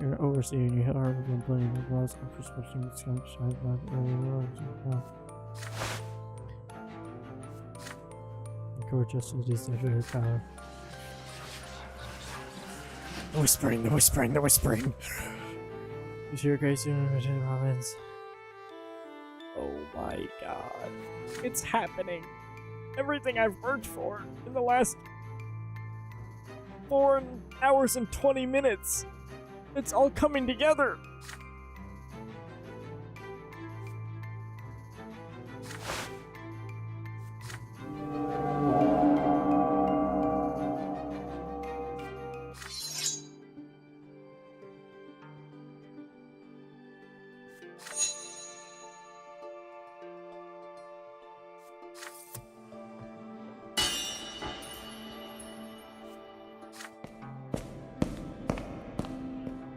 You're overseeing, you are complaining of laws and perspective side by early words. The court justice is the her power. The whispering, the whispering, the whispering. You hear Gracie and Robbins? Oh my god. It's happening. Everything I've worked for in the last 4 hours and 20 minutes. It's all coming together.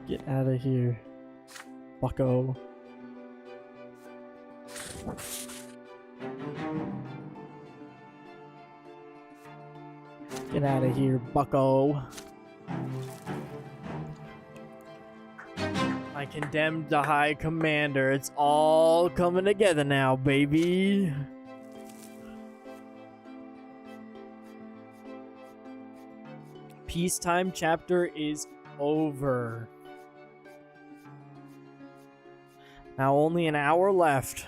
Get out of here, bucko. Get out of here, bucko. I condemned the High Commander. It's all coming together now, baby. Peacetime chapter is over. Now only an hour left.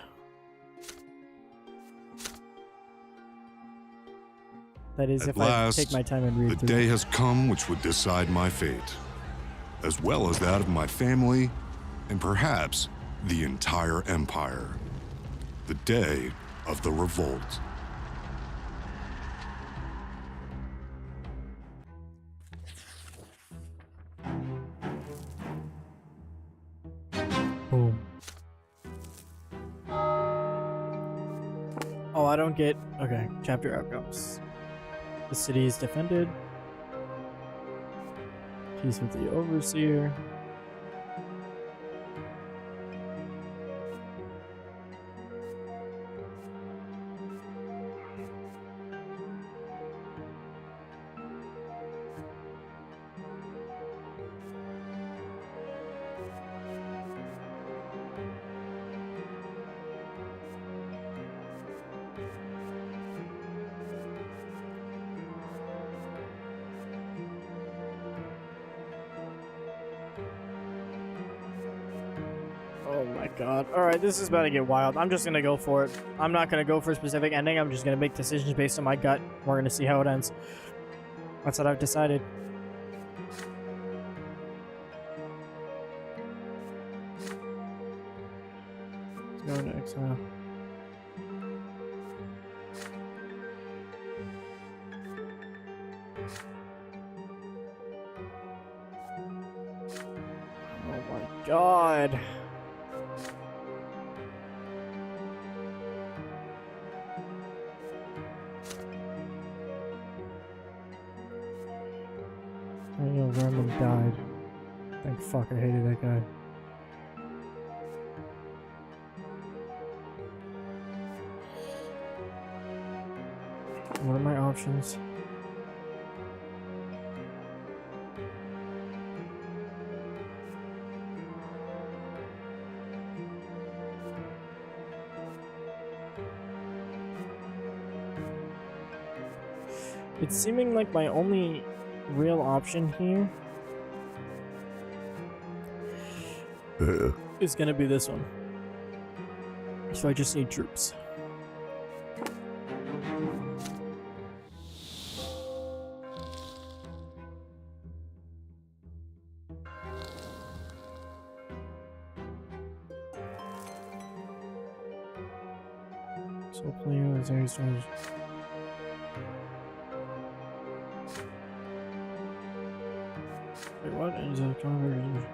That is, At if last, I take my time and read the through day it. has come which would decide my fate, as well as that of my family, and perhaps the entire empire. The day of the revolt. Boom. Oh, I don't get... Okay, chapter outcomes. The city is defended. Peace with the Overseer. Oh my god. Alright, this is about to get wild. I'm just gonna go for it. I'm not gonna go for a specific ending. I'm just gonna make decisions based on my gut. We're gonna see how it ends. That's what I've decided. Let's go into exile. Oh my god. Vermin died. Thank fuck, I hated that guy. What are my options? It's seeming like my only real option here is gonna be this one. So I just need troops. So playing with very strange. Wait, what? Is it coming?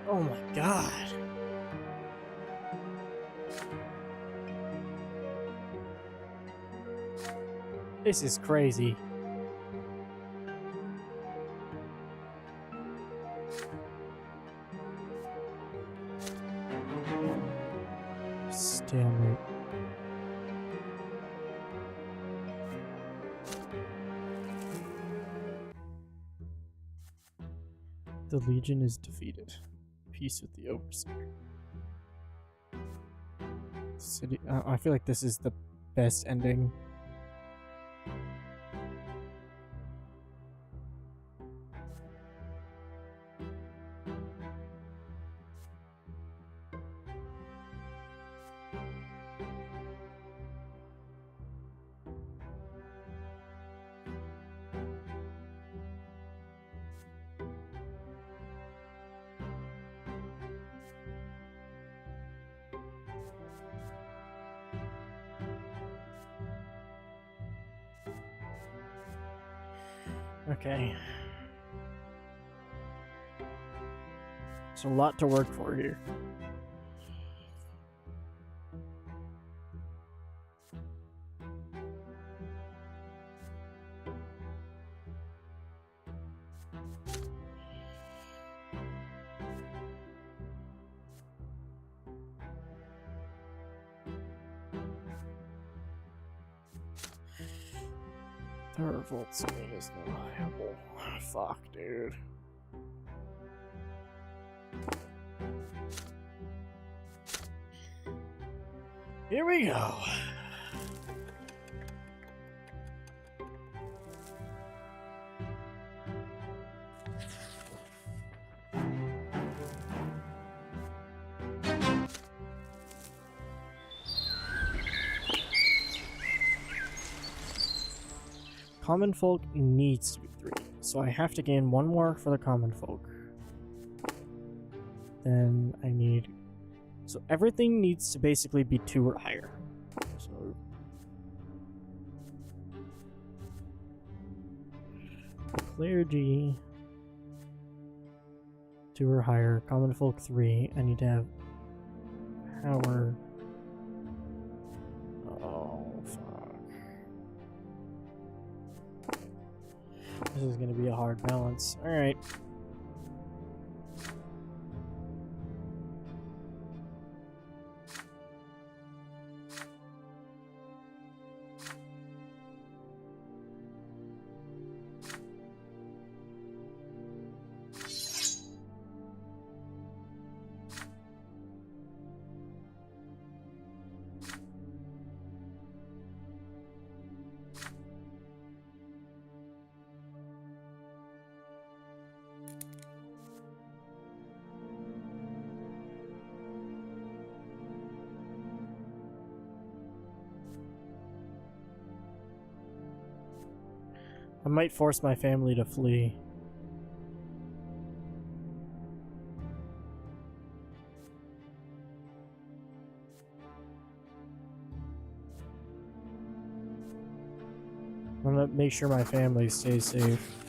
Oh my god. This is crazy. Stalemate. The Legion is defeated. Peace with the Overseer. City. I feel like this is the best ending. Okay. It's a lot to work for here. The revolt screen is not viable. Fuck, dude. Here we go. Common folk needs to be 3, so I have to gain 1 more for the common folk. Then I need... So everything needs to basically be 2 or higher. So... Clergy... 2 or higher. Common folk 3. I need to have... Power... Oh, fuck. This is gonna be a hard balance. Alright. I might force my family to flee. I'm gonna make sure my family stays safe.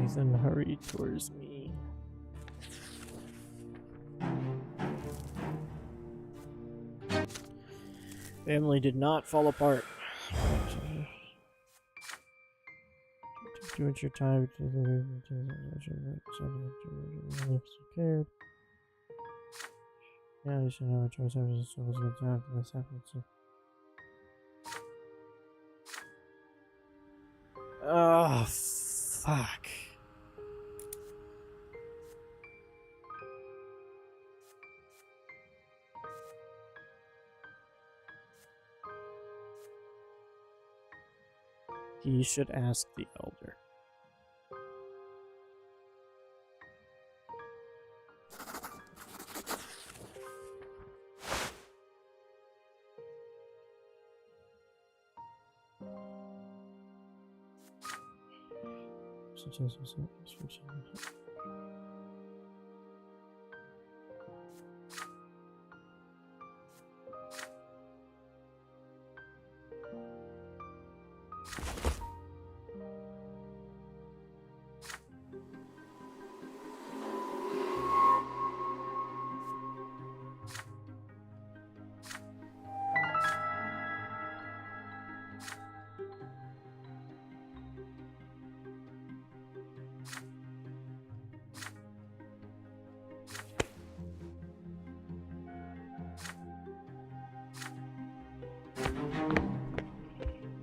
Ethan hurried towards me. Family did not fall apart. Too much your time to cared. Yeah, you should have a choice after this was good time for this happened to. Oh, fuck. He should ask the elder.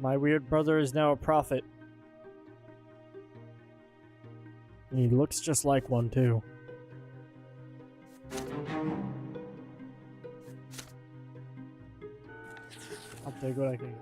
My weird brother is now a prophet. He looks just like one, too. I'll take what I can.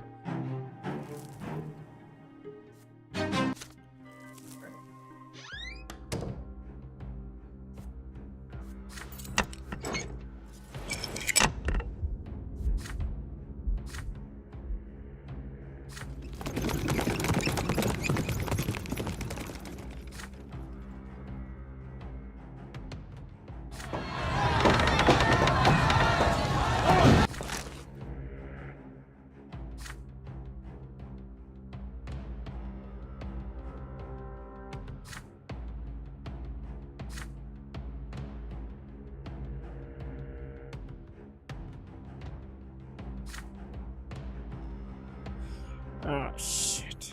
Oh, shit.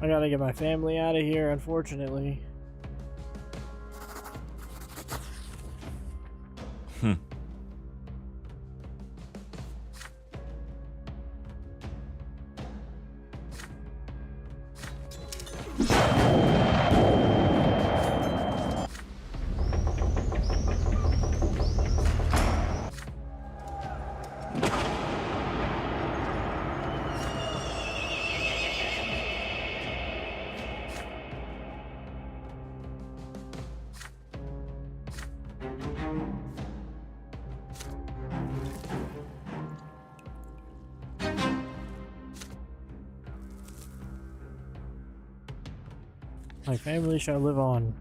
I gotta get my family out of here, unfortunately. My family shall live on.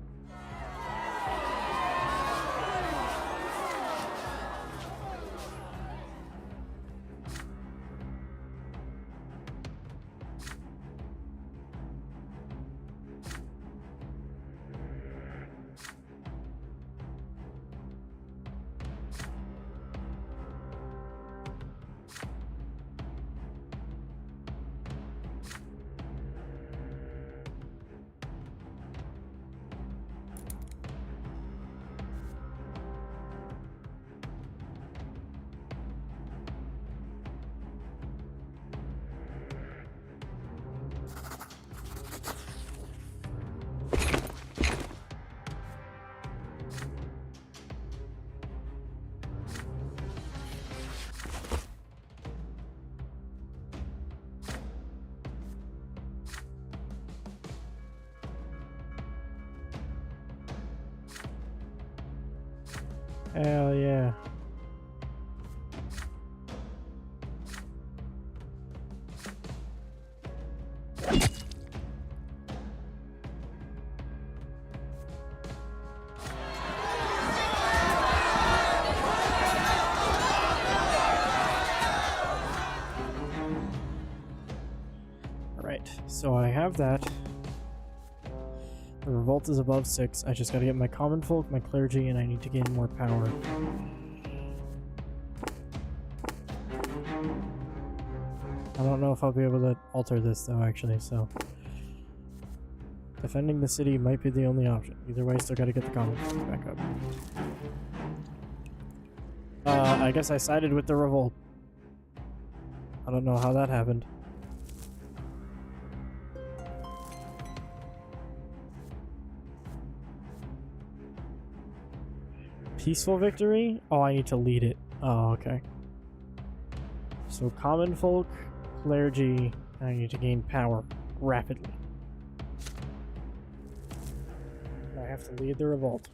Hell yeah. Alright, so I have that. The revolt is above 6. I just gotta get my common folk, my clergy, and I need to gain more power. I don't know if I'll be able to alter this though, actually, so... Defending the city might be the only option. Either way, still gotta get the common folk back up. I guess I sided with the revolt. I don't know how that happened. Peaceful victory? Oh, I need to lead it. Oh, okay. So common folk, clergy, I need to gain power rapidly. I have to lead the revolt.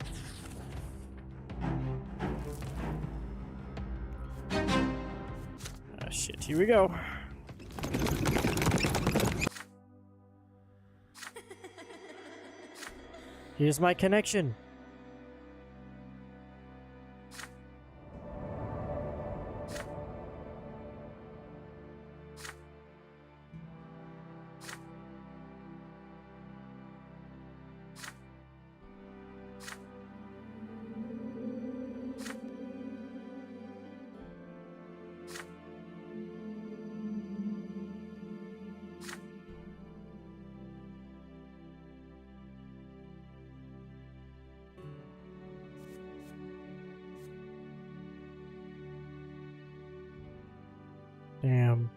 Ah, shit, here we go. Here's my connection. Damn.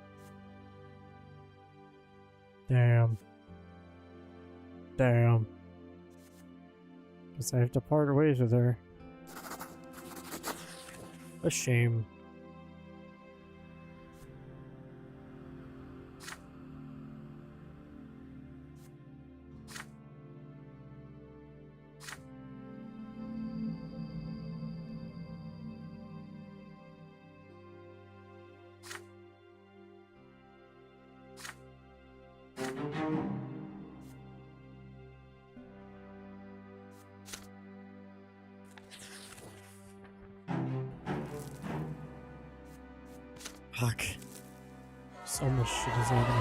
Damn. Damn. Guess I have to part ways with her. A shame. Fuck. So much shit is happening.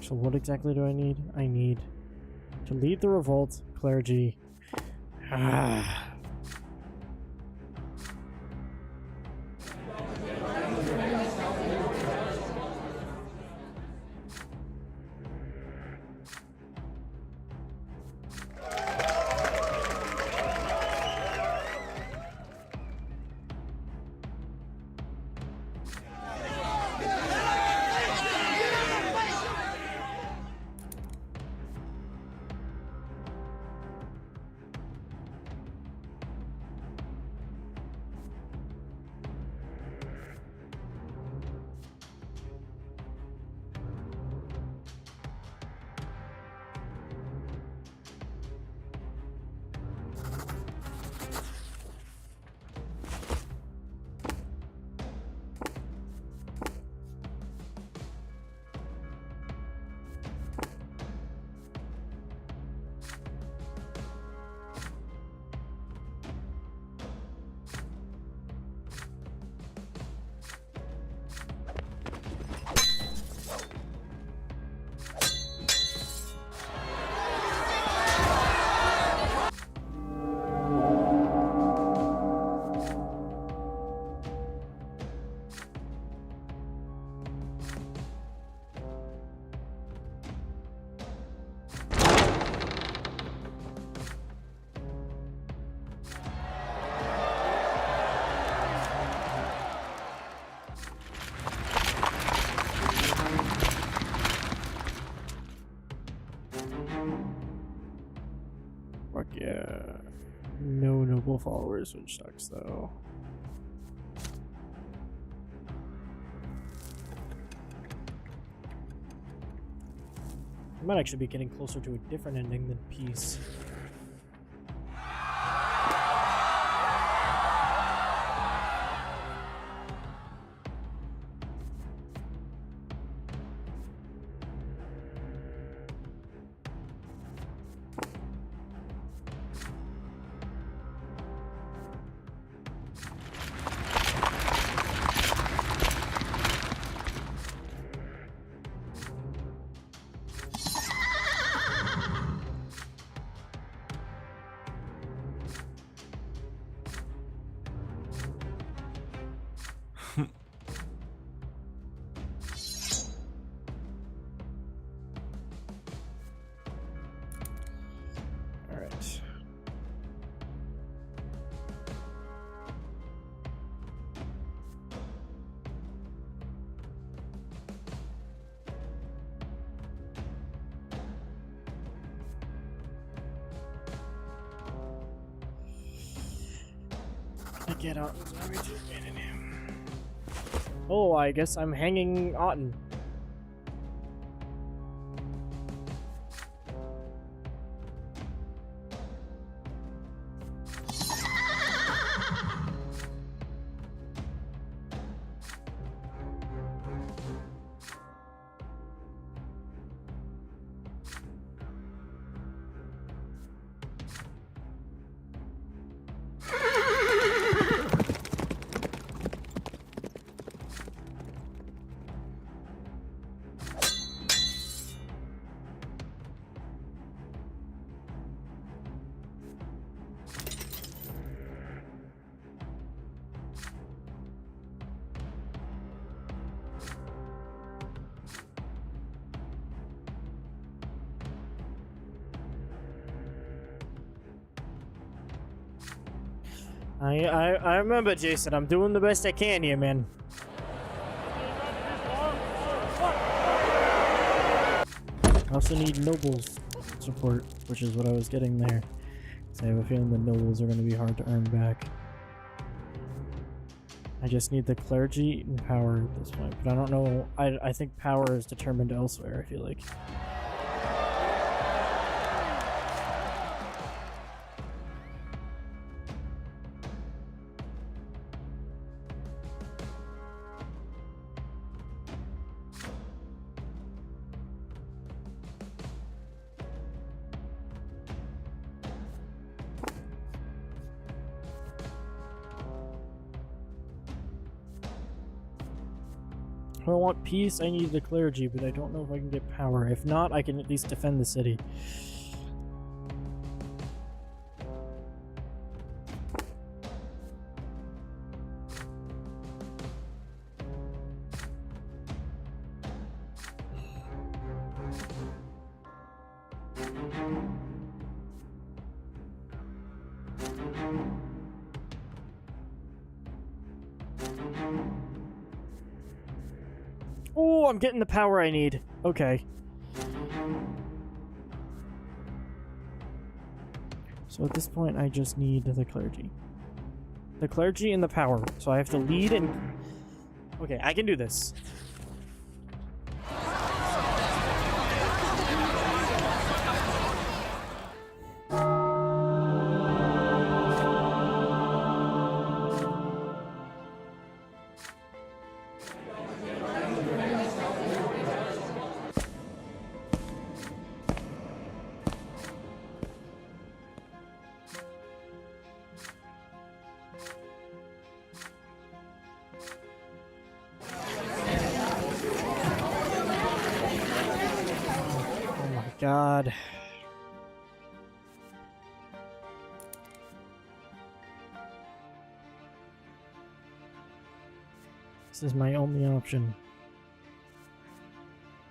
So what exactly do I need? I need to lead the revolt, clergy. Ah. Fuck yeah. No noble followers, which sucks though. I might actually be getting closer to a different ending than peace. Alright. I get out. Oh, I guess I'm hanging Otten. I remember, Jason. I'm doing the best I can here, man. I also need nobles support, which is what I was getting there. So I have a feeling the nobles are going to be hard to earn back. I just need the clergy and power at this point, but I don't know. I think power is determined elsewhere, I feel like. If I want peace, I need the clergy, but I don't know if I can get power. If not, I can at least defend the city. Oh, I'm getting the power I need. Okay. So at this point, I just need the clergy. The clergy and the power. So I have to lead and... Okay, I can do this. God. This is my only option.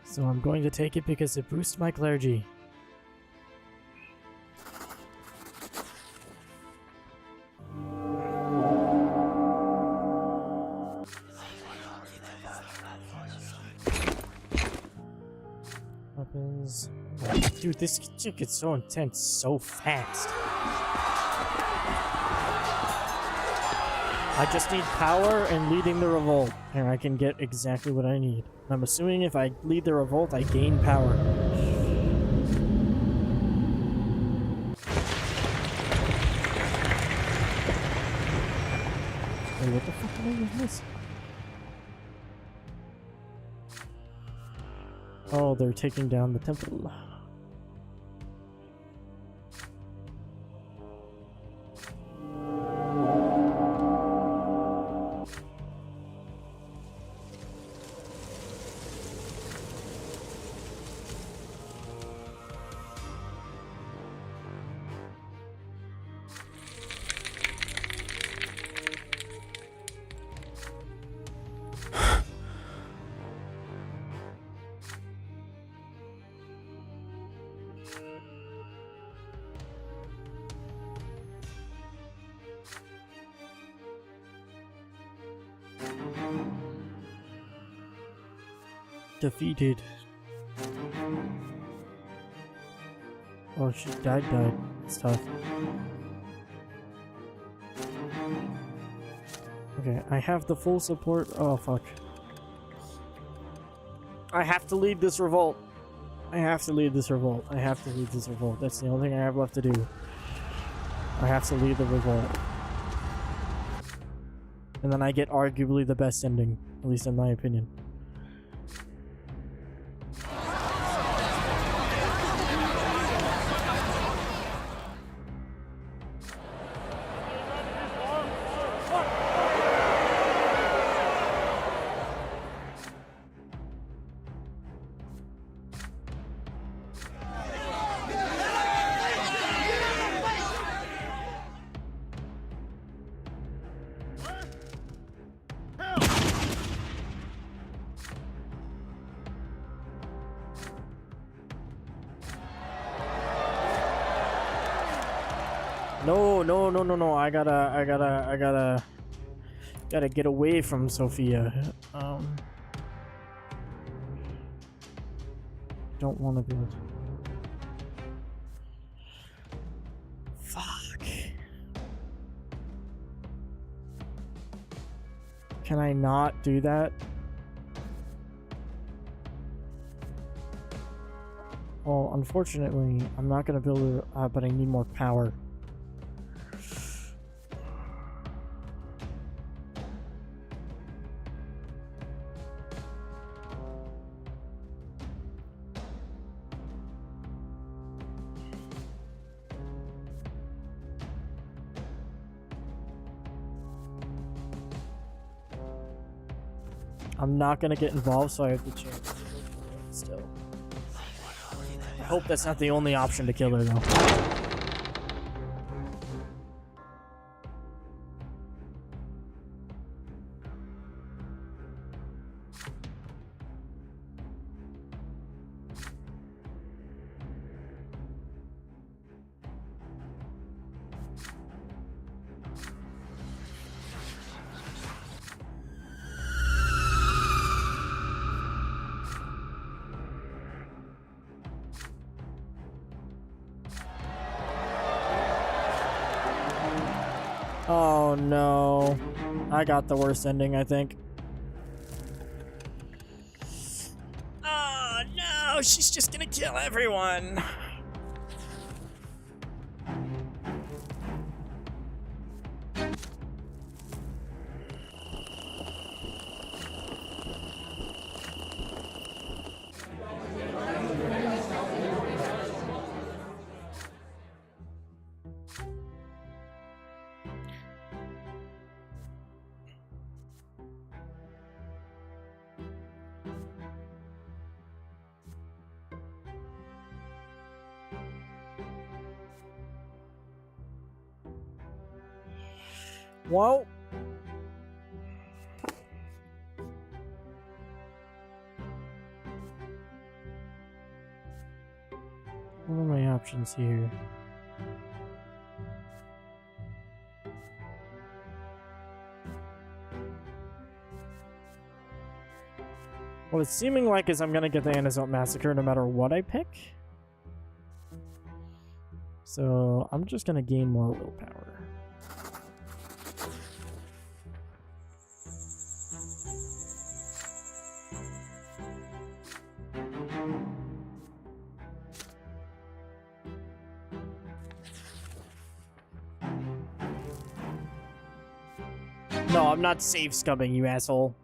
So I'm going to take it because it boosts my clergy. Weapons. Dude, this shit gets so intense so fast. I just need power and leading the revolt, and I can get exactly what I need. I'm assuming if I lead the revolt, I gain power. What the fuck is this? Oh, they're taking down the temple. Defeated. Oh, she died. It's tough. Okay, I have the full support. Oh, fuck. I have to lead this revolt. That's the only thing I have left to do. I have to lead the revolt. And then I get arguably the best ending, at least in my opinion. No. I gotta get away from Sophia. Don't want to do it. Fuck. Can I not do that? Well, unfortunately, I'm not gonna build it, but I need more power. I'm not gonna get involved, so I have to change it still. I hope that's not the only option to kill her, though. Oh no. I got the worst ending, I think. Oh no, she's just gonna kill everyone. Well, what are my options here? What it's seeming like is I'm gonna get the Anazote Massacre no matter what I pick. So I'm just gonna gain more willpower. No, I'm not save scumming, you asshole.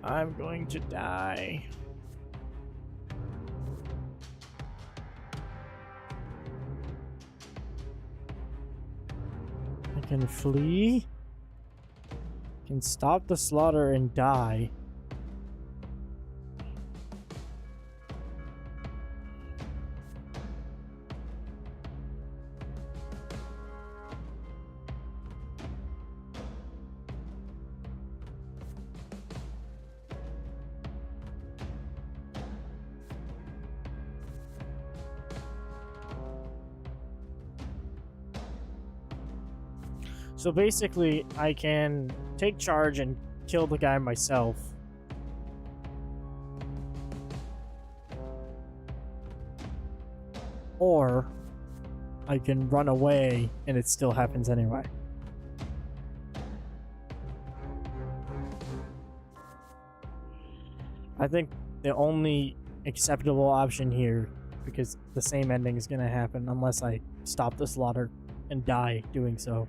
I'm going to die. I can flee. Can stop the slaughter and die. So basically, I can take charge and kill the guy myself. Or I can run away and it still happens anyway. I think the only acceptable option here, because the same ending is going to happen unless I stop the slaughter and die doing so.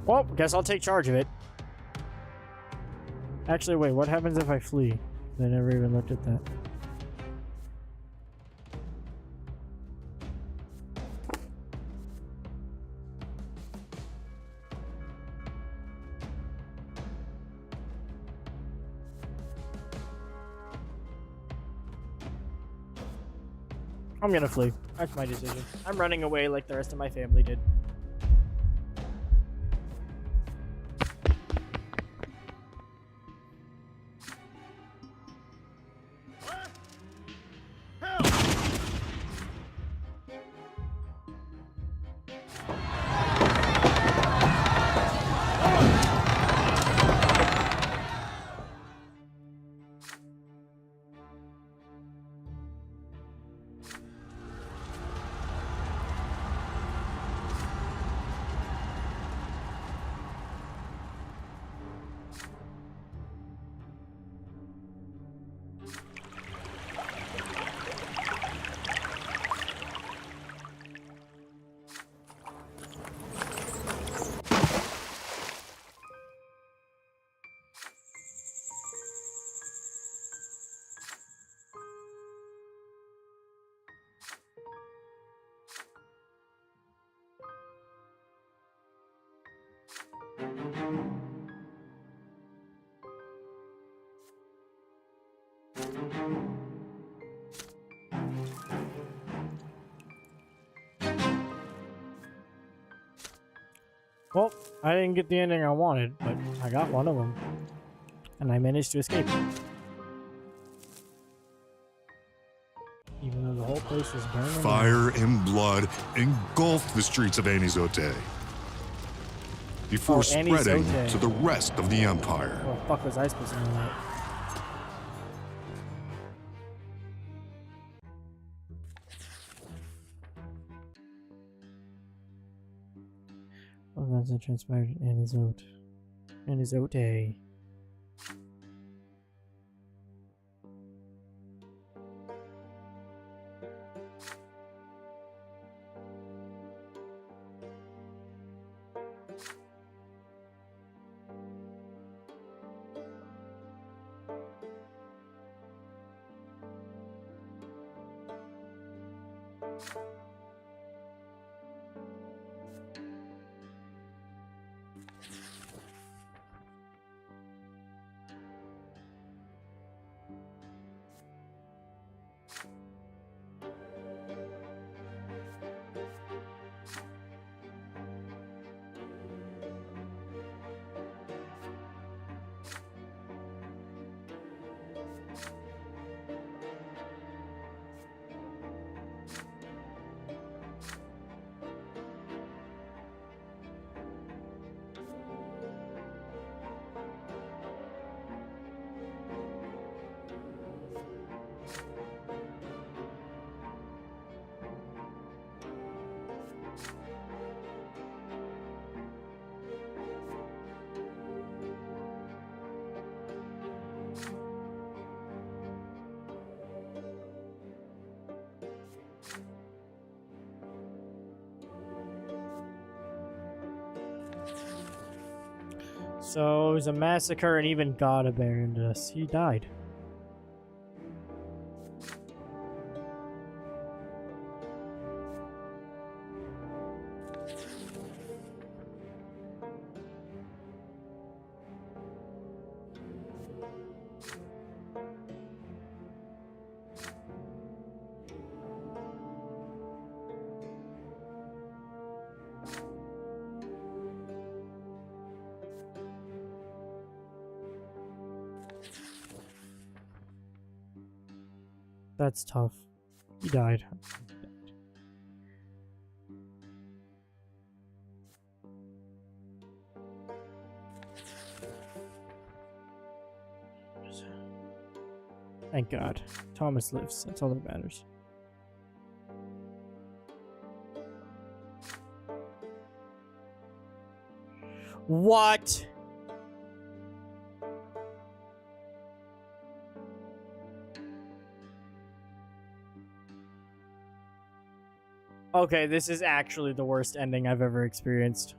Well, guess I'll take charge of it. Actually, wait, what happens if I flee? I never even looked at that. I'm gonna flee. That's my decision. I'm running away like the rest of my family did. Well, I didn't get the ending I wanted, but I got one of them. And I managed to escape. Even though the whole place was burning. Fire and blood engulfed the streets of Anizote before spreading Anizote. to the rest of the Empire. What the fuck was I supposed to know that? events that transpired in his oat. In his oat day. So it was a massacre, and even God abandoned us. He died. That's tough. He died. Thank God. Thomas lives. That's all that matters. What? Okay, this is actually the worst ending I've ever experienced.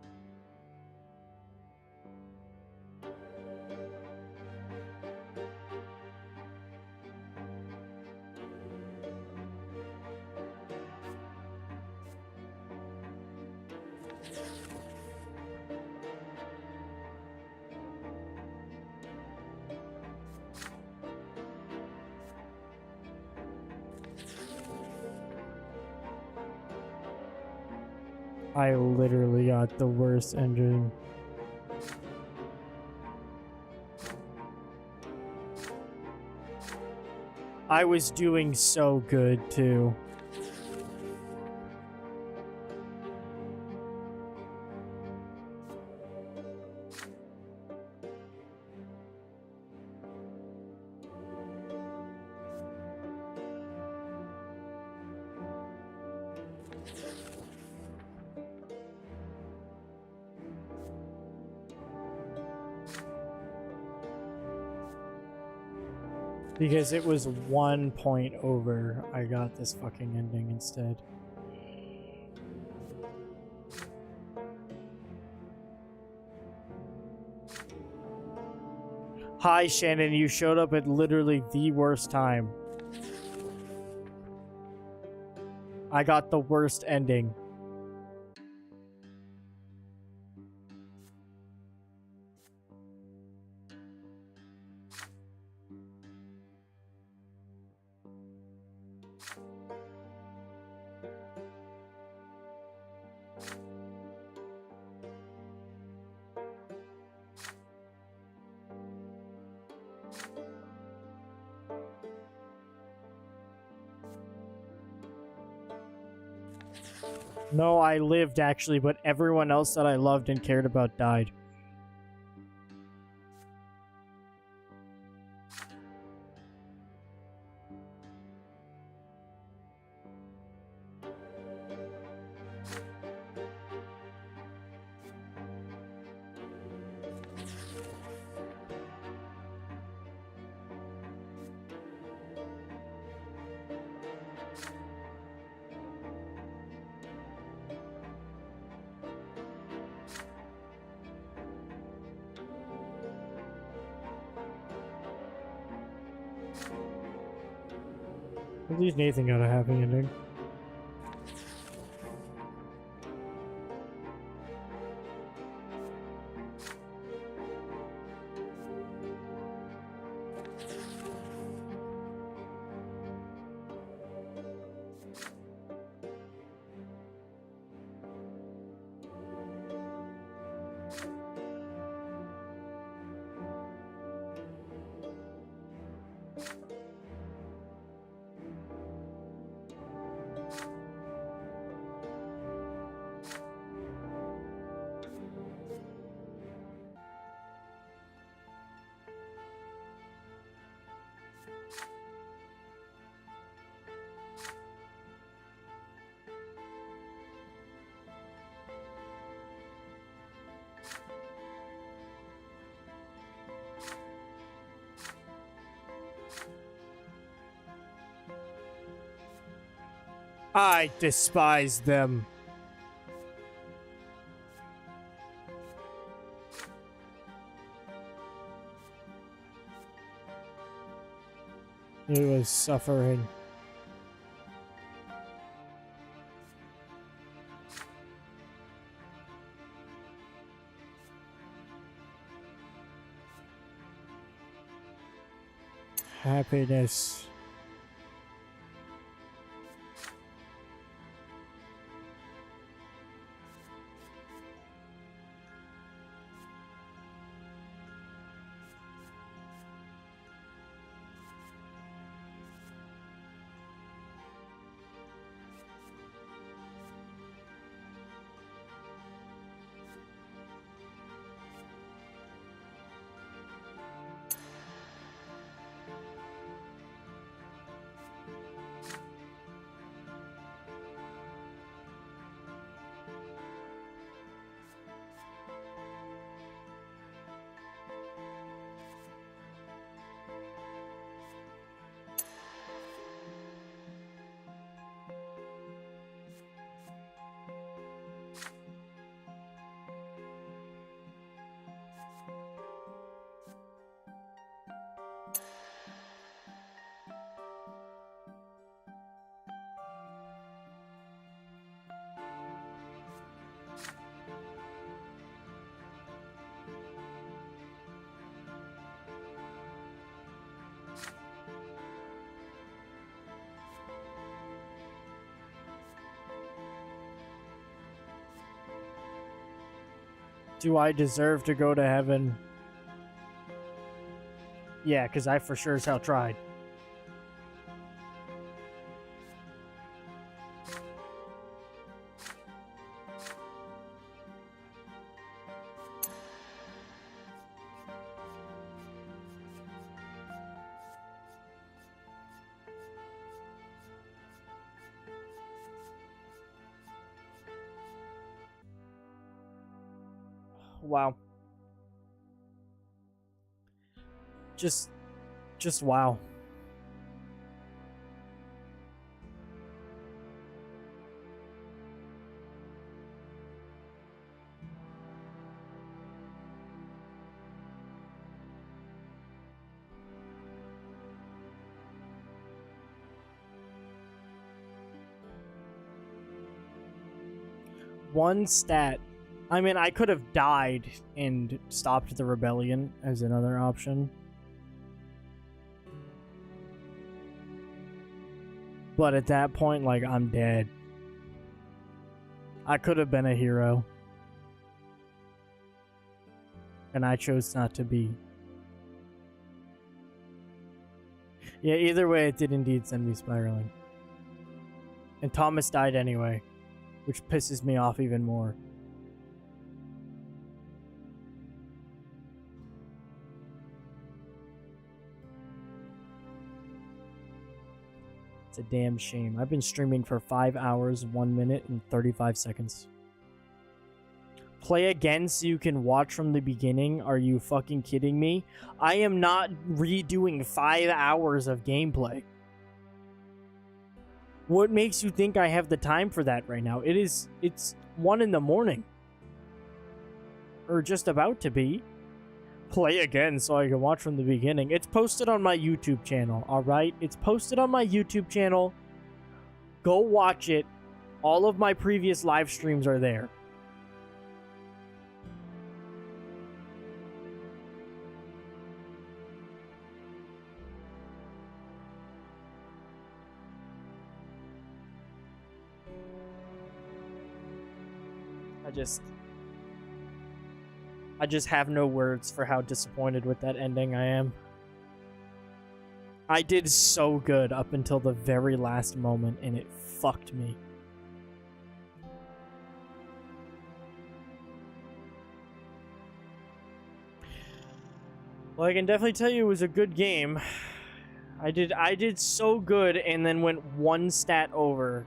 I literally got the worst ending. I was doing so good too. Because it was 1 point over, I got this fucking ending instead. Hi, Shannon, you showed up at literally the worst time. I got the worst ending. No, I lived actually, but everyone else that I loved and cared about died. At least Nathan got a happy ending. I despise them. It was suffering. Happiness. Do I deserve to go to heaven? Yeah, because I for sure as hell tried. Wow. Just wow. One stat. I mean, I could have died and stopped the rebellion as another option. But at that point, like, I'm dead. I could have been a hero. And I chose not to be. Yeah, either way, it did indeed send me spiraling. And Thomas died anyway, which pisses me off even more. It's a damn shame. I've been streaming for 5 hours, 1 minute, and 35 seconds. Play again so you can watch from the beginning? Are you fucking kidding me? I am not redoing 5 hours of gameplay. What makes you think I have the time for that right now? It's 1 in the morning. Or just about to be. play again so I can watch from the beginning. It's posted on my YouTube channel, alright? It's posted on my YouTube channel. Go watch it. All of my previous live streams are there. I just have no words for how disappointed with that ending I am. I did so good up until the very last moment, and it fucked me. Well, I can definitely tell you it was a good game. I did so good and then went one stat over.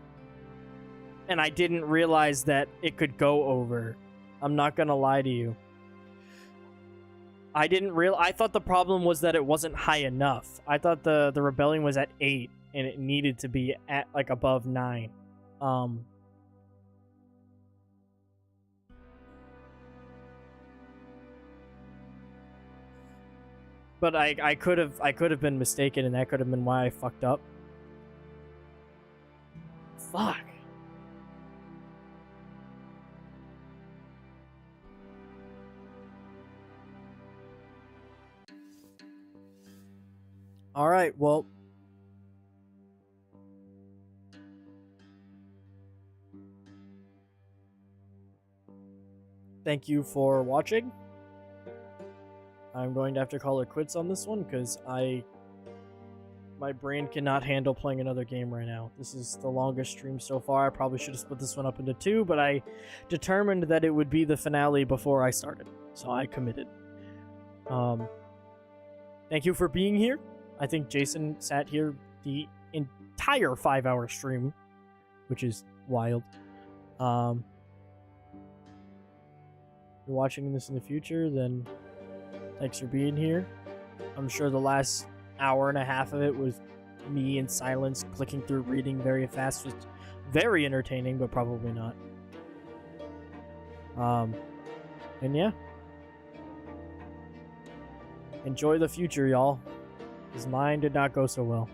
And I didn't realize that it could go over. I'm not gonna lie to you. I thought the problem was that it wasn't high enough. I thought the rebellion was at 8 and it needed to be at like above 9. But I could have been mistaken, and that could have been why I fucked up. Fuck. All right, well, thank you for watching. I'm going to have to call it quits on this one because my brain cannot handle playing another game right now. This is the longest stream so far. I probably should have split this one up into 2, but I determined that it would be the finale before I started, so I committed. Thank you for being here. I think Jason sat here the entire 5-hour stream, which is wild. If you're watching this in the future, then thanks for being here. I'm sure the last hour and a half of it was me in silence, clicking through, reading very fast. Was very entertaining, but probably not. And yeah. Enjoy the future, y'all. Because mine did not go so well.